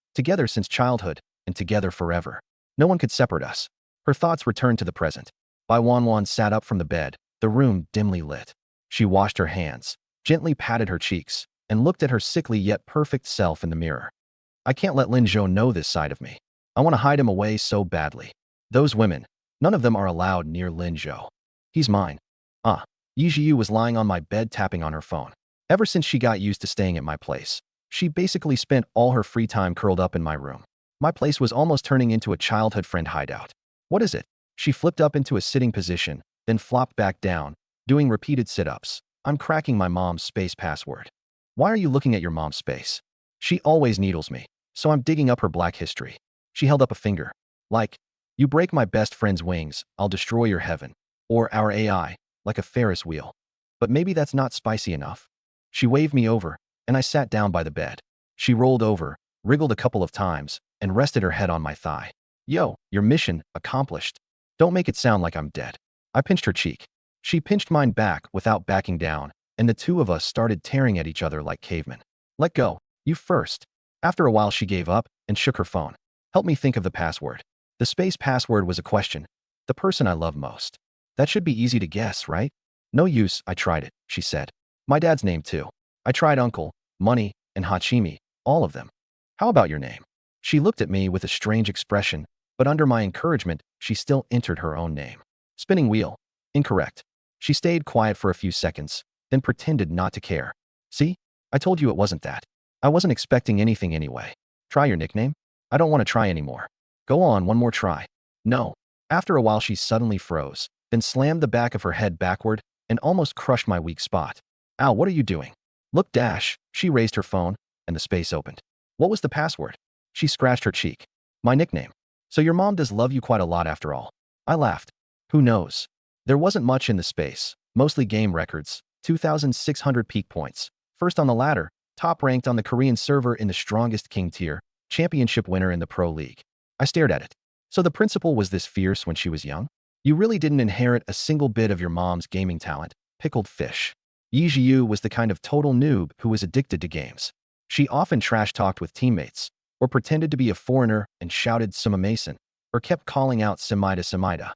since childhood, and together forever. No one could separate us. Her thoughts returned to the present. Bai Wanwan sat up from the bed, the room dimly lit. She washed her hands, gently patted her cheeks, and looked at her sickly yet perfect self in the mirror. I can't let Lin Zhou know this side of me. I want to hide him away so badly. Those women, none of them are allowed near Lin Zhou. He's mine. Yi Zhiyu was lying on my bed tapping on her phone. Ever since she got used to staying at my place, she basically spent all her free time curled up in my room. My place was almost turning into a childhood friend hideout. What is it? She flipped up into a sitting position, then flopped back down, doing repeated sit-ups. I'm cracking my mom's space password. Why are you looking at your mom's space? She always needles me, so I'm digging up her black history. She held up a finger. Like, you break my best friend's wings, I'll destroy your heaven. Or our AI, like a Ferris wheel. But maybe that's not spicy enough. She waved me over, and I sat down by the bed. She rolled over, wriggled a couple of times, and rested her head on my thigh. Yo, your mission accomplished. Don't make it sound like I'm dead. I pinched her cheek. She pinched mine back without backing down, and the two of us started tearing at each other like cavemen. Let go. You first. After a while she gave up and shook her phone. Help me think of the password. The space password was a question. The person I love most. That should be easy to guess, right? No use, I tried it, she said. My dad's name too. I tried uncle, money, and Hachimi, all of them. How about your name? She looked at me with a strange expression, but under my encouragement, she still entered her own name. Spinning wheel. Incorrect. She stayed quiet for a few seconds, then pretended not to care. See? I told you it wasn't that. I wasn't expecting anything anyway. Try your nickname? I don't want to try anymore. Go on, one more try. No. After a while she suddenly froze, then slammed the back of her head backward and almost crushed my weak spot. Ow, what are you doing? Look, Dash. She raised her phone, and the space opened. What was the password? She scratched her cheek. My nickname. So your mom does love you quite a lot after all. I laughed. Who knows? There wasn't much in the space, mostly game records, 2,600 peak points. First on the ladder, top ranked on the Korean server in the strongest king tier, championship winner in the pro league. I stared at it. So the principal was this fierce when she was young? You really didn't inherit a single bit of your mom's gaming talent. Pickled fish. Yi Zhiyu was the kind of total noob who was addicted to games. She often trash-talked with teammates, or pretended to be a foreigner and shouted Suma Mason, or kept calling out Semida Semida.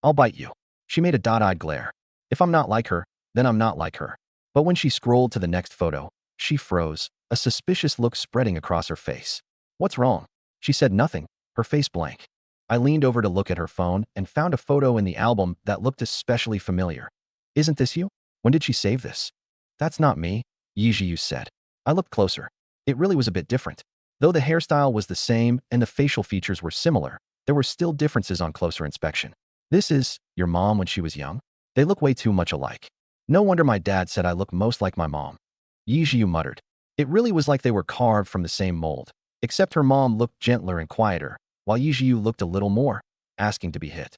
I'll bite you. She made a dot-eyed glare. If I'm not like her, then I'm not like her. But when she scrolled to the next photo, she froze, a suspicious look spreading across her face. What's wrong? She said nothing, her face blank. I leaned over to look at her phone and found a photo in the album that looked especially familiar. Isn't this you? When did she save this? That's not me, Yi Zhiyu said. I looked closer. It really was a bit different. Though the hairstyle was the same and the facial features were similar, there were still differences on closer inspection. This is your mom when she was young? They look way too much alike. No wonder my dad said I look most like my mom. Yi Zhiyu muttered. It really was like they were carved from the same mold, except her mom looked gentler and quieter, while Yi Zhiyu looked a little more, asking to be hit.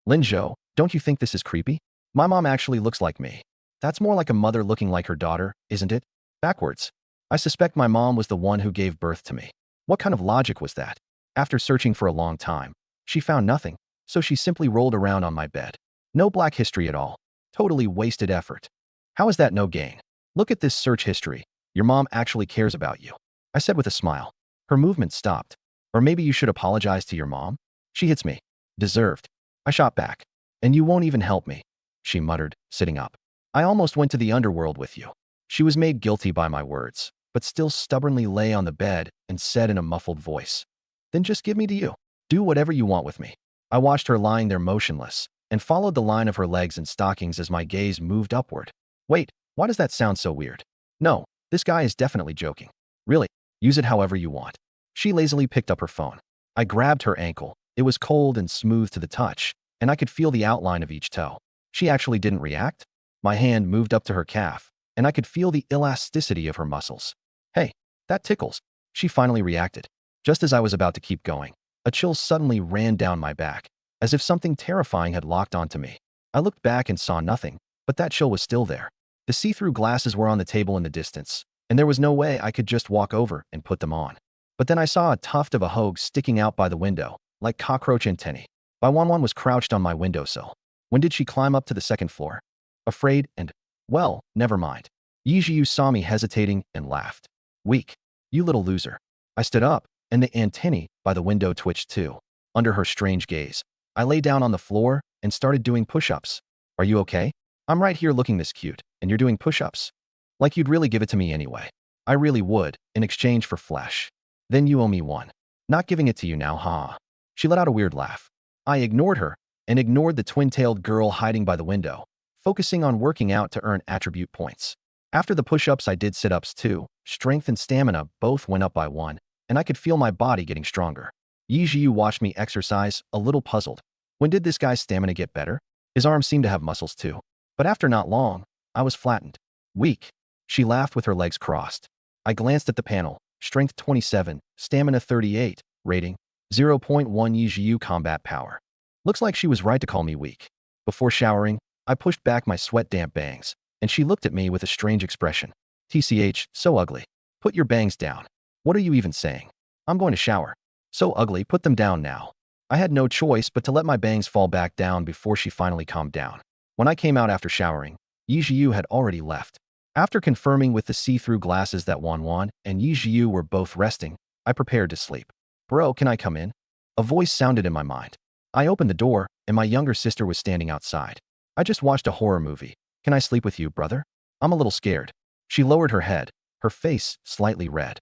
Lin Zhou, don't you think this is creepy? My mom actually looks like me. That's more like a mother looking like her daughter, isn't it? Backwards. I suspect my mom was the one who gave birth to me. What kind of logic was that? After searching for a long time, she found nothing, so she simply rolled around on my bed. No black history at all. Totally wasted effort. How is that no gain? Look at this search history. Your mom actually cares about you. I said with a smile. Her movement stopped. Or maybe you should apologize to your mom? She hits me. Deserved. I shot back. And you won't even help me, she muttered, sitting up. I almost went to the underworld with you. She was made guilty by my words, but still stubbornly lay on the bed and said in a muffled voice, then just give me to you. Do whatever you want with me. I watched her lying there motionless and followed the line of her legs and stockings as my gaze moved upward. Wait, why does that sound so weird? No, this guy is definitely joking. Really, use it however you want. She lazily picked up her phone. I grabbed her ankle. It was cold and smooth to the touch, and I could feel the outline of each toe. She actually didn't react. My hand moved up to her calf, and I could feel the elasticity of her muscles. Hey, that tickles. She finally reacted. Just as I was about to keep going, a chill suddenly ran down my back, as if something terrifying had locked onto me. I looked back and saw nothing, but that chill was still there. The see-through glasses were on the table in the distance, and there was no way I could just walk over and put them on. But then I saw a tuft of a hoag sticking out by the window, like cockroach antennae. Bai was crouched on my windowsill. When did she climb up to the second floor? Afraid and, well, never mind. Yijiu saw me hesitating and laughed. Weak. You little loser. I stood up, and the antennae by the window twitched too. Under her strange gaze, I lay down on the floor and started doing push-ups. Are you okay? I'm right here looking this cute, and you're doing push-ups? Like you'd really give it to me anyway. I really would, in exchange for flesh. Then you owe me one. Not giving it to you now, huh? She let out a weird laugh. I ignored her, and ignored the twin-tailed girl hiding by the window, focusing on working out to earn attribute points. After the push-ups, I did sit-ups too. Strength and stamina both went up by 1, and I could feel my body getting stronger. Yijiu watched me exercise, a little puzzled. When did this guy's stamina get better? His arms seemed to have muscles too. But after not long, I was flattened. Weak. She laughed with her legs crossed. I glanced at the panel. Strength 27, stamina 38, rating 0.1 Yijiu combat power. Looks like she was right to call me weak. Before showering, I pushed back my sweat-damp bangs, and she looked at me with a strange expression. TCH, so ugly. Put your bangs down. What are you even saying? I'm going to shower. So ugly, put them down now. I had no choice but to let my bangs fall back down before she finally calmed down. When I came out after showering, Yijiu had already left. After confirming with the see-through glasses that Wan and Yijiu were both resting, I prepared to sleep. Bro, can I come in? A voice sounded in my mind. I opened the door, and my younger sister was standing outside. I just watched a horror movie. Can I sleep with you, brother? I'm a little scared. She lowered her head, her face slightly red.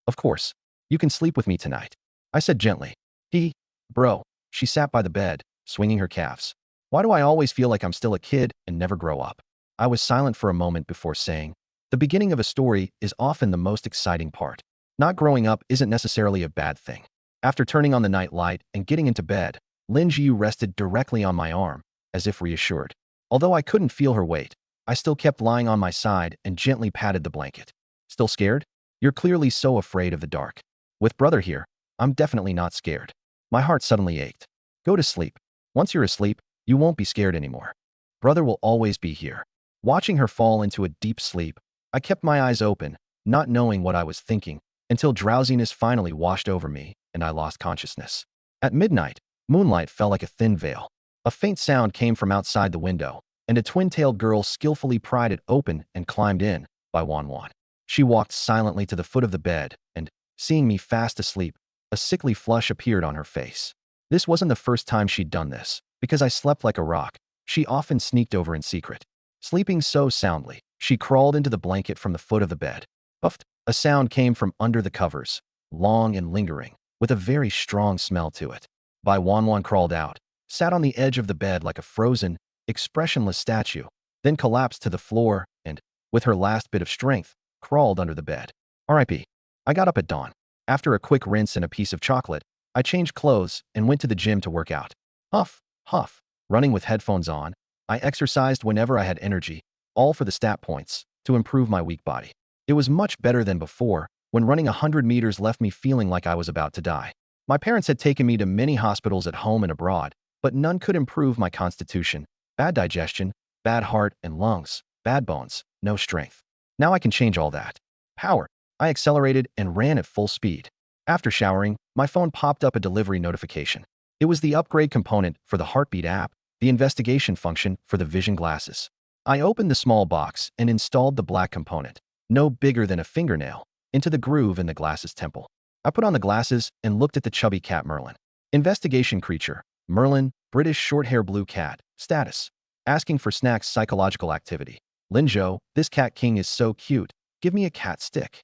Of course. You can sleep with me tonight, I said gently. Bro. She sat by the bed, swinging her calves. Why do I always feel like I'm still a kid and never grow up? I was silent for a moment before saying, the beginning of a story is often the most exciting part. Not growing up isn't necessarily a bad thing. After turning on the night light and getting into bed, Lin Jiu rested directly on my arm, as if reassured. Although I couldn't feel her weight, I still kept lying on my side and gently patted the blanket. Still scared? You're clearly so afraid of the dark. With brother here, I'm definitely not scared. My heart suddenly ached. Go to sleep. Once you're asleep, you won't be scared anymore. Brother will always be here. Watching her fall into a deep sleep, I kept my eyes open, not knowing what I was thinking, until drowsiness finally washed over me and I lost consciousness. At midnight, moonlight fell like a thin veil. A faint sound came from outside the window, and a twin-tailed girl skillfully pried it open and climbed in, by Wan. She walked silently to the foot of the bed, and, seeing me fast asleep, a sickly flush appeared on her face. This wasn't the first time she'd done this. Because I slept like a rock, she often sneaked over in secret. Sleeping so soundly, she crawled into the blanket from the foot of the bed. Puffed. A sound came from under the covers, long and lingering, with a very strong smell to it. Bai Wan crawled out, sat on the edge of the bed like a frozen, expressionless statue, then collapsed to the floor and, with her last bit of strength, crawled under the bed. R.I.P. I got up at dawn. After a quick rinse and a piece of chocolate, I changed clothes and went to the gym to work out. Huff. Running with headphones on, I exercised whenever I had energy, all for the stat points, to improve my weak body. It was much better than before, when running 100 meters left me feeling like I was about to die. My parents had taken me to many hospitals at home and abroad, but none could improve my constitution. Bad digestion, bad heart and lungs, bad bones, no strength. Now I can change all that. Power. I accelerated and ran at full speed. After showering, my phone popped up a delivery notification. It was the upgrade component for the HeartBeat app, the investigation function for the vision glasses. I opened the small box and installed the black component, no bigger than a fingernail, into the groove in the glasses temple. I put on the glasses and looked at the chubby cat Merlin. Investigation creature, Merlin, British short-hair blue cat, status. Asking for snacks psychological activity. Linzhou, this cat king is so cute, give me a cat stick.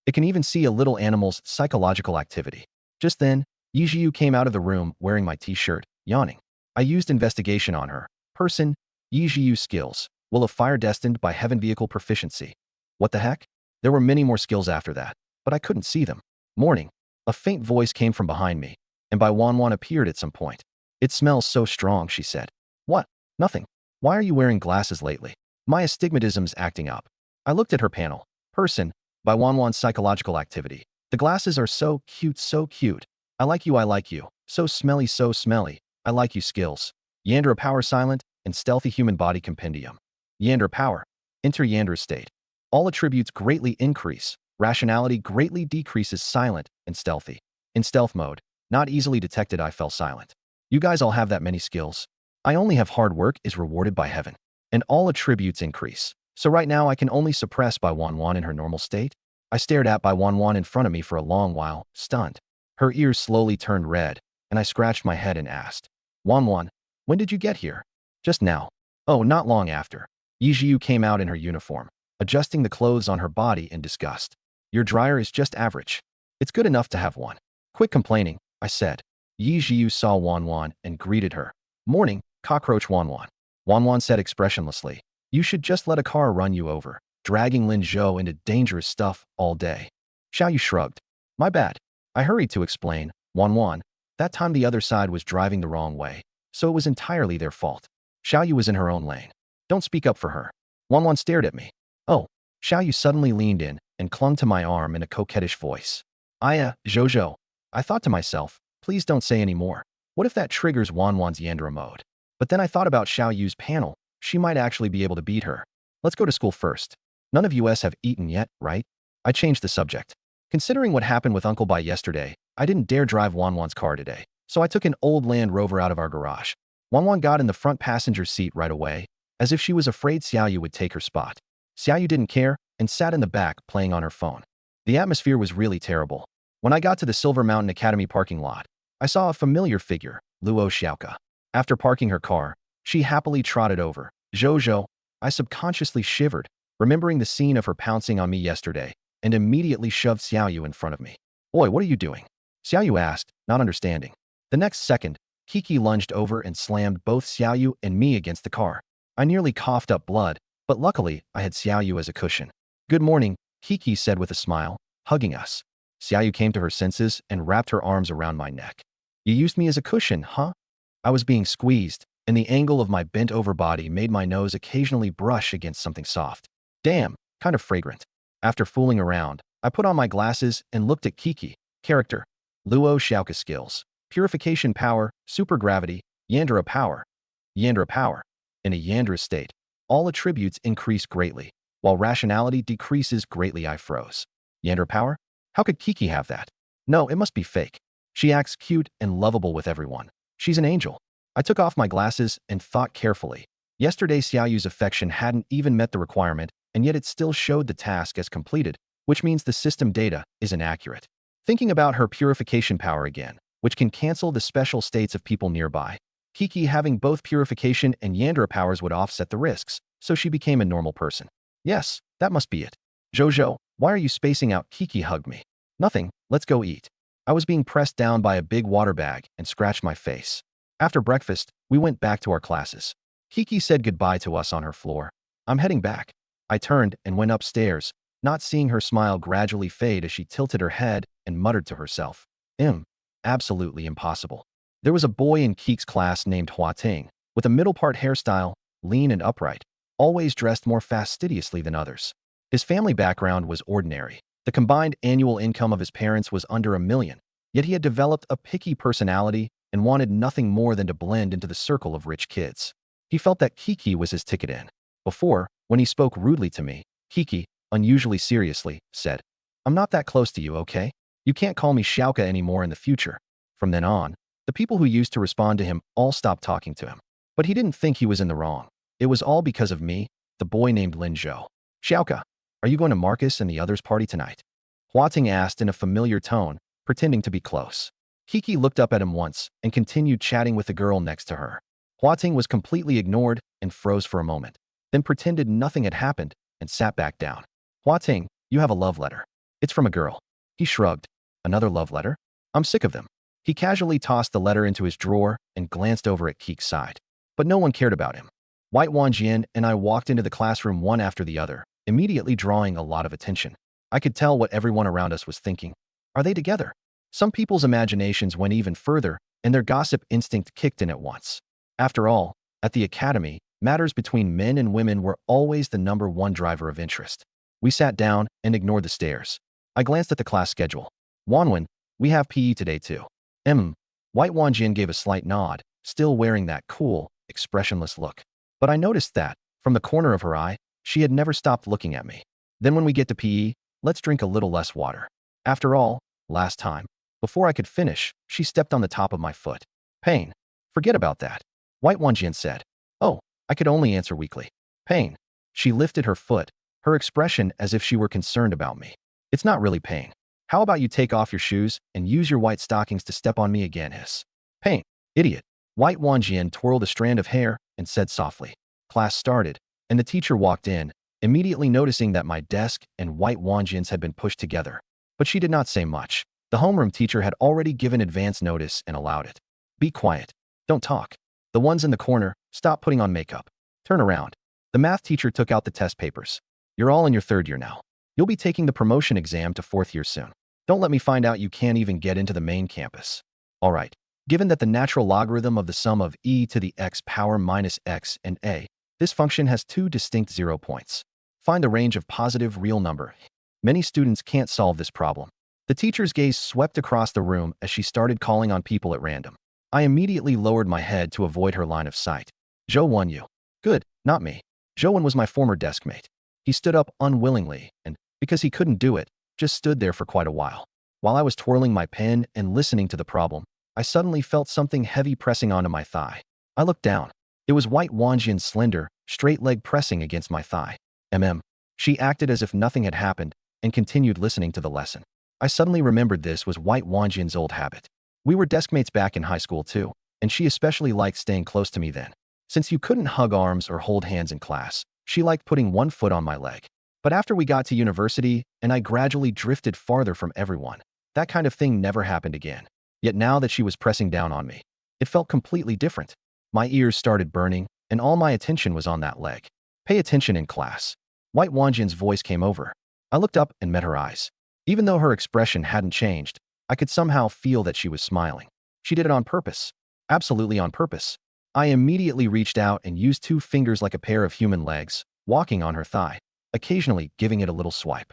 It can even see a little animal's psychological activity. Just then, Yijiu came out of the room wearing my t-shirt, yawning. I used investigation on her. Person, Yijiu skills, will of fire destined by heaven vehicle proficiency. What the heck? There were many more skills after that. but I couldn't see them. Morning. A faint voice came from behind me, and Bai Wanwan appeared at some point. It smells so strong, she said. What? Nothing. Why are you wearing glasses lately? My astigmatism's acting up. I looked at her panel. Person. Bai Wanwan's psychological activity. The glasses are so cute, so cute. I like you, I like you. So smelly, so smelly. I like you skills. Yandra power silent and stealthy human body compendium. Yandra power. Enter Yandra state. All attributes greatly increase. Rationality greatly decreases silent and stealthy. In stealth mode, not easily detected, I fell silent. You guys all have that many skills. I only have hard work is rewarded by heaven. And all attributes increase. So right now I can only suppress Bai Wanwan in her normal state. I stared at Bai Wanwan in front of me for a long while, stunned. Her ears slowly turned red, and I scratched my head and asked, Wanwan, when did you get here? Just now. Oh, not long after. Yijiu came out in her uniform, adjusting the clothes on her body in disgust. Your dryer is just average. It's good enough to have one. Quit complaining, I said. Yijiu saw Wanwan and greeted her. Morning, cockroach Wanwan. Wanwan said expressionlessly. You should just let a car run you over, dragging Lin Zhou into dangerous stuff all day. Xiaoyu shrugged. My bad. I hurried to explain, Wanwan, that time the other side was driving the wrong way, so it was entirely their fault. Xiaoyu was in her own lane. Don't speak up for her. Wanwan stared at me. Oh. Xiaoyu suddenly leaned in and clung to my arm in a coquettish voice. Zhou. I thought to myself, please don't say any more. What if that triggers Wanwan's Yandra mode? But then I thought about Xiaoyu's panel. She might actually be able to beat her. Let's go to school first. None of us have eaten yet, right? I changed the subject. Considering what happened with Uncle Bai yesterday, I didn't dare drive Wanwan's car today, so I took an old Land Rover out of our garage. Wanwan got in the front passenger seat right away, as if she was afraid Xiaoyu would take her spot. Xiaoyu didn't care and sat in the back playing on her phone. The atmosphere was really terrible. When I got to the Silver Mountain Academy parking lot, I saw a familiar figure, Luo Xiaoka. After parking her car, she happily trotted over. Zhou. I subconsciously shivered, remembering the scene of her pouncing on me yesterday, and immediately shoved Xiaoyu in front of me. Boy, what are you doing? Xiaoyu asked, not understanding. The next second, Kiki lunged over and slammed both Xiaoyu and me against the car. I nearly coughed up blood, but luckily I had Xiaoyu as a cushion. Good morning, Kiki said with a smile, hugging us. Xiaoyu came to her senses and wrapped her arms around my neck. You used me as a cushion, huh? I was being squeezed, and the angle of my bent-over body made my nose occasionally brush against something soft. Damn, kind of fragrant. After fooling around, I put on my glasses and looked at Kiki. Character. Luo Xiaoka skills. Purification power, supergravity, Yandra power. Yandra power. In a Yandra state, all attributes increase greatly, while rationality decreases greatly. I froze. Yandra power? How could Kiki have that? No, it must be fake. She acts cute and lovable with everyone. She's an angel. I took off my glasses and thought carefully. Yesterday Xiaoyu's affection hadn't even met the requirement, and yet it still showed the task as completed, which means the system data is inaccurate. Thinking about her purification power again, which can cancel the special states of people nearby, Kiki having both purification and Yandra powers would offset the risks, so she became a normal person. Yes, that must be it. Zhou, why are you spacing out? Kiki hugged me. Nothing, let's go eat. I was being pressed down by a big water bag and scratched my face. After breakfast, we went back to our classes. Kiki said goodbye to us on her floor. I'm heading back. I turned and went upstairs, not seeing her smile gradually fade as she tilted her head and muttered to herself. Absolutely impossible. There was a boy in Keek's class named Hua Ting, with a middle-part hairstyle, lean and upright, always dressed more fastidiously than others. His family background was ordinary. The combined annual income of his parents was under $1 million, yet he had developed a picky personality and wanted nothing more than to blend into the circle of rich kids. He felt that Kiki was his ticket in. Before, when he spoke rudely to me, Kiki, unusually seriously, said, I'm not that close to you, okay? You can't call me Xiaoka anymore in the future. From then on, the people who used to respond to him all stopped talking to him. But he didn't think he was in the wrong. It was all because of me, the boy named Lin Zhou. Xiaoka, are you going to Marcus and the others' party tonight? Hua Ting asked in a familiar tone, pretending to be close. Kiki looked up at him once and continued chatting with the girl next to her. Hua Ting was completely ignored and froze for a moment, then pretended nothing had happened and sat back down. Hua Ting, you have a love letter. It's from a girl. He shrugged. Another love letter? I'm sick of them. He casually tossed the letter into his drawer and glanced over at Keek's side. But no one cared about him. White Wanjian and I walked into the classroom one after the other, immediately drawing a lot of attention. I could tell what everyone around us was thinking. Are they together? Some people's imaginations went even further, and their gossip instinct kicked in at once. After all, at the academy, matters between men and women were always the #1 driver of interest. We sat down and ignored the stares. I glanced at the class schedule. Wanwen, we have PE today too. White Wanjin gave a slight nod, still wearing that cool, expressionless look. But I noticed that, from the corner of her eye, she had never stopped looking at me. Then when we get to PE, let's drink a little less water. After all, last time, before I could finish, she stepped on the top of my foot. Pain. Forget about that. White Wanjin said. Oh, I could only answer weakly. Pain. She lifted her foot, her expression as if she were concerned about me. It's not really pain. How about you take off your shoes and use your white stockings to step on me again, hiss. Pain. Idiot. White Wanjin twirled a strand of hair and said softly. Class started, and the teacher walked in, immediately noticing that my desk and White Wanjin's had been pushed together. But she did not say much. The homeroom teacher had already given advance notice and allowed it. Be quiet. Don't talk. The ones in the corner, stop putting on makeup. Turn around. The math teacher took out the test papers. You're all in your 3rd year now. You'll be taking the promotion exam to 4th year soon. Don't let me find out you can't even get into the main campus. All right. Given that the natural logarithm of the sum of e to the x power minus x and a, this function has 2 distinct 0 points. Find the range of positive real number. Many students can't solve this problem. The teacher's gaze swept across the room as she started calling on people at random. I immediately lowered my head to avoid her line of sight. Zhou Wenyu. Good, not me. Zhou Wen was my former desk mate. He stood up unwillingly and, because he couldn't do it, just stood there for quite a while. While I was twirling my pen and listening to the problem, I suddenly felt something heavy pressing onto my thigh. I looked down. It was White Wanjin's slender, straight leg pressing against my thigh. She acted as if nothing had happened and continued listening to the lesson. I suddenly remembered this was White Wanjin's old habit. We were deskmates back in high school too, and she especially liked staying close to me then. Since you couldn't hug arms or hold hands in class, she liked putting one foot on my leg. But after we got to university and I gradually drifted farther from everyone, that kind of thing never happened again. Yet now that she was pressing down on me, it felt completely different. My ears started burning, and all my attention was on that leg. Pay attention in class. White Wanjin's voice came over. I looked up and met her eyes. Even though her expression hadn't changed, I could somehow feel that she was smiling. She did it on purpose. Absolutely on purpose. I immediately reached out and used 2 fingers like a pair of human legs, walking on her thigh, occasionally giving it a little swipe.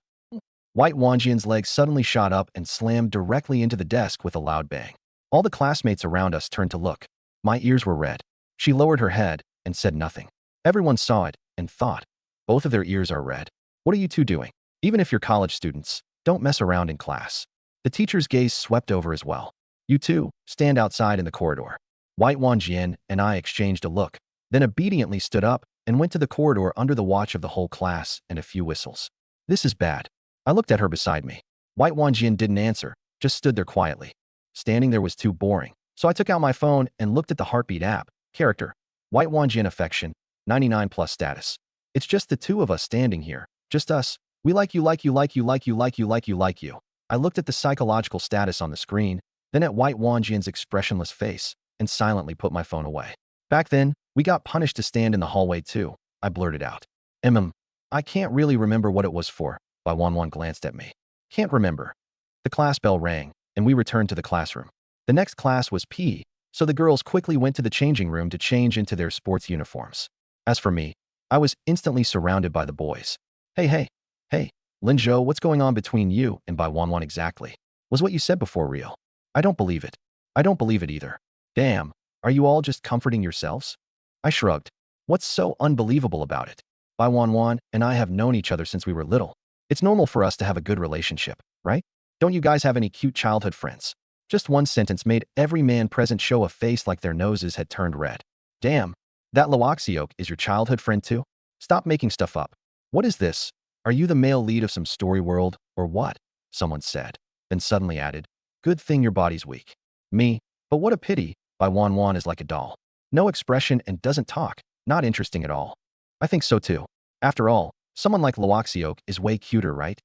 White Wanjin's leg suddenly shot up and slammed directly into the desk with a loud bang. All the classmates around us turned to look. My ears were red. She lowered her head and said nothing. Everyone saw it and thought, both of their ears are red. What are you two doing? Even if you're college students, don't mess around in class. The teacher's gaze swept over as well. You two, stand outside in the corridor. White Wanjin and I exchanged a look, then obediently stood up and went to the corridor under the watch of the whole class and a few whistles. This is bad. I looked at her beside me. White Wanjin didn't answer, just stood there quietly. Standing there was too boring, so I took out my phone and looked at the HeartBeat app. Character. White Wanjin affection. 99 plus status. It's just the two of us standing here. Just us. We like you, like you, like you, like you, like you, like you, like you. I looked at the psychological status on the screen, then at White Wanjin's expressionless face, and silently put my phone away. Back then, we got punished to stand in the hallway too. I blurted out. I can't really remember what it was for. Bai Wanwan glanced at me. Can't remember. The class bell rang, and we returned to the classroom. The next class was PE, so the girls quickly went to the changing room to change into their sports uniforms. As for me, I was instantly surrounded by the boys. Hey, Lin Zhou, what's going on between you and Bai Wanwan exactly? Was what you said before real? I don't believe it. I don't believe it either. Damn, are you all just comforting yourselves? I shrugged. What's so unbelievable about it? Bai Wanwan and I have known each other since we were little. It's normal for us to have a good relationship, right? Don't you guys have any cute childhood friends? Just one sentence made every man present show a face like their noses had turned red. Damn, that Luoxiok is your childhood friend too? Stop making stuff up. What is this? Are you the male lead of some story world, or what? Someone said, then suddenly added, good thing your body's weak. Me, but what a pity, Bai Wanwan is like a doll. No expression and doesn't talk, not interesting at all. I think so too. After all, someone like Luoxiok is way cuter, right?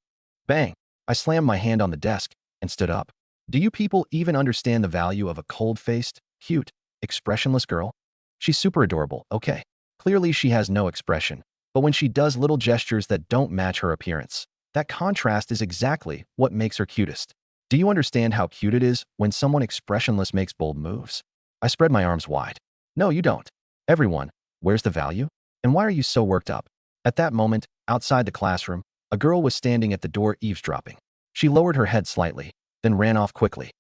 Bang! I slammed my hand on the desk and stood up. Do you people even understand the value of a cold-faced, cute, expressionless girl? She's super adorable, okay. Clearly she has no expression, but when she does little gestures that don't match her appearance, That contrast is exactly what makes her cutest. Do you understand how cute it is when someone expressionless makes bold moves? I spread my arms wide. No, you don't. Everyone, where's the value? And why are you so worked up? At that moment, outside the classroom, a girl was standing at the door eavesdropping. She lowered her head slightly, then ran off quickly.